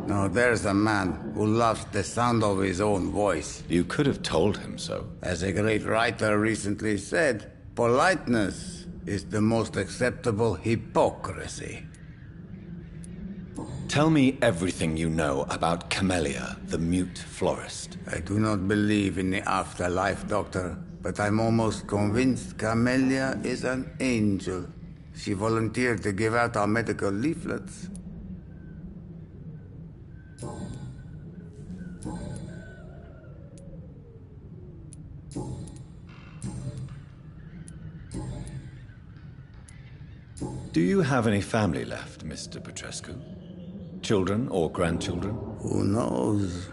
Now there's a man who loves the sound of his own voice. You could have told him so. As a great writer recently said, politeness is the most acceptable hypocrisy. Tell me everything you know about Camellia, the mute florist. I do not believe in the afterlife, Doctor, but I'm almost convinced Camellia is an angel. She volunteered to give out our medical leaflets. Do you have any family left, Mr. Petrescu? Children or grandchildren? Who knows?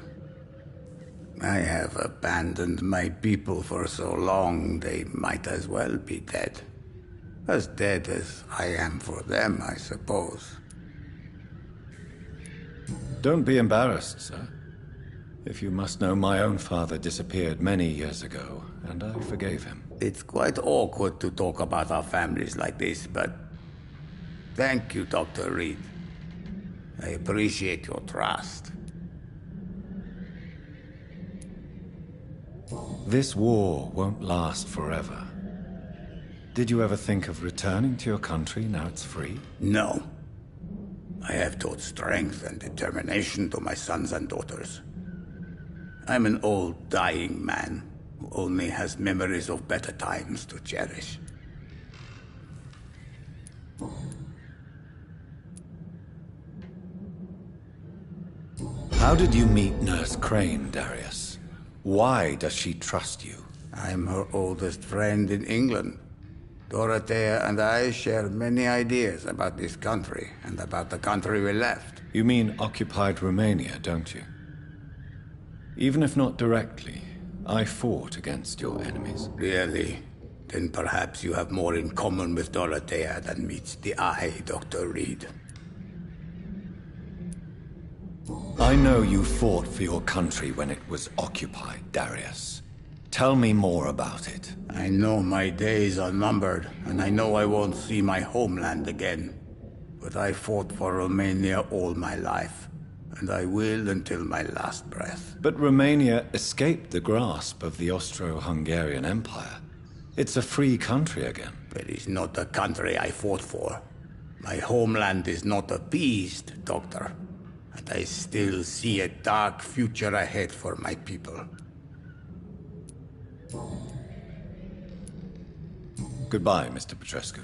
I have abandoned my people for so long, they might as well be dead. As dead as I am for them, I suppose. Don't be embarrassed, sir. If you must know, my own father disappeared many years ago, and I forgave him. It's quite awkward to talk about our families like this, but thank you, Dr. Reed. I appreciate your trust. This war won't last forever. Did you ever think of returning to your country now it's free? No. I have taught strength and determination to my sons and daughters. I'm an old, dying man who only has memories of better times to cherish. How did you meet Nurse Crane, Darius? Why does she trust you? I'm her oldest friend in England. Dorothea and I share many ideas about this country and about the country we left. You mean occupied Romania, don't you? Even if not directly, I fought against your enemies. Really? Then perhaps you have more in common with Dorothea than meets the eye, Dr. Reed. I know you fought for your country when it was occupied, Darius. Tell me more about it. I know my days are numbered, and I know I won't see my homeland again. But I fought for Romania all my life, and I will until my last breath. But Romania escaped the grasp of the Austro-Hungarian Empire. It's a free country again. But it's not the country I fought for. My homeland is not appeased, Doctor. And I still see a dark future ahead for my people. Goodbye, Mr. Petrescu.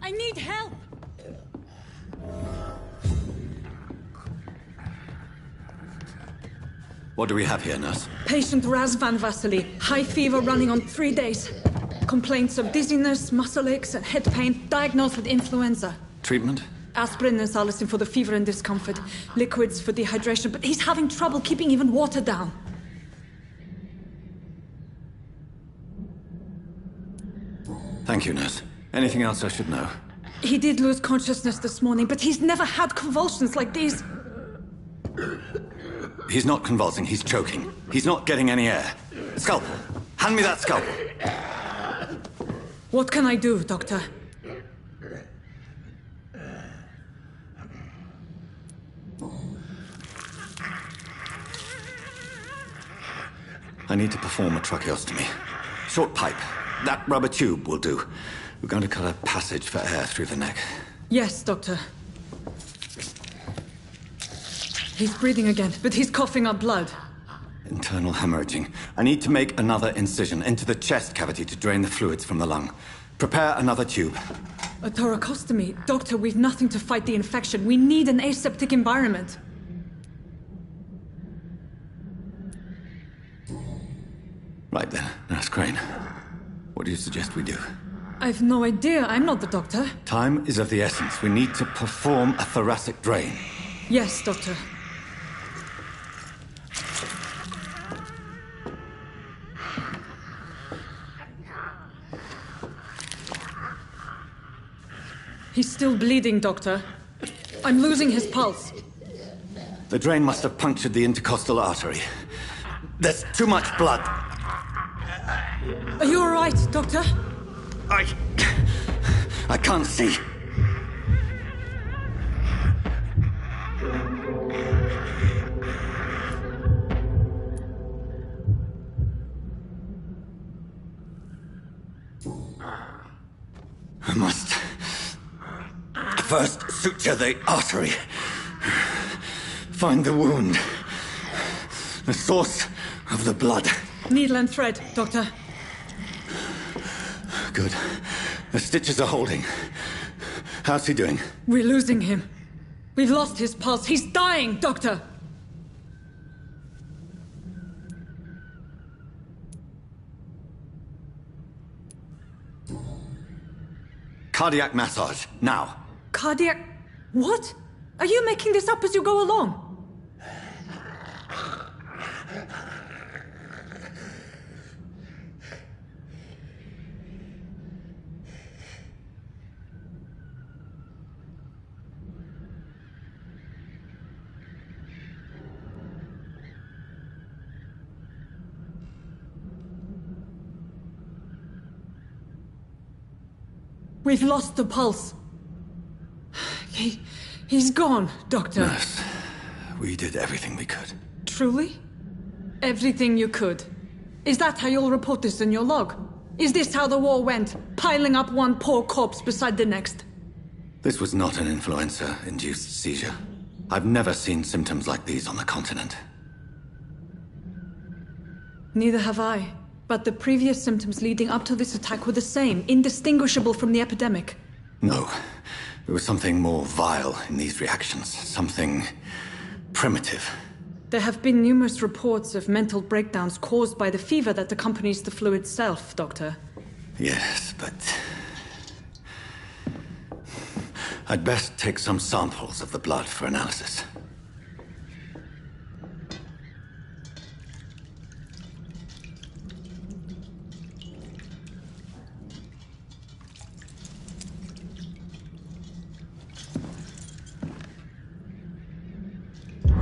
I need help! What do we have here, nurse? Patient Razvan Vasily. High fever running on 3 days. Complaints of dizziness, muscle aches, and head pain. Diagnosed with influenza. Treatment? Aspirin and salicin for the fever and discomfort. Liquids for dehydration, but he's having trouble keeping even water down. Thank you, nurse. Anything else I should know? He did lose consciousness this morning, but he's never had convulsions like these. He's not convulsing, he's choking. He's not getting any air. Scalpel! Hand me that scalpel! What can I do, Doctor? I need to perform a tracheostomy. Short pipe. That rubber tube will do. We're going to cut a passage for air through the neck. Yes, Doctor. He's breathing again, but he's coughing up blood. Internal hemorrhaging. I need to make another incision into the chest cavity to drain the fluids from the lung. Prepare another tube. A thoracostomy? Doctor, we've nothing to fight the infection. We need an aseptic environment. Right then, Nurse Crane. What do you suggest we do? I've no idea. I'm not the doctor. Time is of the essence. We need to perform a thoracic drain. Yes, Doctor. He's still bleeding, Doctor. I'm losing his pulse. The drain must have punctured the intercostal artery. There's too much blood. Are you all right, Doctor? I can't see. I must first suture the artery. Find the wound. The source of the blood. Needle and thread, Doctor. Good. The stitches are holding. How's he doing? We're losing him. We've lost his pulse. He's dying, Doctor! Cardiac massage, now. Cardiac... What? Are you making this up as you go along? We've lost the pulse. He's gone, Doctor. Nurse, we did everything we could. Truly? Everything you could. Is that how you'll report this in your log? Is this how the war went? Piling up one poor corpse beside the next? This was not an influenza-induced seizure. I've never seen symptoms like these on the continent. Neither have I. But the previous symptoms leading up to this attack were the same, indistinguishable from the epidemic. No. There was something more vile in these reactions. Something primitive. There have been numerous reports of mental breakdowns caused by the fever that accompanies the flu itself, Doctor. Yes, but... I'd best take some samples of the blood for analysis.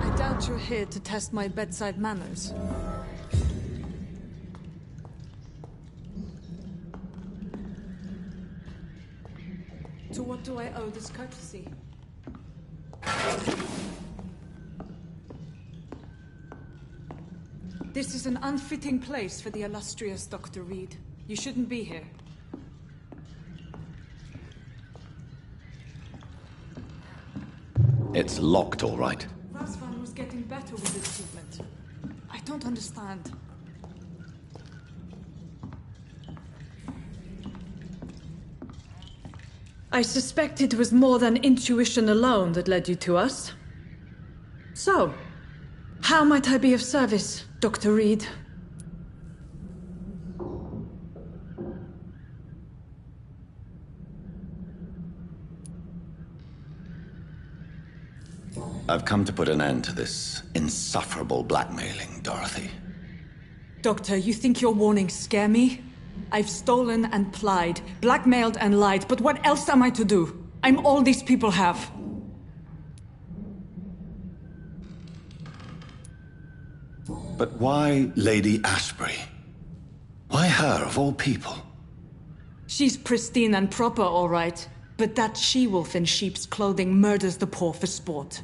I doubt you're here to test my bedside manners. To what do I owe this courtesy? This is an unfitting place for the illustrious Dr. Reed. You shouldn't be here. It's locked, all right. Razvan was getting better with this treatment. I don't understand. I suspect it was more than intuition alone that led you to us. So, how might I be of service, Dr. Reed? I've come to put an end to this insufferable blackmailing, Dorothy. Doctor, you think your warnings scare me? I've stolen and plied, blackmailed and lied, but what else am I to do? I'm all these people have. But why Lady Ashbury? Why her, of all people? She's pristine and proper, all right. But that she-wolf in sheep's clothing murders the poor for sport.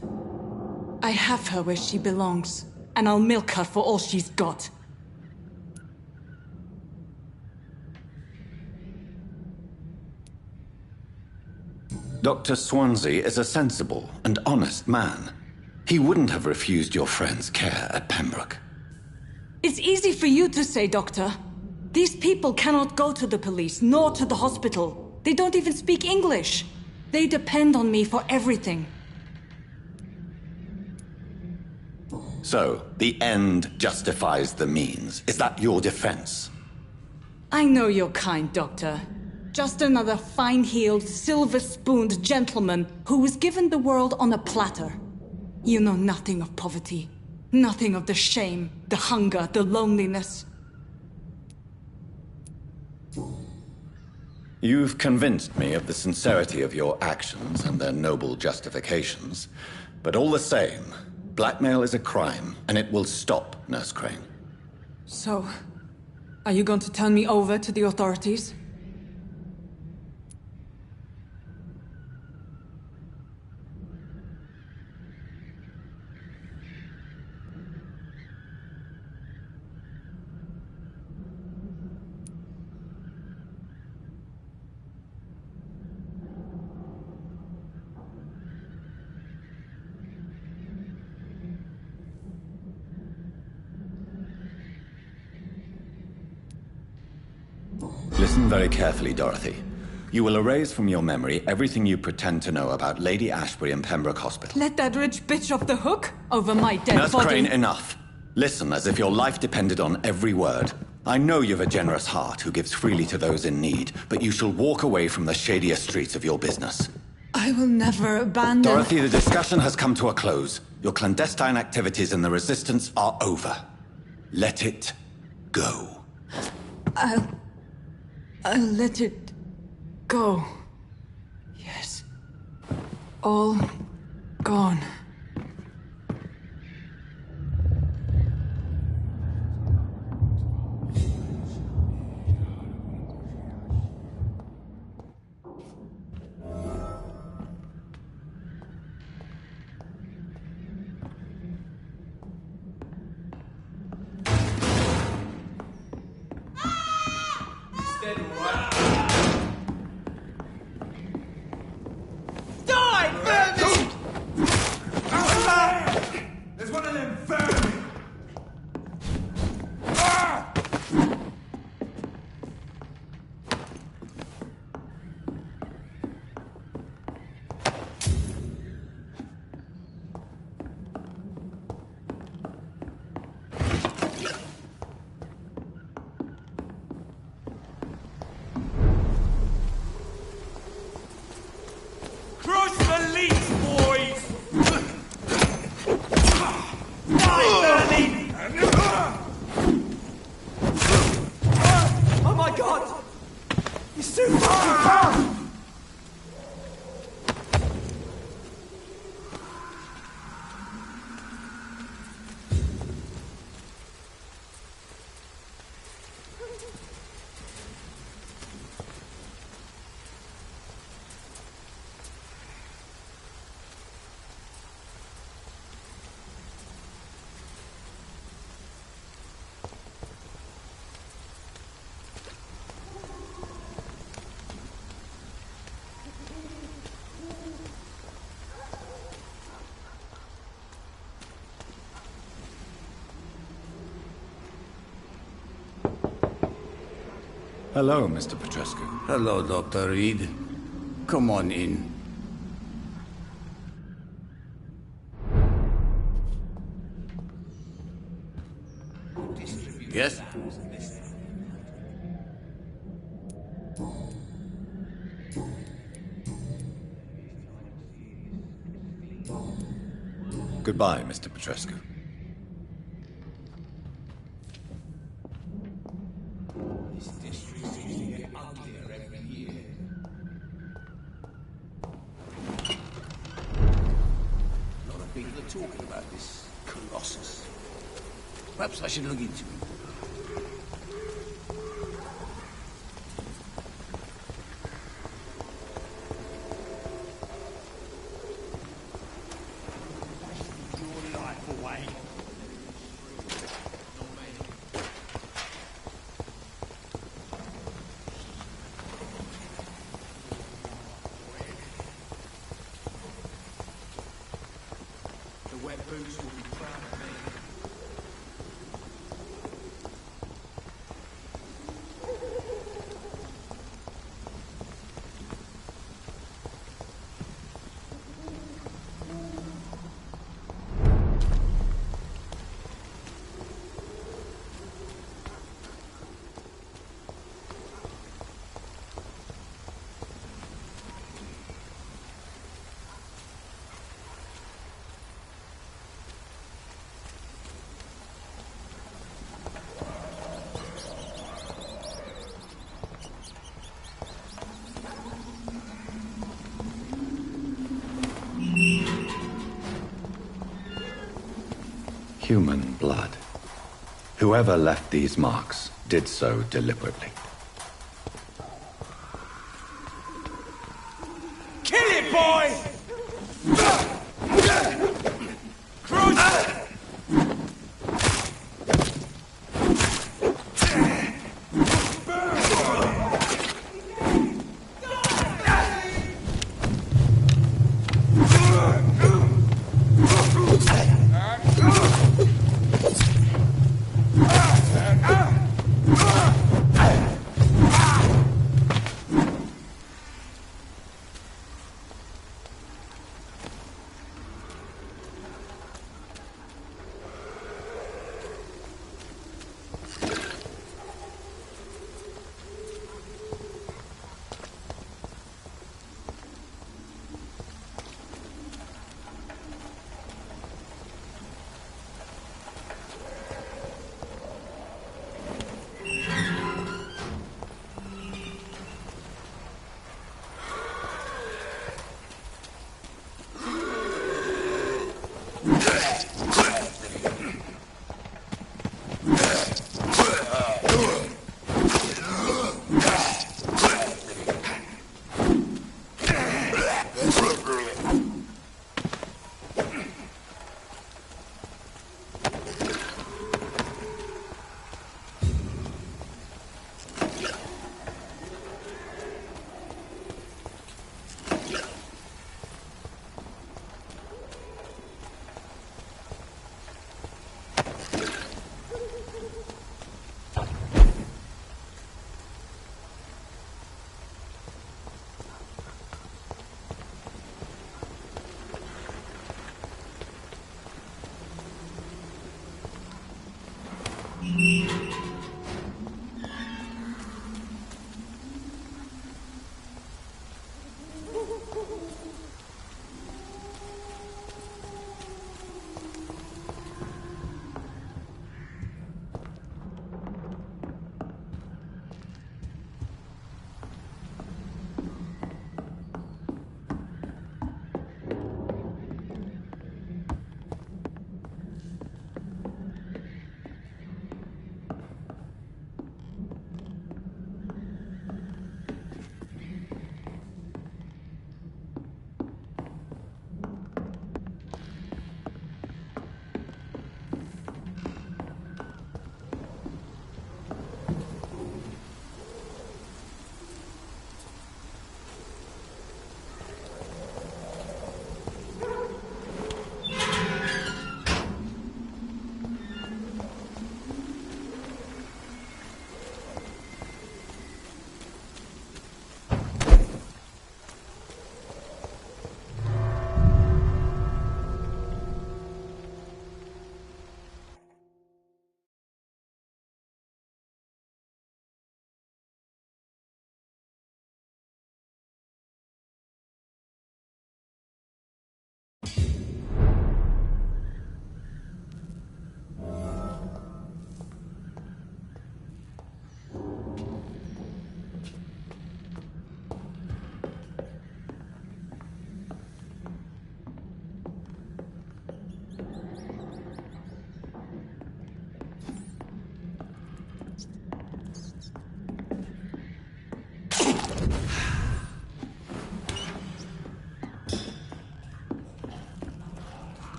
I have her where she belongs, and I'll milk her for all she's got. Dr. Swansea is a sensible and honest man. He wouldn't have refused your friend's care at Pembroke. It's easy for you to say, Doctor. These people cannot go to the police, nor to the hospital. They don't even speak English. They depend on me for everything. So, the end justifies the means. Is that your defense? I know you're kind, Doctor. Just another fine-heeled, silver-spooned gentleman who was given the world on a platter. You know nothing of poverty. Nothing of the shame, the hunger, the loneliness. You've convinced me of the sincerity of your actions and their noble justifications. But all the same, blackmail is a crime, and it will stop, Nurse Crane. So, are you going to turn me over to the authorities? Listen very carefully, Dorothy. You will erase from your memory everything you pretend to know about Lady Ashbury and Pembroke Hospital. Let that rich bitch off the hook over my dead Nurse body. Crane, enough. Listen as if your life depended on every word. I know you've a generous heart who gives freely to those in need, but you shall walk away from the shadier streets of your business. I will never abandon... Dorothy, the discussion has come to a close. Your clandestine activities in the Resistance are over. Let it go. I'll let it go. Yes. All gone. There's one of them vermin! Crush the leech, boys! Oh my god! He's too far! Hello, Mr. Petrescu. Hello, Dr. Reed. Come on in. Yes? Goodbye, Mr. Petrescu. talking about, this Colossus? Perhaps I should look into it. Your life away. The wet boots will be proud of me. Human blood. Whoever left these marks did so deliberately. Kill it, boy! Crush!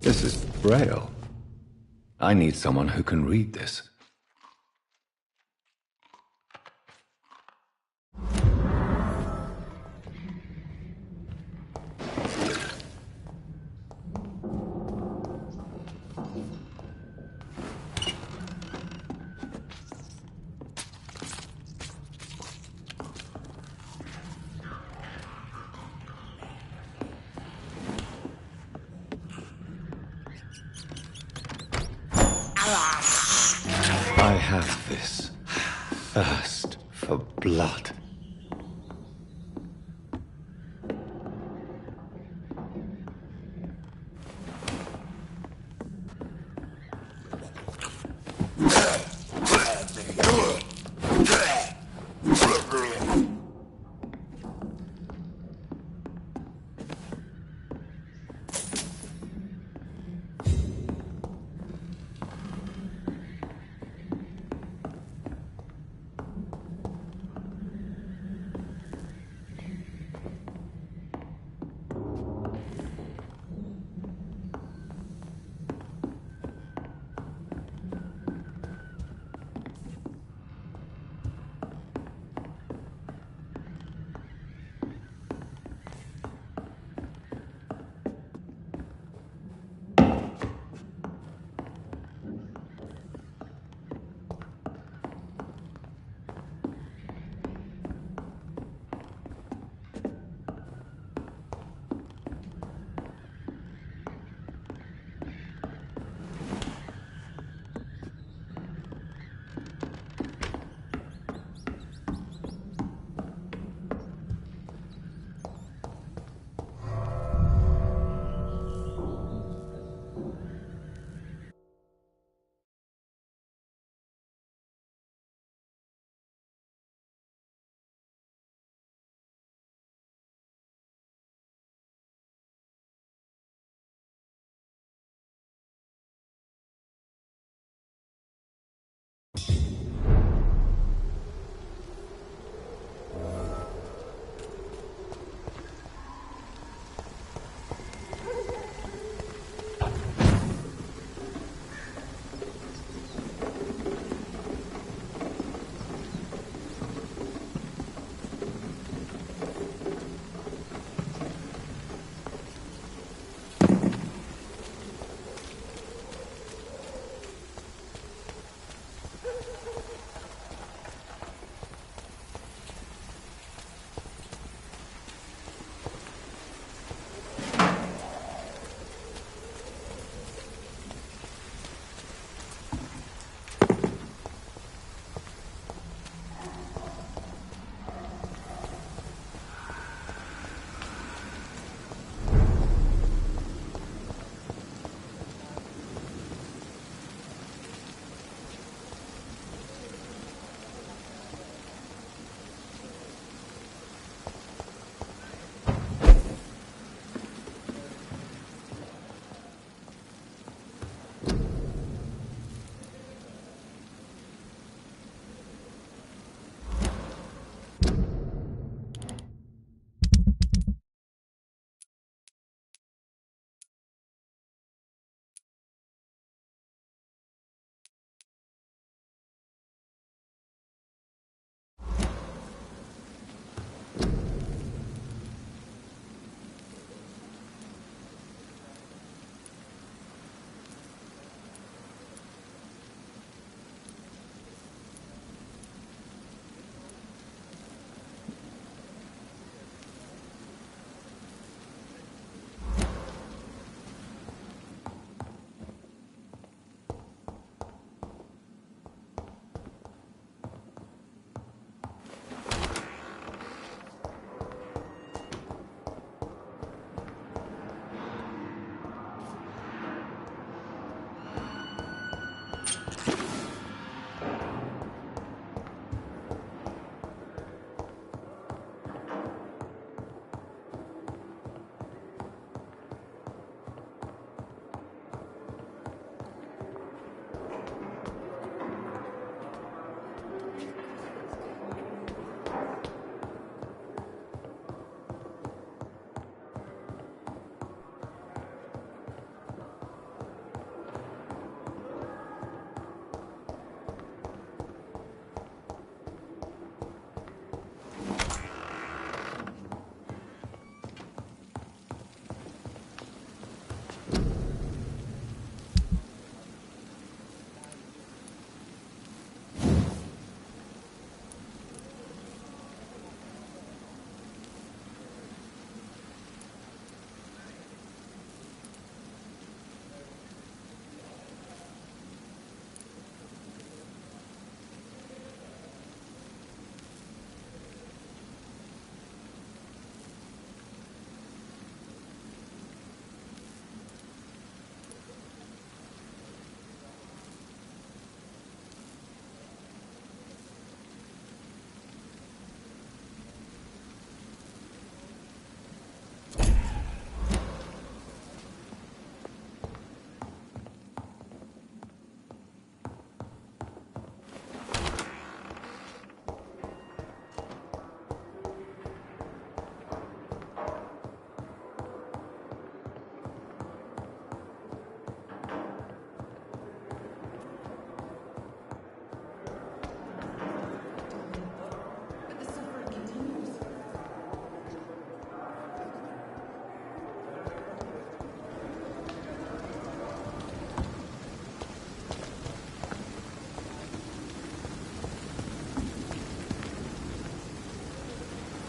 This is Braille. I need someone who can read this. I have this thirst for blood.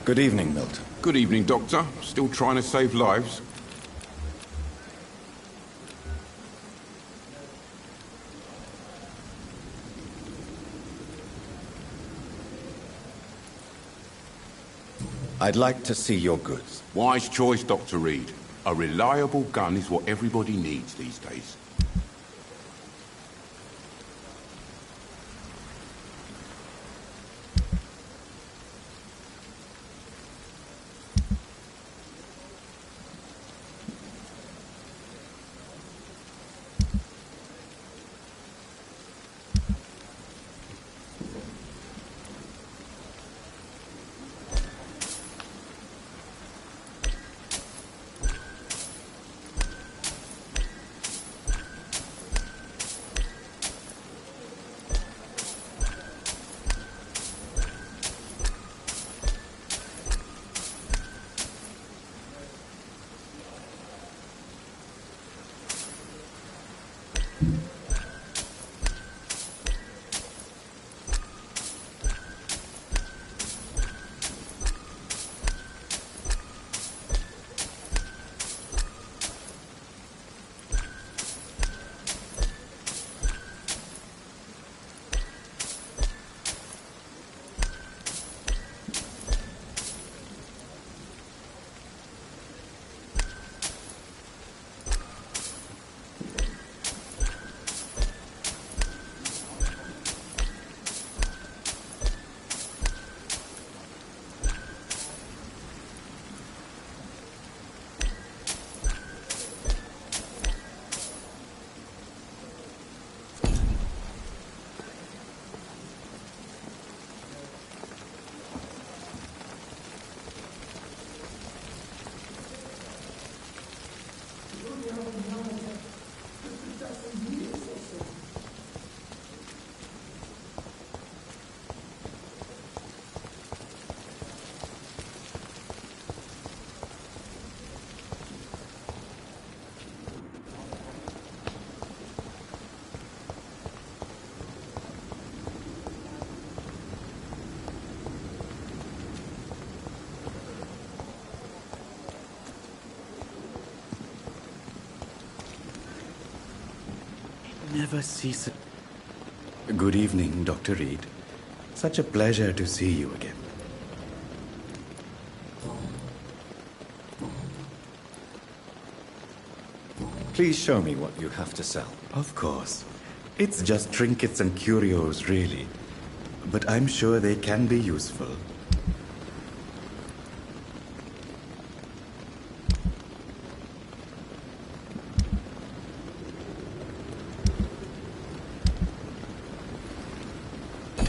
Good evening, Milton. Good evening, Doctor. Still trying to save lives? I'd like to see your goods. Wise choice, Dr. Reed. A reliable gun is what everybody needs these days. Never cease. Good evening, Dr. Reed. Such a pleasure to see you again. Please show me what you have to sell. Of course. It's just trinkets and curios, really. But I'm sure they can be useful.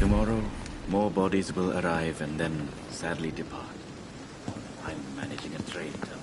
Tomorrow, more bodies will arrive and then sadly depart. I'm managing a trade town.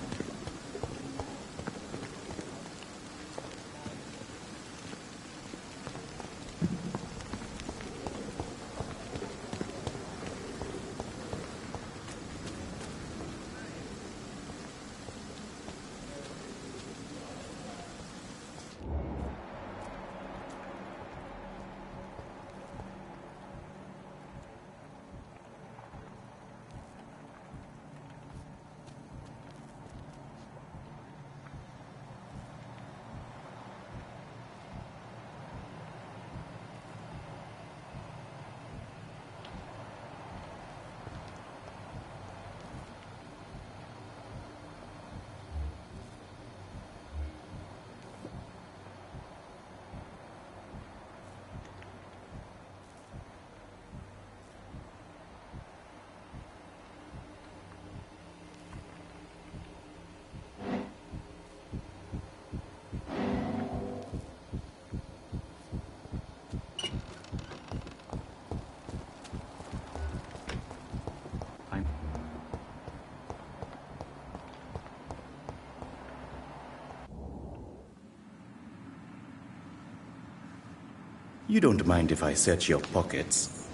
You don't mind if I search your pockets,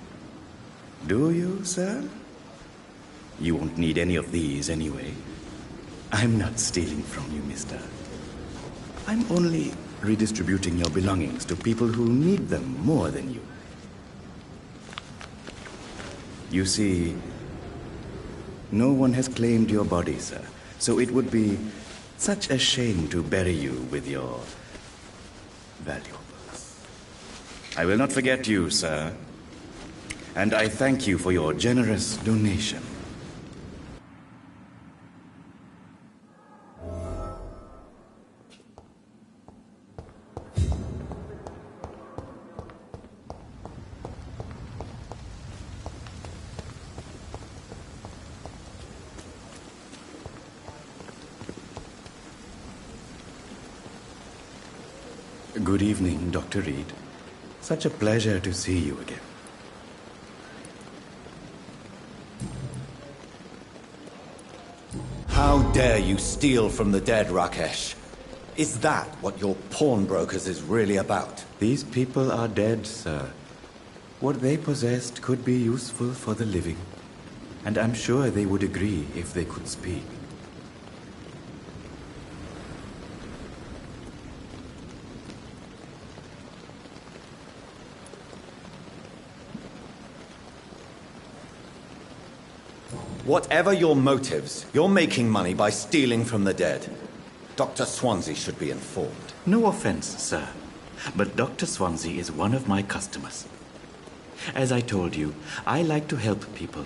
do you, sir? You won't need any of these anyway. I'm not stealing from you, mister. I'm only redistributing your belongings to people who need them more than you. You see, No one has claimed your body, sir. So it would be such a shame to bury you with your valuables. I will not forget you, sir. And I thank you for your generous donation. Good evening, Dr. Reed. Such a pleasure to see you again. How dare you steal from the dead, Rakesh? Is that what your pawnbrokers is really about? These people are dead, sir. What they possessed could be useful for the living. And I'm sure they would agree if they could speak. Whatever your motives, you're making money by stealing from the dead. Dr. Swansea should be informed. No offense, sir, but Dr. Swansea is one of my customers. As I told you, I like to help people,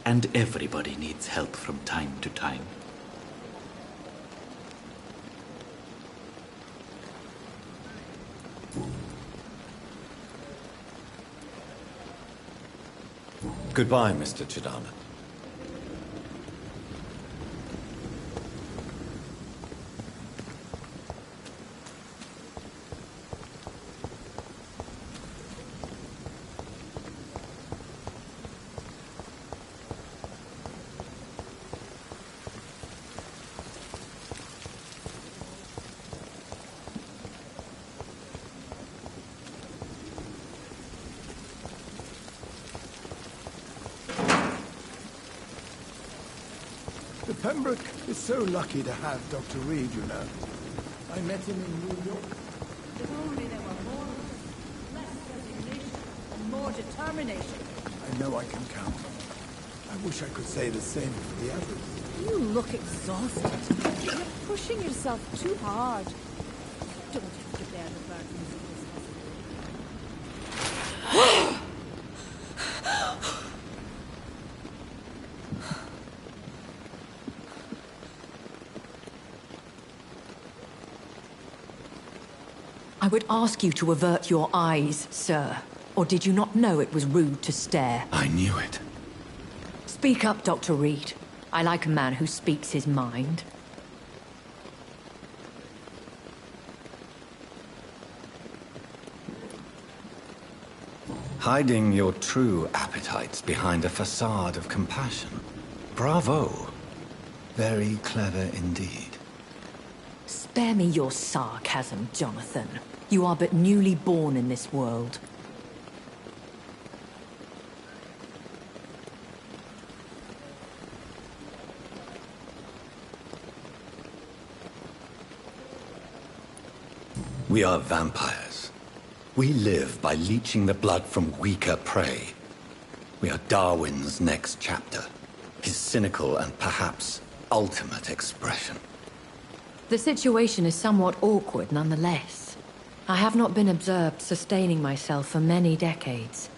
and everybody needs help from time to time. Goodbye, Mr. Chidana. The Pembroke is so lucky to have Dr. Reed, you know. I met him in New York. If only there were more, less resignation, and more determination. I know I can count on him. I wish I could say the same for the others. You look exhausted. You're pushing yourself too hard. Don't have to bear the burdens of this hospital. I would ask you to avert your eyes, sir. Or did you not know it was rude to stare? I knew it. Speak up, Dr. Reed. I like a man who speaks his mind. Hiding your true appetites behind a facade of compassion. Bravo. Very clever indeed. Spare me your sarcasm, Jonathan. You are but newly born in this world. We are vampires. We live by leeching the blood from weaker prey. We are Darwin's next chapter. His cynical and perhaps ultimate expression. The situation is somewhat awkward nonetheless. I have not been observed sustaining myself for many decades.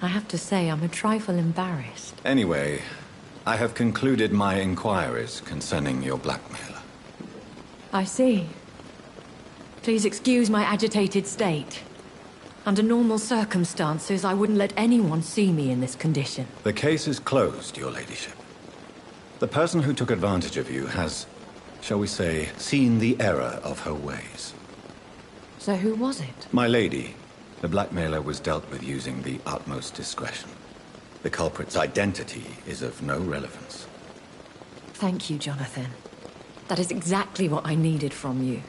I have to say I'm a trifle embarrassed. Anyway, I have concluded my inquiries concerning your blackmailer. I see. Please excuse my agitated state. Under normal circumstances, I wouldn't let anyone see me in this condition. The case is closed, your ladyship. The person who took advantage of you has, shall we say, seen the error of her ways. So who was it? My lady, the blackmailer was dealt with using the utmost discretion. The culprit's identity is of no relevance. Thank you, Jonathan. That is exactly what I needed from you.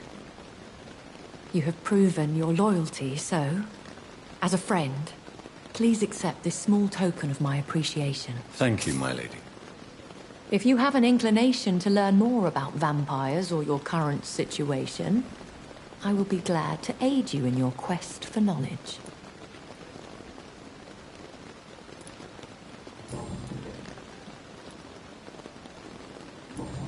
You have proven your loyalty, so, as a friend, please accept this small token of my appreciation. Thank you, my lady. If you have an inclination to learn more about vampires or your current situation, I will be glad to aid you in your quest for knowledge.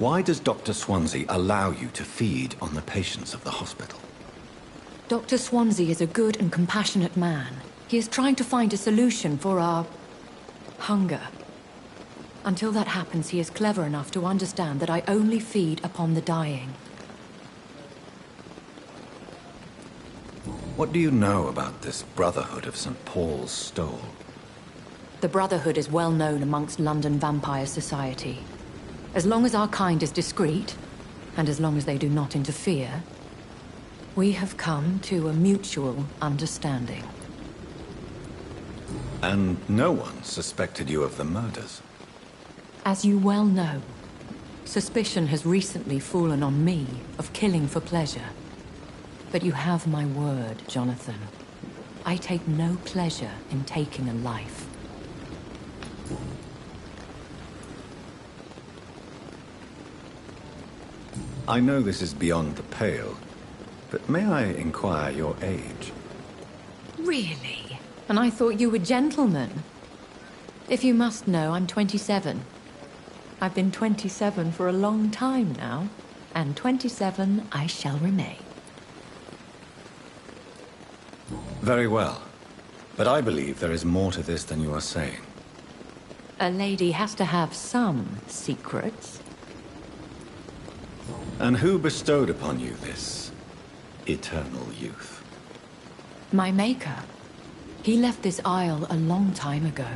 Why does Dr. Swansea allow you to feed on the patients of the hospital? Dr. Swansea is a good and compassionate man. He is trying to find a solution for our hunger. Until that happens, he is clever enough to understand that I only feed upon the dying. What do you know about this Brotherhood of St. Paul's Stole? The Brotherhood is well known amongst London vampire society. As long as our kind is discreet, and as long as they do not interfere, we have come to a mutual understanding. And no one suspected you of the murders? As you well know, suspicion has recently fallen on me of killing for pleasure. But you have my word, Jonathan. I take no pleasure in taking a life. I know this is beyond the pale, but may I inquire your age? Really? And I thought you were gentlemen. If you must know, I'm 27. I've been 27 for a long time now, and 27 I shall remain. Very well. But I believe there is more to this than you are saying. A lady has to have some secrets. And who bestowed upon you this eternal youth? My maker. He left this isle a long time ago.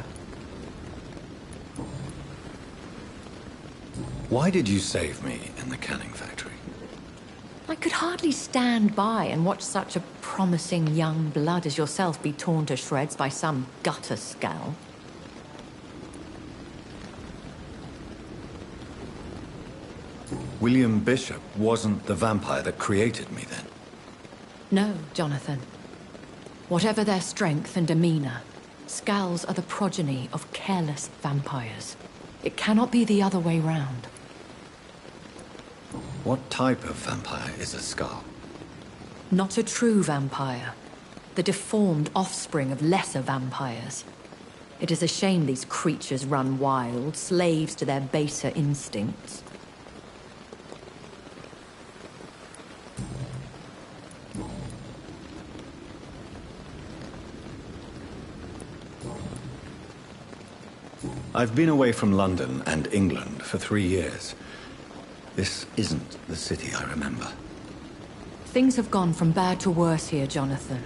Why did you save me in the canning factory? I could hardly stand by and watch such a promising young blood as yourself be torn to shreds by some gutter scowl. William Bishop wasn't the vampire that created me then? No, Jonathan. Whatever their strength and demeanor, scowls are the progeny of careless vampires. It cannot be the other way round. What type of vampire is a skull? Not a true vampire. The deformed offspring of lesser vampires. It is a shame these creatures run wild, slaves to their baser instincts. I've been away from London and England for 3 years. This isn't the city I remember. Things have gone from bad to worse here, Jonathan.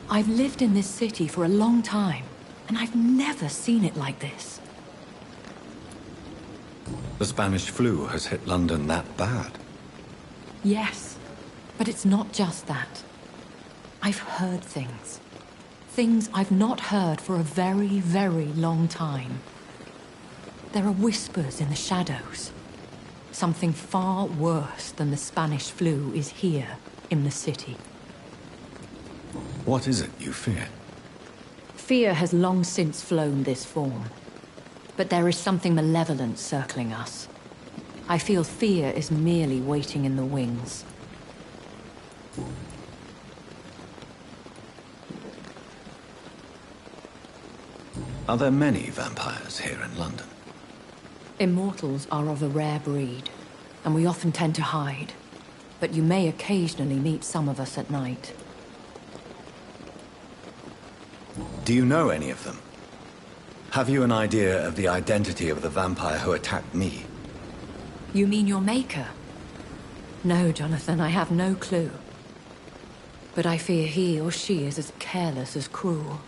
I've lived in this city for a long time, and I've never seen it like this. The Spanish flu has hit London that bad? Yes, but it's not just that. I've heard things. Things I've not heard for a very, very long time. There are whispers in the shadows. Something far worse than the Spanish flu is here in the city. What is it you fear? Fear has long since flown this form. But there is something malevolent circling us. I feel fear is merely waiting in the wings. Are there many vampires here in London? Immortals are of a rare breed, and we often tend to hide. But you may occasionally meet some of us at night. Do you know any of them? Have you an idea of the identity of the vampire who attacked me? You mean your maker? No, Jonathan, I have no clue. But I fear he or she is as careless as cruel.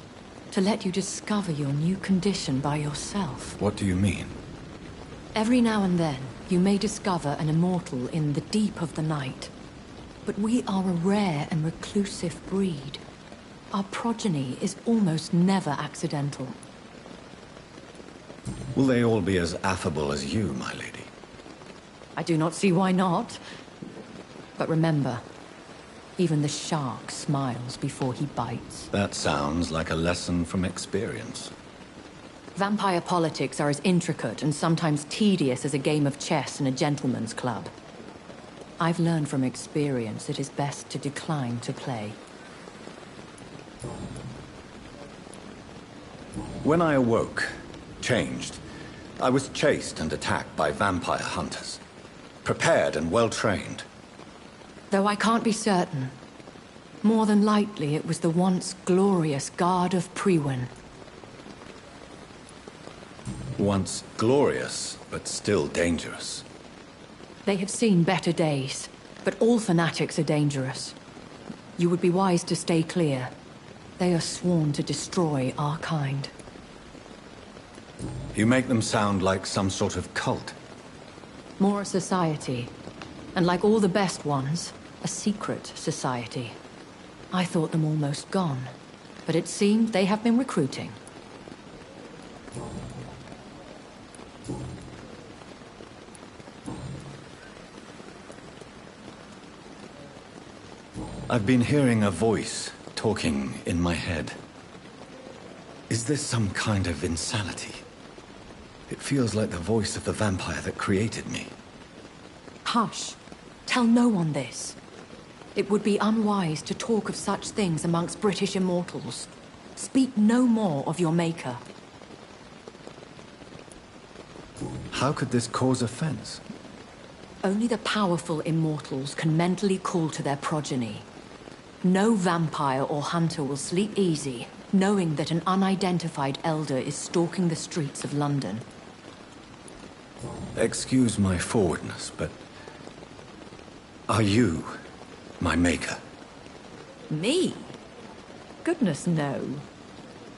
To let you discover your new condition by yourself. What do you mean? Every now and then, you may discover an immortal in the deep of the night. But we are a rare and reclusive breed. Our progeny is almost never accidental. Will they all be as affable as you, my lady? I do not see why not. But remember, even the shark smiles before he bites. That sounds like a lesson from experience. Vampire politics are as intricate and sometimes tedious as a game of chess in a gentleman's club. I've learned from experience it is best to decline to play. When I awoke, changed, I was chased and attacked by vampire hunters. prepared and well-trained. Though I can't be certain. More than likely, it was the once glorious Guard of Priwen. Once glorious, but still dangerous. They have seen better days, but all fanatics are dangerous. You would be wise to stay clear. They are sworn to destroy our kind. You make them sound like some sort of cult. More a society. And like all the best ones, a secret society. I thought them almost gone, but it seemed they have been recruiting. I've been hearing a voice talking in my head. Is this some kind of insanity? It feels like the voice of the vampire that created me. Hush. Tell no one this. It would be unwise to talk of such things amongst British immortals. Speak no more of your maker. How could this cause offense? Only the powerful immortals can mentally call to their progeny. No vampire or hunter will sleep easy, knowing that an unidentified elder is stalking the streets of London. Excuse my forwardness, but... are you my maker? Me? Goodness, no.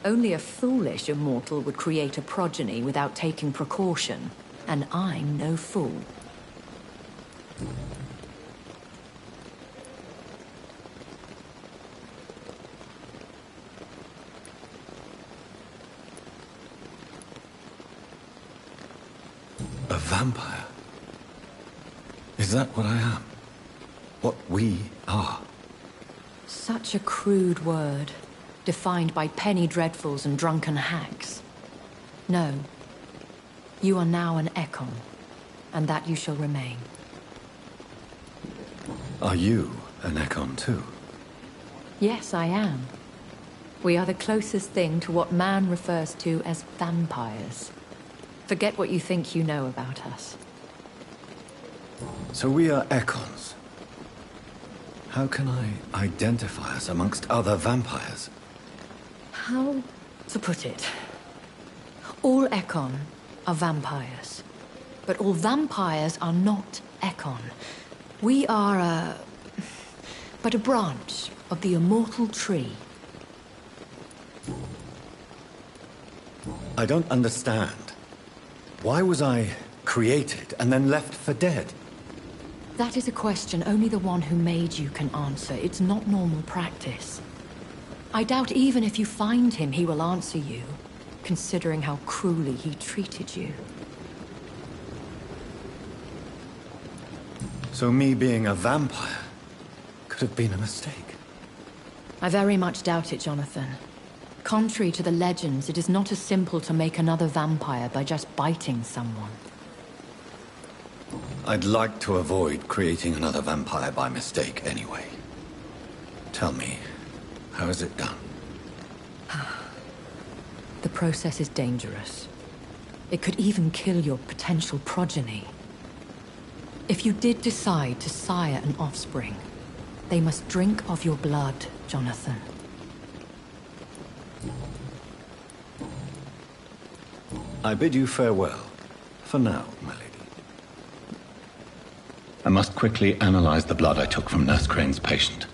Only a foolish immortal would create a progeny without taking precaution, and I'm no fool. A vampire? Is that what I am? What we are? Such a crude word, defined by penny dreadfuls and drunken hacks. No. You are now an Ekon, and that you shall remain. Are you an Ekon too? Yes, I am. We are the closest thing to what man refers to as vampires. Forget what you think you know about us. So we are Ekons. How can I identify us amongst other vampires? How to put it? All Ekon are vampires. But all vampires are not Ekon. We are but a branch of the immortal tree. I don't understand. Why was I created and then left for dead? That is a question only the one who made you can answer. It's not normal practice. I doubt even if you find him, he will answer you, considering how cruelly he treated you. So me being a vampire could have been a mistake. I very much doubt it, Jonathan. Contrary to the legends, it is not as simple to make another vampire by just biting someone. I'd like to avoid creating another vampire by mistake anyway. Tell me, how is it done? The process is dangerous. It could even kill your potential progeny. If you did decide to sire an offspring, they must drink of your blood, Jonathan. I bid you farewell. For now, my lady. I must quickly analyze the blood I took from Nurse Crane's patient.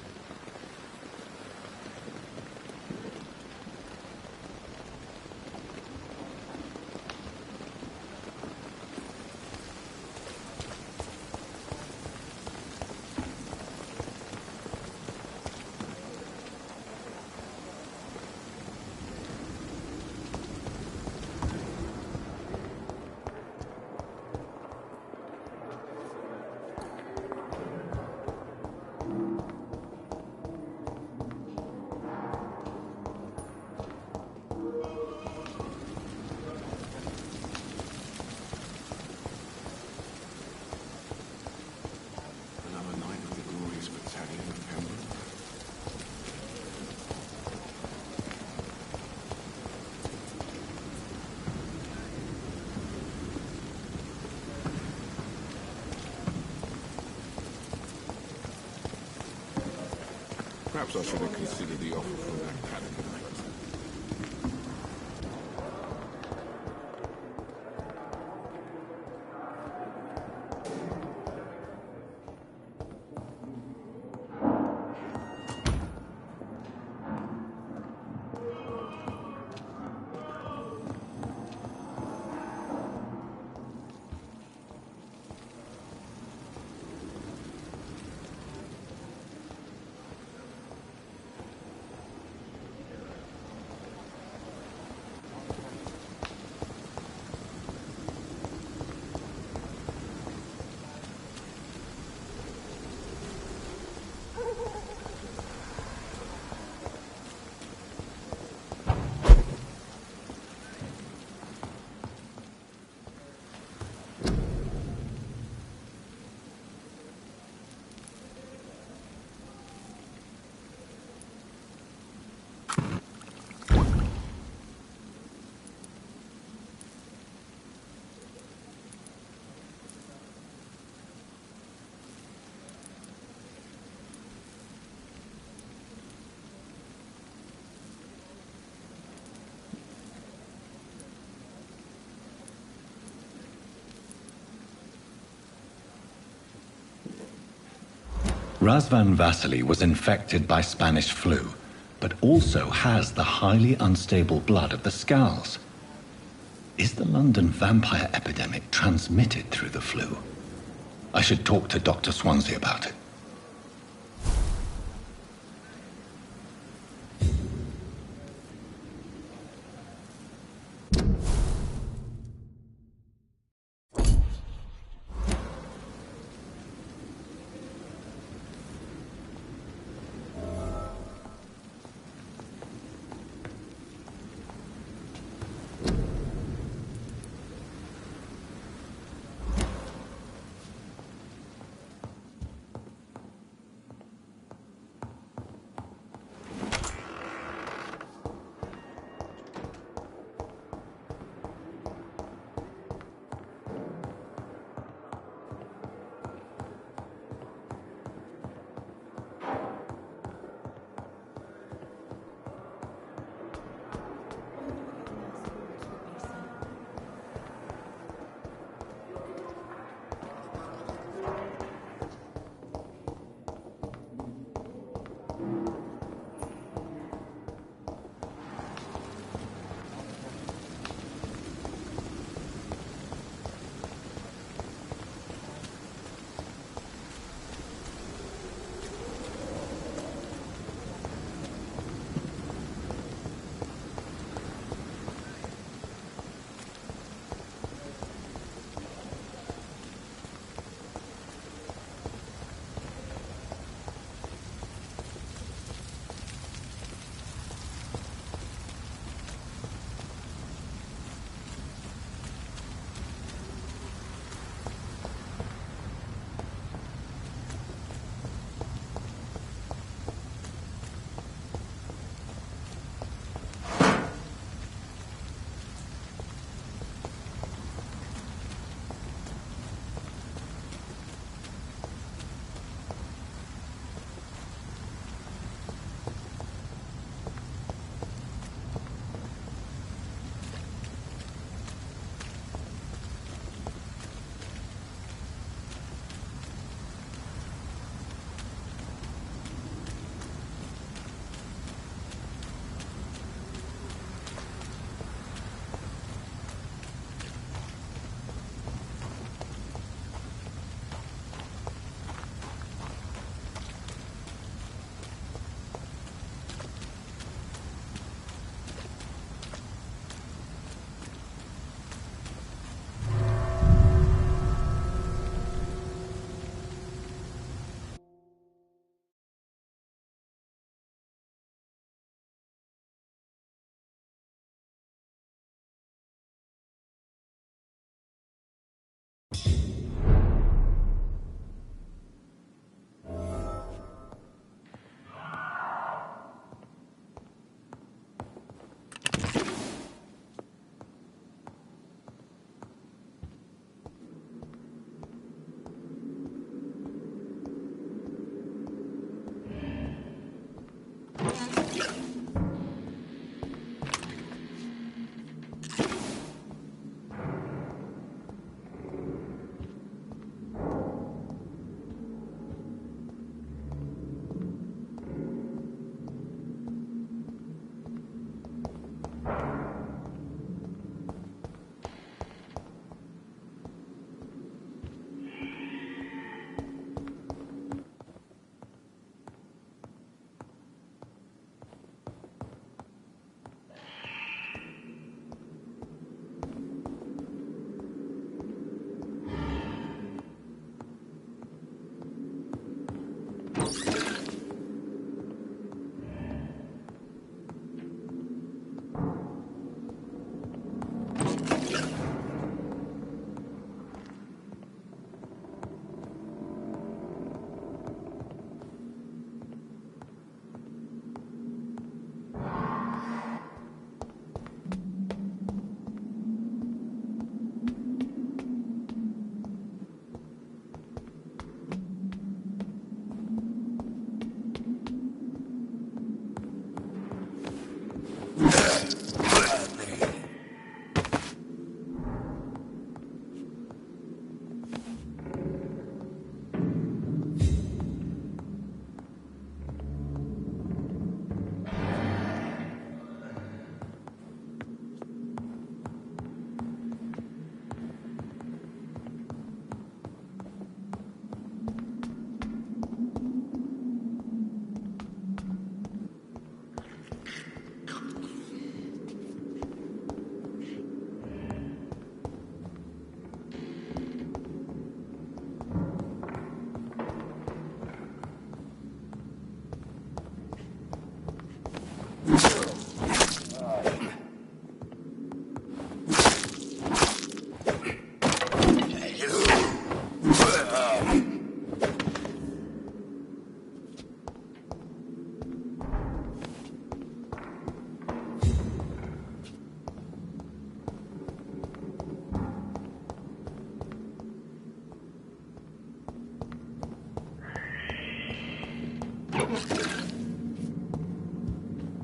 Perhaps I should have considered the offer from that caliber. Razvan Vasily was infected by Spanish flu, but also has the highly unstable blood of the Scows. Is the London vampire epidemic transmitted through the flu? I should talk to Dr. Swansea about it.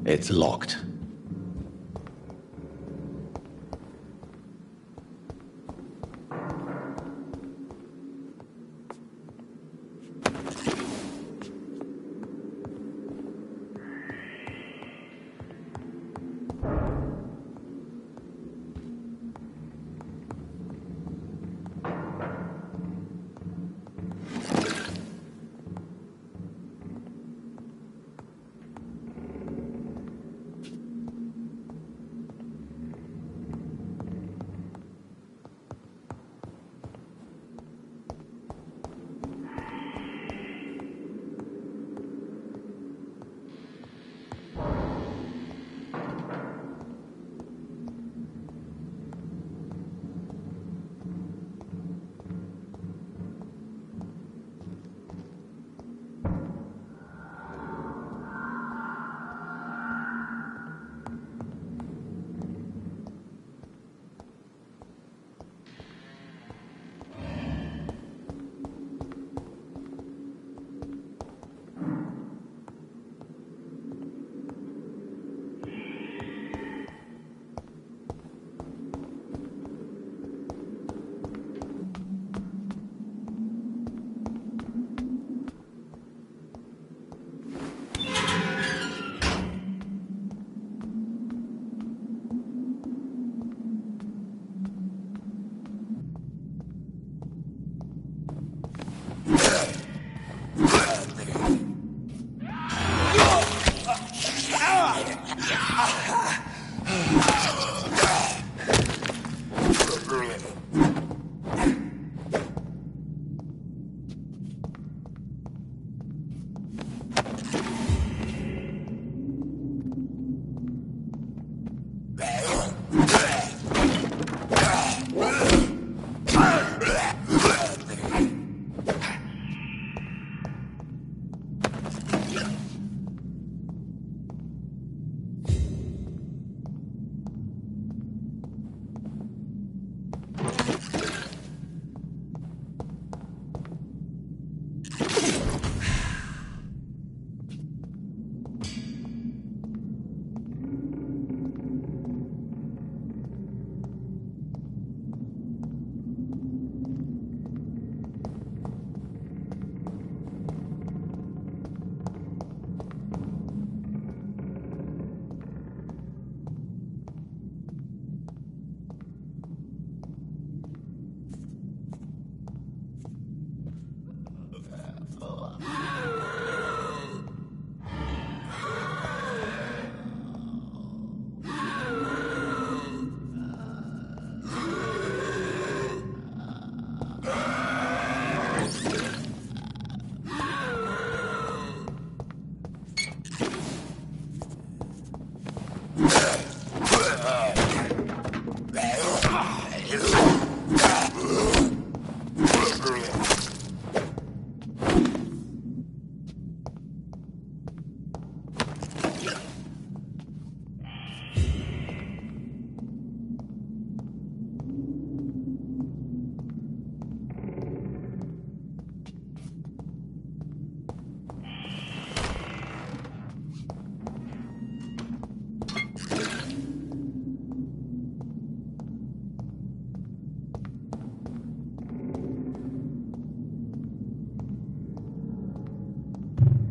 It's locked.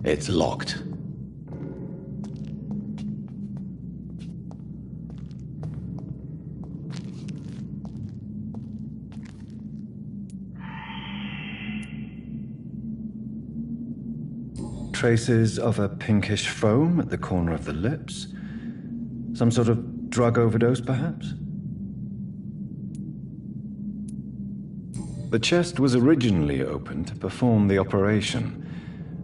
It's locked. Traces of a pinkish foam at the corner of the lips. Some sort of drug overdose, perhaps? The chest was originally open to perform the operation.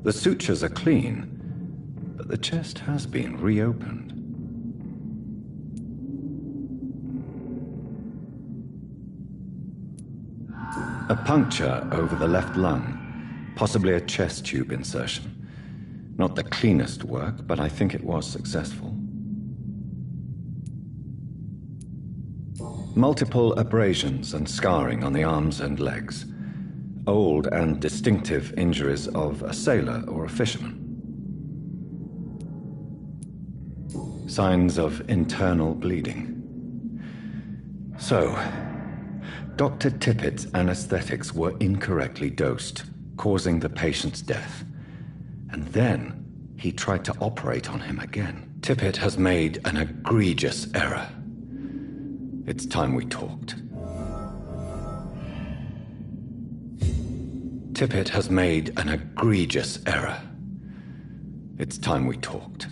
The sutures are clean, but the chest has been reopened. A puncture over the left lung, possibly a chest tube insertion. Not the cleanest work, but I think it was successful. Multiple abrasions and scarring on the arms and legs. Old and distinctive injuries of a sailor or a fisherman. Signs of internal bleeding. So, Dr. Tippett's anesthetics were incorrectly dosed, causing the patient's death. And then he tried to operate on him again. Tippett has made an egregious error. It's time we talked. Tippett has made an egregious error. It's time we talked.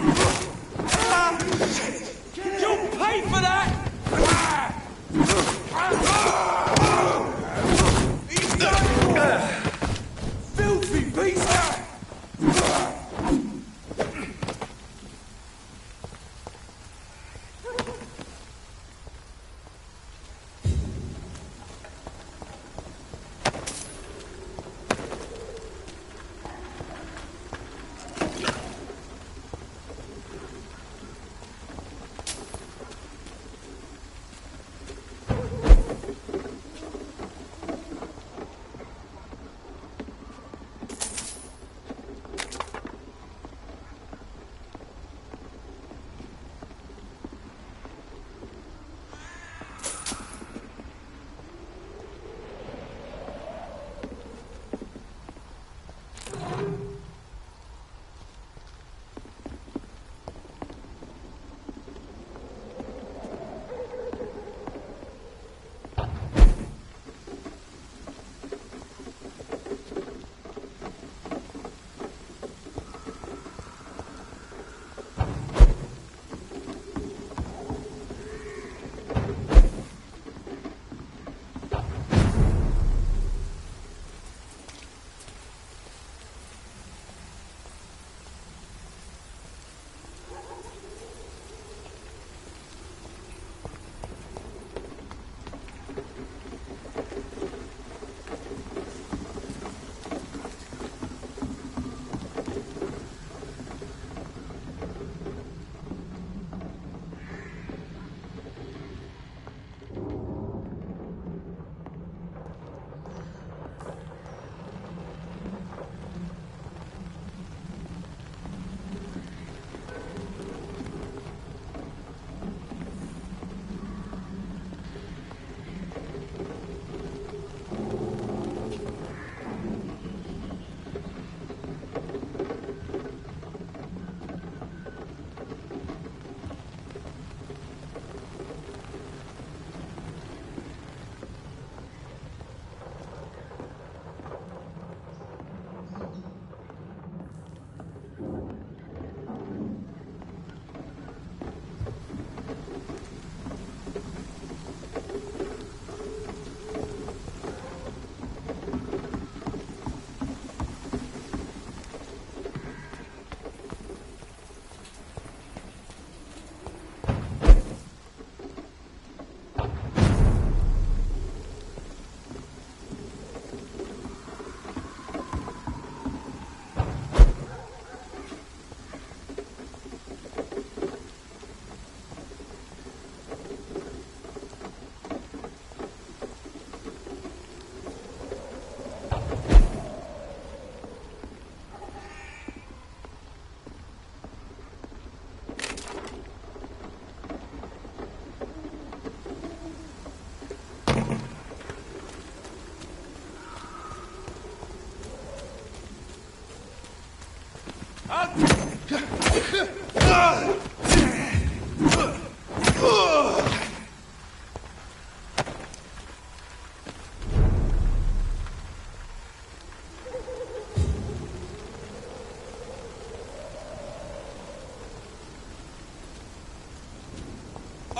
mine! You'll pay for that! He's done! Filthy beast!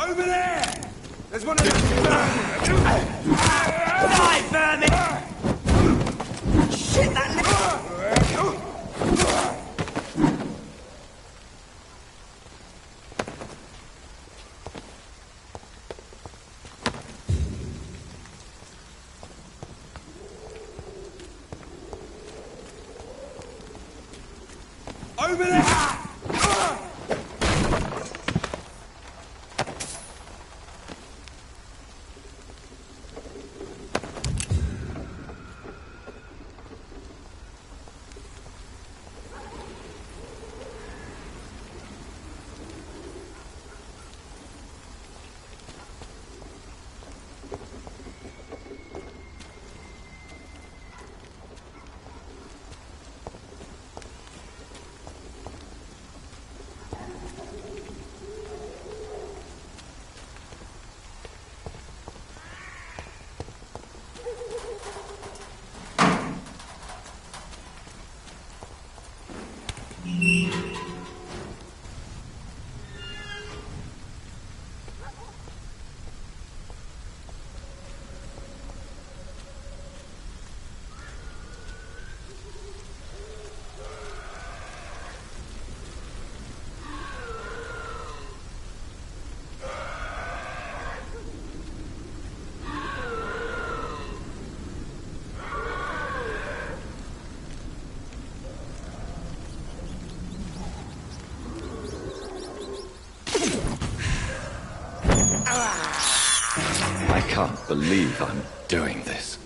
Over there! There's one of them! Die, vermin! Shit, that Over there! believe I'm doing this.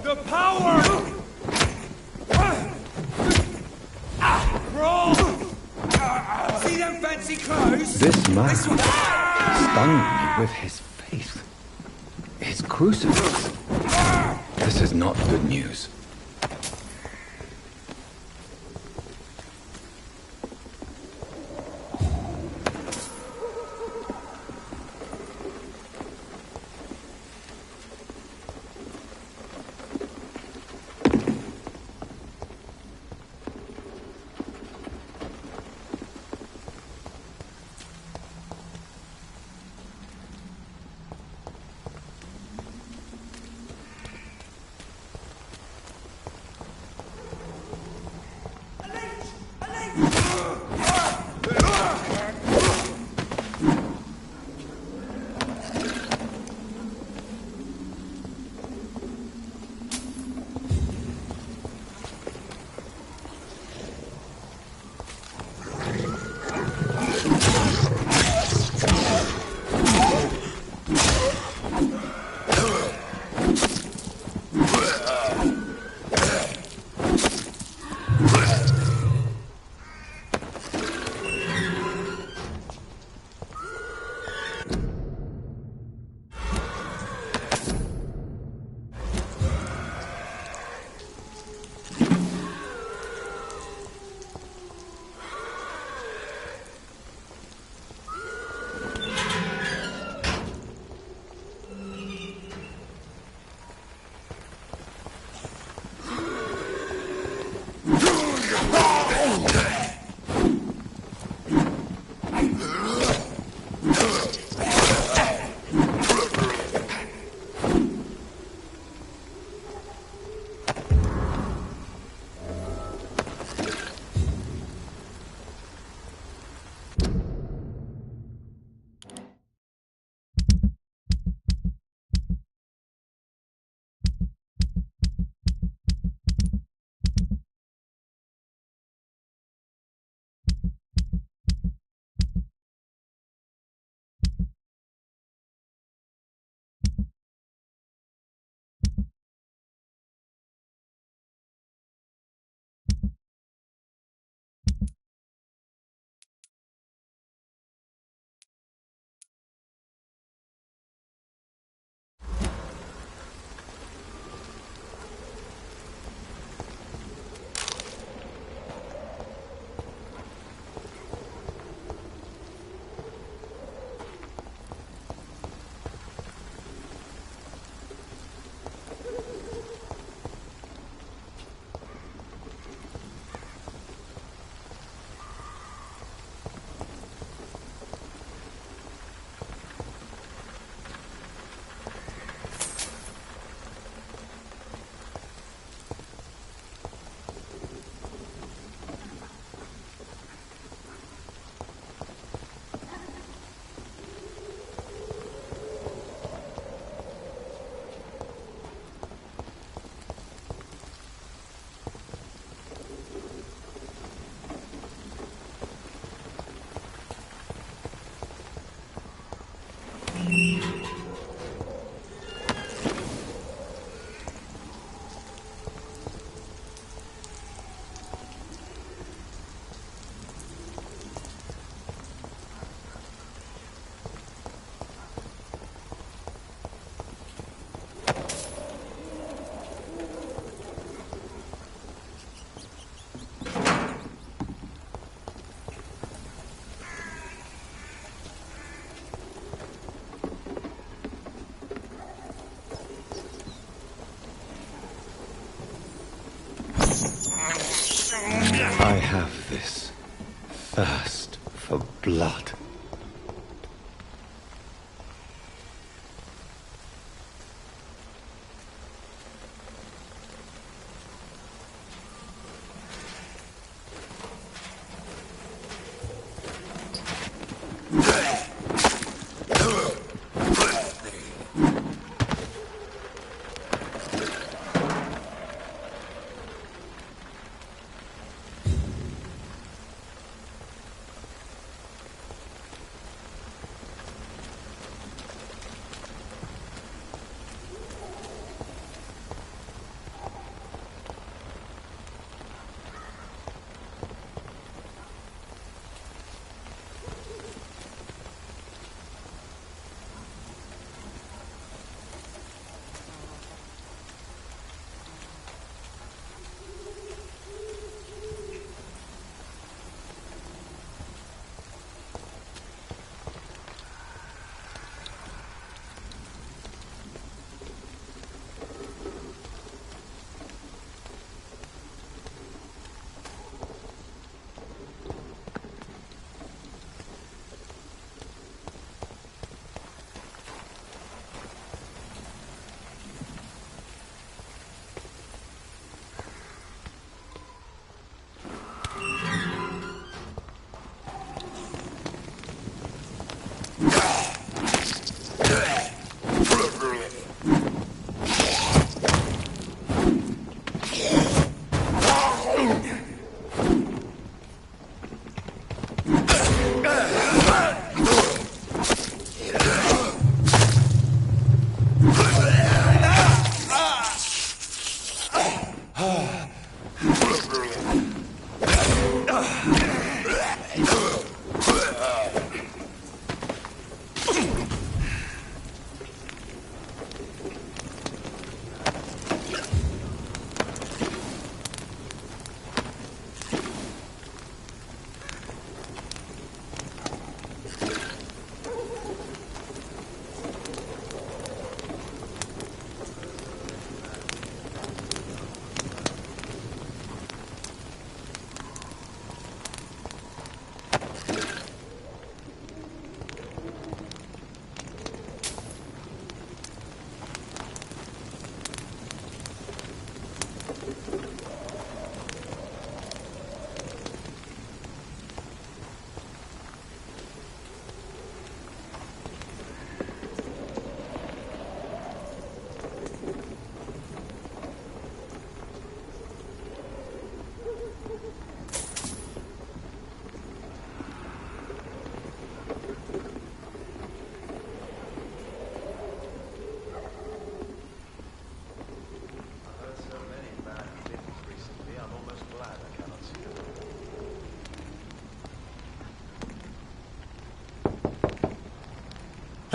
The power! Crawl! See them fancy clothes? This man stung me with his faith. His crucifix. This is not good news.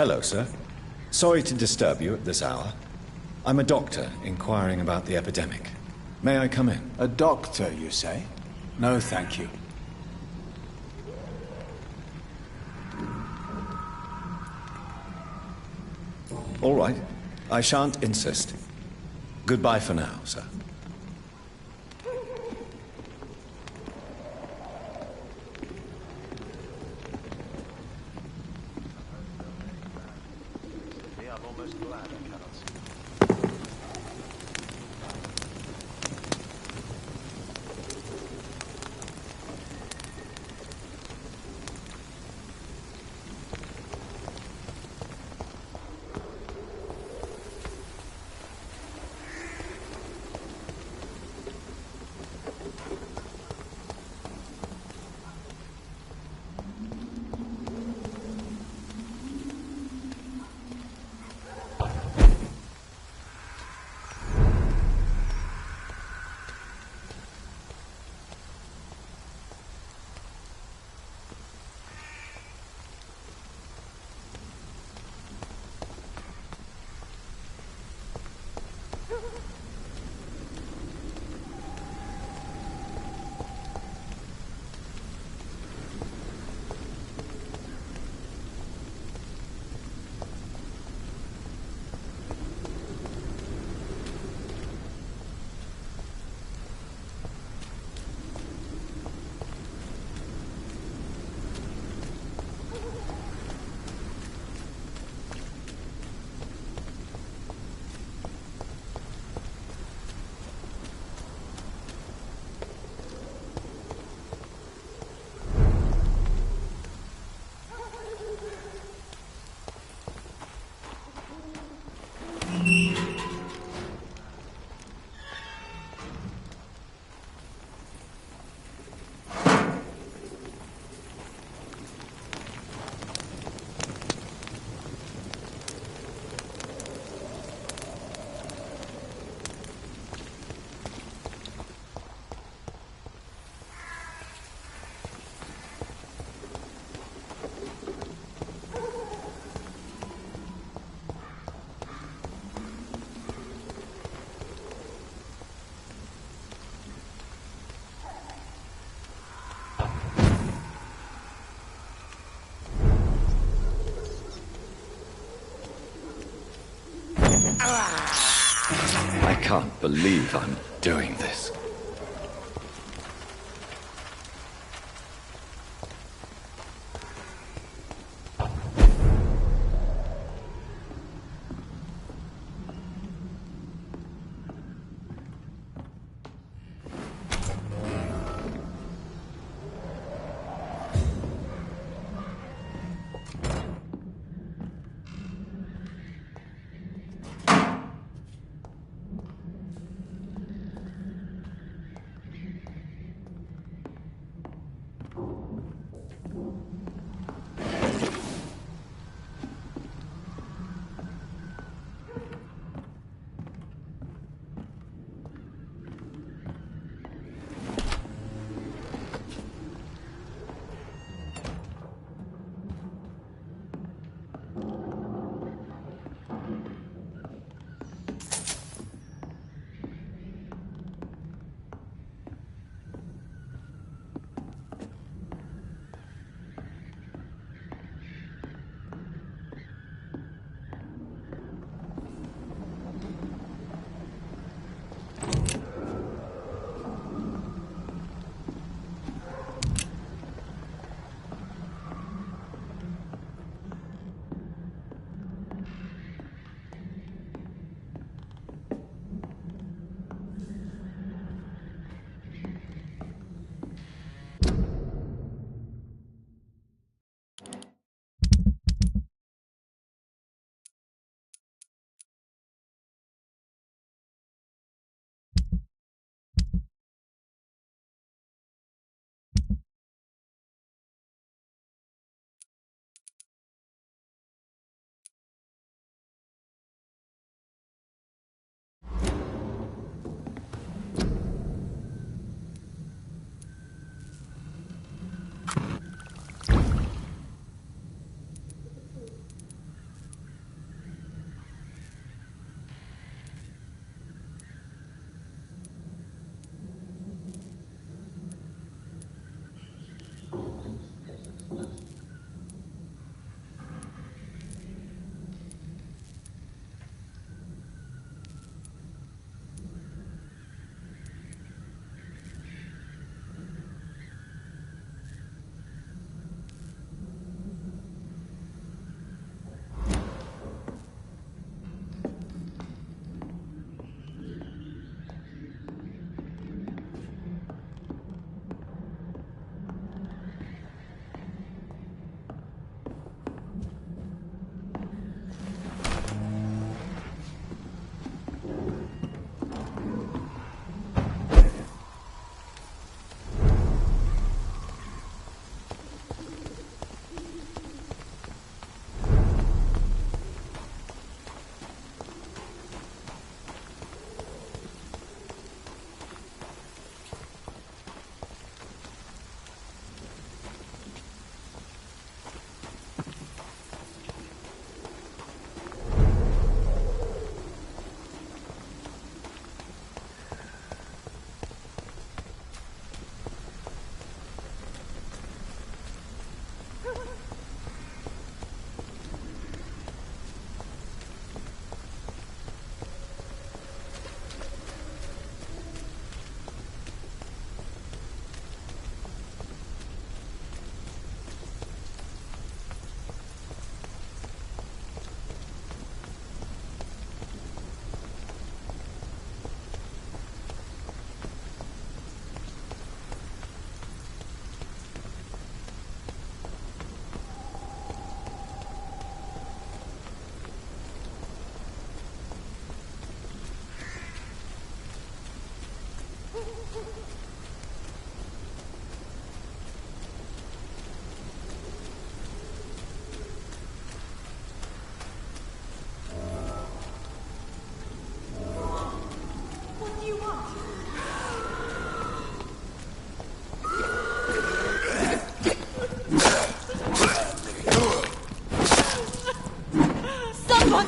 Hello, sir. Sorry to disturb you at this hour. I'm a doctor inquiring about the epidemic. May I come in? A doctor, you say? No, thank you. All right. I shan't insist. Goodbye for now, sir. I can't believe I'm doing this.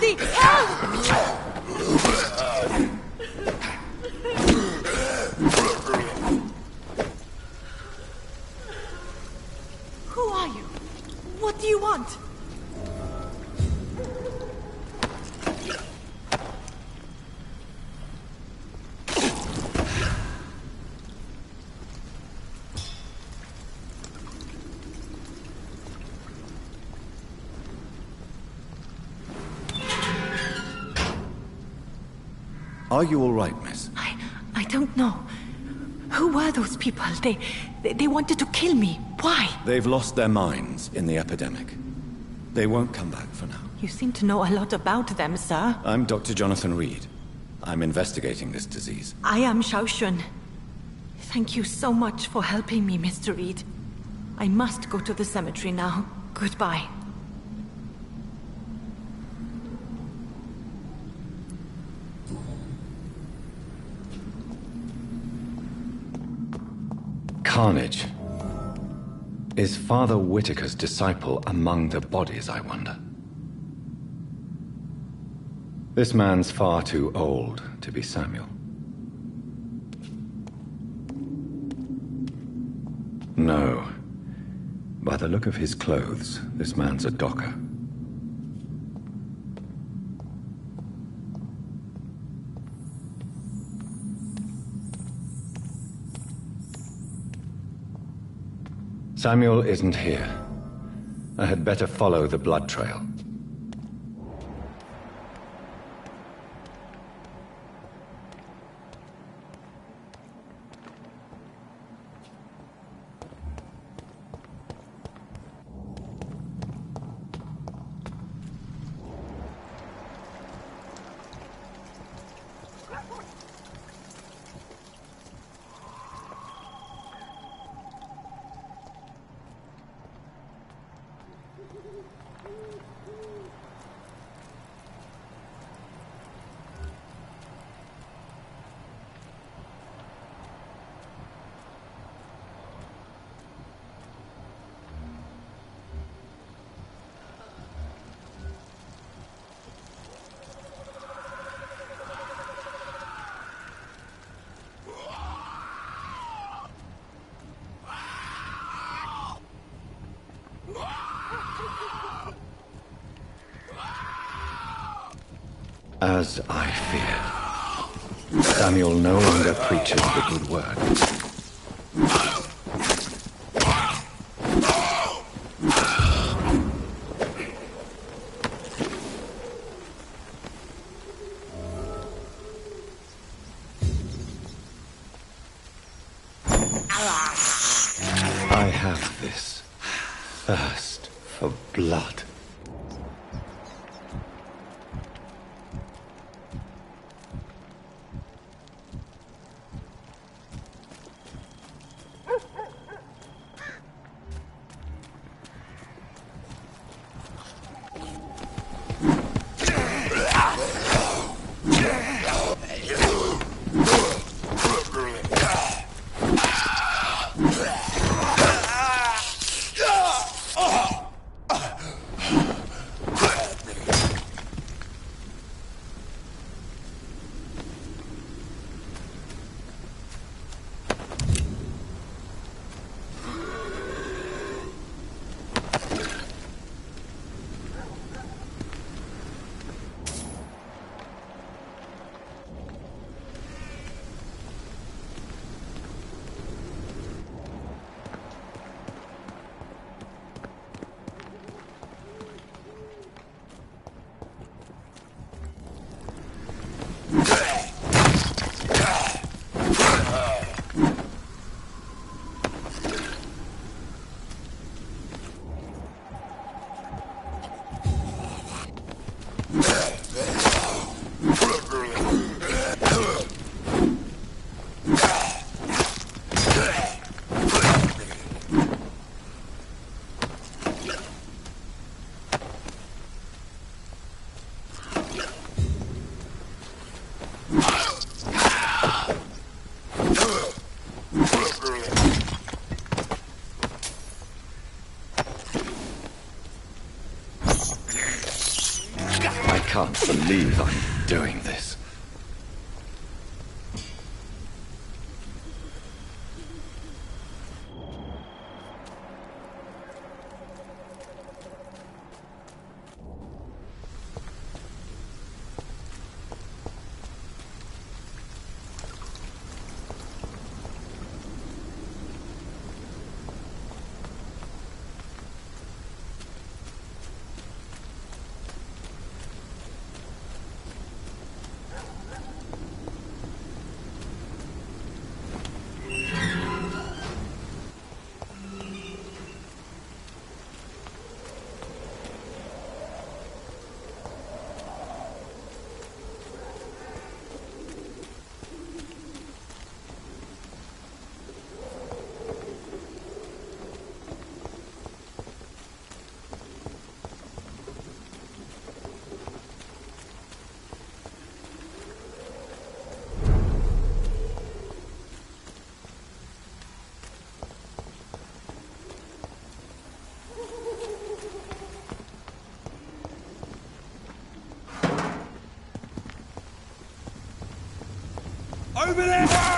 Andy! Help! Who are you? What do you want? Are you all right, miss? I don't know. Who were those people? They wanted to kill me. Why? They've lost their minds in the epidemic. They won't come back for now. You seem to know a lot about them, sir. I'm Dr. Jonathan Reed. I'm investigating this disease. I am Xiaoxun. Thank you so much for helping me, Mr. Reed. I must go to the cemetery now. Goodbye. Carnage. Is Father Whitaker's disciple among the bodies, I wonder? This man's far too old to be Samuel. No. By the look of his clothes, this man's a docker. Samuel isn't here. I had better follow the blood trail. As I feared, Samuel no longer preaches the good word. I have this thirst for blood. can't believe I'm doing this. Over there!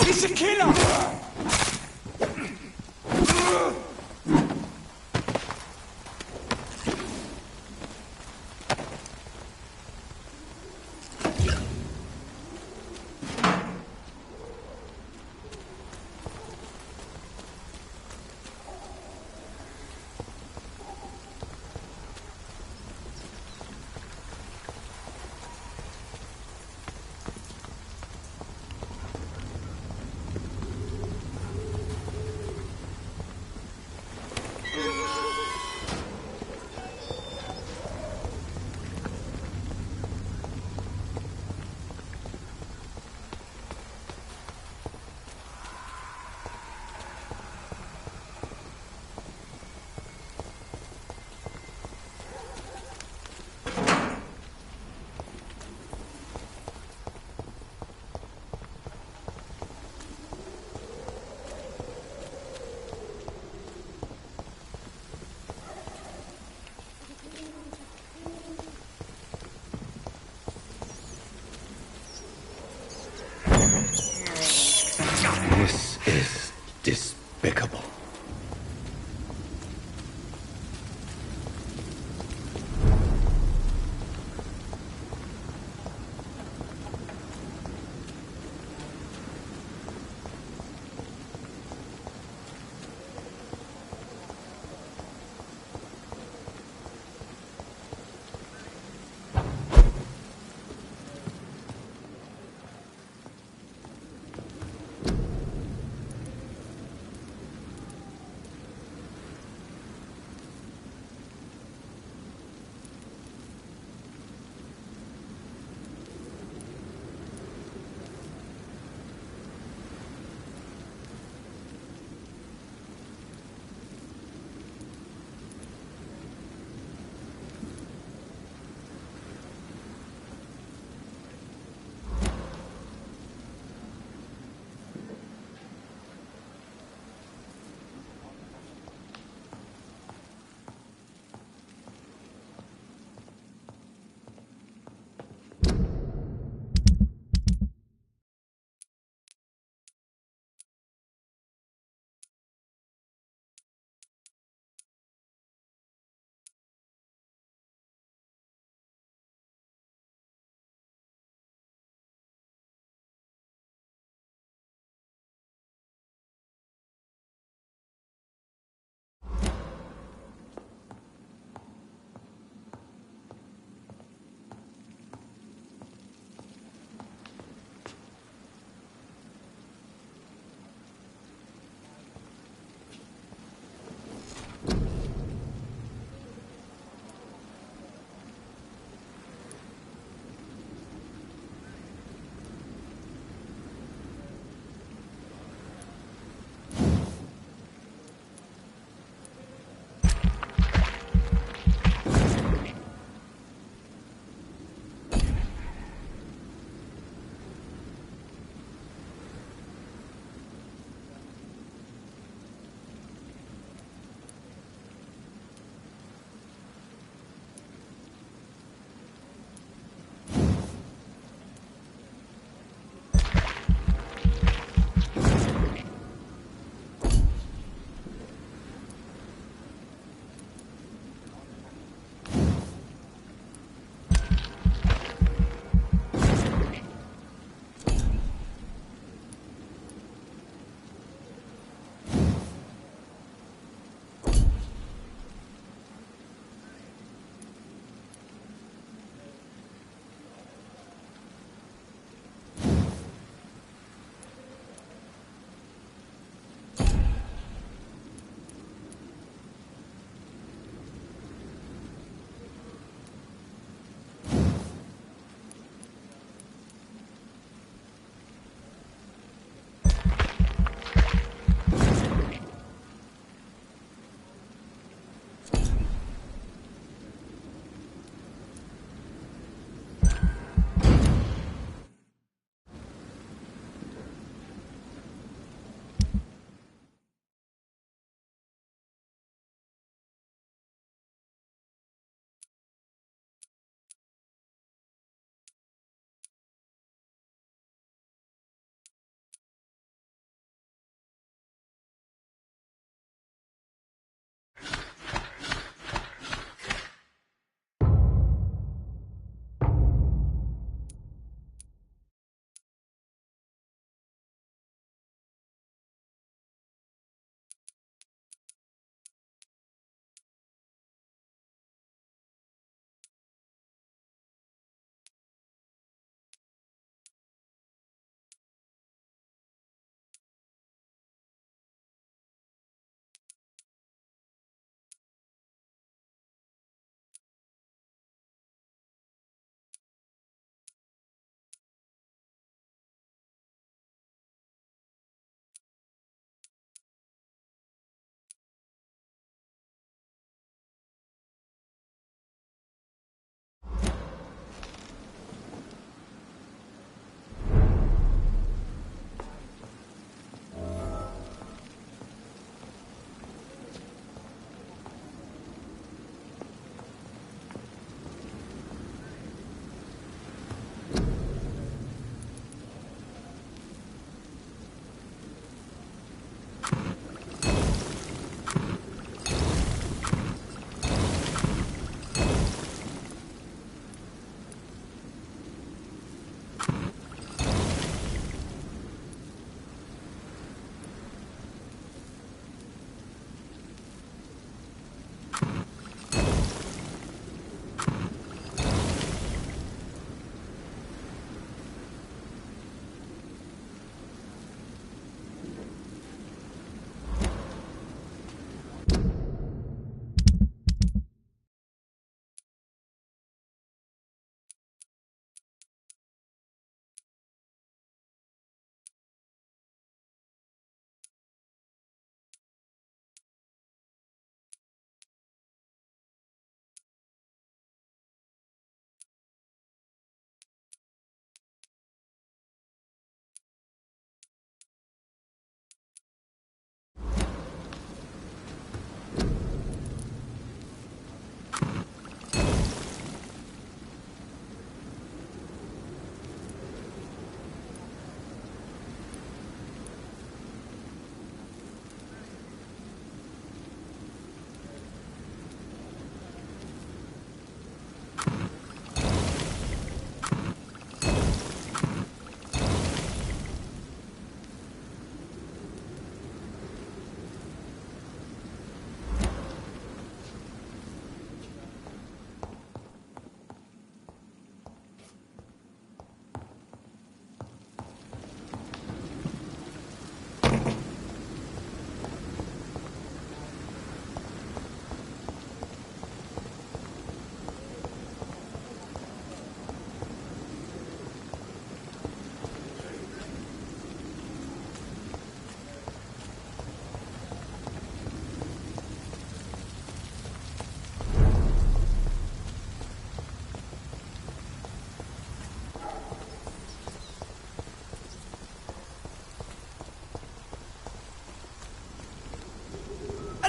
He's a killer!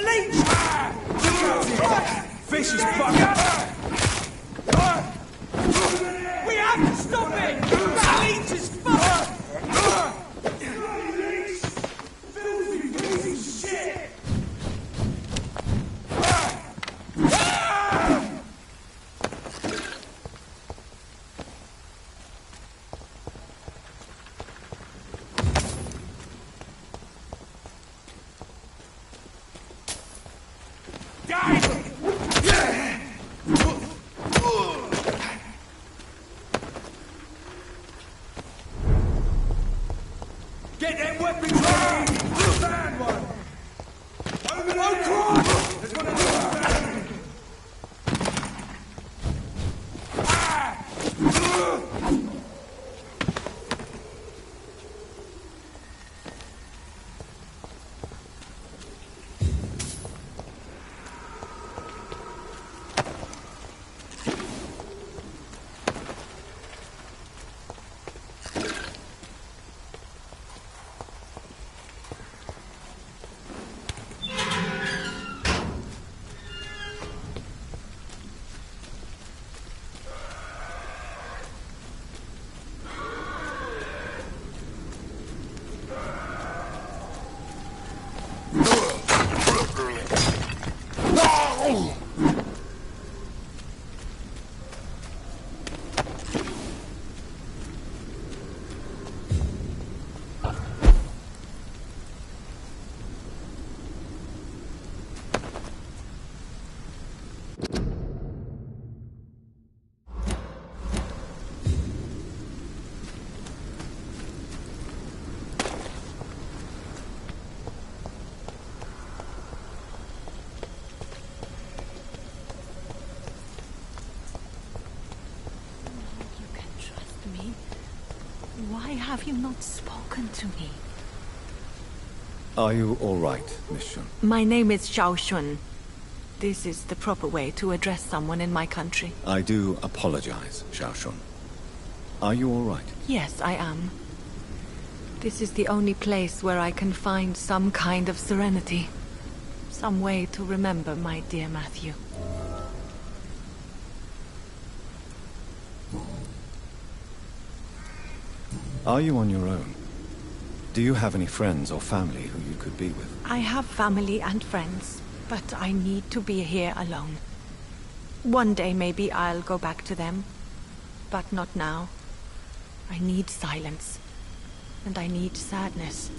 leech! Vicious bugger! We have to stop it! That leech is fucked! Filthy piece of shit! Get them weapons ready! Bad one! Over there! There's one of those bad. Why have you not spoken to me? Are you all right, Miss Shun? My name is Xiao Shun. This is the proper way to address someone in my country. I do apologize, Xiao Shun. Are you all right? Yes, I am. This is the only place where I can find some kind of serenity. Some way to remember my dear Matthew. Are you on your own? Do you have any friends or family who you could be with? I have family and friends, but I need to be here alone. One day maybe I'll go back to them, but not now. I need silence, and I need sadness.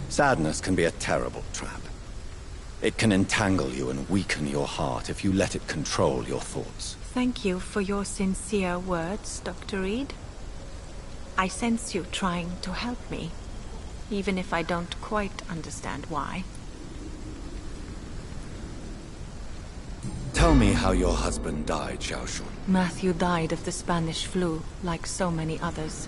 Sadness can be a terrible trap. It can entangle you and weaken your heart if you let it control your thoughts. Thank you for your sincere words, Dr. Reed. I sense you trying to help me, even if I don't quite understand why. Tell me how your husband died, Xiao Shun. Matthew died of the Spanish flu, like so many others.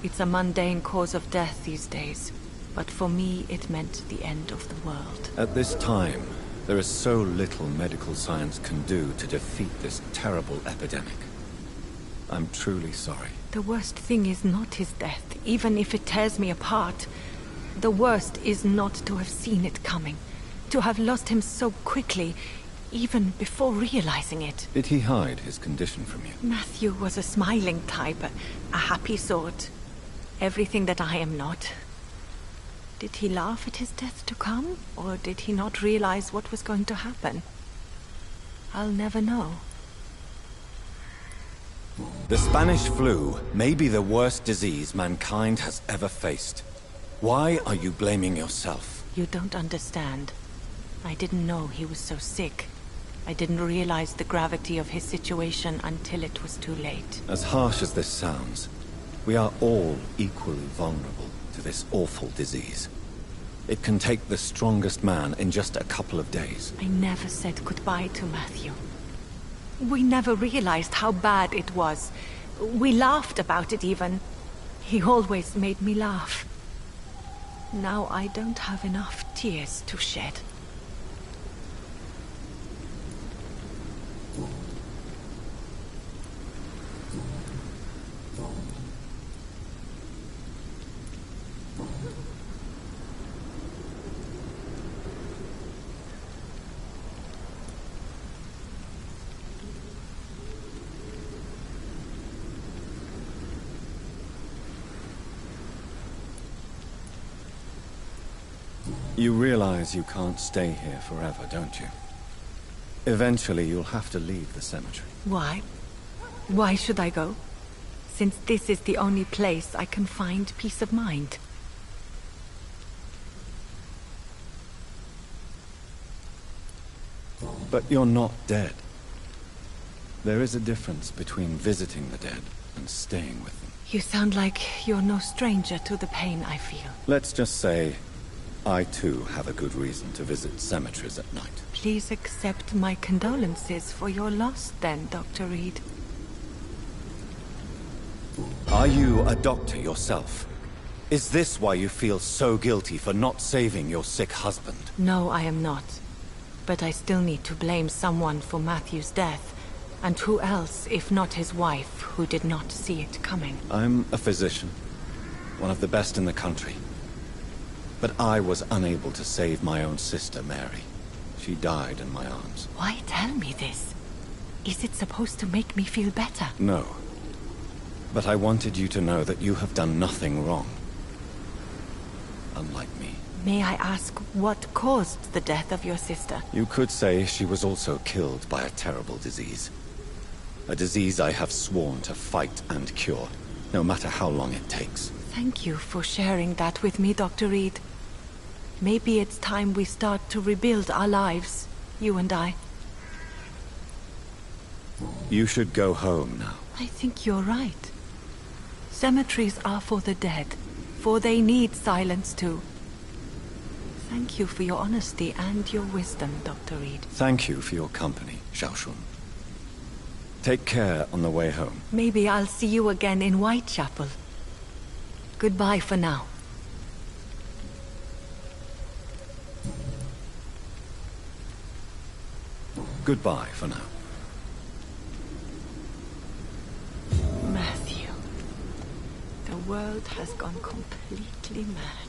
It's a mundane cause of death these days. But for me, it meant the end of the world. At this time, there is so little medical science can do to defeat this terrible epidemic. I'm truly sorry. The worst thing is not his death, even if it tears me apart. The worst is not to have seen it coming. To have lost him so quickly, even before realizing it. Did he hide his condition from you? Matthew was a smiling type, a happy sort. Everything that I am not. Did he laugh at his death to come, or did he not realize what was going to happen? I'll never know. The Spanish flu may be the worst disease mankind has ever faced. Why are you blaming yourself? You don't understand. I didn't know he was so sick. I didn't realize the gravity of his situation until it was too late. As harsh as this sounds, we are all equally vulnerable to this awful disease. It can take the strongest man in just a couple of days. I never said goodbye to Matthew. We never realized how bad it was. We laughed about it even. He always made me laugh. Now I don't have enough tears to shed. You realize you can't stay here forever, don't you? Eventually, you'll have to leave the cemetery. Why? Why should I go? Since this is the only place I can find peace of mind. But you're not dead. There is a difference between visiting the dead and staying with them. You sound like you're no stranger to the pain I feel. Let's just say, I too have a good reason to visit cemeteries at night. Please accept my condolences for your loss then, Dr. Reed. Are you a doctor yourself? Is this why you feel so guilty for not saving your sick husband? No, I am not. But I still need to blame someone for Matthew's death. And who else, if not his wife, who did not see it coming? I'm a physician, one of the best in the country. But I was unable to save my own sister, Mary. She died in my arms. Why tell me this? Is it supposed to make me feel better? No. But I wanted you to know that you have done nothing wrong. Unlike me. May I ask what caused the death of your sister? You could say she was also killed by a terrible disease. A disease I have sworn to fight and cure, no matter how long it takes. Thank you for sharing that with me, Dr. Reed. Maybe it's time we start to rebuild our lives, you and I. You should go home now. I think you're right. Cemeteries are for the dead, for they need silence too. Thank you for your honesty and your wisdom, Dr. Reed. Thank you for your company, Xiaoshun. Take care on the way home. Maybe I'll see you again in Whitechapel. Goodbye for now. Goodbye for now. Matthew. The world has gone completely mad.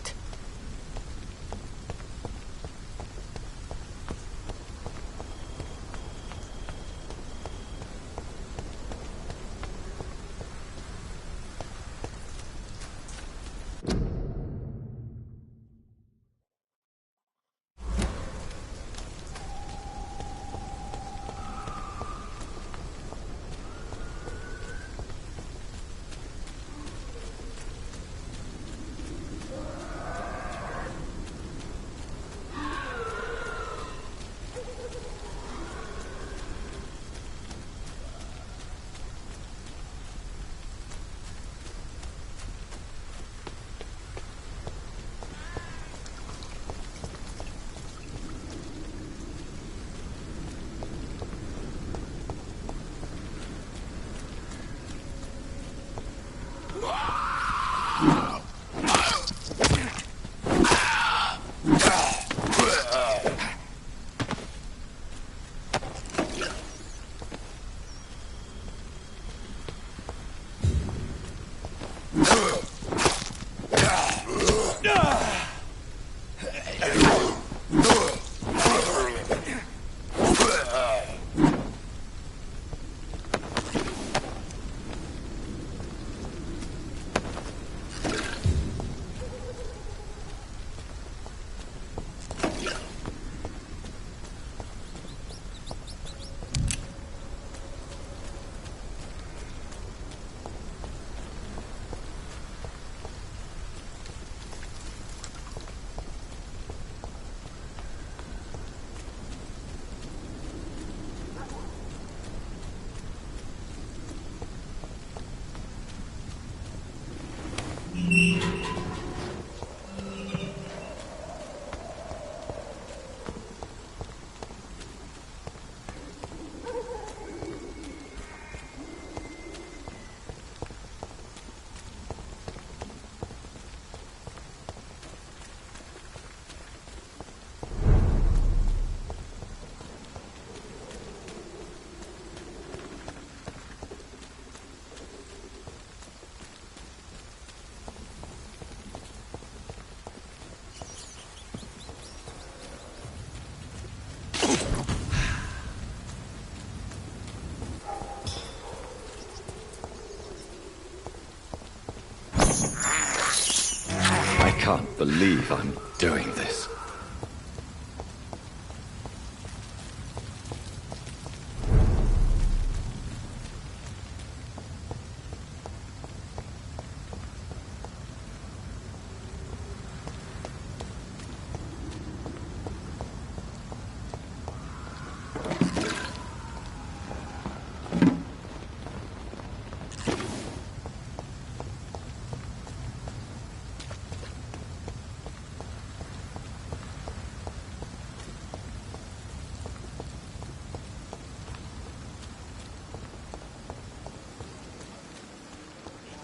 can't believe I'm doing this.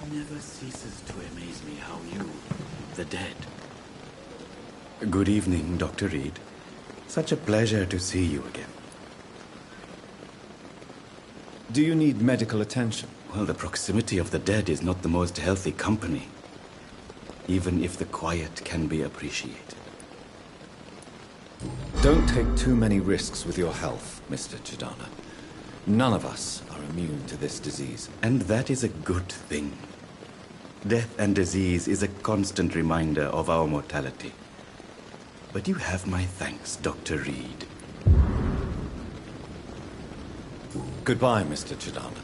It never ceases to amaze me how you, the dead... Good evening, Dr. Reed. Such a pleasure to see you again. Do you need medical attention? Well, the proximity of the dead is not the most healthy company, even if the quiet can be appreciated. Don't take too many risks with your health, Mr. Chidana. None of us are immune to this disease. And that is a good thing. Death and disease is a constant reminder of our mortality. But you have my thanks, Dr. Reed. Goodbye, Mr. Chidana.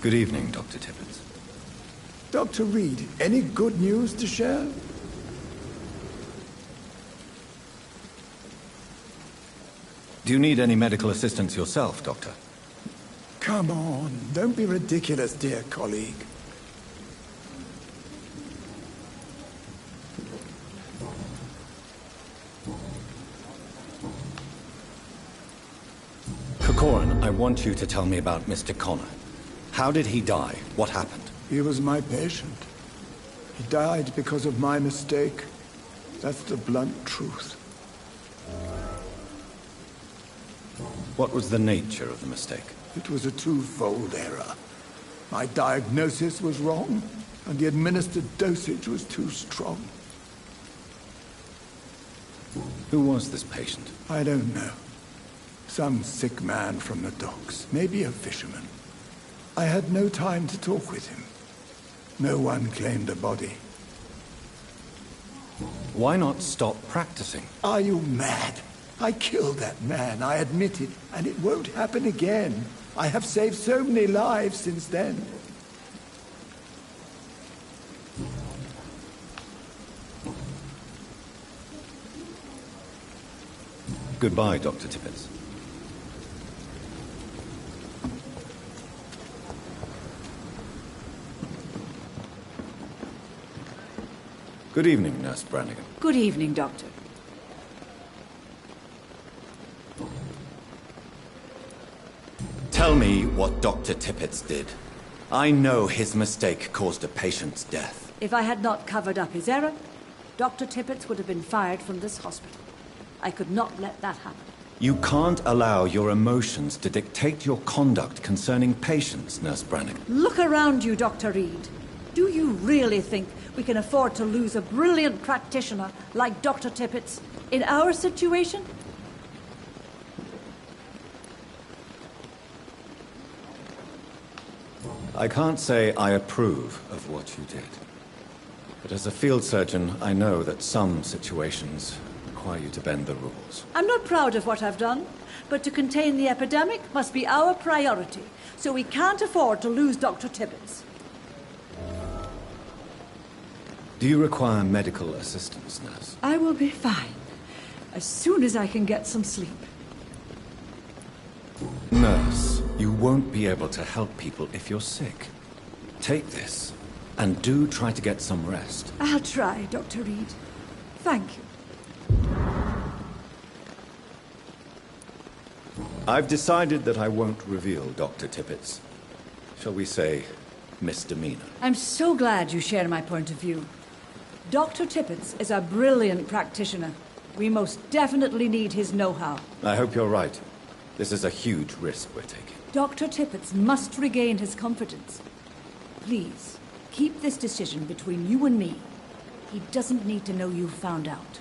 Good evening, Dr. Tippett. Dr. Reed, any good news to share? Do you need any medical assistance yourself, Doctor? Come on, don't be ridiculous, dear colleague. Corcoran, I want you to tell me about Mr. Connor. How did he die? What happened? He was my patient. He died because of my mistake. That's the blunt truth. What was the nature of the mistake? It was a twofold error. My diagnosis was wrong, and the administered dosage was too strong. Who was this patient? I don't know. Some sick man from the docks, maybe a fisherman. I had no time to talk with him. No one claimed a body. Why not stop practicing? Are you mad? I killed that man, I admit it, and it won't happen again. I have saved so many lives since then. Goodbye, Dr. Tippett. Good evening, Nurse Brannigan. Good evening, Doctor. Tell me what Dr. Tippett did. I know his mistake caused a patient's death. If I had not covered up his error, Dr. Tippett would have been fired from this hospital. I could not let that happen. You can't allow your emotions to dictate your conduct concerning patients, Nurse Brannigan. Look around you, Dr. Reed. Do you really think we can afford to lose a brilliant practitioner like Dr. Tippett in our situation? I can't say I approve of what you did. But as a field surgeon, I know that some situations require you to bend the rules. I'm not proud of what I've done, but to contain the epidemic must be our priority, so we can't afford to lose Dr. Tippett. Do you require medical assistance, nurse? I will be fine, as soon as I can get some sleep. Nurse, you won't be able to help people if you're sick. Take this, and do try to get some rest. I'll try, Dr. Reed. Thank you. I've decided that I won't reveal Dr. Tippett's, shall we say, misdemeanor. I'm so glad you share my point of view. Dr. Tippett is a brilliant practitioner. We most definitely need his know-how. I hope you're right. This is a huge risk we're taking. Dr. Tippett must regain his confidence. Please, keep this decision between you and me. He doesn't need to know you've found out.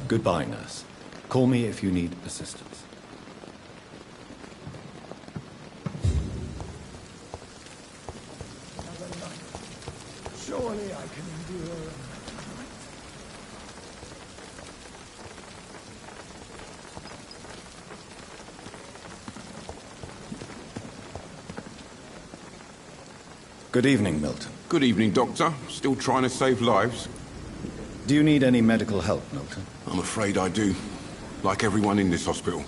Goodbye, nurse. Call me if you need assistance. Surely I can endure. Good evening, Milton. Good evening, Doctor. Still trying to save lives? Do you need any medical help, Milton? I'm afraid I do. Like everyone in this hospital.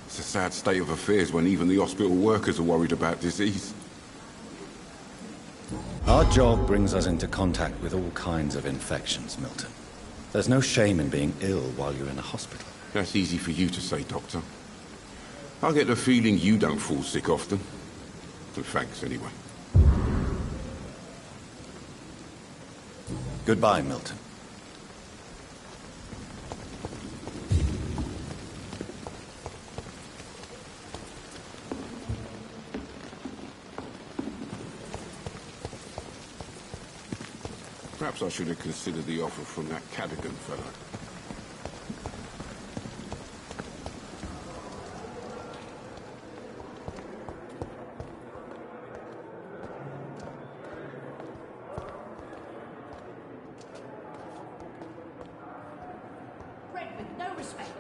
It's a sad state of affairs when even the hospital workers are worried about disease. Our job brings us into contact with all kinds of infections, Milton. There's no shame in being ill while you're in a hospital. That's easy for you to say, Doctor. I get the feeling you don't fall sick often. But thanks, anyway. Goodbye, Milton. Perhaps I should have considered the offer from that Cadogan fellow. Bred with no respect.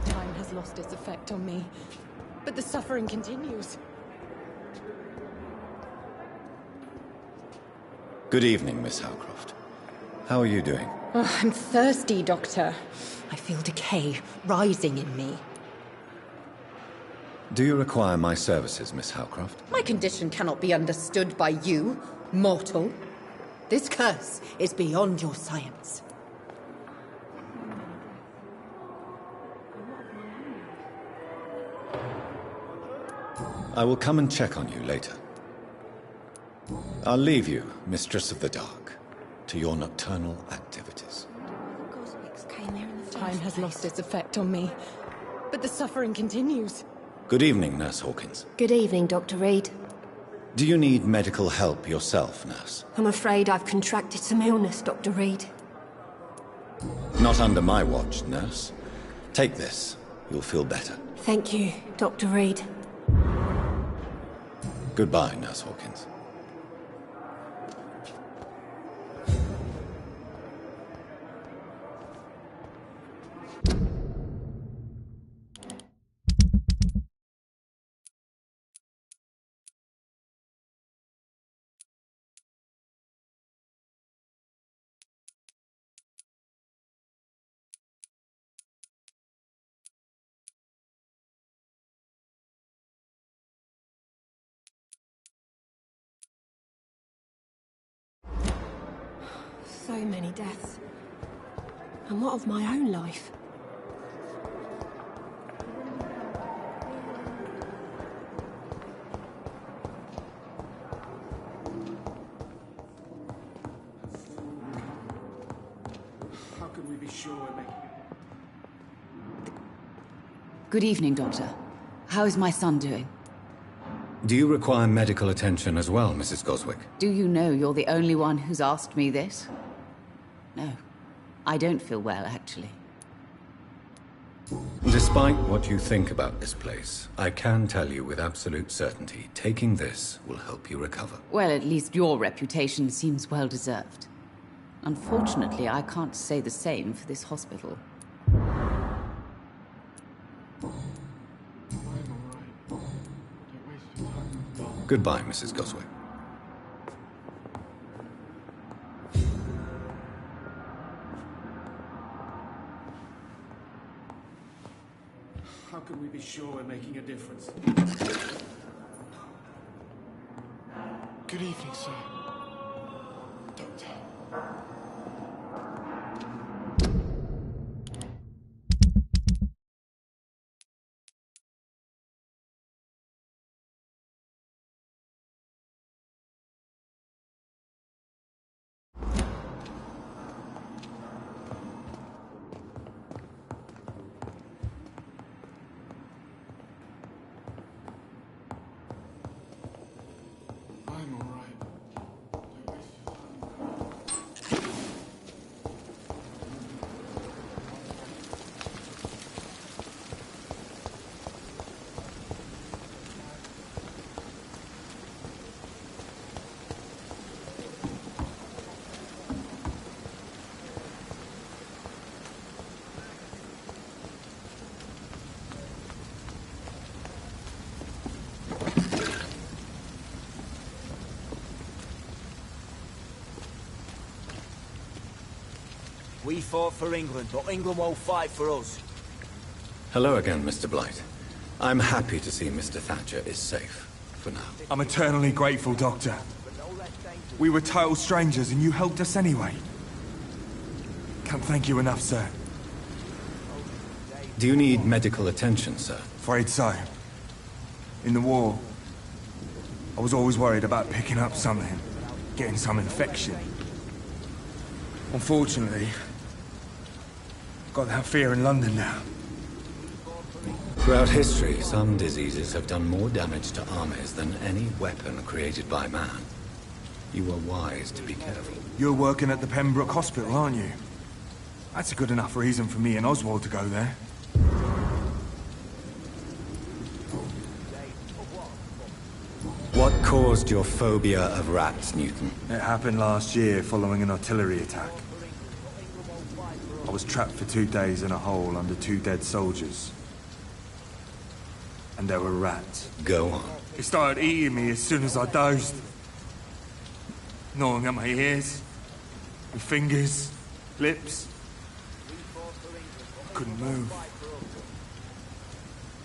Time has lost its effect on me, but the suffering continues. Good evening, Miss Howcroft. How are you doing? Oh, I'm thirsty, Doctor. I feel decay rising in me. Do you require my services, Miss Howcroft? My condition cannot be understood by you, mortal. This curse is beyond your science. I will come and check on you later. I'll leave you, Mistress of the Dark, to your nocturnal activities. Time has lost its effect on me, but the suffering continues. Good evening, Nurse Hawkins. Good evening, Dr. Reed. Do you need medical help yourself, Nurse? I'm afraid I've contracted some illness, Dr. Reed. Not under my watch, Nurse. Take this. You'll feel better. Thank you, Dr. Reed. Goodbye, Nurse Hawkins. So many deaths. And what of my own life? How can we be sure we're making... Good evening, Doctor. How is my son doing? Do you require medical attention as well, Mrs. Goswick? Do you know you're the only one who's asked me this? No. I don't feel well, actually. Despite what you think about this place, I can tell you with absolute certainty, taking this will help you recover. Well, at least your reputation seems well deserved. Unfortunately, I can't say the same for this hospital. Goodbye, Mrs. Goswick. How can we be sure we're making a difference? Good evening, sir. Doctor. I'm all right. We fought for England, but England won't fight for us. Hello again, Mr. Blight. I'm happy to see Mr. Thatcher is safe, for now. I'm eternally grateful, Doctor. We were total strangers and you helped us anyway. Can't thank you enough, sir. Do you need medical attention, sir? Afraid so. In the war, I was always worried about picking up something, getting some infection. Unfortunately, I've got that fear in London now. Throughout history, some diseases have done more damage to armies than any weapon created by man. You were wise to be careful. You're working at the Pembroke Hospital, aren't you? That's a good enough reason for me and Oswald to go there. What caused your phobia of rats, Newton? It happened last year following an artillery attack. I was trapped for 2 days in a hole under 2 dead soldiers. And there were rats. Go on. They started eating me as soon as I dozed. Gnawing at my ears, with fingers, lips. I couldn't move.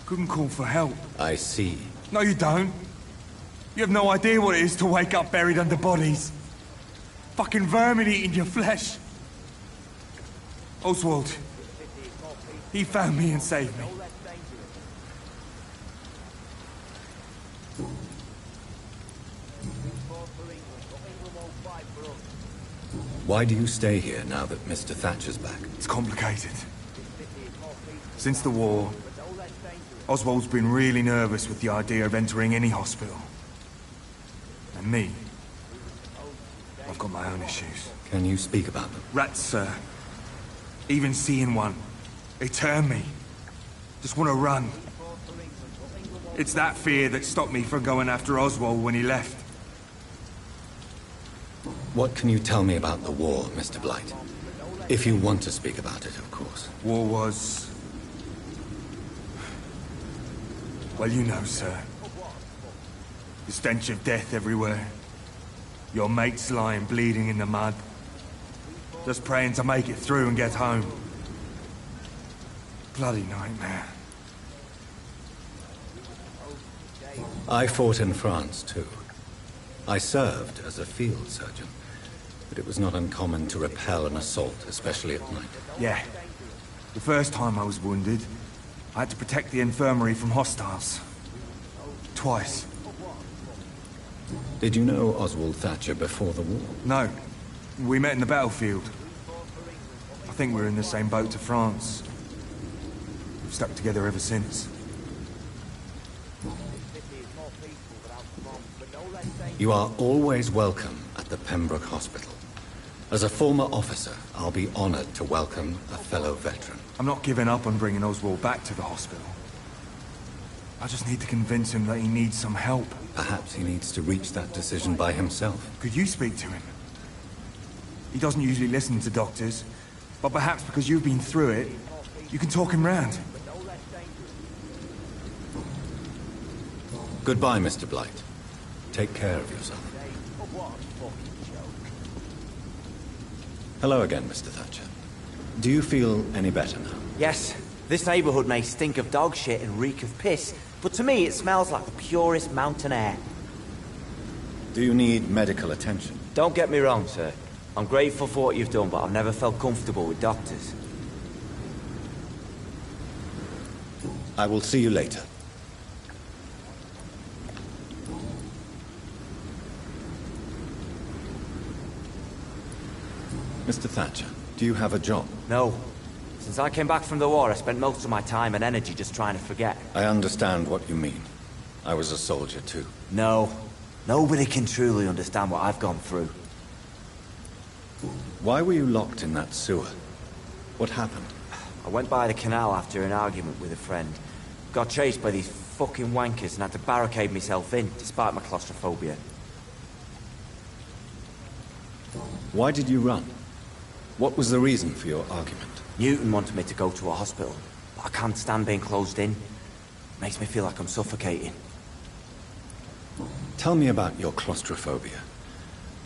Couldn't call for help. I see. No, you don't. You have no idea what it is to wake up buried under bodies. Fucking vermin eating your flesh. Oswald. He found me and saved me. Why do you stay here now that Mr. Thatcher's back? It's complicated. Since the war, Oswald's been really nervous with the idea of entering any hospital. And me, I've got my own issues. Can you speak about them? Rats, sir. Even seeing one, they turn me. Just want to run. It's that fear that stopped me from going after Oswald when he left. What can you tell me about the war, Mr. Blight? If you want to speak about it, of course. War was... well, you know, sir. The stench of death everywhere. Your mates lying bleeding in the mud. Just praying to make it through and get home. Bloody nightmare. I fought in France, too. I served as a field surgeon, but it was not uncommon to repel an assault, especially at night. Yeah. The first time I was wounded, I had to protect the infirmary from hostiles. Twice. Did you know Oswald Thatcher before the war? No. We met in the battlefield. I think we're in the same boat to France. We've stuck together ever since. You are always welcome at the Pembroke Hospital. As a former officer, I'll be honored to welcome a fellow veteran. I'm not giving up on bringing Oswald back to the hospital. I just need to convince him that he needs some help. Perhaps he needs to reach that decision by himself. Could you speak to him? He doesn't usually listen to doctors, but perhaps because you've been through it, you can talk him round. Goodbye, Mr. Blight. Take care of yourself. Hello again, Mr. Thatcher. Do you feel any better now? Yes. This neighborhood may stink of dog shit and reek of piss, but to me it smells like the purest mountain air. Do you need medical attention? Don't get me wrong, sir. I'm grateful for what you've done, but I've never felt comfortable with doctors. I will see you later. Mr. Thatcher, do you have a job? No. Since I came back from the war, I spent most of my time and energy just trying to forget. I understand what you mean. I was a soldier too. No. Nobody can truly understand what I've gone through. Why were you locked in that sewer? What happened? I went by the canal after an argument with a friend. Got chased by these fucking wankers and had to barricade myself in, despite my claustrophobia. Why did you run? What was the reason for your argument? Newton wanted me to go to a hospital, but I can't stand being closed in. Makes me feel like I'm suffocating. Tell me about your claustrophobia.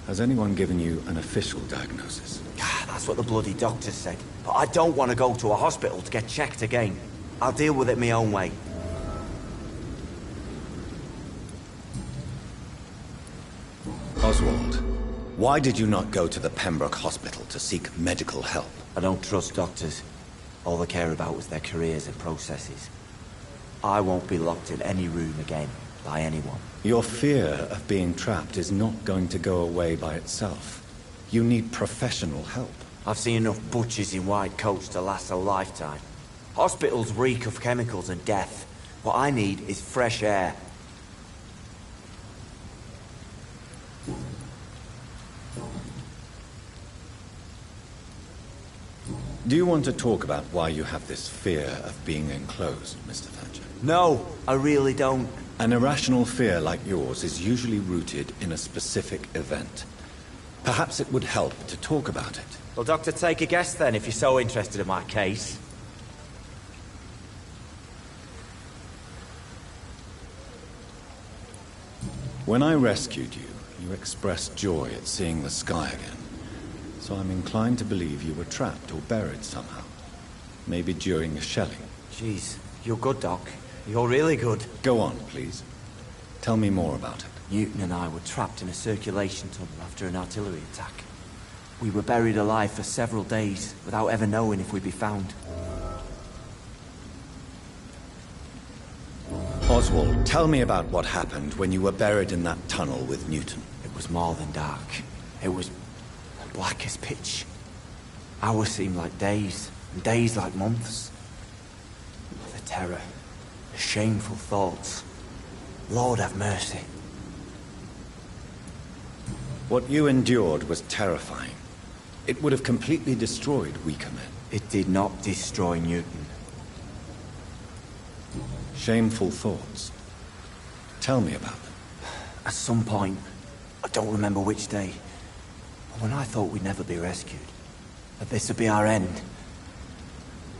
Has anyone given you an official diagnosis? That's what the bloody doctor said. But I don't want to go to a hospital to get checked again. I'll deal with it my own way. Oswald, why did you not go to the Pembroke Hospital to seek medical help? I don't trust doctors. All they care about was their careers and processes. I won't be locked in any room again, by anyone. Your fear of being trapped is not going to go away by itself. You need professional help. I've seen enough butchers in white coats to last a lifetime. Hospitals reek of chemicals and death. What I need is fresh air. Do you want to talk about why you have this fear of being enclosed, Mr. Thatcher? No, I really don't. An irrational fear like yours is usually rooted in a specific event. Perhaps it would help to talk about it. Well, Doctor, take a guess then, if you're so interested in my case. When I rescued you, you expressed joy at seeing the sky again. So I'm inclined to believe you were trapped or buried somehow. Maybe during a shelling. Jeez, you're good, Doc. You're really good. Go on, please. Tell me more about it. Newton and I were trapped in a circulation tunnel after an artillery attack. We were buried alive for several days, without ever knowing if we'd be found. Oswald, tell me about what happened when you were buried in that tunnel with Newton. It was more than dark. It was black as pitch. Hours seemed like days, and days like months. The terror, the shameful thoughts. Lord have mercy. What you endured was terrifying. It would have completely destroyed weaker men. It did not destroy Newton. Shameful thoughts. Tell me about them. At some point, I don't remember which day, but when I thought we'd never be rescued, that this would be our end,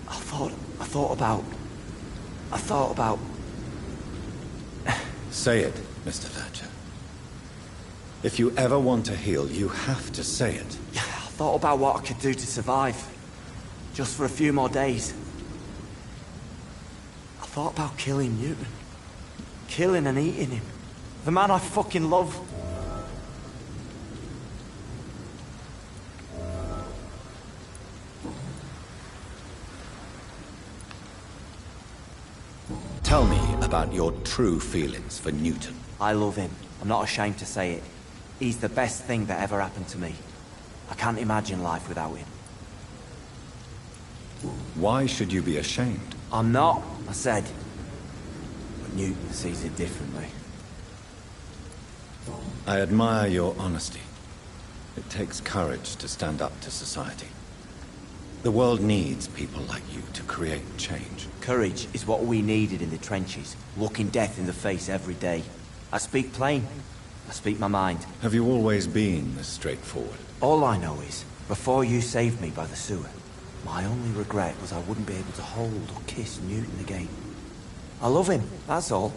I thought about... Say it, Mr. Thatcher. If you ever want to heal, you have to say it. I thought about what I could do to survive. Just for a few more days. I thought about killing Newton. Killing and eating him. The man I fucking love. Tell me about your true feelings for Newton. I love him. I'm not ashamed to say it. He's the best thing that ever happened to me. I can't imagine life without him. Why should you be ashamed? I'm not, I said. But Newton sees it differently. I admire your honesty. It takes courage to stand up to society. The world needs people like you to create change. Courage is what we needed in the trenches, looking death in the face every day. I speak plain. I speak my mind. Have you always been this straightforward? All I know is, before you saved me by the sewer, my only regret was I wouldn't be able to hold or kiss Newton again. I love him, that's all.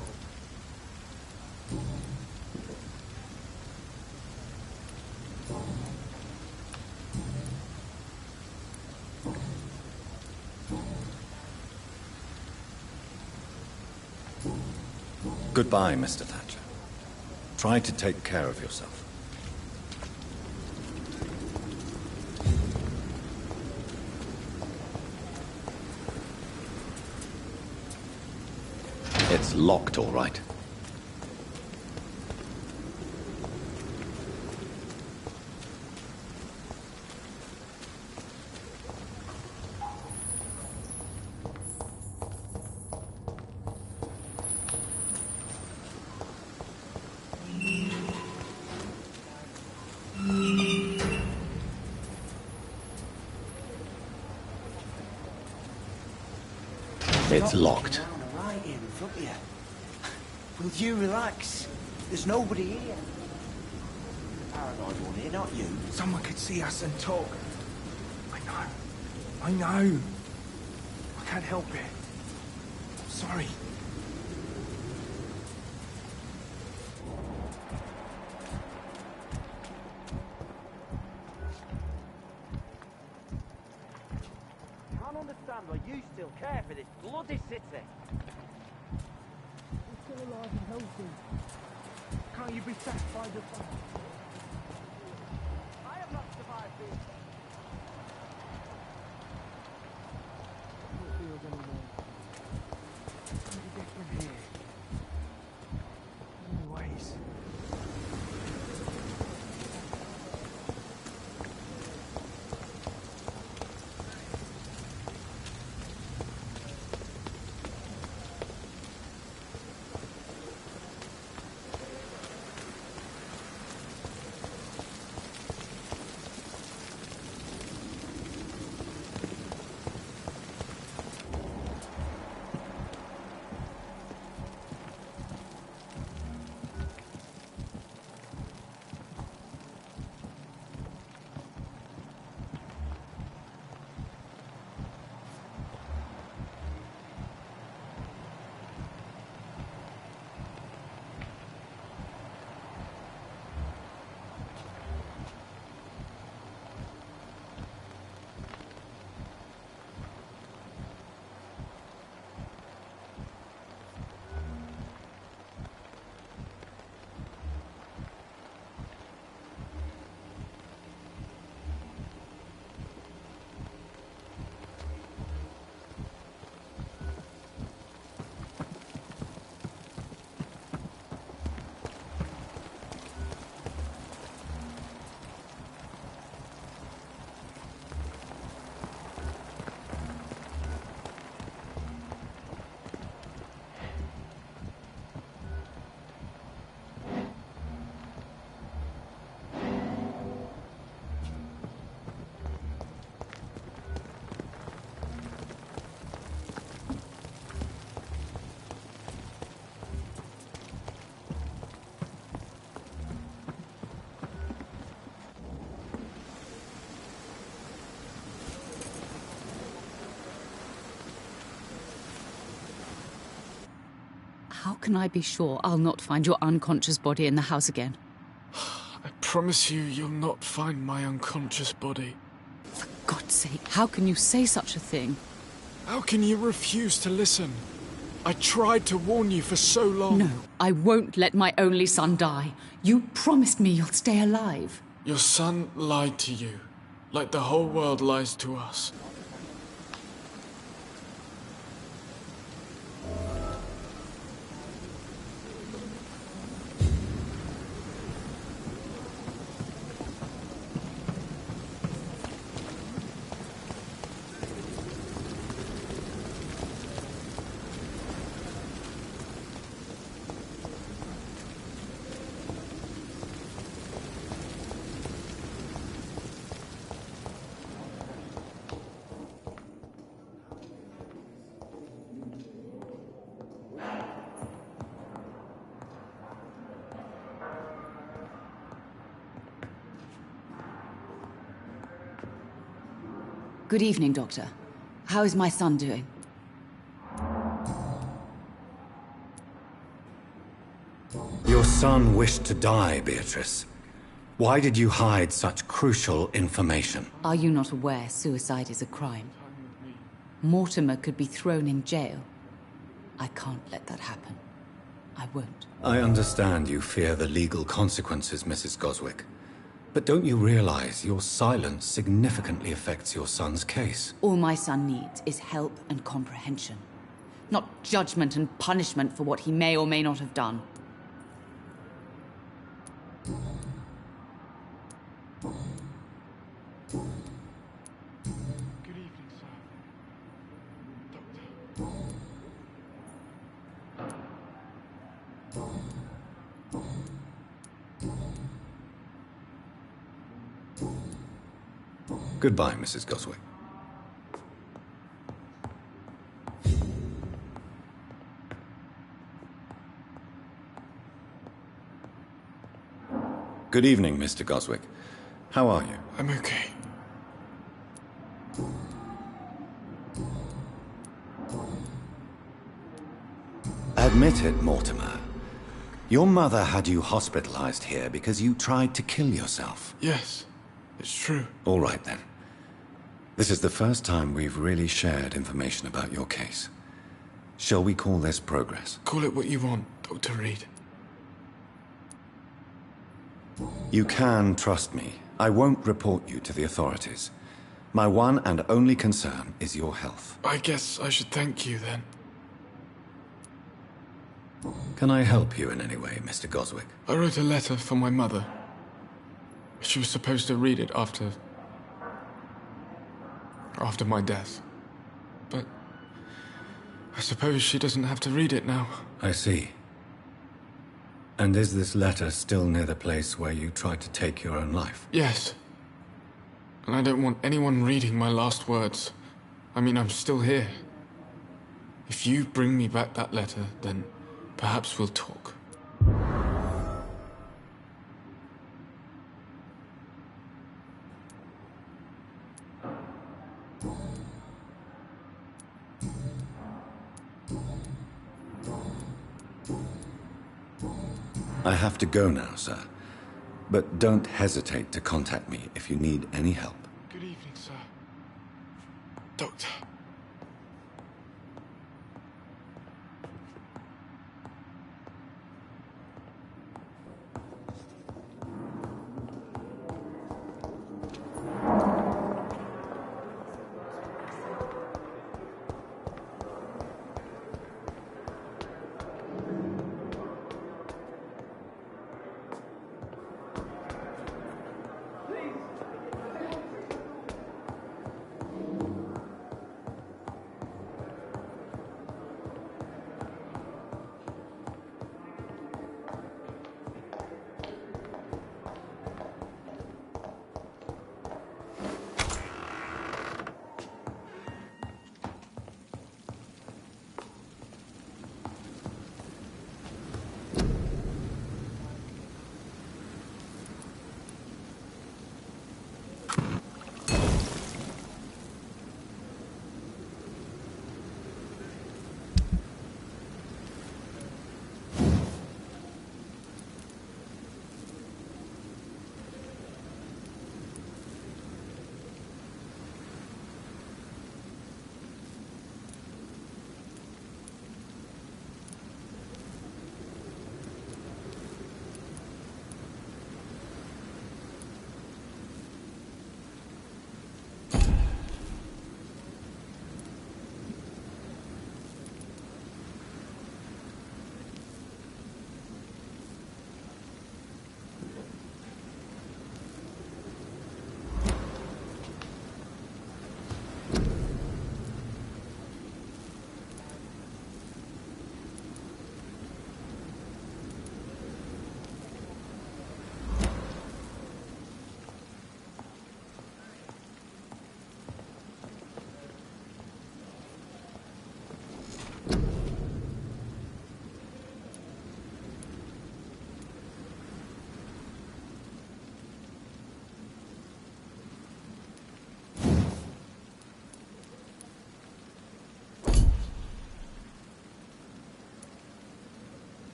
Goodbye, Mr. Thatcher. Try to take care of yourself. It's locked, all right. It's locked. Right here in front of you. Will you relax? There's nobody here. Paranoid one here, not you. Someone could see us and talk. I know. I can't help it. I'm sorry. Can't understand why you still care for this bloody city. We're still alive and healthy. Can't you be satisfied with that? I have not survived this. I don't feel it anymore. How do we get from here? Anyways. How can I be sure I'll not find your unconscious body in the house again? I promise you, you'll not find my unconscious body. For God's sake, how can you say such a thing? How can you refuse to listen? I tried to warn you for so long. No, I won't let my only son die. You promised me you'll stay alive. Your son lied to you, like the whole world lies to us. Good evening, Doctor. How is my son doing? Your son wished to die, Beatrice. Why did you hide such crucial information? Are you not aware suicide is a crime? Mortimer could be thrown in jail. I can't let that happen. I won't. I understand you fear the legal consequences, Mrs. Goswick. But don't you realize your silence significantly affects your son's case? All my son needs is help and comprehension. Not judgment and punishment for what he may or may not have done. Goodbye, Mrs. Goswick. Good evening, Mr. Goswick. How are you? I'm okay. Admit it, Mortimer. Your mother had you hospitalized here because you tried to kill yourself. Yes, it's true. All right, then. This is the first time we've really shared information about your case. Shall we call this progress? Call it what you want, Dr. Reed. You can trust me. I won't report you to the authorities. My one and only concern is your health. I guess I should thank you, then. Can I help you in any way, Mr. Goswick? I wrote a letter for my mother. She was supposed to read it after my death. But I suppose she doesn't have to read it now. I see. And is this letter still near the place where you tried to take your own life? Yes. And I don't want anyone reading my last words. I mean, I'm still here. If you bring me back that letter, then perhaps we'll talk. I have to go now, sir. But don't hesitate to contact me if you need any help. Good evening, sir. Doctor.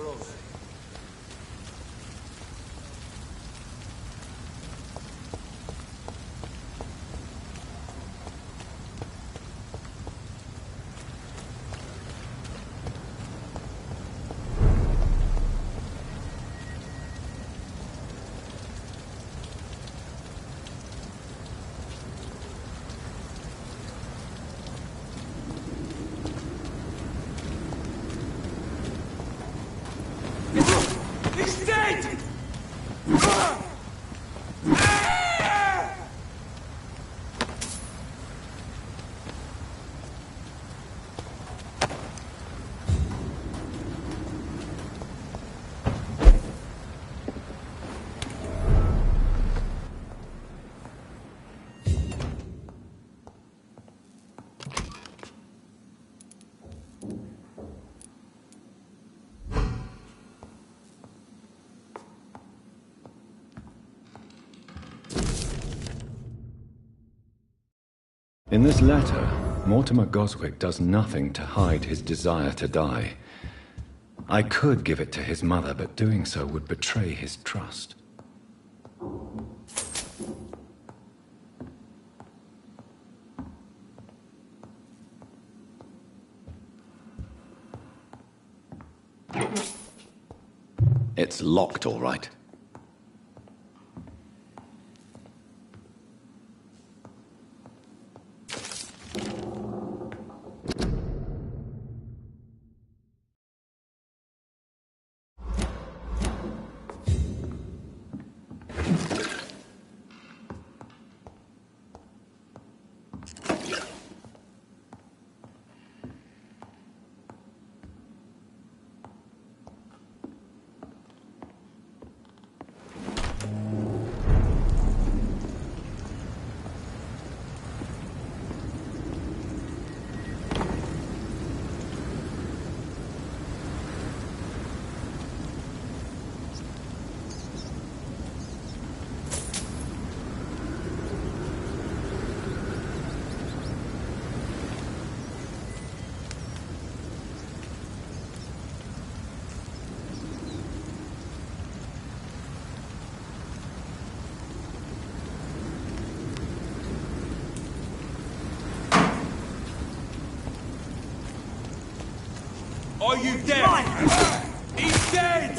for us. He's dead! In this letter, Mortimer Goswick does nothing to hide his desire to die. I could give it to his mother, but doing so would betray his trust. It's locked, all right. Are you dead? He's dead!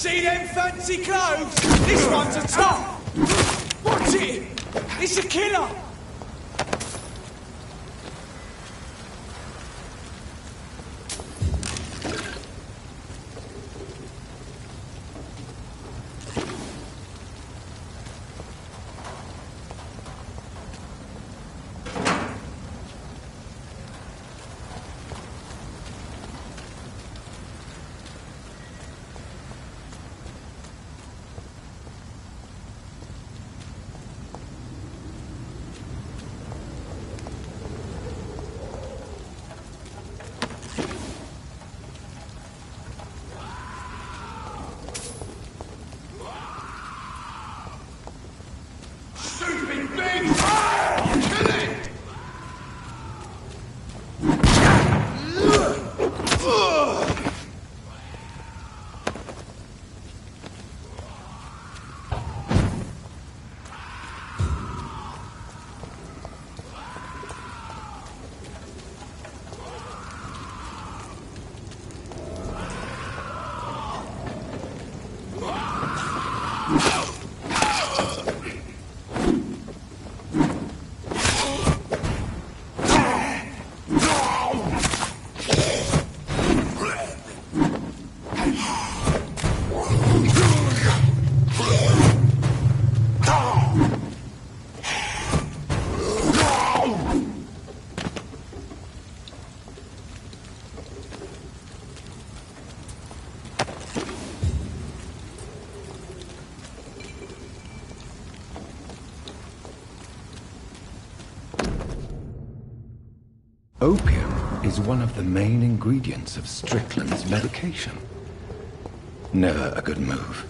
See them fancy clothes? This one's a top! Watch it! It's a killer! Opium is one of the main ingredients of Strickland's medication. Never a good move.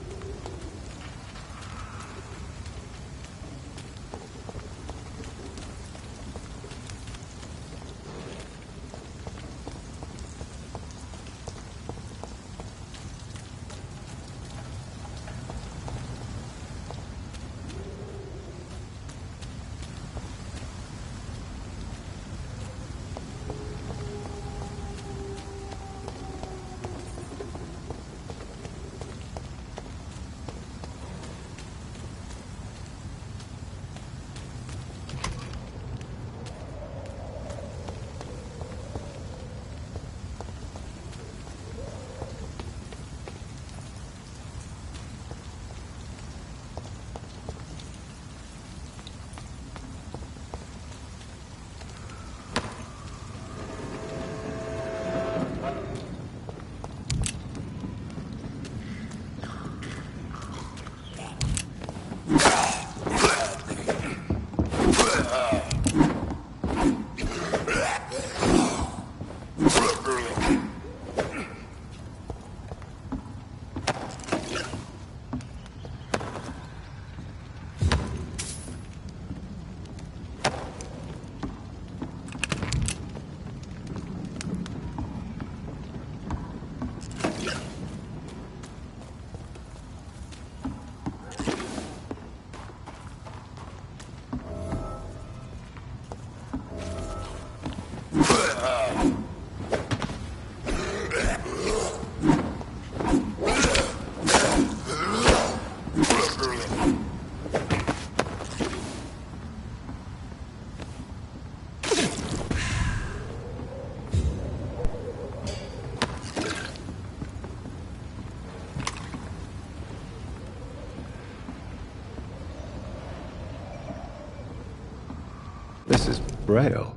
This is Braille.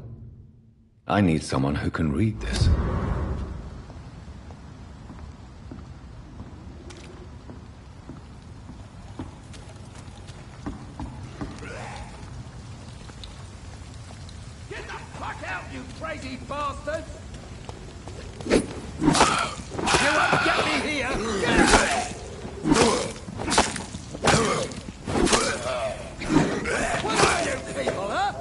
I need someone who can read this. Get the fuck out, you crazy bastard! You won't get me here! Get out! What are you people, huh?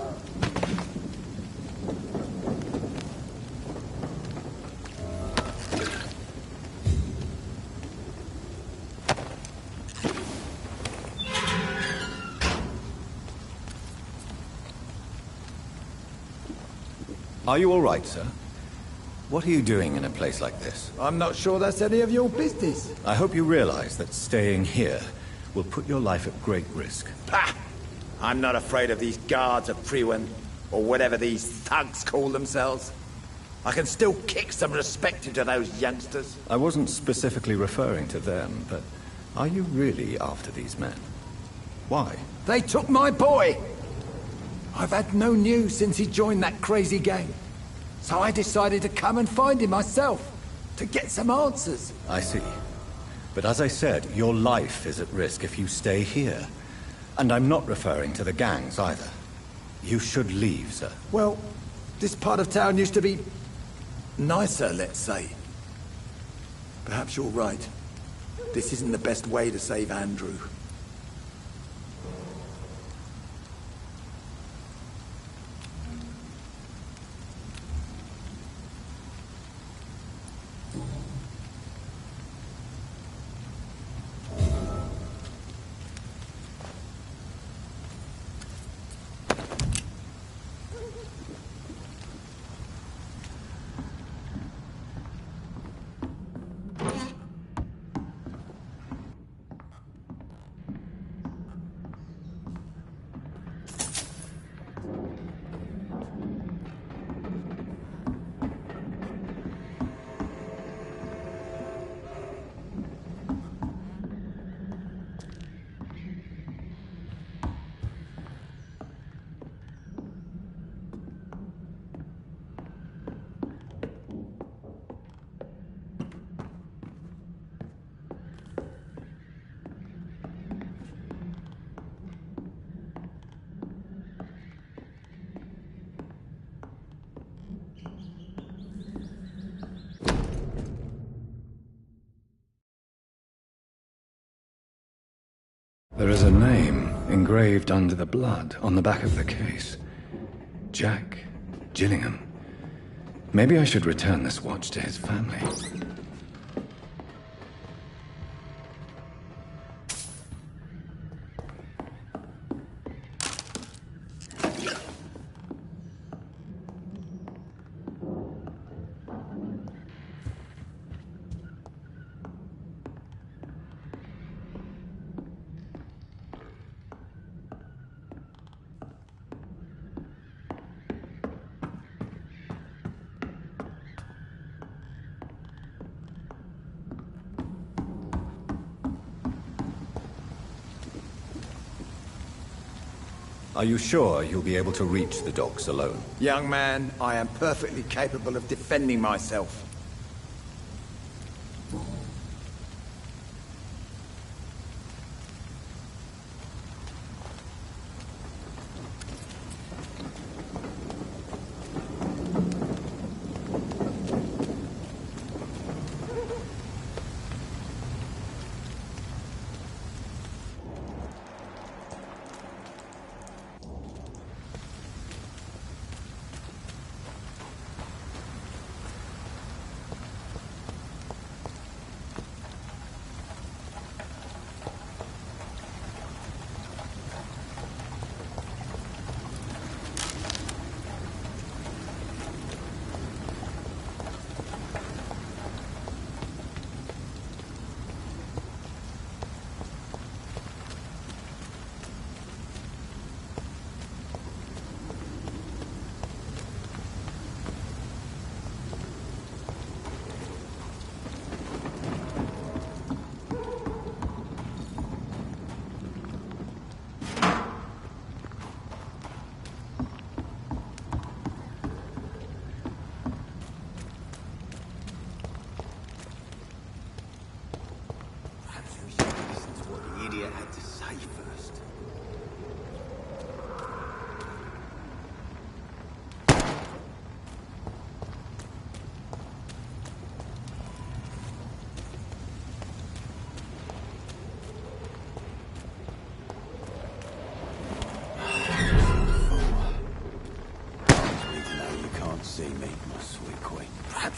Are you all right, sir? What are you doing in a place like this? I'm not sure that's any of your business. I hope you realize that staying here will put your life at great risk. Ha! I'm not afraid of these guards of Priwen, or whatever these thugs call themselves. I can still kick some respect into those youngsters. I wasn't specifically referring to them, but are you really after these men? Why? They took my boy! I've had no news since he joined that crazy gang. So I decided to come and find him myself, to get some answers. I see. But as I said, your life is at risk if you stay here. And I'm not referring to the gangs either. You should leave, sir. Well, this part of town used to be nicer, let's say. Perhaps you're right. This isn't the best way to save Andrew. There is a name engraved under the blood on the back of the case. Jack Gillingham. Maybe I should return this watch to his family. Are you sure you'll be able to reach the docks alone? Young man, I am perfectly capable of defending myself.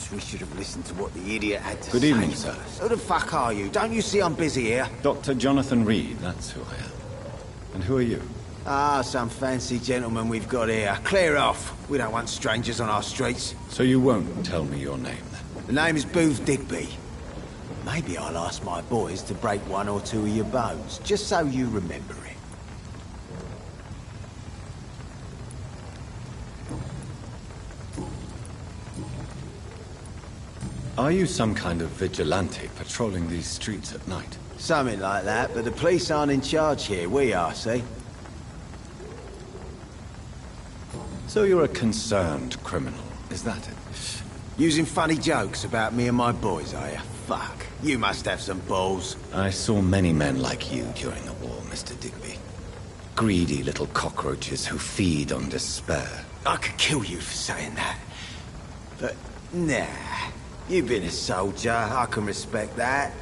We should have listened to what the idiot had to say. Good evening, sir. Who the fuck are you? Don't you see I'm busy here? Dr. Jonathan Reed, that's who I am. And who are you? Ah, some fancy gentleman we've got here. Clear off. We don't want strangers on our streets. So you won't tell me your name, then? The name is Booth Digby. Maybe I'll ask my boys to break one or two of your bones, just so you remember it. Are you some kind of vigilante patrolling these streets at night? Something like that, but the police aren't in charge here. We are, see? So you're a concerned criminal, is that it? Using funny jokes about me and my boys, are you? Fuck. You must have some balls. I saw many men like you during the war, Mr. Digby. Greedy little cockroaches who feed on despair. I could kill you for saying that. But, nah. You've been a soldier. I can respect that.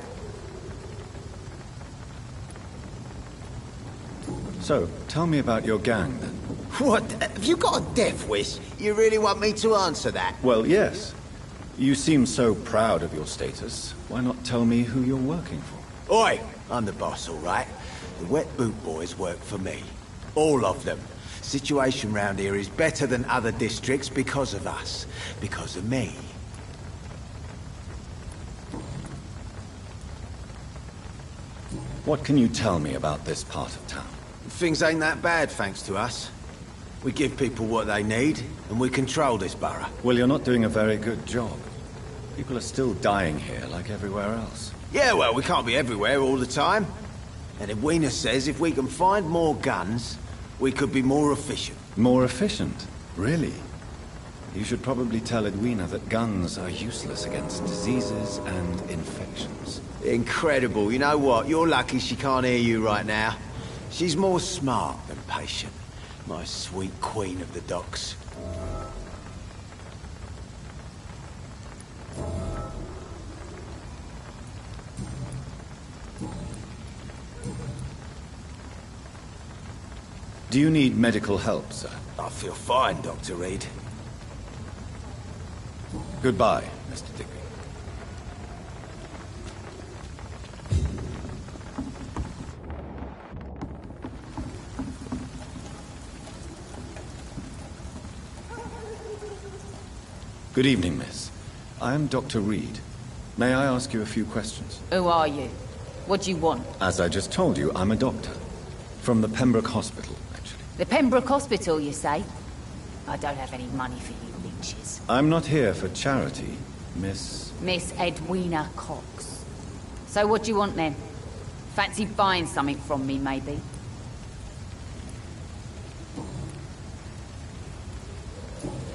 So, tell me about your gang, then. What? Have you got a death wish? You really want me to answer that? Well, yes. You seem so proud of your status. Why not tell me who you're working for? Oi! I'm the boss, all right? The Wet Boot Boys work for me. All of them. Situation round here is better than other districts because of us. Because of me. What can you tell me about this part of town? Things ain't that bad, thanks to us. We give people what they need, and we control this borough. Well, you're not doing a very good job. People are still dying here, like everywhere else. Yeah, well, we can't be everywhere all the time. And Edwina says if we can find more guns, we could be more efficient. More efficient? Really? You should probably tell Edwina that guns are useless against diseases and infections. Incredible. You know what? You're lucky she can't hear you right now. She's more smart than patient. My sweet queen of the docks. Do you need medical help, sir? I feel fine, Dr. Reed. Goodbye, Mr. Digby. Good evening, miss. I am Dr. Reed. May I ask you a few questions? Who are you? What do you want? As I just told you, I'm a doctor. From the Pembroke Hospital, actually. The Pembroke Hospital, you say? I don't have any money for you leeches. I'm not here for charity, Miss... Miss Edwina Cox. So what do you want then? Fancy buying something from me, maybe?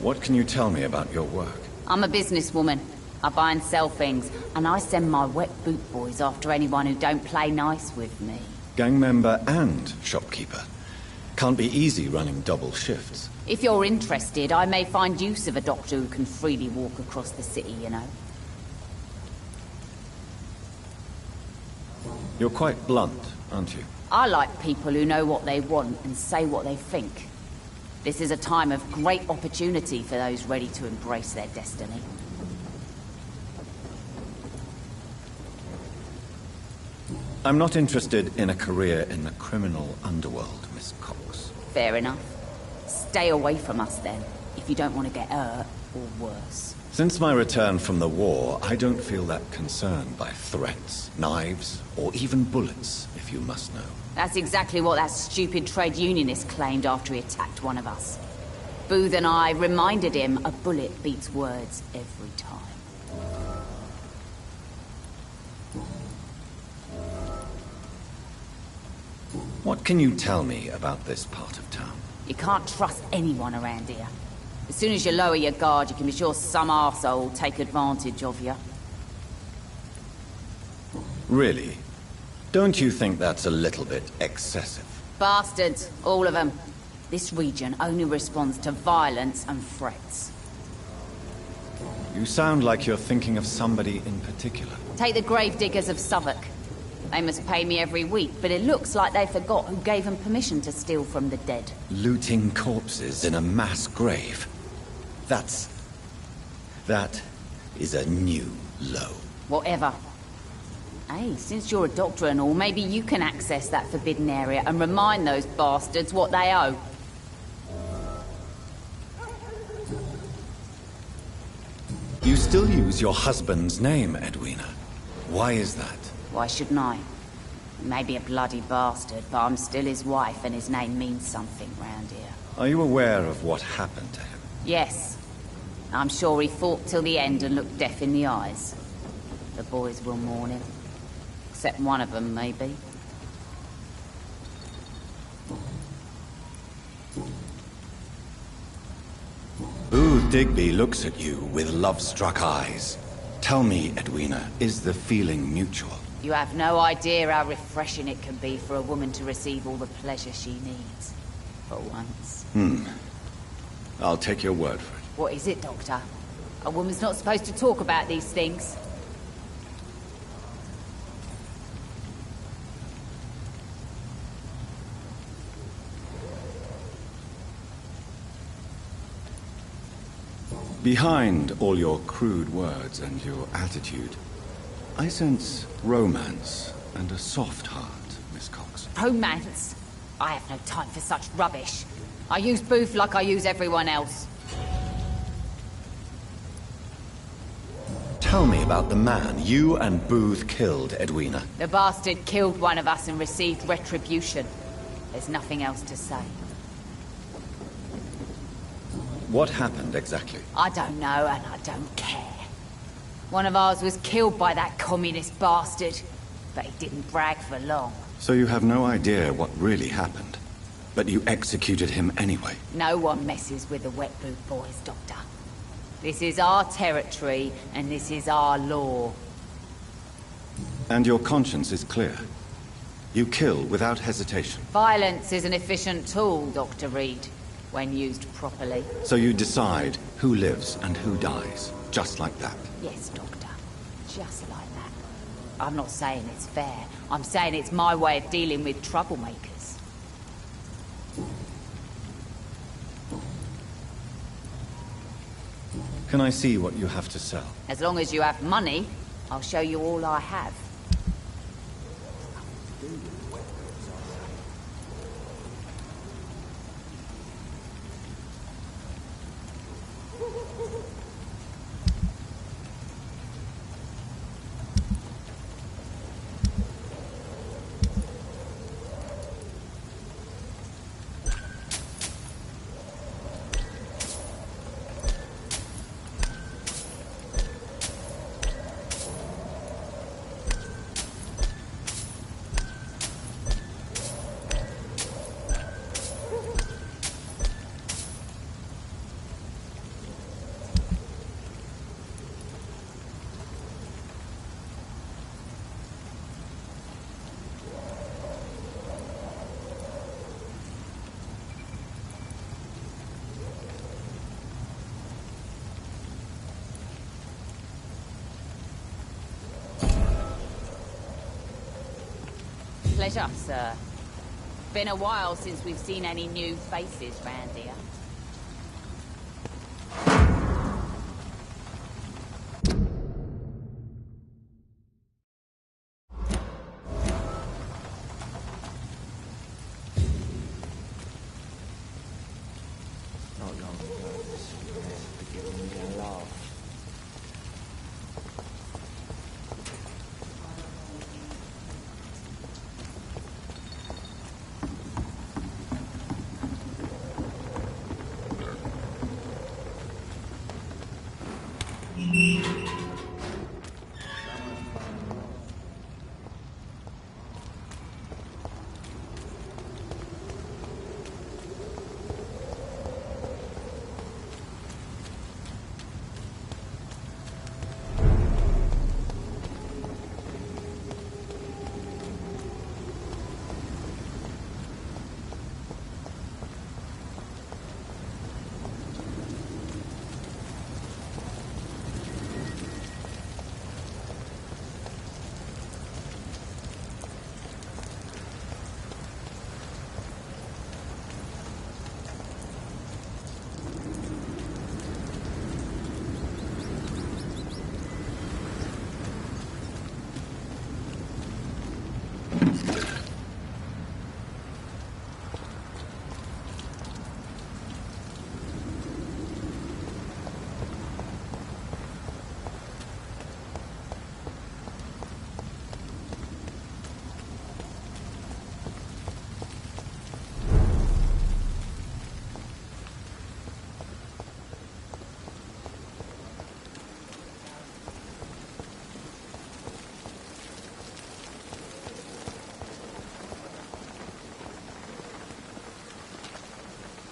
What can you tell me about your work? I'm a businesswoman. I buy and sell things, and I send my wet boot boys after anyone who don't play nice with me. Gang member and shopkeeper. Can't be easy running double shifts. If you're interested, I may find use of a doctor who can freely walk across the city, you know. You're quite blunt, aren't you? I like people who know what they want and say what they think. This is a time of great opportunity for those ready to embrace their destiny. I'm not interested in a career in the criminal underworld, Miss Cox. Fair enough. Stay away from us then, if you don't want to get hurt or worse. Since my return from the war, I don't feel that concerned by threats, knives, or even bullets, if you must know. That's exactly what that stupid trade unionist claimed after he attacked one of us. Booth and I reminded him a bullet beats words every time. What can you tell me about this part of town? You can't trust anyone around here. As soon as you lower your guard, you can be sure some arsehole will take advantage of you. Really? Don't you think that's a little bit excessive? Bastards, all of them. This region only responds to violence and threats. You sound like you're thinking of somebody in particular. Take the gravediggers of Southwark. They must pay me every week, but it looks like they forgot who gave them permission to steal from the dead. Looting corpses in a mass grave. That is a new low. Whatever. Hey, since you're a doctor and all, maybe you can access that forbidden area and remind those bastards what they owe. You still use your husband's name, Edwina. Why is that? Why shouldn't I? He may be a bloody bastard, but I'm still his wife and his name means something round here. Are you aware of what happened to him? Yes. I'm sure he fought till the end and looked death in the eyes. The boys will mourn him. Except one of them, maybe. Booth Digby looks at you with love-struck eyes. Tell me, Edwina, is the feeling mutual? You have no idea how refreshing it can be for a woman to receive all the pleasure she needs. For once. I'll take your word for it. What is it, Doctor? A woman's not supposed to talk about these things. Behind all your crude words and your attitude, I sense romance and a soft heart, Miss Cox. Romance? I have no time for such rubbish. I use Booth like I use everyone else. Tell me about the man you and Booth killed, Edwina. The bastard killed one of us and received retribution. There's nothing else to say. What happened exactly? I don't know, and I don't care. One of ours was killed by that communist bastard, but he didn't brag for long. So you have no idea what really happened, but you executed him anyway. No one messes with the Wet Boot Boys, Doctor. This is our territory, and this is our law. And your conscience is clear. You kill without hesitation. Violence is an efficient tool, Dr. Reed, when used properly. So you decide who lives and who dies, just like that. Yes, Doctor. Just like that. I'm not saying it's fair. I'm saying it's my way of dealing with troublemakers. Can I see what you have to sell? As long as you have money, I'll show you all I have. Pleasure, sir. Been a while since we've seen any new faces round here. Not long ago, this place had given me a laugh.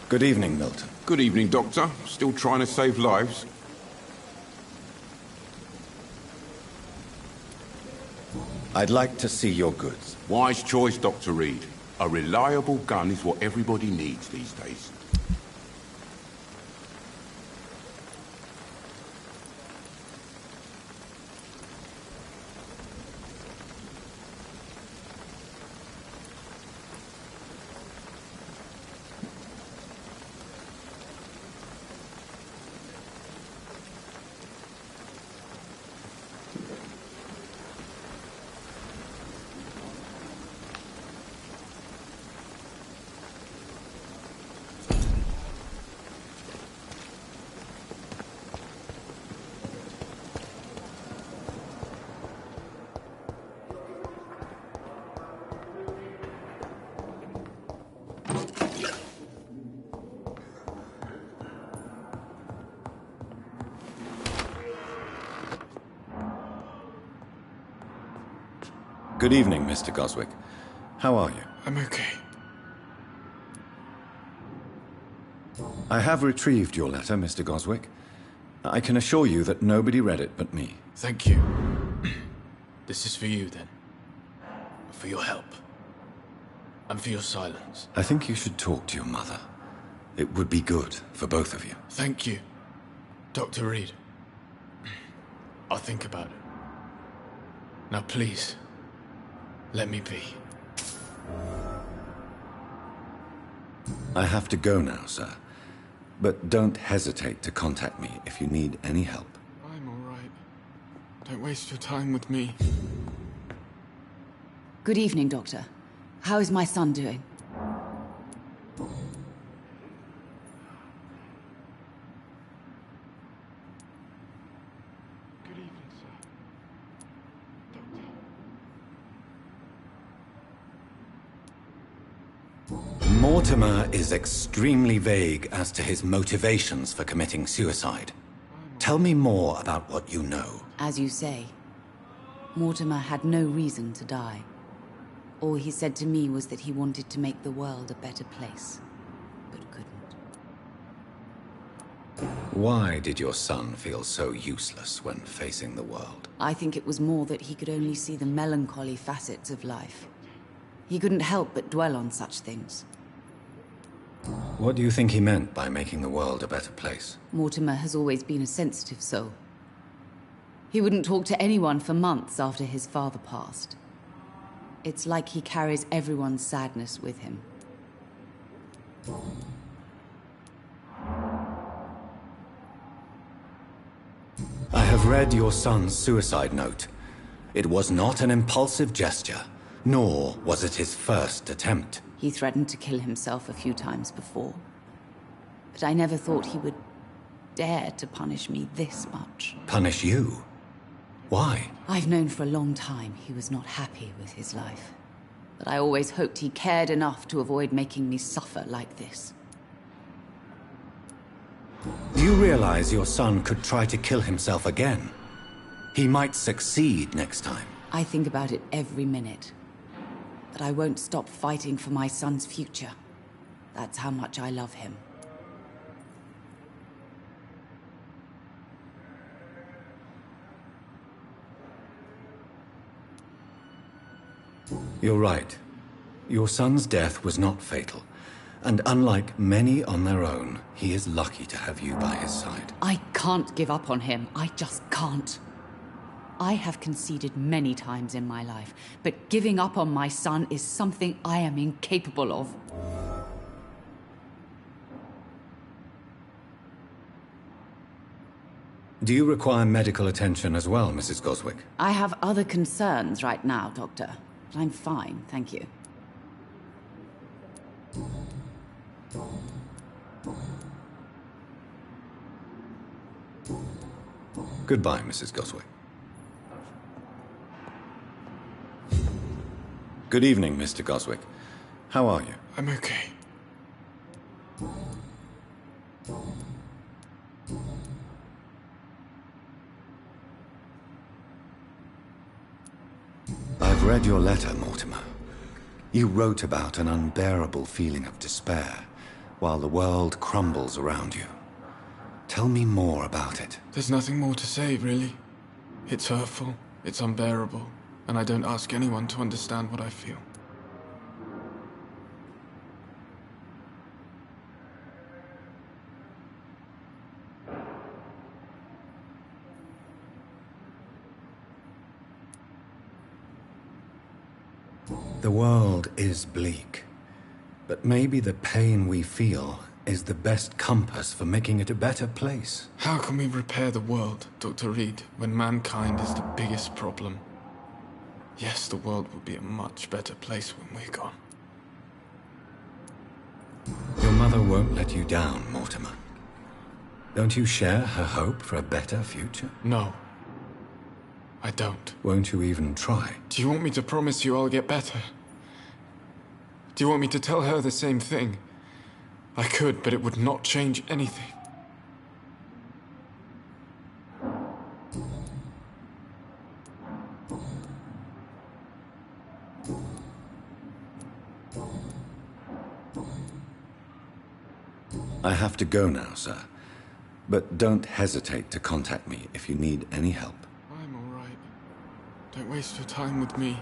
Good evening, Milton. Good evening, Doctor. Still trying to save lives? I'd like to see your goods. Wise choice, Dr. Reed. A reliable gun is what everybody needs these days. Good evening, Mr. Goswick. How are you? I'm okay. I have retrieved your letter, Mr. Goswick. I can assure you that nobody read it but me. Thank you. This is for you, then. For your help. And for your silence. I think you should talk to your mother. It would be good for both of you. Thank you, Dr. Reed. I'll think about it. Now, please, let me be. I have to go now, sir. But don't hesitate to contact me if you need any help. I'm all right. Don't waste your time with me. Good evening, Doctor. How is my son doing? Mortimer is extremely vague as to his motivations for committing suicide. Tell me more about what you know. As you say, Mortimer had no reason to die. All he said to me was that he wanted to make the world a better place, but couldn't. Why did your son feel so useless when facing the world? I think it was more that he could only see the melancholy facets of life. He couldn't help but dwell on such things. What do you think he meant by making the world a better place? Mortimer has always been a sensitive soul. He wouldn't talk to anyone for months after his father passed. It's like he carries everyone's sadness with him. I have read your son's suicide note. It was not an impulsive gesture, nor was it his first attempt. He threatened to kill himself a few times before. But I never thought he would dare to punish me this much. Punish you? Why? I've known for a long time he was not happy with his life. But I always hoped he cared enough to avoid making me suffer like this. Do you realize your son could try to kill himself again? He might succeed next time. I think about it every minute. But I won't stop fighting for my son's future. That's how much I love him. You're right. Your son's death was not fatal. And unlike many on their own, he is lucky to have you by his side. I can't give up on him. I just can't. I have conceded many times in my life, but giving up on my son is something I am incapable of. Do you require medical attention as well, Mrs. Goswick? I have other concerns right now, Doctor. But I'm fine, thank you. Goodbye, Mrs. Goswick. Good evening, Mr. Goswick. How are you? I'm okay. I've read your letter, Mortimer. You wrote about an unbearable feeling of despair while the world crumbles around you. Tell me more about it. There's nothing more to say, really. It's hurtful, it's unbearable, and I don't ask anyone to understand what I feel. The world is bleak, but maybe the pain we feel is the best compass for making it a better place. How can we repair the world, Dr. Reed, when mankind is the biggest problem? Yes, the world will be a much better place when we're gone. Your mother won't let you down, Mortimer. Don't you share her hope for a better future? No. I don't. Won't you even try? Do you want me to promise you I'll get better? Do you want me to tell her the same thing? I could, but it would not change anything. I have to go now, sir. But don't hesitate to contact me if you need any help. I'm all right. Don't waste your time with me.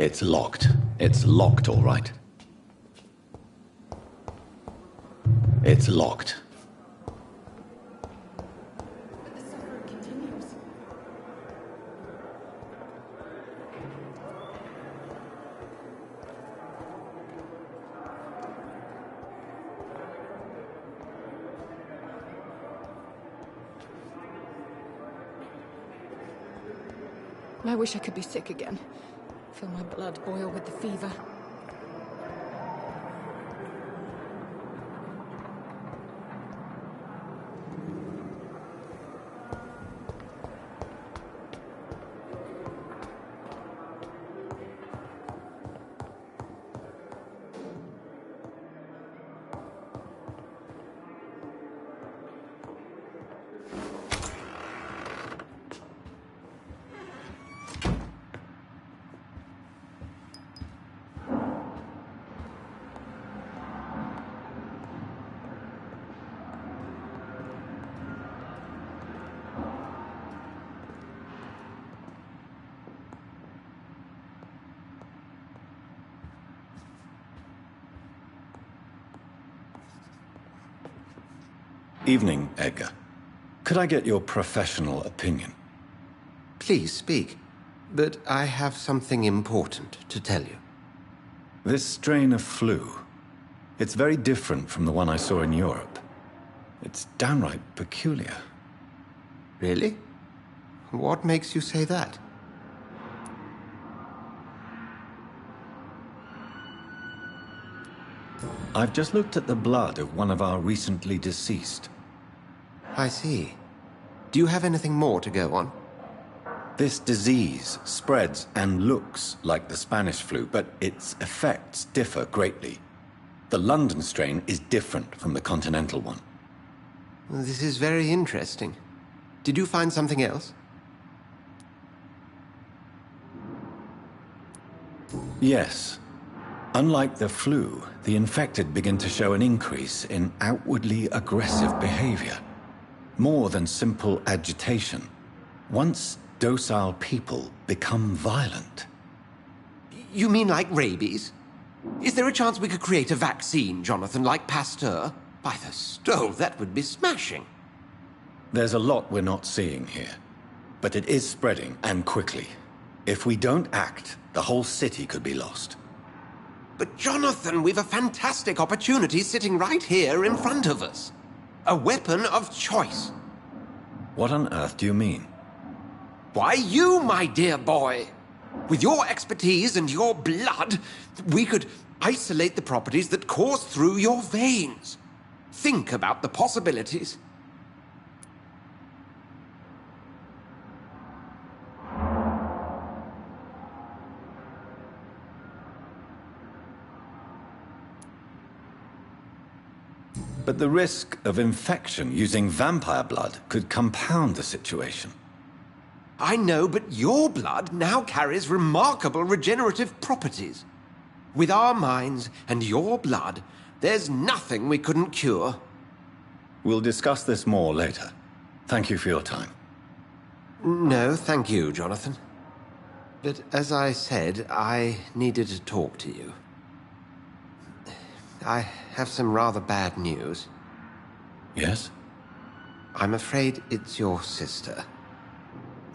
It's locked. It's locked, all right. It's locked. I wish I could be sick again. Feel my blood boil with the fever. Evening, Edgar. Could I get your professional opinion? Please speak, but I have something important to tell you. This strain of flu, it's very different from the one I saw in Europe. It's downright peculiar. Really? What makes you say that? I've just looked at the blood of one of our recently deceased. I see. Do you have anything more to go on? This disease spreads and looks like the Spanish flu, but its effects differ greatly. The London strain is different from the continental one. This is very interesting. Did you find something else? Yes. Unlike the flu, the infected begin to show an increase in outwardly aggressive behavior. More than simple agitation. Once docile people become violent. You mean like rabies? Is there a chance we could create a vaccine, Jonathan, like Pasteur? By the stove, that would be smashing. There's a lot we're not seeing here. But it is spreading, and quickly. If we don't act, the whole city could be lost. But Jonathan, we've a fantastic opportunity sitting right here in front of us. A weapon of choice. What on earth do you mean? Why, you, my dear boy. With your expertise and your blood, we could isolate the properties that course through your veins. Think about the possibilities. But the risk of infection using vampire blood could compound the situation. I know, but your blood now carries remarkable regenerative properties. With our minds and your blood, there's nothing we couldn't cure. We'll discuss this more later. Thank you for your time. No, thank you, Jonathan. But as I said, I needed to talk to you. I have some rather bad news. Yes? I'm afraid it's your sister.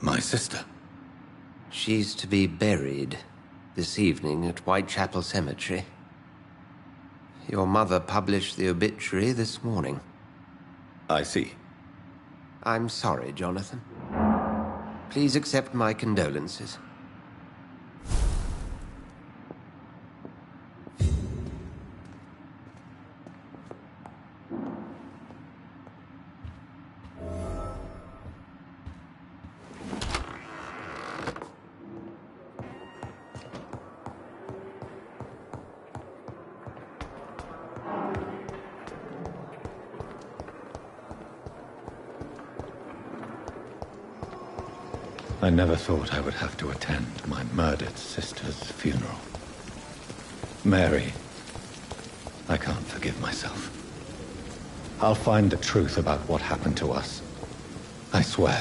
My sister? She's to be buried this evening at Whitechapel Cemetery. Your mother published the obituary this morning. I see. I'm sorry, Jonathan. Please accept my condolences. I never thought I would have to attend my murdered sister's funeral. Mary, I can't forgive myself. I'll find the truth about what happened to us. I swear.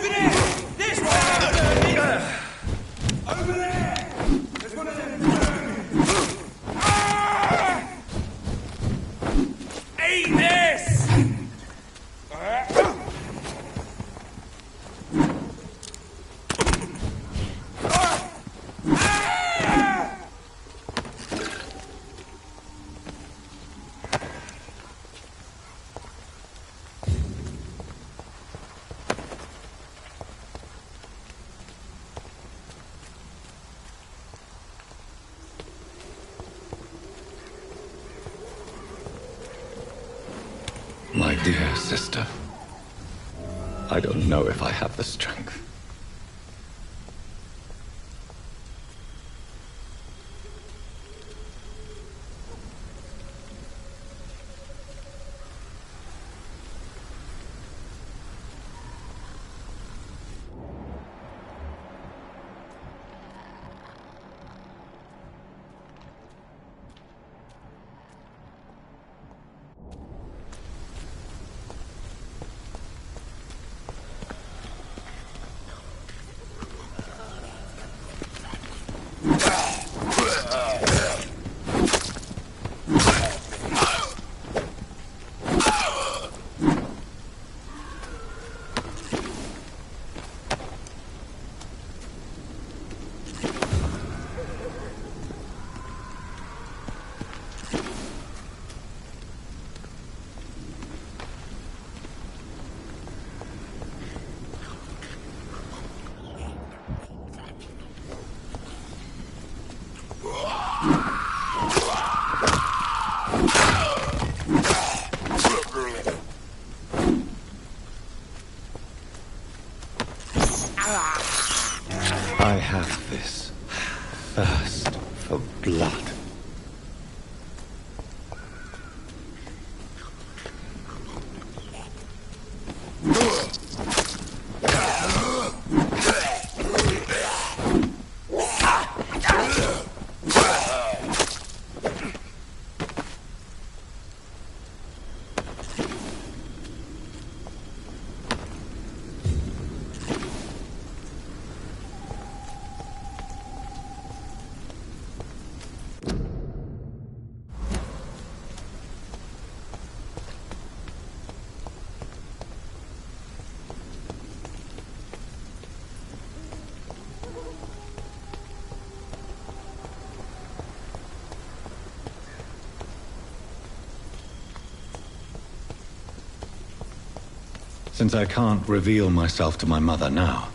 Look at it! This way! Over there! There's one of them burning! Eat this! My dear sister, I don't know if I have the strength. I have this thirst for blood. Since I can't reveal myself to my mother now,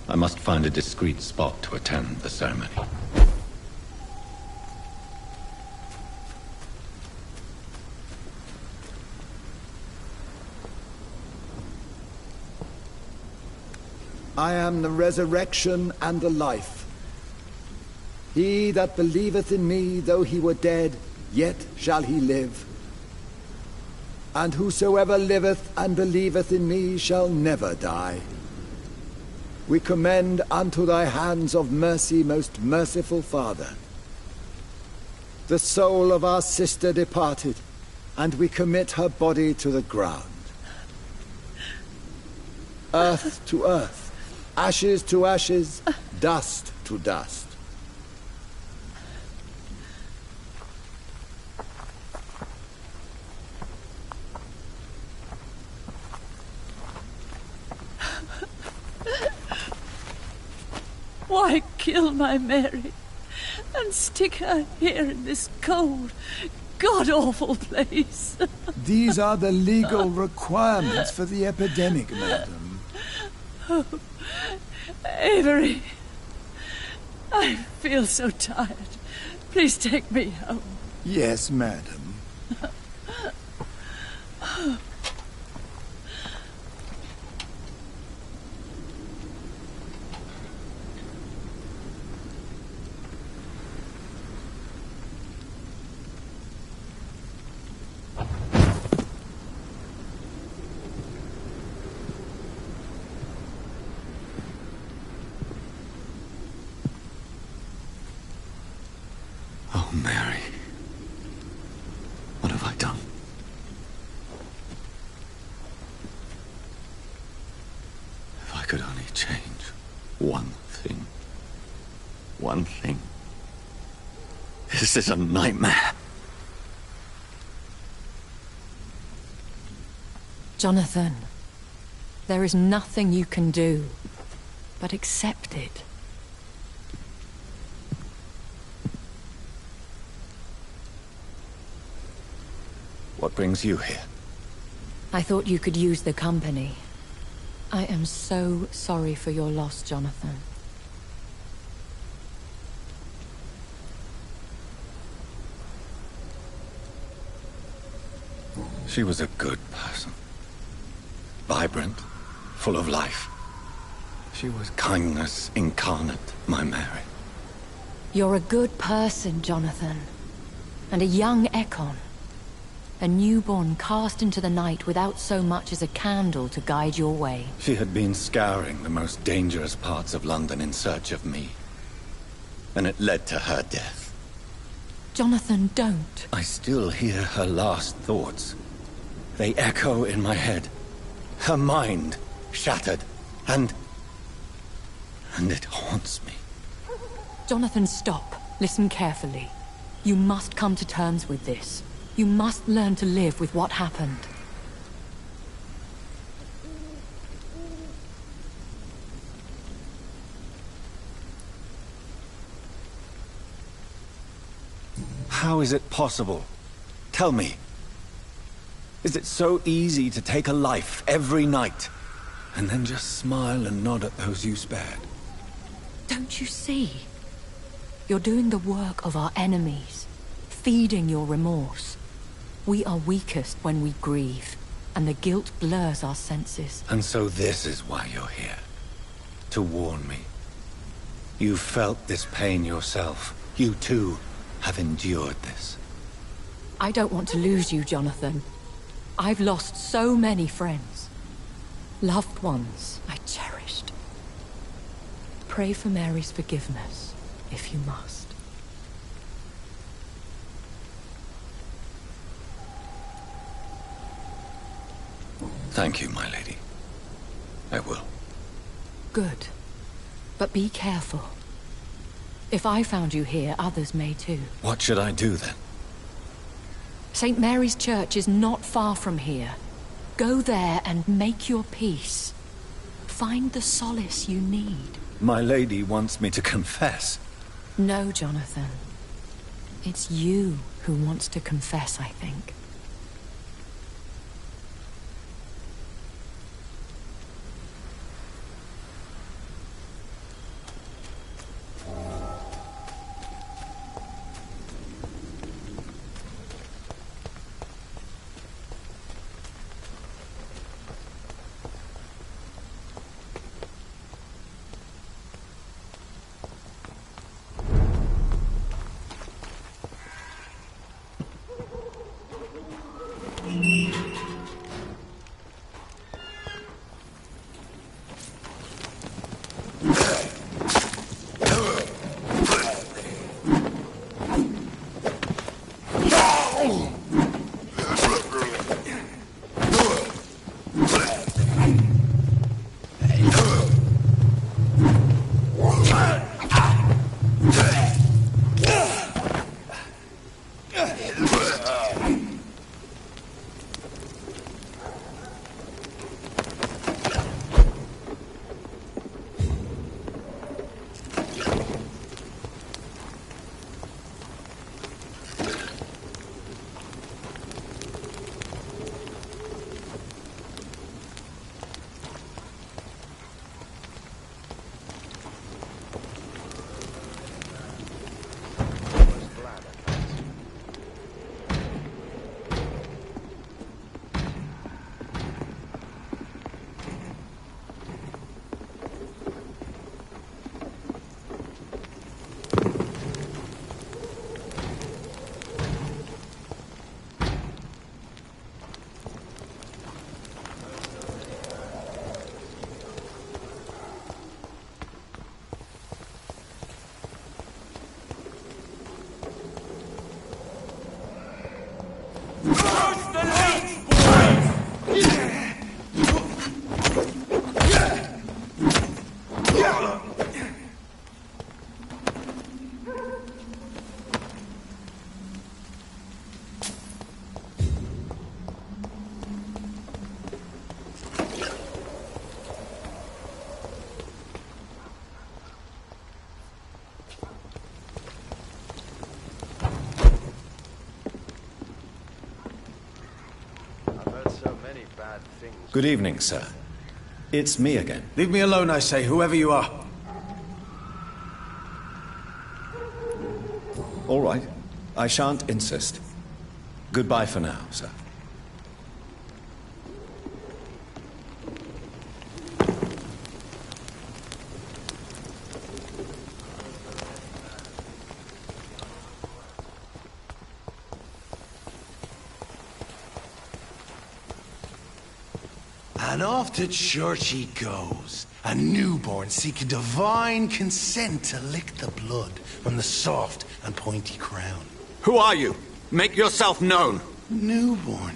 I must find a discreet spot to attend the ceremony. I am the resurrection and the life. He that believeth in me, though he were dead, yet shall he live. And whosoever liveth and believeth in me shall never die. We commend unto thy hands of mercy, most merciful Father, the soul of our sister departed, and we commit her body to the ground. Earth to earth, ashes to ashes, dust to dust. Why kill my Mary and stick her here in this cold, god-awful place? These are the legal requirements for the epidemic, madam. Oh, Avery, I feel so tired. Please take me home. Yes, madam. Oh, Mary. What have I done? If I could only change one thing. One thing. This is a nightmare. Jonathan, there is nothing you can do but accept it. What brings you here? I thought you could use the company. I am so sorry for your loss, Jonathan. She was a good person. Vibrant, full of life. She was kindness incarnate, my Mary. You're a good person, Jonathan. And a young Ekon. A newborn cast into the night without so much as a candle to guide your way. She had been scouring the most dangerous parts of London in search of me. And it led to her death. Jonathan, don't. I still hear her last thoughts. They echo in my head. Her mind shattered, and it haunts me. Jonathan, stop. Listen carefully. You must come to terms with this. You must learn to live with what happened. How is it possible? Tell me. Is it so easy to take a life every night, and then just smile and nod at those you spared? Don't you see? You're doing the work of our enemies, feeding your remorse. We are weakest when we grieve, and the guilt blurs our senses. And so this is why you're here. To warn me. You've felt this pain yourself. You too have endured this. I don't want to lose you, Jonathan. I've lost so many friends. Loved ones I cherished. Pray for Mary's forgiveness, if you must. Thank you, my lady. I will. Good. But be careful. If I found you here, others may too. What should I do then? St. Mary's Church is not far from here. Go there and make your peace. Find the solace you need. My lady wants me to confess. No, Jonathan. It's you who wants to confess, I think. Good evening, sir. It's me again. Leave me alone, I say, whoever you are. All right. I shan't insist. Goodbye for now, sir. And off to church he goes, a newborn seeking divine consent to lick the blood from the soft and pointy crown. Who are you? Make yourself known. Newborn,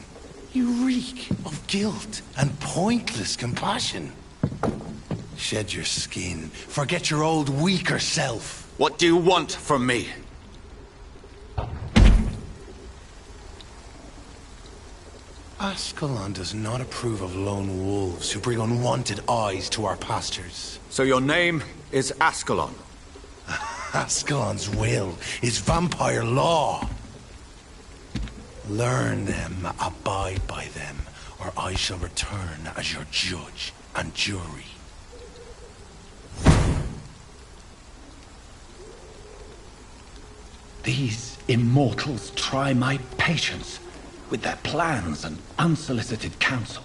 you reek of guilt and pointless compassion. Shed your skin, forget your old weaker self. What do you want from me? Ascalon does not approve of lone wolves who bring unwanted eyes to our pastures. So your name is Ascalon? Ascalon's will is vampire law. Learn them, abide by them, or I shall return as your judge and jury. These immortals try my patience with their plans and unsolicited counsel.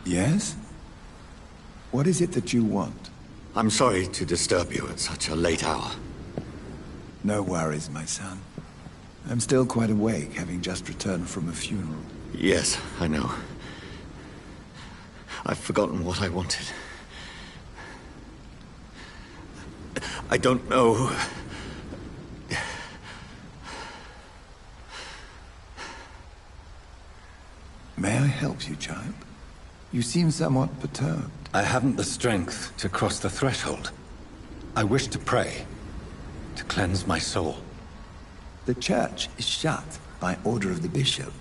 Yes? What is it that you want? I'm sorry to disturb you at such a late hour. No worries, my son. I'm still quite awake, having just returned from a funeral. Yes, I know. I've forgotten what I wanted. I don't know. May I help you, child? You seem somewhat perturbed. I haven't the strength to cross the threshold. I wish to pray, to cleanse my soul. The church is shut by order of the bishop.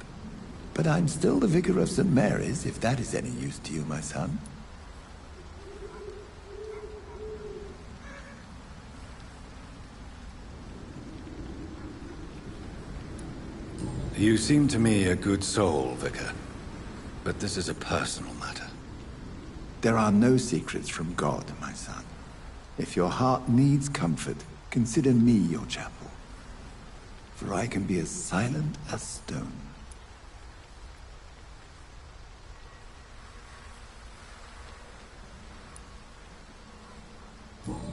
But I'm still the vicar of St. Mary's, if that is any use to you, my son. You seem to me a good soul, Vicar. But this is a personal matter. There are no secrets from God, my son. If your heart needs comfort, consider me your chapel. For I can be as silent as stone.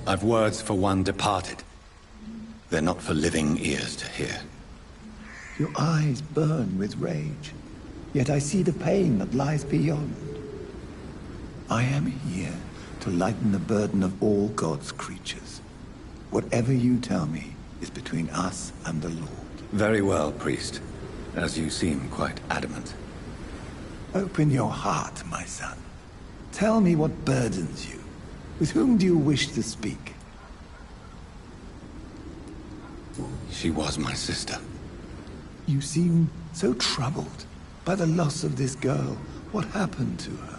I've words for one departed. They're not for living ears to hear. Your eyes burn with rage, yet I see the pain that lies beyond. I am here to lighten the burden of all God's creatures. Whatever you tell me is between us and the Lord. Very well, priest. As you seem quite adamant. Open your heart, my son. Tell me what burdens you. With whom do you wish to speak? She was my sister. You seem so troubled by the loss of this girl. What happened to her?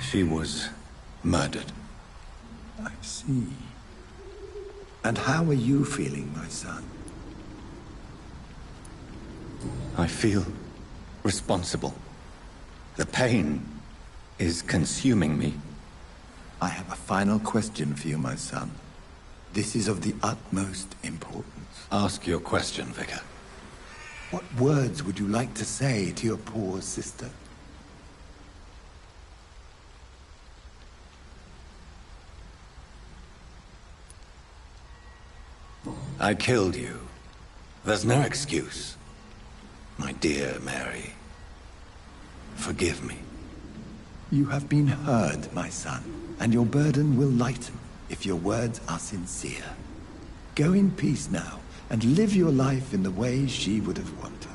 She was murdered. I see. And how are you feeling, my son? I feel responsible. The pain is consuming me. I have a final question for you, my son. This is of the utmost importance. Ask your question, Vicar. What words would you like to say to your poor sister? I killed you. There's no excuse. My dear Mary, forgive me. You have been heard, my son, and your burden will lighten if your words are sincere. Go in peace now, and live your life in the way she would have wanted.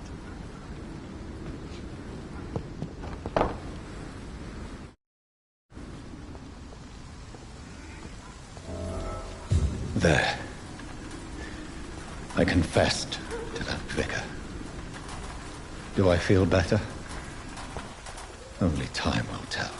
There. I confessed to that vicar. Do I feel better? Only time will tell.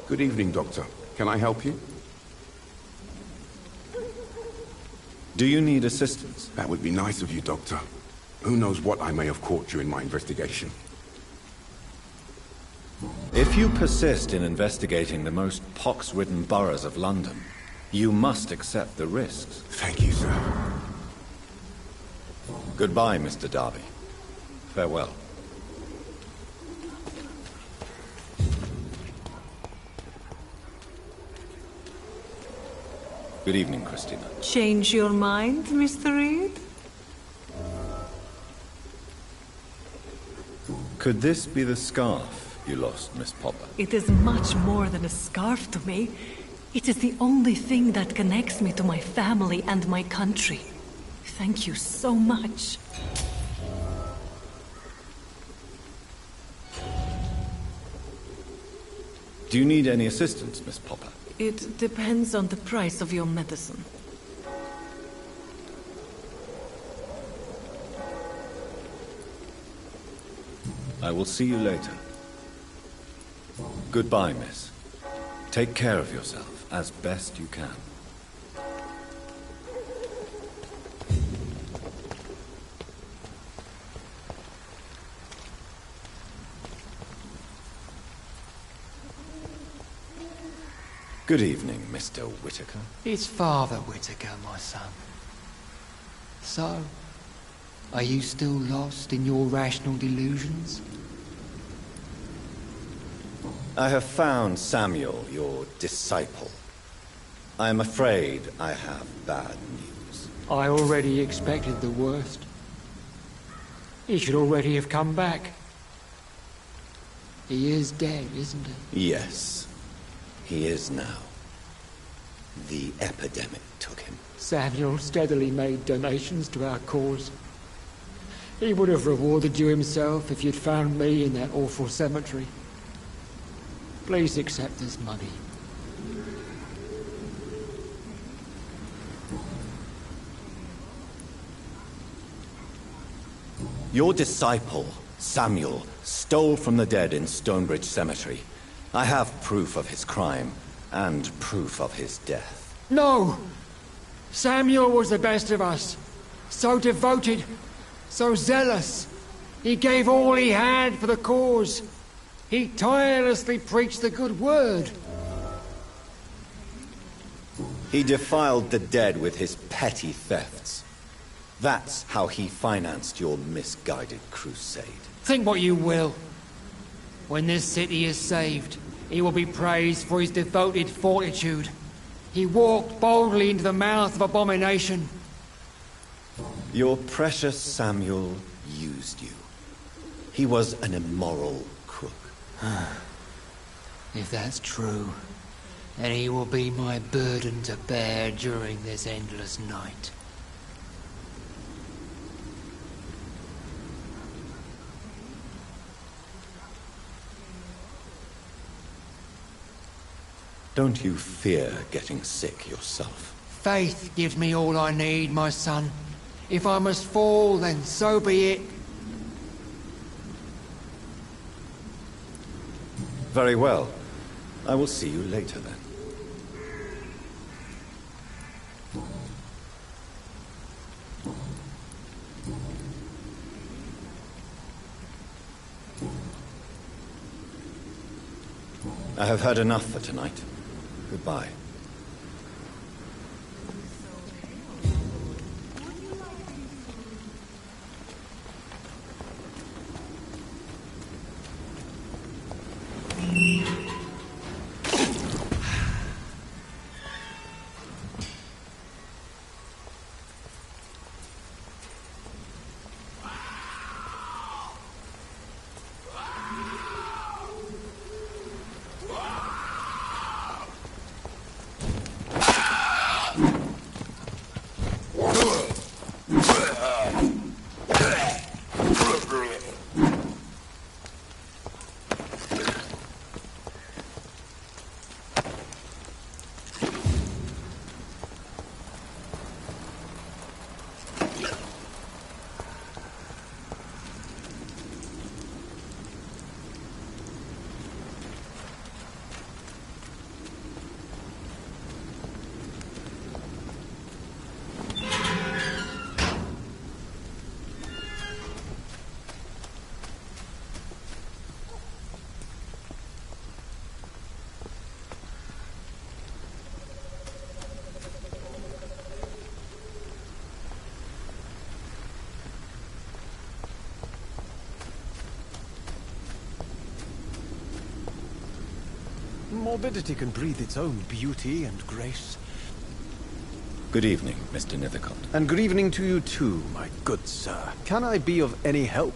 Good evening, Doctor. Can I help you? Do you need assistance? That would be nice of you, Doctor. Who knows what I may have caught during my investigation. If you persist in investigating the most pox-ridden boroughs of London, you must accept the risks. Thank you, sir. Goodbye, Mr. Darby. Farewell. Good evening, Christina. Change your mind, Mr. Reed? Could this be the scarf you lost, Miss Popper? It is much more than a scarf to me. It is the only thing that connects me to my family and my country. Thank you so much. Do you need any assistance, Miss Popper? It depends on the price of your medicine. I will see you later. Goodbye, miss. Take care of yourself as best you can. Good evening, Mr. Whitaker. It's Father Whitaker, my son. So, are you still lost in your rational delusions? I have found Samuel, your disciple. I am afraid I have bad news. I already expected the worst. He should already have come back. He is dead, isn't he? Yes, he is now. The epidemic took him. Samuel steadily made donations to our cause. He would have rewarded you himself if you'd found me in that awful cemetery. Please accept this money. Your disciple, Samuel, stole from the dead in Stonebridge Cemetery. I have proof of his crime, and proof of his death. No! Samuel was the best of us. So devoted, so zealous. He gave all he had for the cause. He tirelessly preached the good word. He defiled the dead with his petty thefts. That's how he financed your misguided crusade. Think what you will. When this city is saved, he will be praised for his devoted fortitude. He walked boldly into the mouth of abomination. Your precious Samuel used you. He was an immoral crook. If that's true, then he will be my burden to bear during this endless night. Don't you fear getting sick yourself? Faith gives me all I need, my son. If I must fall, then so be it. Very well. I will see you later then. I have heard enough for tonight. Goodbye. Morbidity can breathe its own beauty and grace. Good evening, Mr. Nithercott. And good evening to you too, my good sir. Can I be of any help?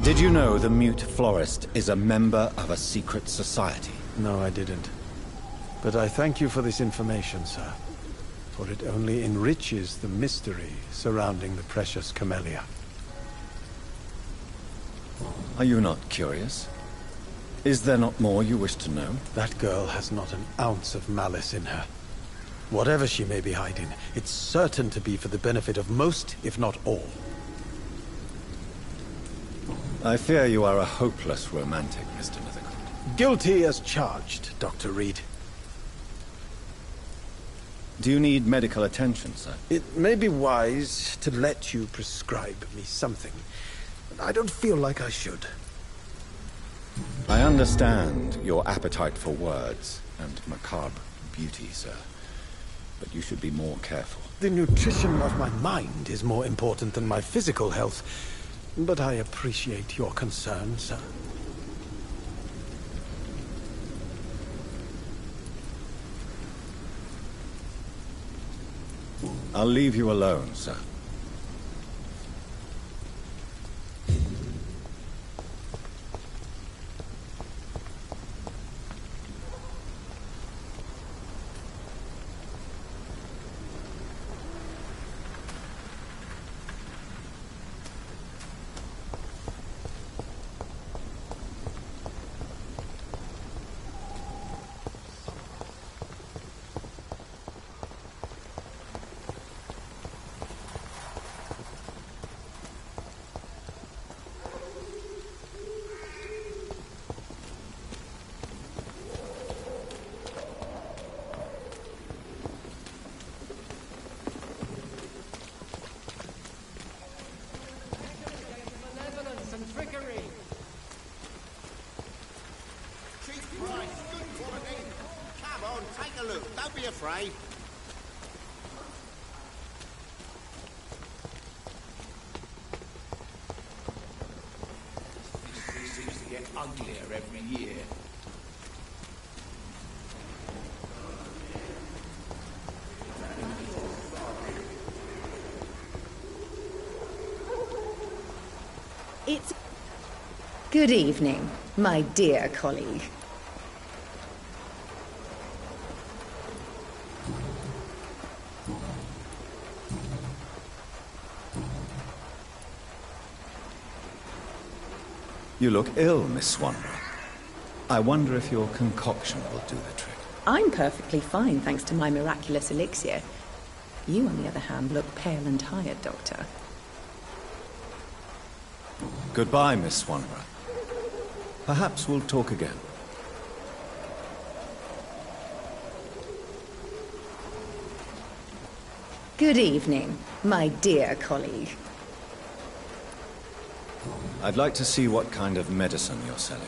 Did you know the Mute Florist is a member of a secret society? No, I didn't. But I thank you for this information, sir. For it only enriches the mystery surrounding the precious camellia. Are you not curious? Is there not more you wish to know? That girl has not an ounce of malice in her. Whatever she may be hiding, it's certain to be for the benefit of most, if not all. I fear you are a hopeless romantic, Mr. Nithercott. Guilty as charged, Dr. Reed. Do you need medical attention, sir? It may be wise to let you prescribe me something. I don't feel like I should. I understand your appetite for words and macabre beauty, sir. But you should be more careful. The nutrition of my mind is more important than my physical health. But I appreciate your concern, sir. I'll leave you alone, sir. Afraid. This seems to get uglier every year. It's... Good evening, my dear colleague. You look ill, Miss Swanborough. I wonder if your concoction will do the trick. I'm perfectly fine, thanks to my miraculous elixir. You, on the other hand, look pale and tired, Doctor. Goodbye, Miss Swanborough. Perhaps we'll talk again. Good evening, my dear colleague. I'd like to see what kind of medicine you're selling.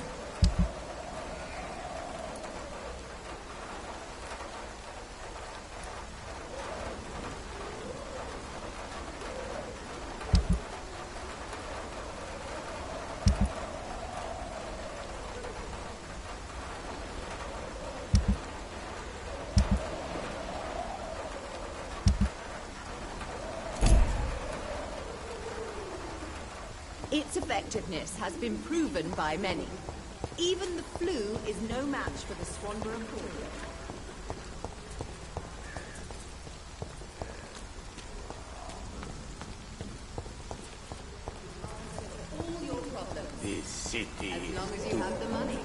Its effectiveness has been proven by many. Even the flu is no match for the Swanborough cordial. All your problems. This city. As long as you have the money.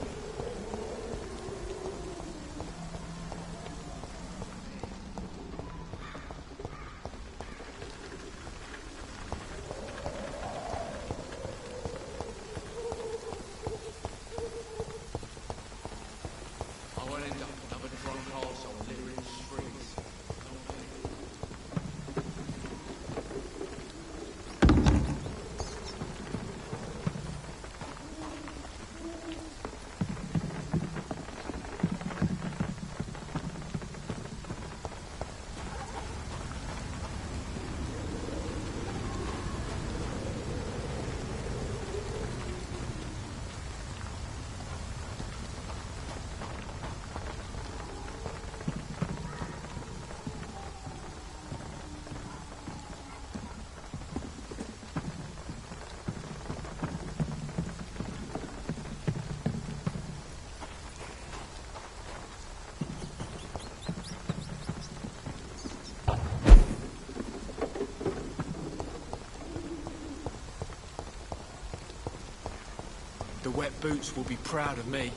The wet boots will be proud of me.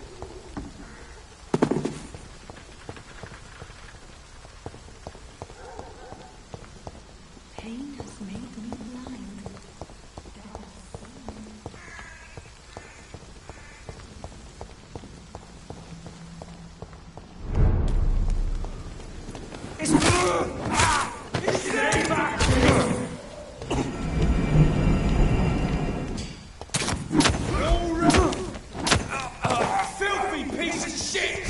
Pain has made me blind. Filthy piece of shit!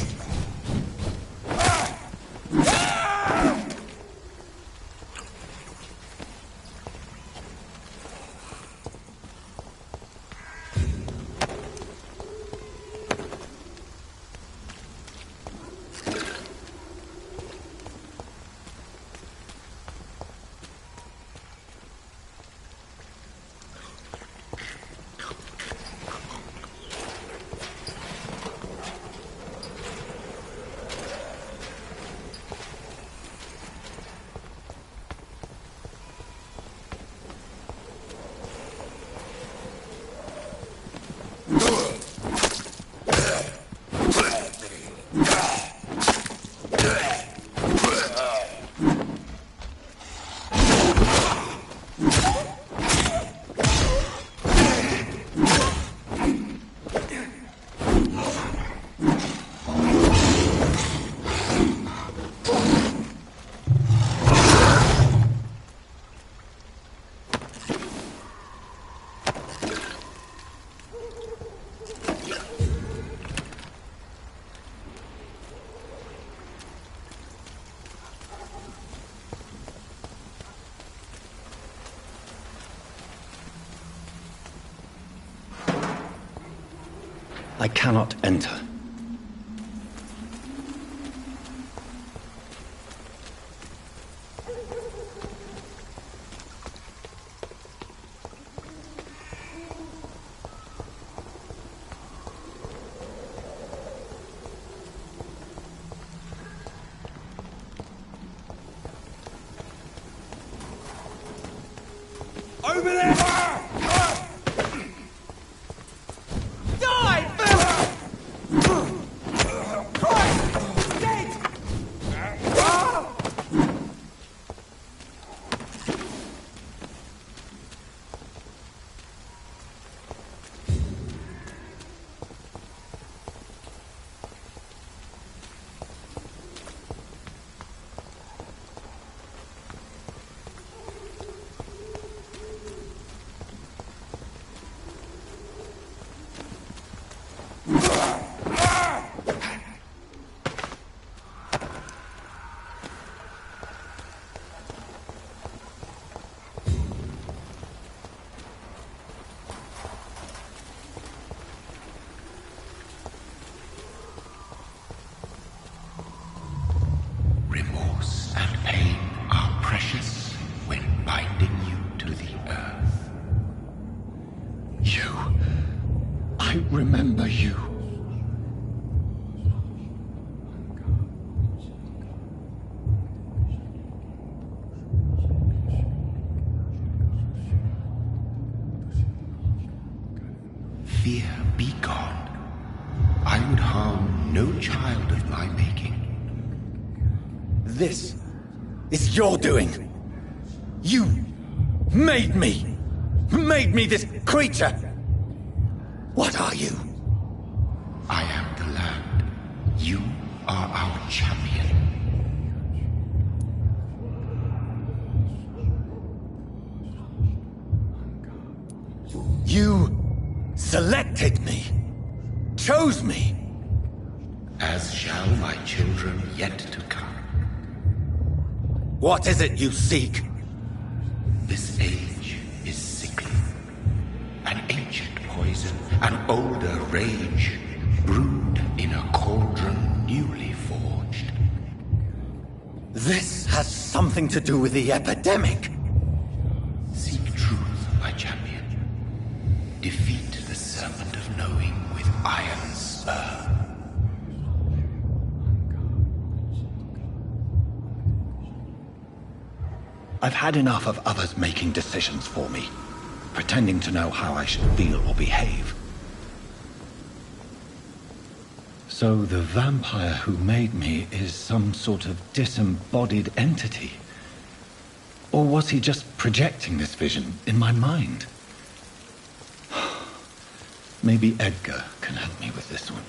I cannot enter. Over there! I remember you. Fear be gone. I would harm no child of my making. This is your doing. You made me. Made me this creature. What are you? I am the land. You are our champion. You selected me. Chose me. As shall my children yet to come. What is it you seek? This age is sickly. An ancient poison, an older rage, brewed in a cauldron newly forged. This has something to do with the epidemic. Seek truth, my champion. Defeat the serpent of knowing with iron spur. I've had enough of others making decisions for me, pretending to know how I should feel or behave. So the vampire who made me is some sort of disembodied entity? Or was he just projecting this vision in my mind? Maybe Edgar can help me with this one.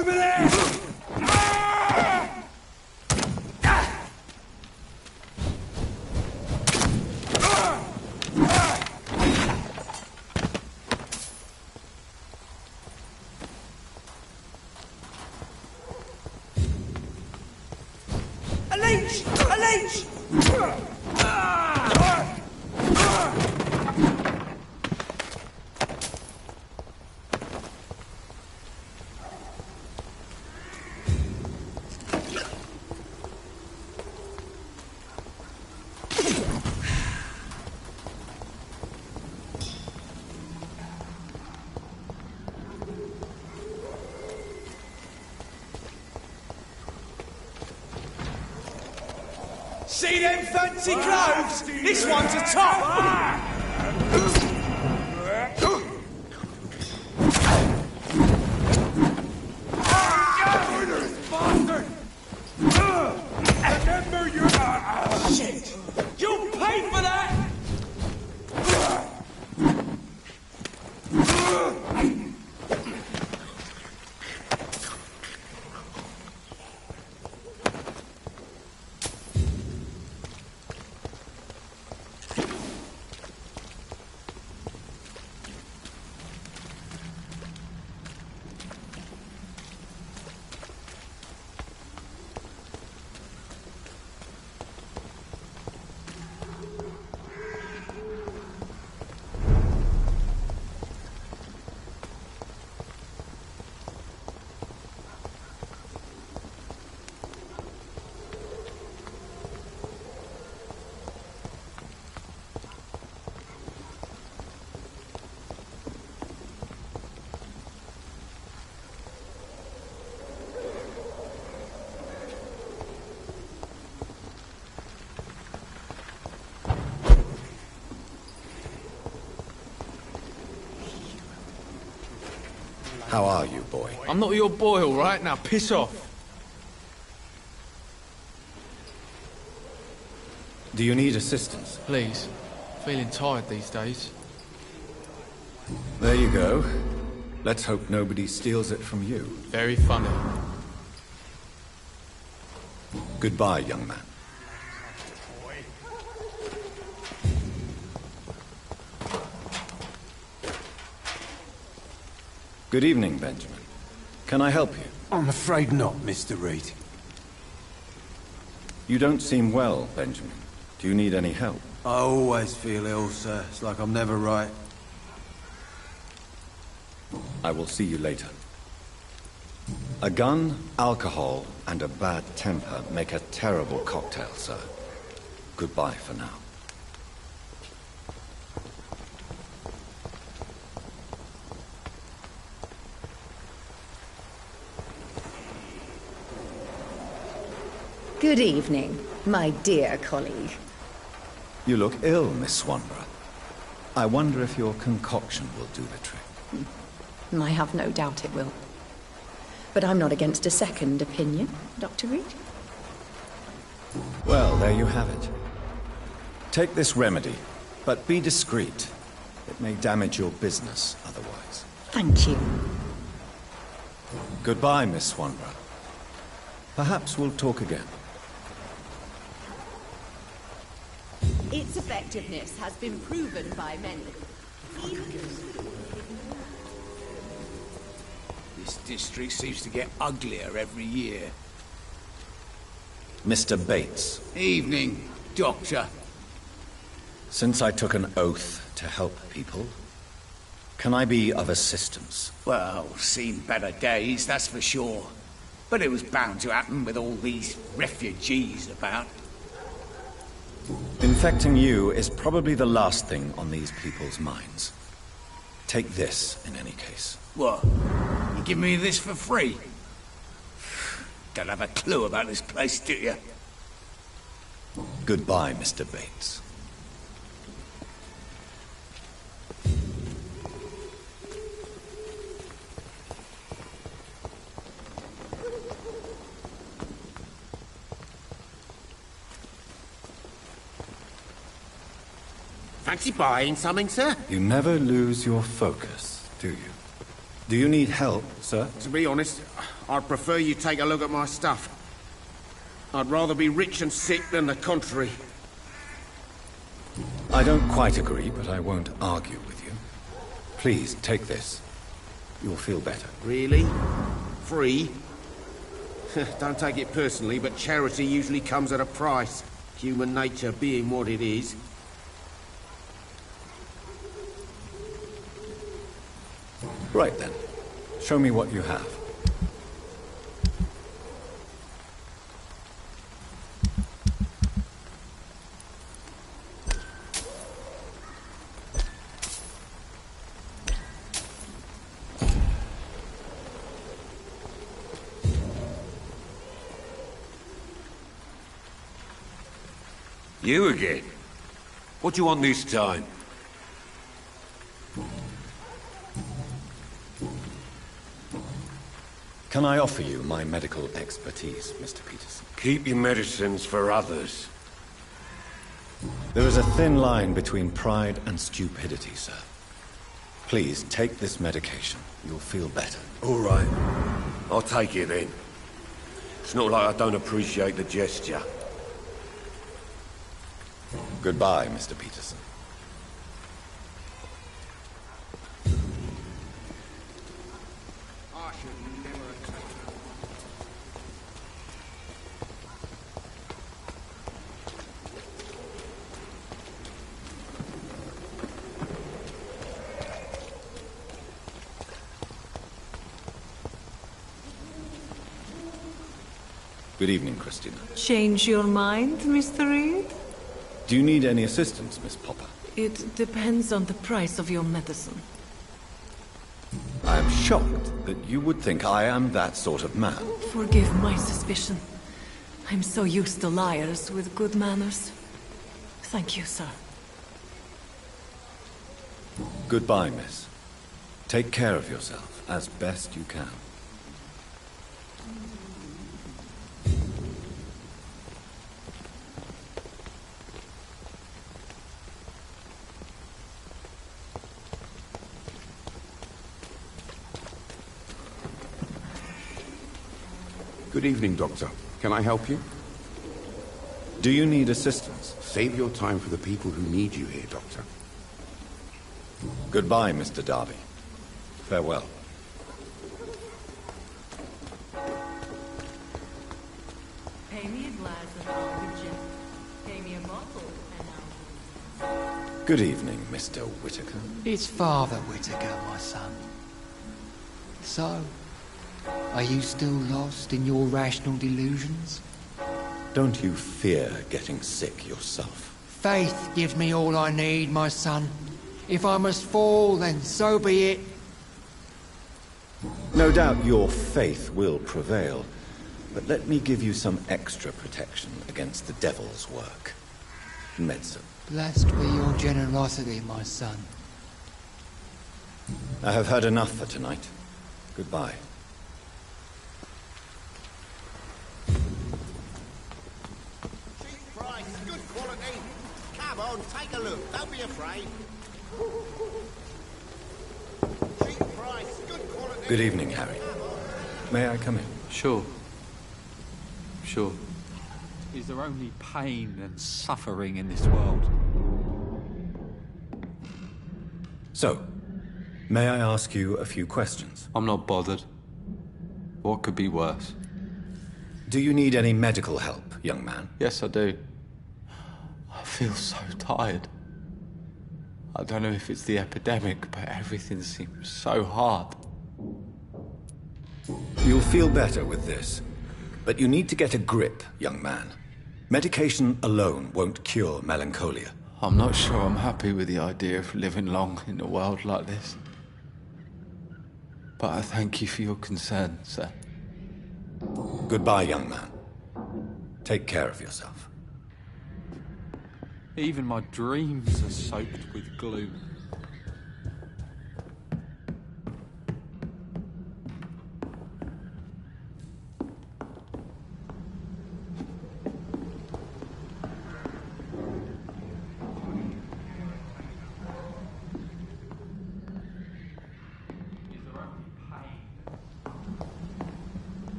Over there! A leech! A leech! See them fancy clothes? This one's a top! Remember your... Shit! You'll pay for that! How are you, boy? I'm not your boy, all right? Now piss off. Do you need assistance? Please. Feeling tired these days. There you go. Let's hope nobody steals it from you. Very funny. Goodbye, young man. Good evening, Benjamin. Can I help you? I'm afraid not, Mr. Reed. You don't seem well, Benjamin. Do you need any help? I always feel ill, sir. It's like I'm never right. I will see you later. A gun, alcohol, and a bad temper make a terrible cocktail, sir. Goodbye for now. Good evening, my dear colleague. You look ill, Miss Swanborough. I wonder if your concoction will do the trick. I have no doubt it will. But I'm not against a second opinion, Dr. Reed. Well, there you have it. Take this remedy, but be discreet. It may damage your business otherwise. Thank you. Goodbye, Miss Swanborough. Perhaps we'll talk again. Its effectiveness has been proven by many. This district seems to get uglier every year. Mr. Bates. Evening, Doctor. Since I took an oath to help people, can I be of assistance? Well, seen better days, that's for sure. But it was bound to happen with all these refugees about. Infecting you is probably the last thing on these people's minds. Take this, in any case. What? You give me this for free? Don't have a clue about this place, do you? Goodbye, Mr. Bates. Fancy buying something, sir? You never lose your focus, do you? Do you need help, sir? To be honest, I'd prefer you take a look at my stuff. I'd rather be rich and sick than the contrary. I don't quite agree, but I won't argue with you. Please, take this. You'll feel better. Really? Free? Don't take it personally, but charity usually comes at a price. Human nature being what it is. Right then. Show me what you have. You again? What do you want this time? Can I offer you my medical expertise, Mr. Peterson? Keep your medicines for others. There is a thin line between pride and stupidity, sir. Please, take this medication. You'll feel better. All right. I'll take it then. It's not like I don't appreciate the gesture. Goodbye, Mr. Peterson. Good evening, Christina. Change your mind, Mr. Reed? Do you need any assistance, Miss Popper? It depends on the price of your medicine. I am shocked that you would think I am that sort of man. Forgive my suspicion. I'm so used to liars with good manners. Thank you, sir. Goodbye, miss. Take care of yourself as best you can. Good evening, Doctor. Can I help you? Do you need assistance? Save your time for the people who need you here, Doctor. Goodbye, Mr. Darby. Farewell. Pay me a glass of almond gin. Pay me a bottle and I'll... Good evening, Mr. Whitaker. It's Father Whitaker, my son. So, are you still lost in your rational delusions? Don't you fear getting sick yourself? Faith gives me all I need, my son. If I must fall, then so be it. No doubt your faith will prevail, but let me give you some extra protection against the devil's work. Medicine. Blessed be your generosity, my son. I have heard enough for tonight. Goodbye. Cheap price, good quality. Come on, take a look. Don't be afraid. Cheap price, good quality. Good evening, Harry. May I come in? Sure. Sure. Is there only pain and suffering in this world? So, may I ask you a few questions? I'm not bothered. What could be worse? Do you need any medical help, young man? Yes, I do. I feel so tired. I don't know if it's the epidemic, but everything seems so hard. You'll feel better with this. But you need to get a grip, young man. Medication alone won't cure melancholia. I'm not sure I'm happy with the idea of living long in a world like this. But I thank you for your concern, sir. Goodbye, young man. Take care of yourself. Even my dreams are soaked with gloom.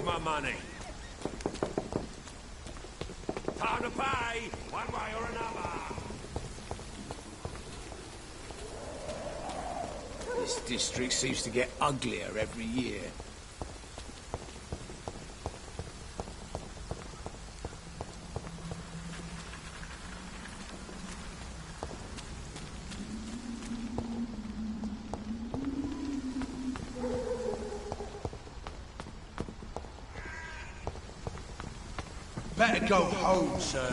Where's my money? Time to pay, one way or another. This district seems to get uglier every year. Better go home, sir.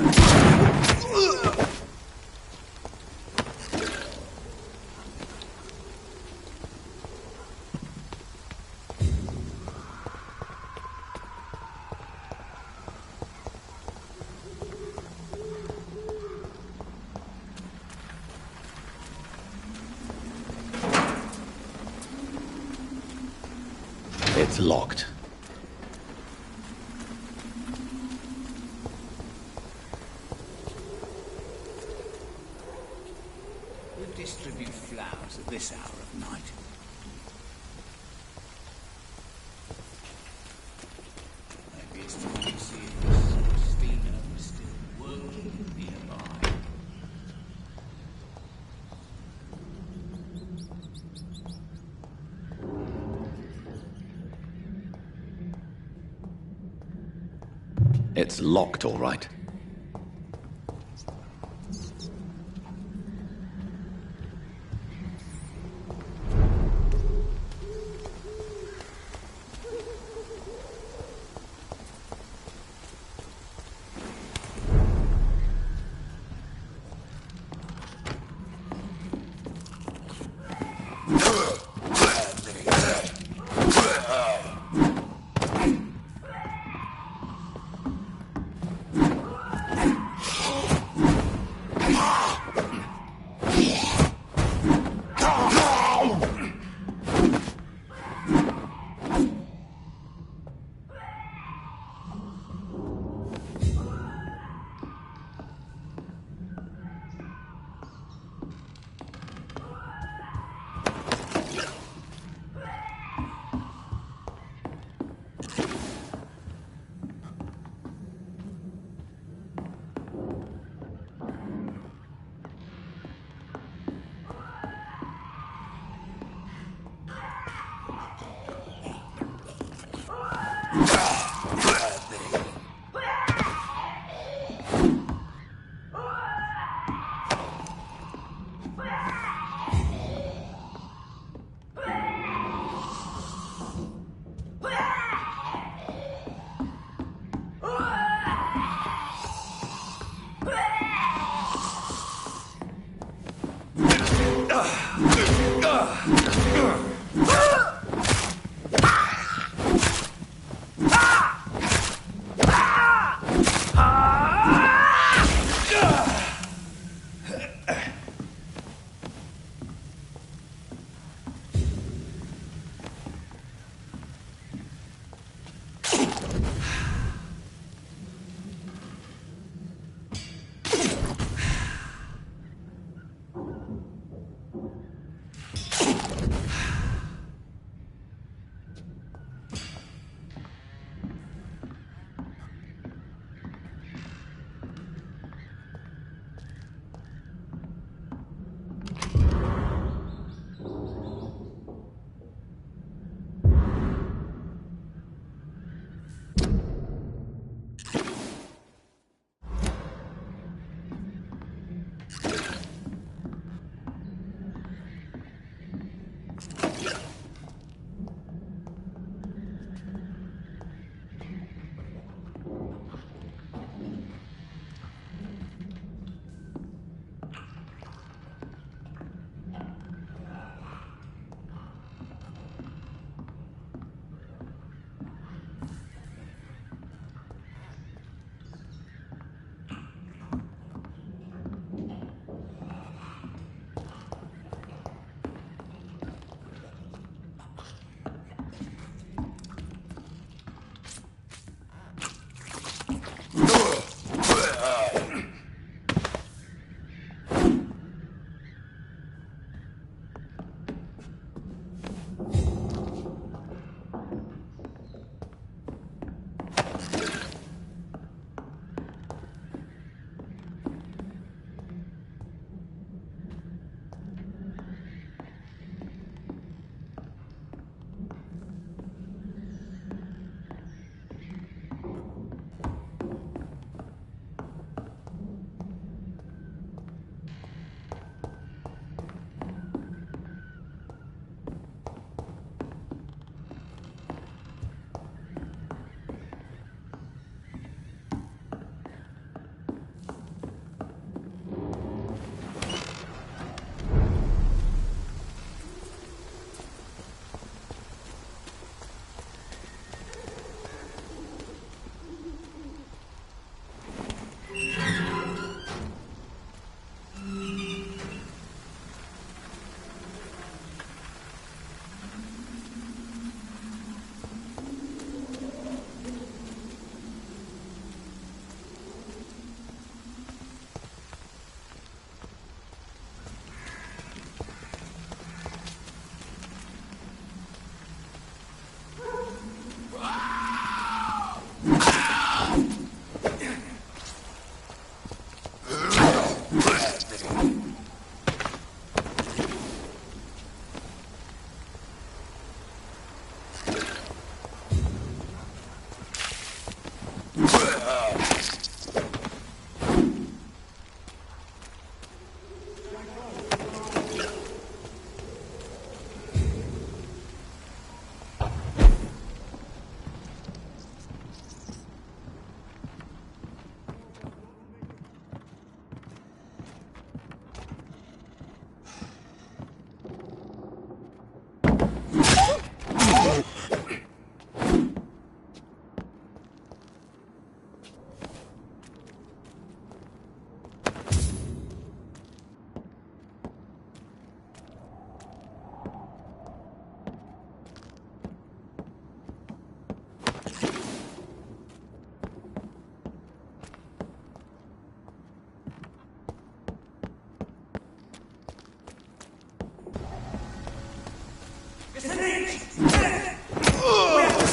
It's locked. Who distribute flowers at this hour of night? Maybe it's time to see if Miss Christina was still working nearby. It's locked, all right.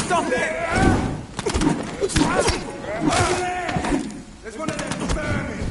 Stop it! There's one of them vermin!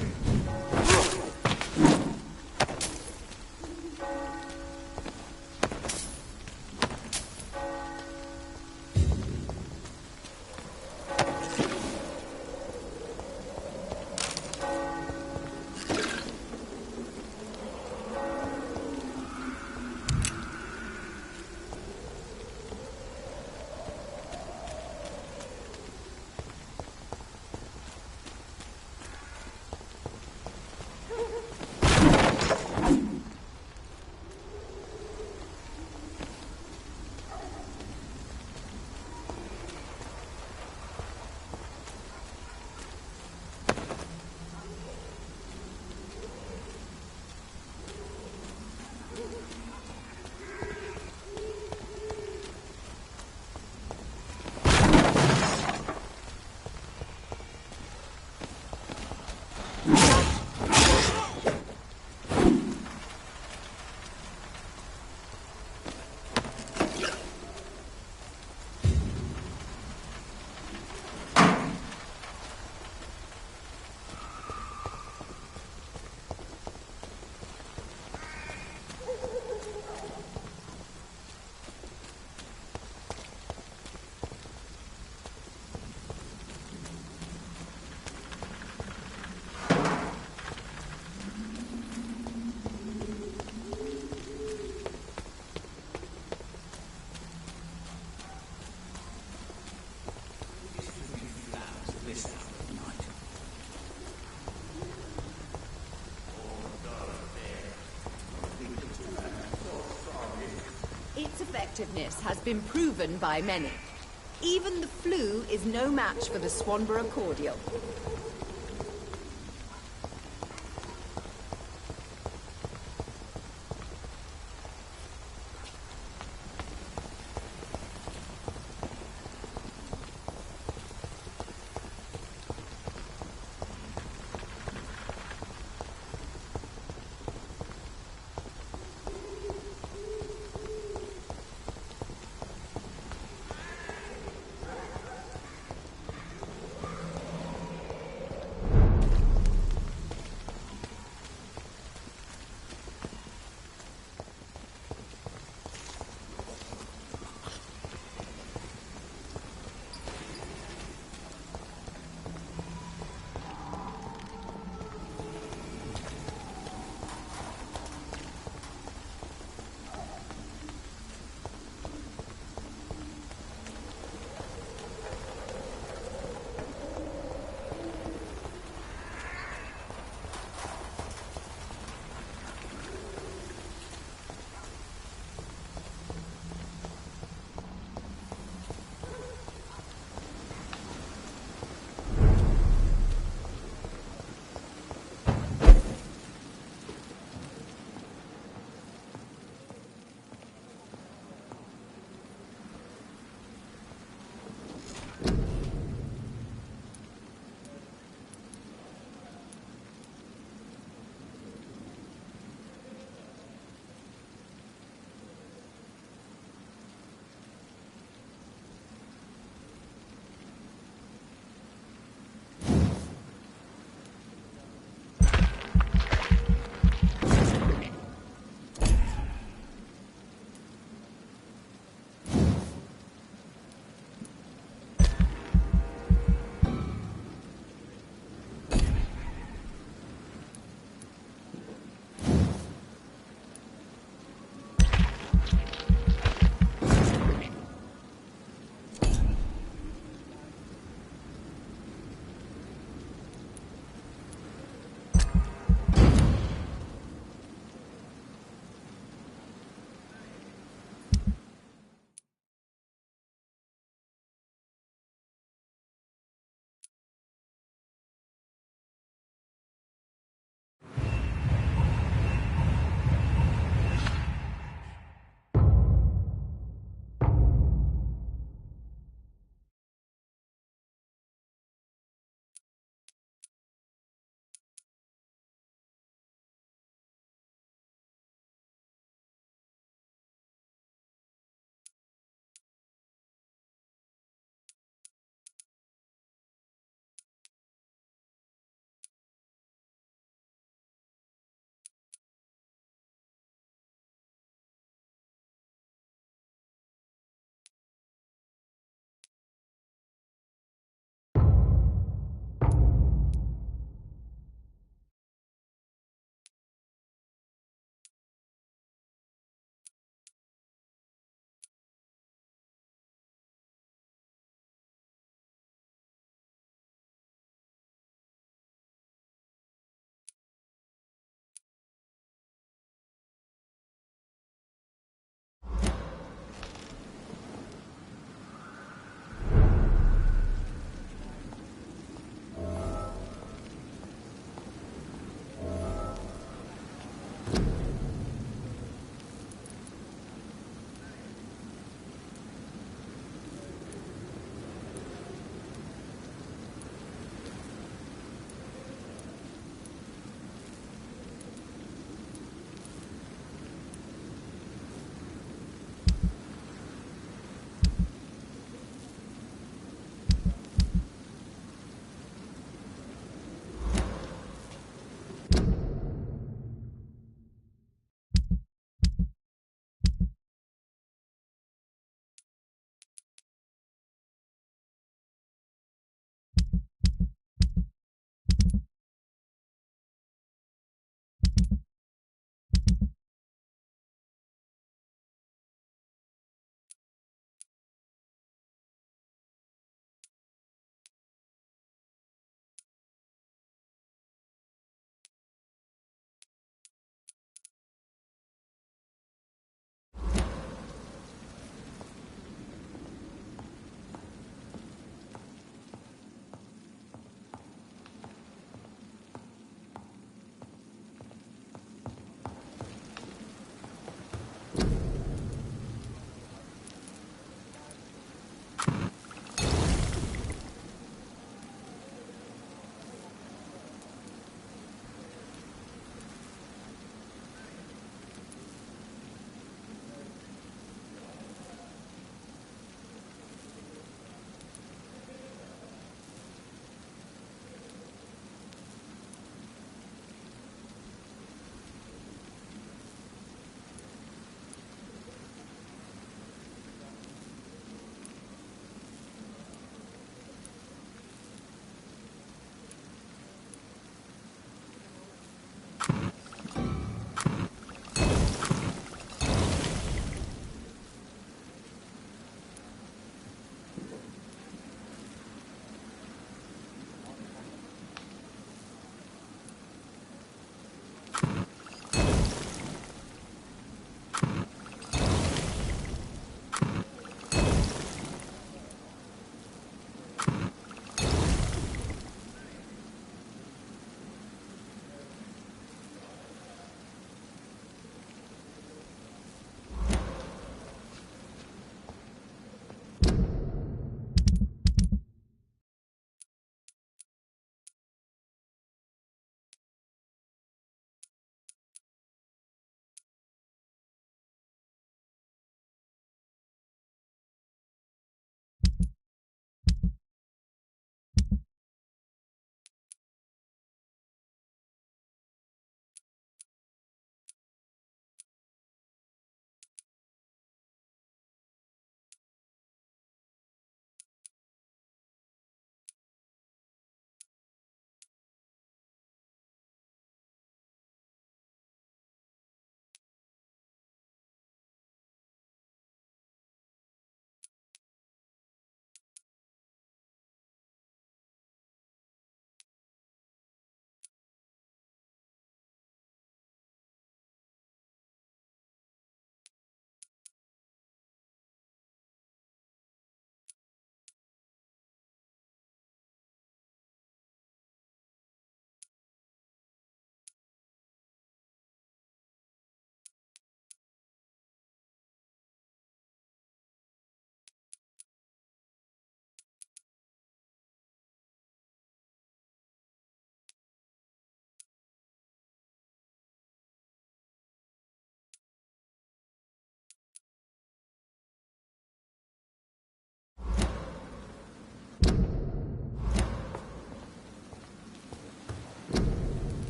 Its effectiveness has been proven by many. Even the flu is no match for the Swanborough cordial.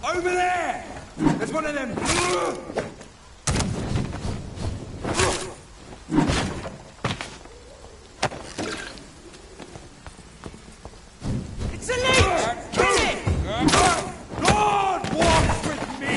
Over there! There's one of them! It's a leech! Kill it! God walks with me!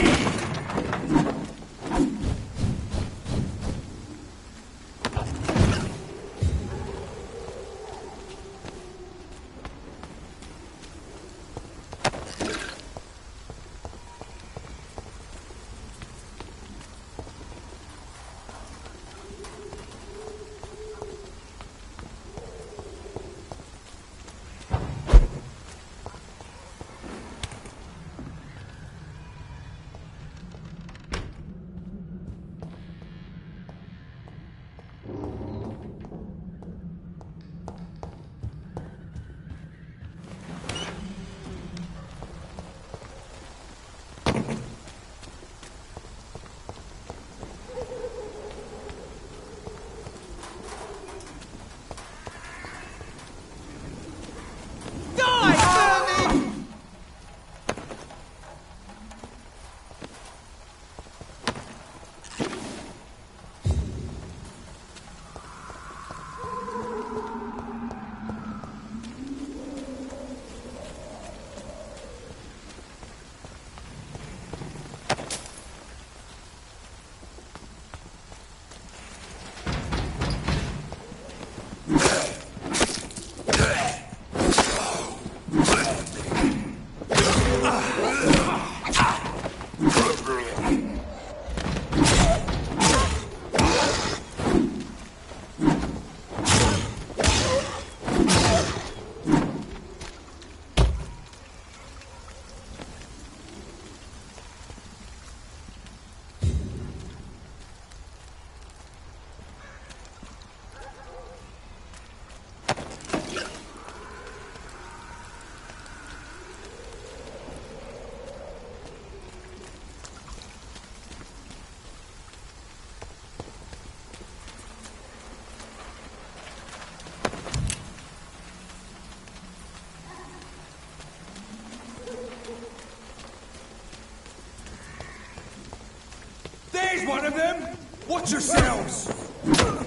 There's one of them! Watch yourselves! No!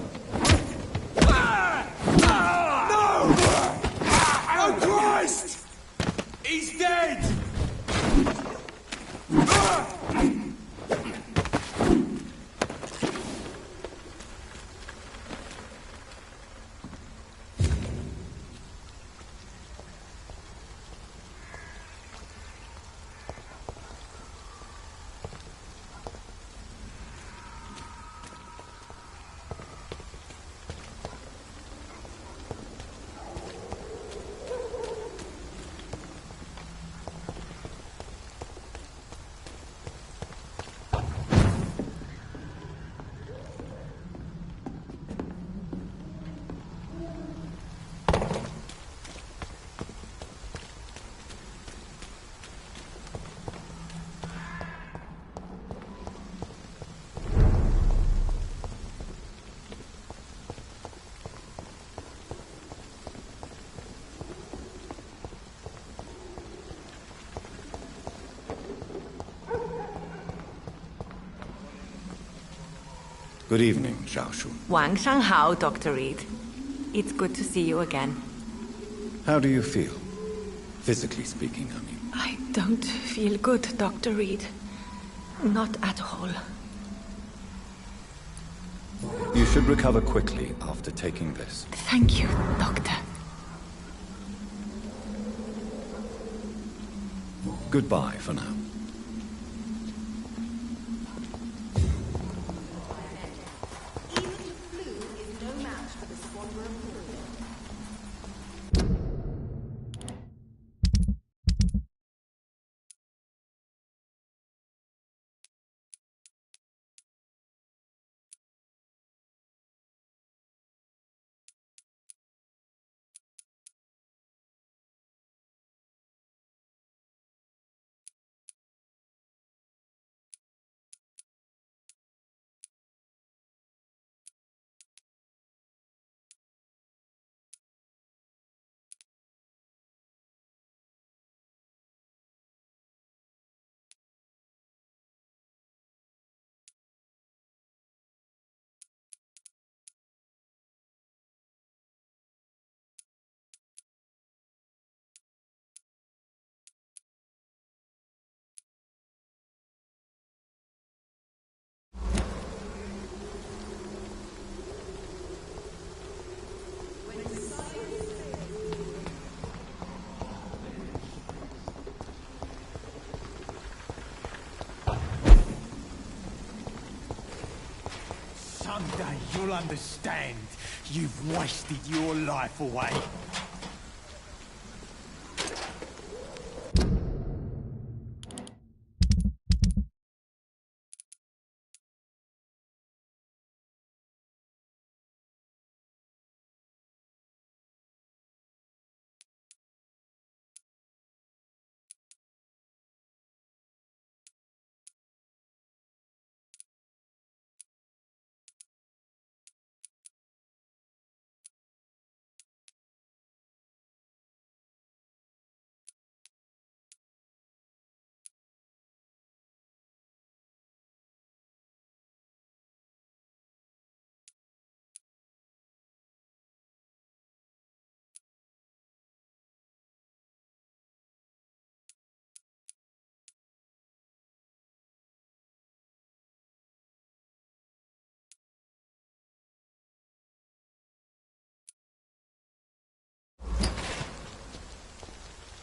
Oh, Christ! He's dead! Good evening, Xiaoshu. 晚上好, Dr. Reed. It's good to see you again. How do you feel? Physically speaking, I mean. I don't feel good, Dr. Reed. Not at all. You should recover quickly after taking this. Thank you, Doctor. Goodbye for now. You'll understand. You've wasted your life away.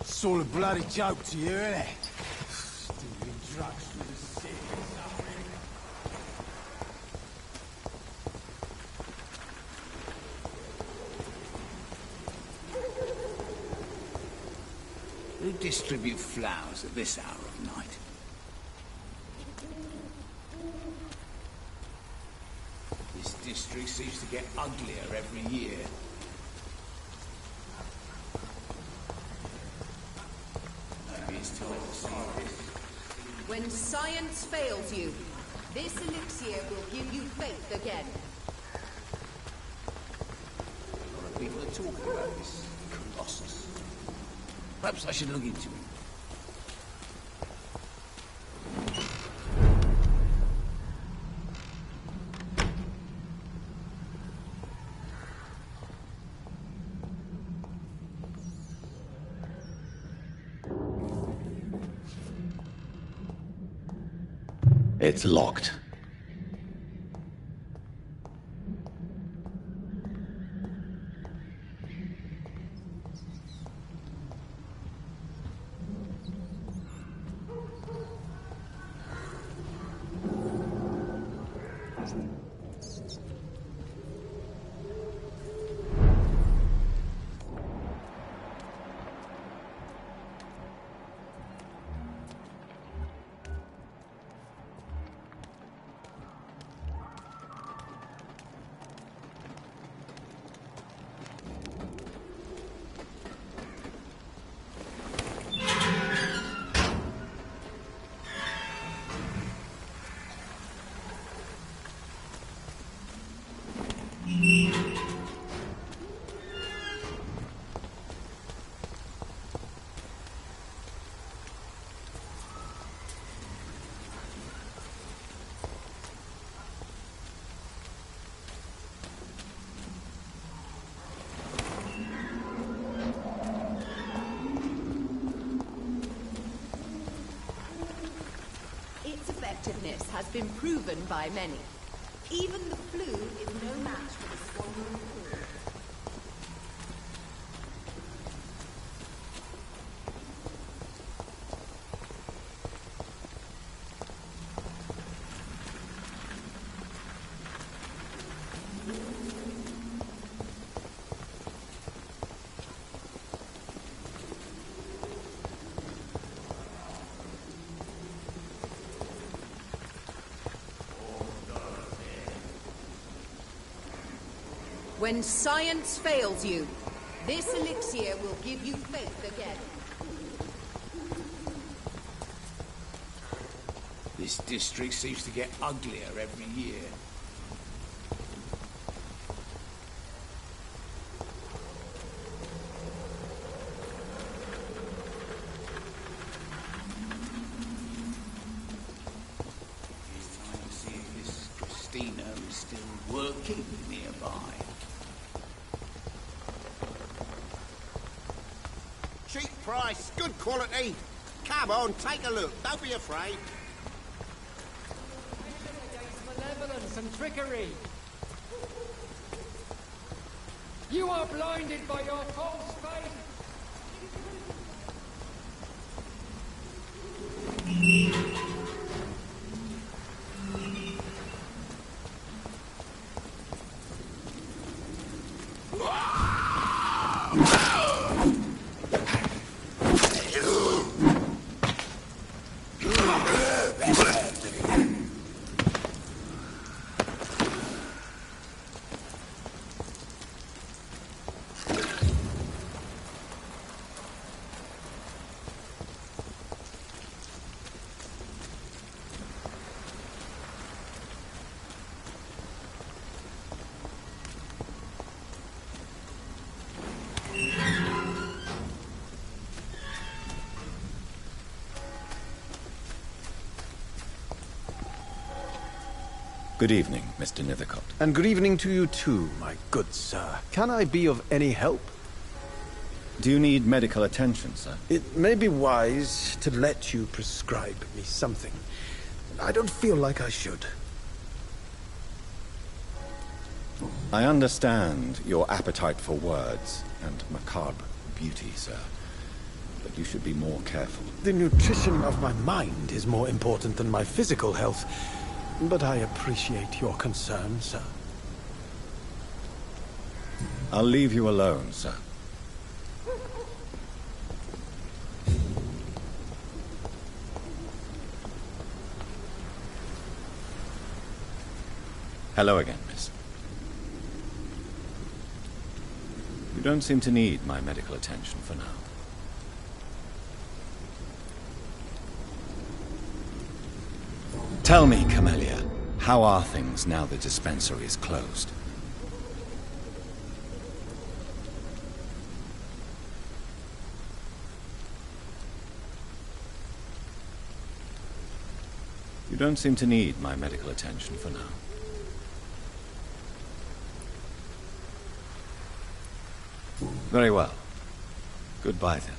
It's all a bloody joke to you, isn't it? Stealing drugs from the city. Who distribute flowers at this hour of night? This district seems to get uglier every year. Maybe it's time to see this. When science fails you, this elixir will give you faith again. A lot of people are talking about this Colossus. Perhaps I should look into it. It's locked. Its effectiveness has been proven by many. Even the flu is no match for the swallowing cold. When science fails you, this elixir will give you faith again. This district seems to get uglier every year. It's time to see if this Christina is still working nearby. Cheap price, good quality. Come on, take a look. Don't be afraid. Malevolence and trickery. You are blinded by your false faith. Good evening, Mr. Nethercott. And good evening to you too, my good sir. Can I be of any help? Do you need medical attention, sir? It may be wise to let you prescribe me something. I don't feel like I should. I understand your appetite for words and macabre beauty, sir. But you should be more careful. The nutrition of my mind is more important than my physical health. But I appreciate your concern, sir. I'll leave you alone, sir. Hello again, miss. You don't seem to need my medical attention for now. Tell me, Camellia, how are things now the dispensary is closed? You don't seem to need my medical attention for now. Very well. Goodbye, then.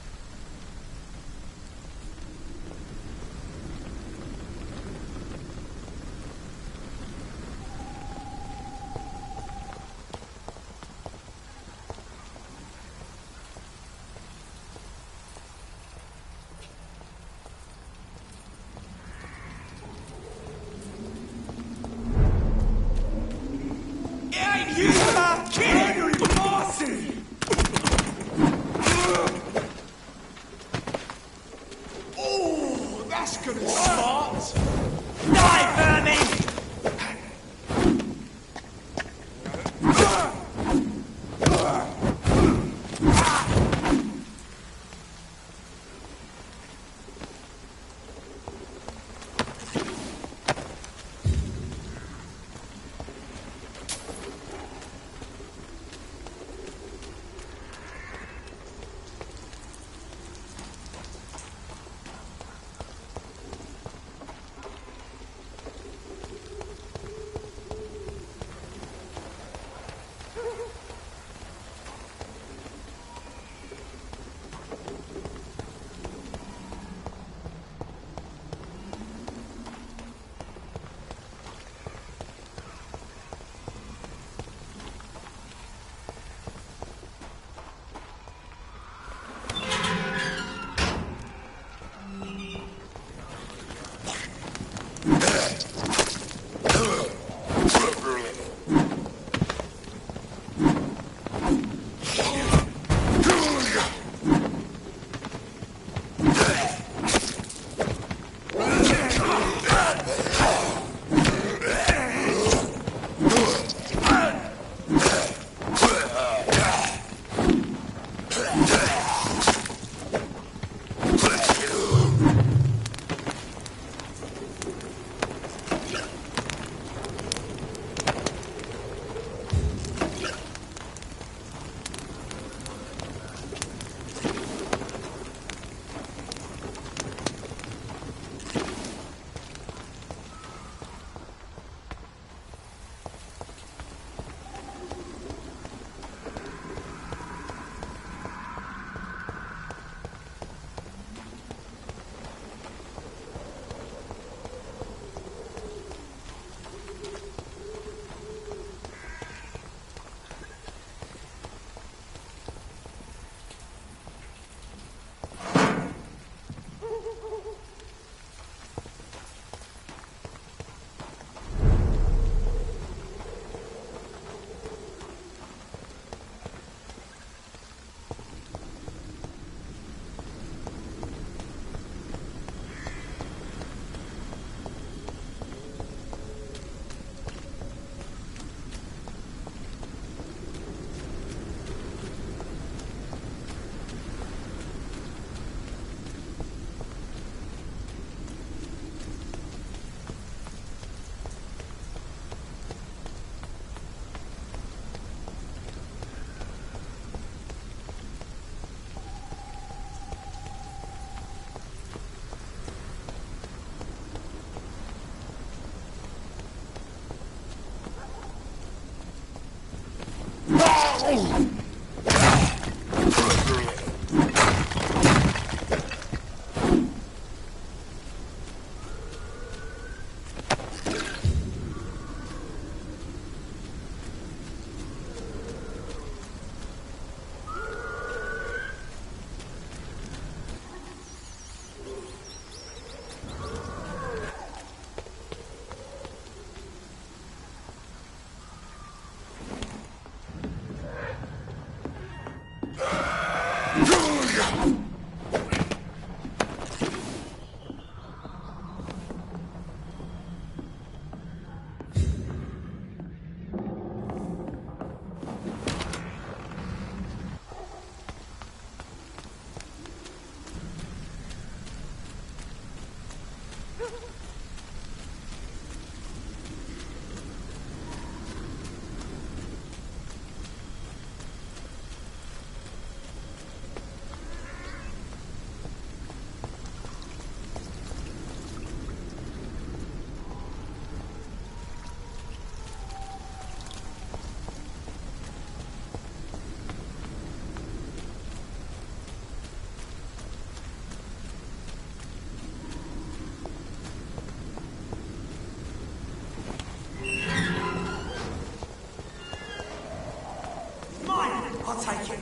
I'll take it.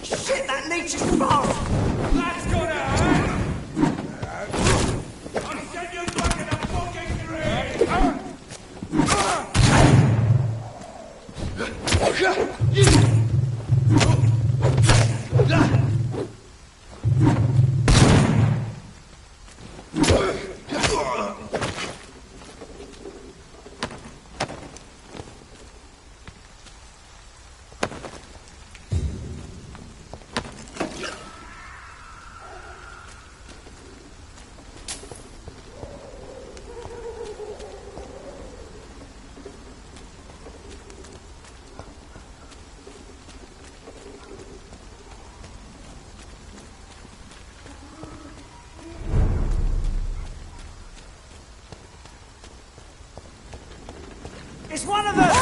Shit, that leech is fast! That's gonna hurt! I said you fucking a fucking It's one of them!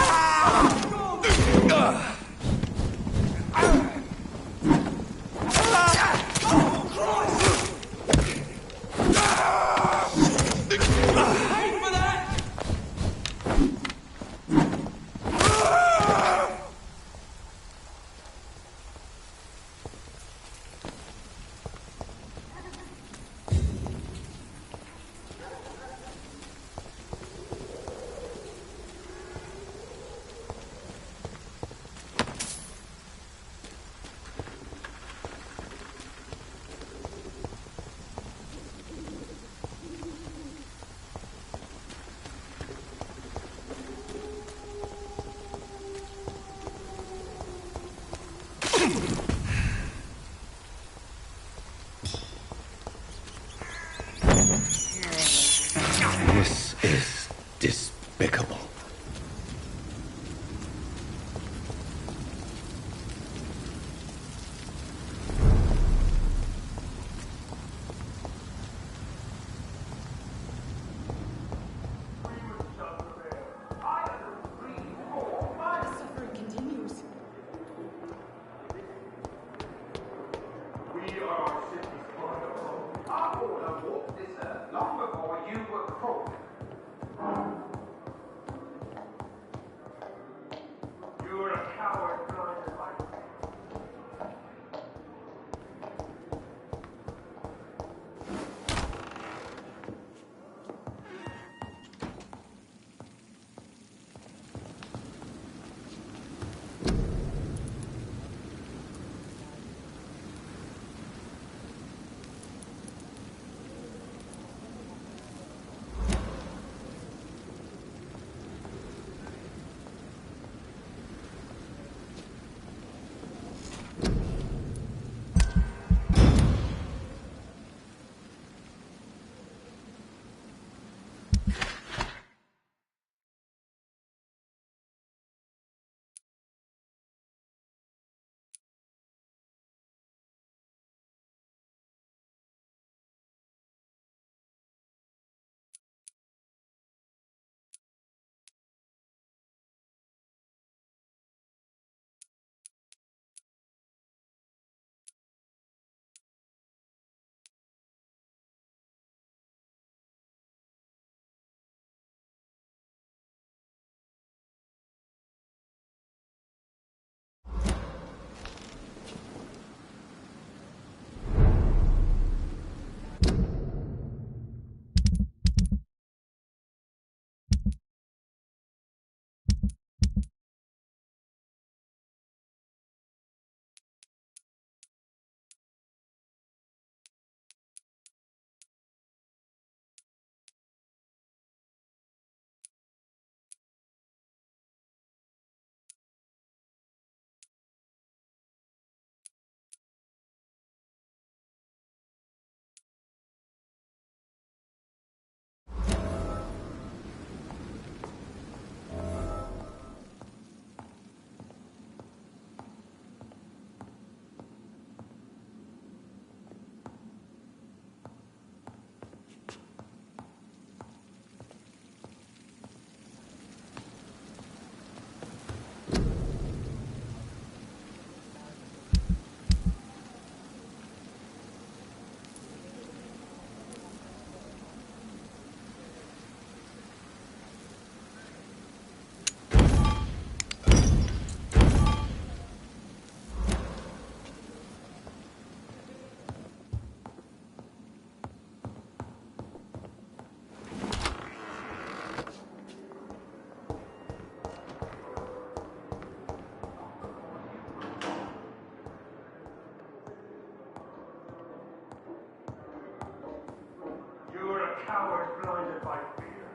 cowards blinded by fear.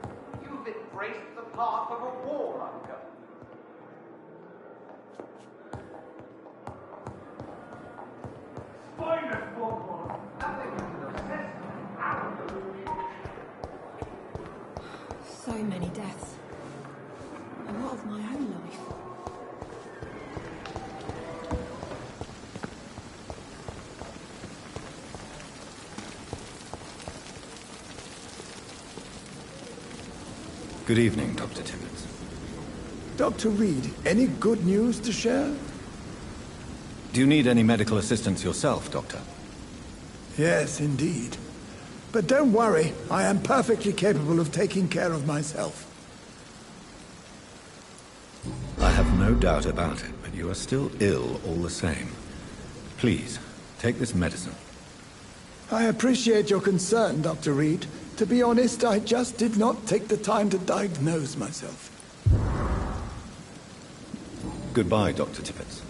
You've embraced the path of a warmonger. Spineless one. Nothing can obsess So many deaths. A lot of my own life. Good evening, Dr. Timmons. Dr. Reed, any good news to share? Do you need any medical assistance yourself, Doctor? Yes, indeed. But don't worry, I am perfectly capable of taking care of myself. I have no doubt about it, but you are still ill all the same. Please, take this medicine. I appreciate your concern, Dr. Reed. To be honest, I just did not take the time to diagnose myself. Goodbye, Dr. Tippett.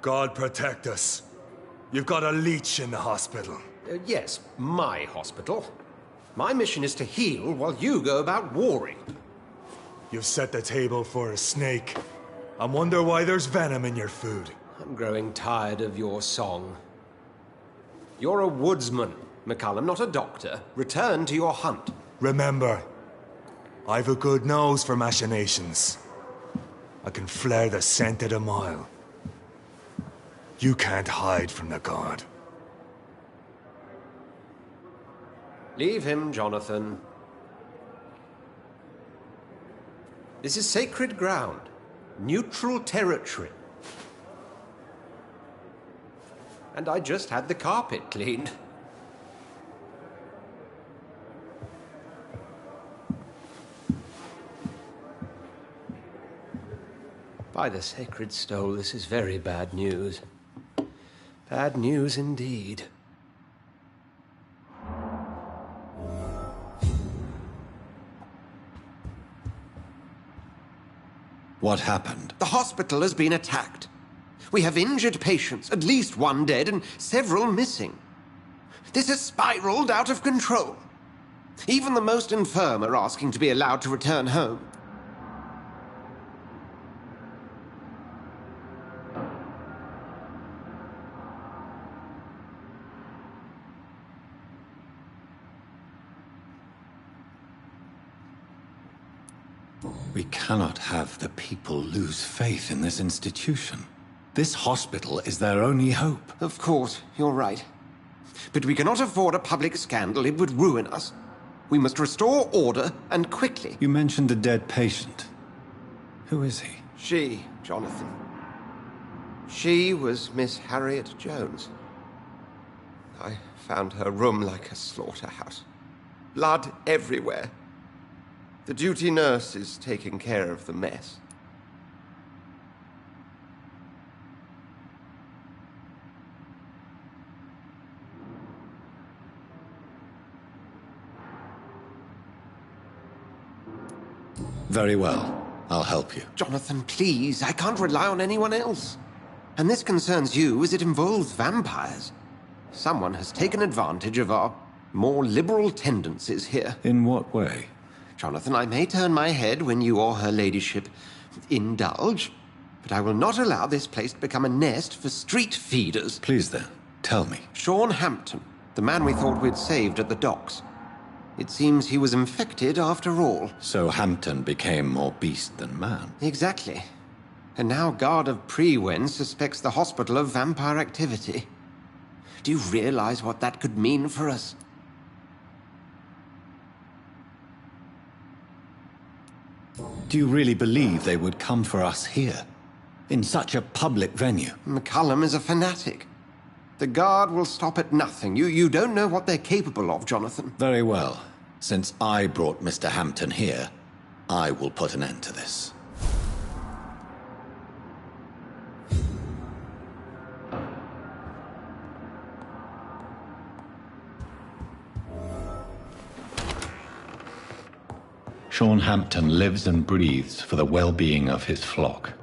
God protect us. You've got a leech in the hospital. Yes, my hospital. My mission is to heal while you go about warring. You've set the table for a snake. I wonder why there's venom in your food. I'm growing tired of your song. You're a woodsman, McCullum, not a doctor. Return to your hunt. Remember, I've a good nose for machinations. I can flare the scent at a mile. You can't hide from the god. Leave him, Jonathan. This is sacred ground. Neutral territory. And I just had the carpet cleaned. By the sacred stole, this is very bad news. Bad news indeed. What happened? The hospital has been attacked. We have injured patients, at least one dead and several missing. This has spiraled out of control. Even the most infirm are asking to be allowed to return home. We cannot have the people lose faith in this institution. This hospital is their only hope. Of course, you're right. But we cannot afford a public scandal. It would ruin us. We must restore order, and quickly. You mentioned a dead patient. Who is he? She, Jonathan. She was Miss Harriet Jones. I found her room like a slaughterhouse. Blood everywhere. The duty nurse is taking care of the mess. Very well. I'll help you. Jonathan, please. I can't rely on anyone else. And this concerns you as it involves vampires. Someone has taken advantage of our more liberal tendencies here. In what way? Jonathan, I may turn my head when you or her ladyship indulge, but I will not allow this place to become a nest for street feeders. Please then, tell me. Sean Hampton, the man we thought we'd saved at the docks. It seems he was infected after all. So Hampton became more beast than man. Exactly. And now Guard of Prewen suspects the hospital of vampire activity. Do you realize what that could mean for us? Do you really believe they would come for us here? In such a public venue? McCullum is a fanatic. The Guard will stop at nothing. You don't know what they're capable of, Jonathan. Very well. Since I brought Mr. Hampton here, I will put an end to this. Sean Hampton lives and breathes for the well-being of his flock.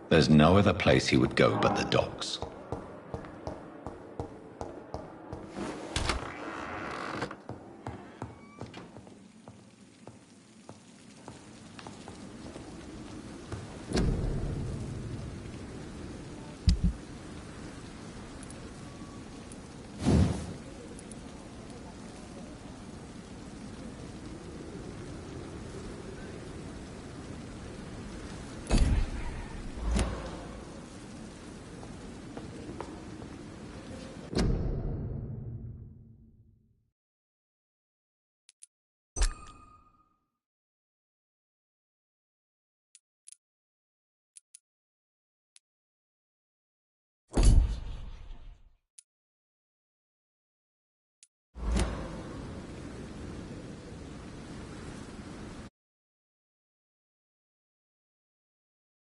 There's no other place he would go but the docks.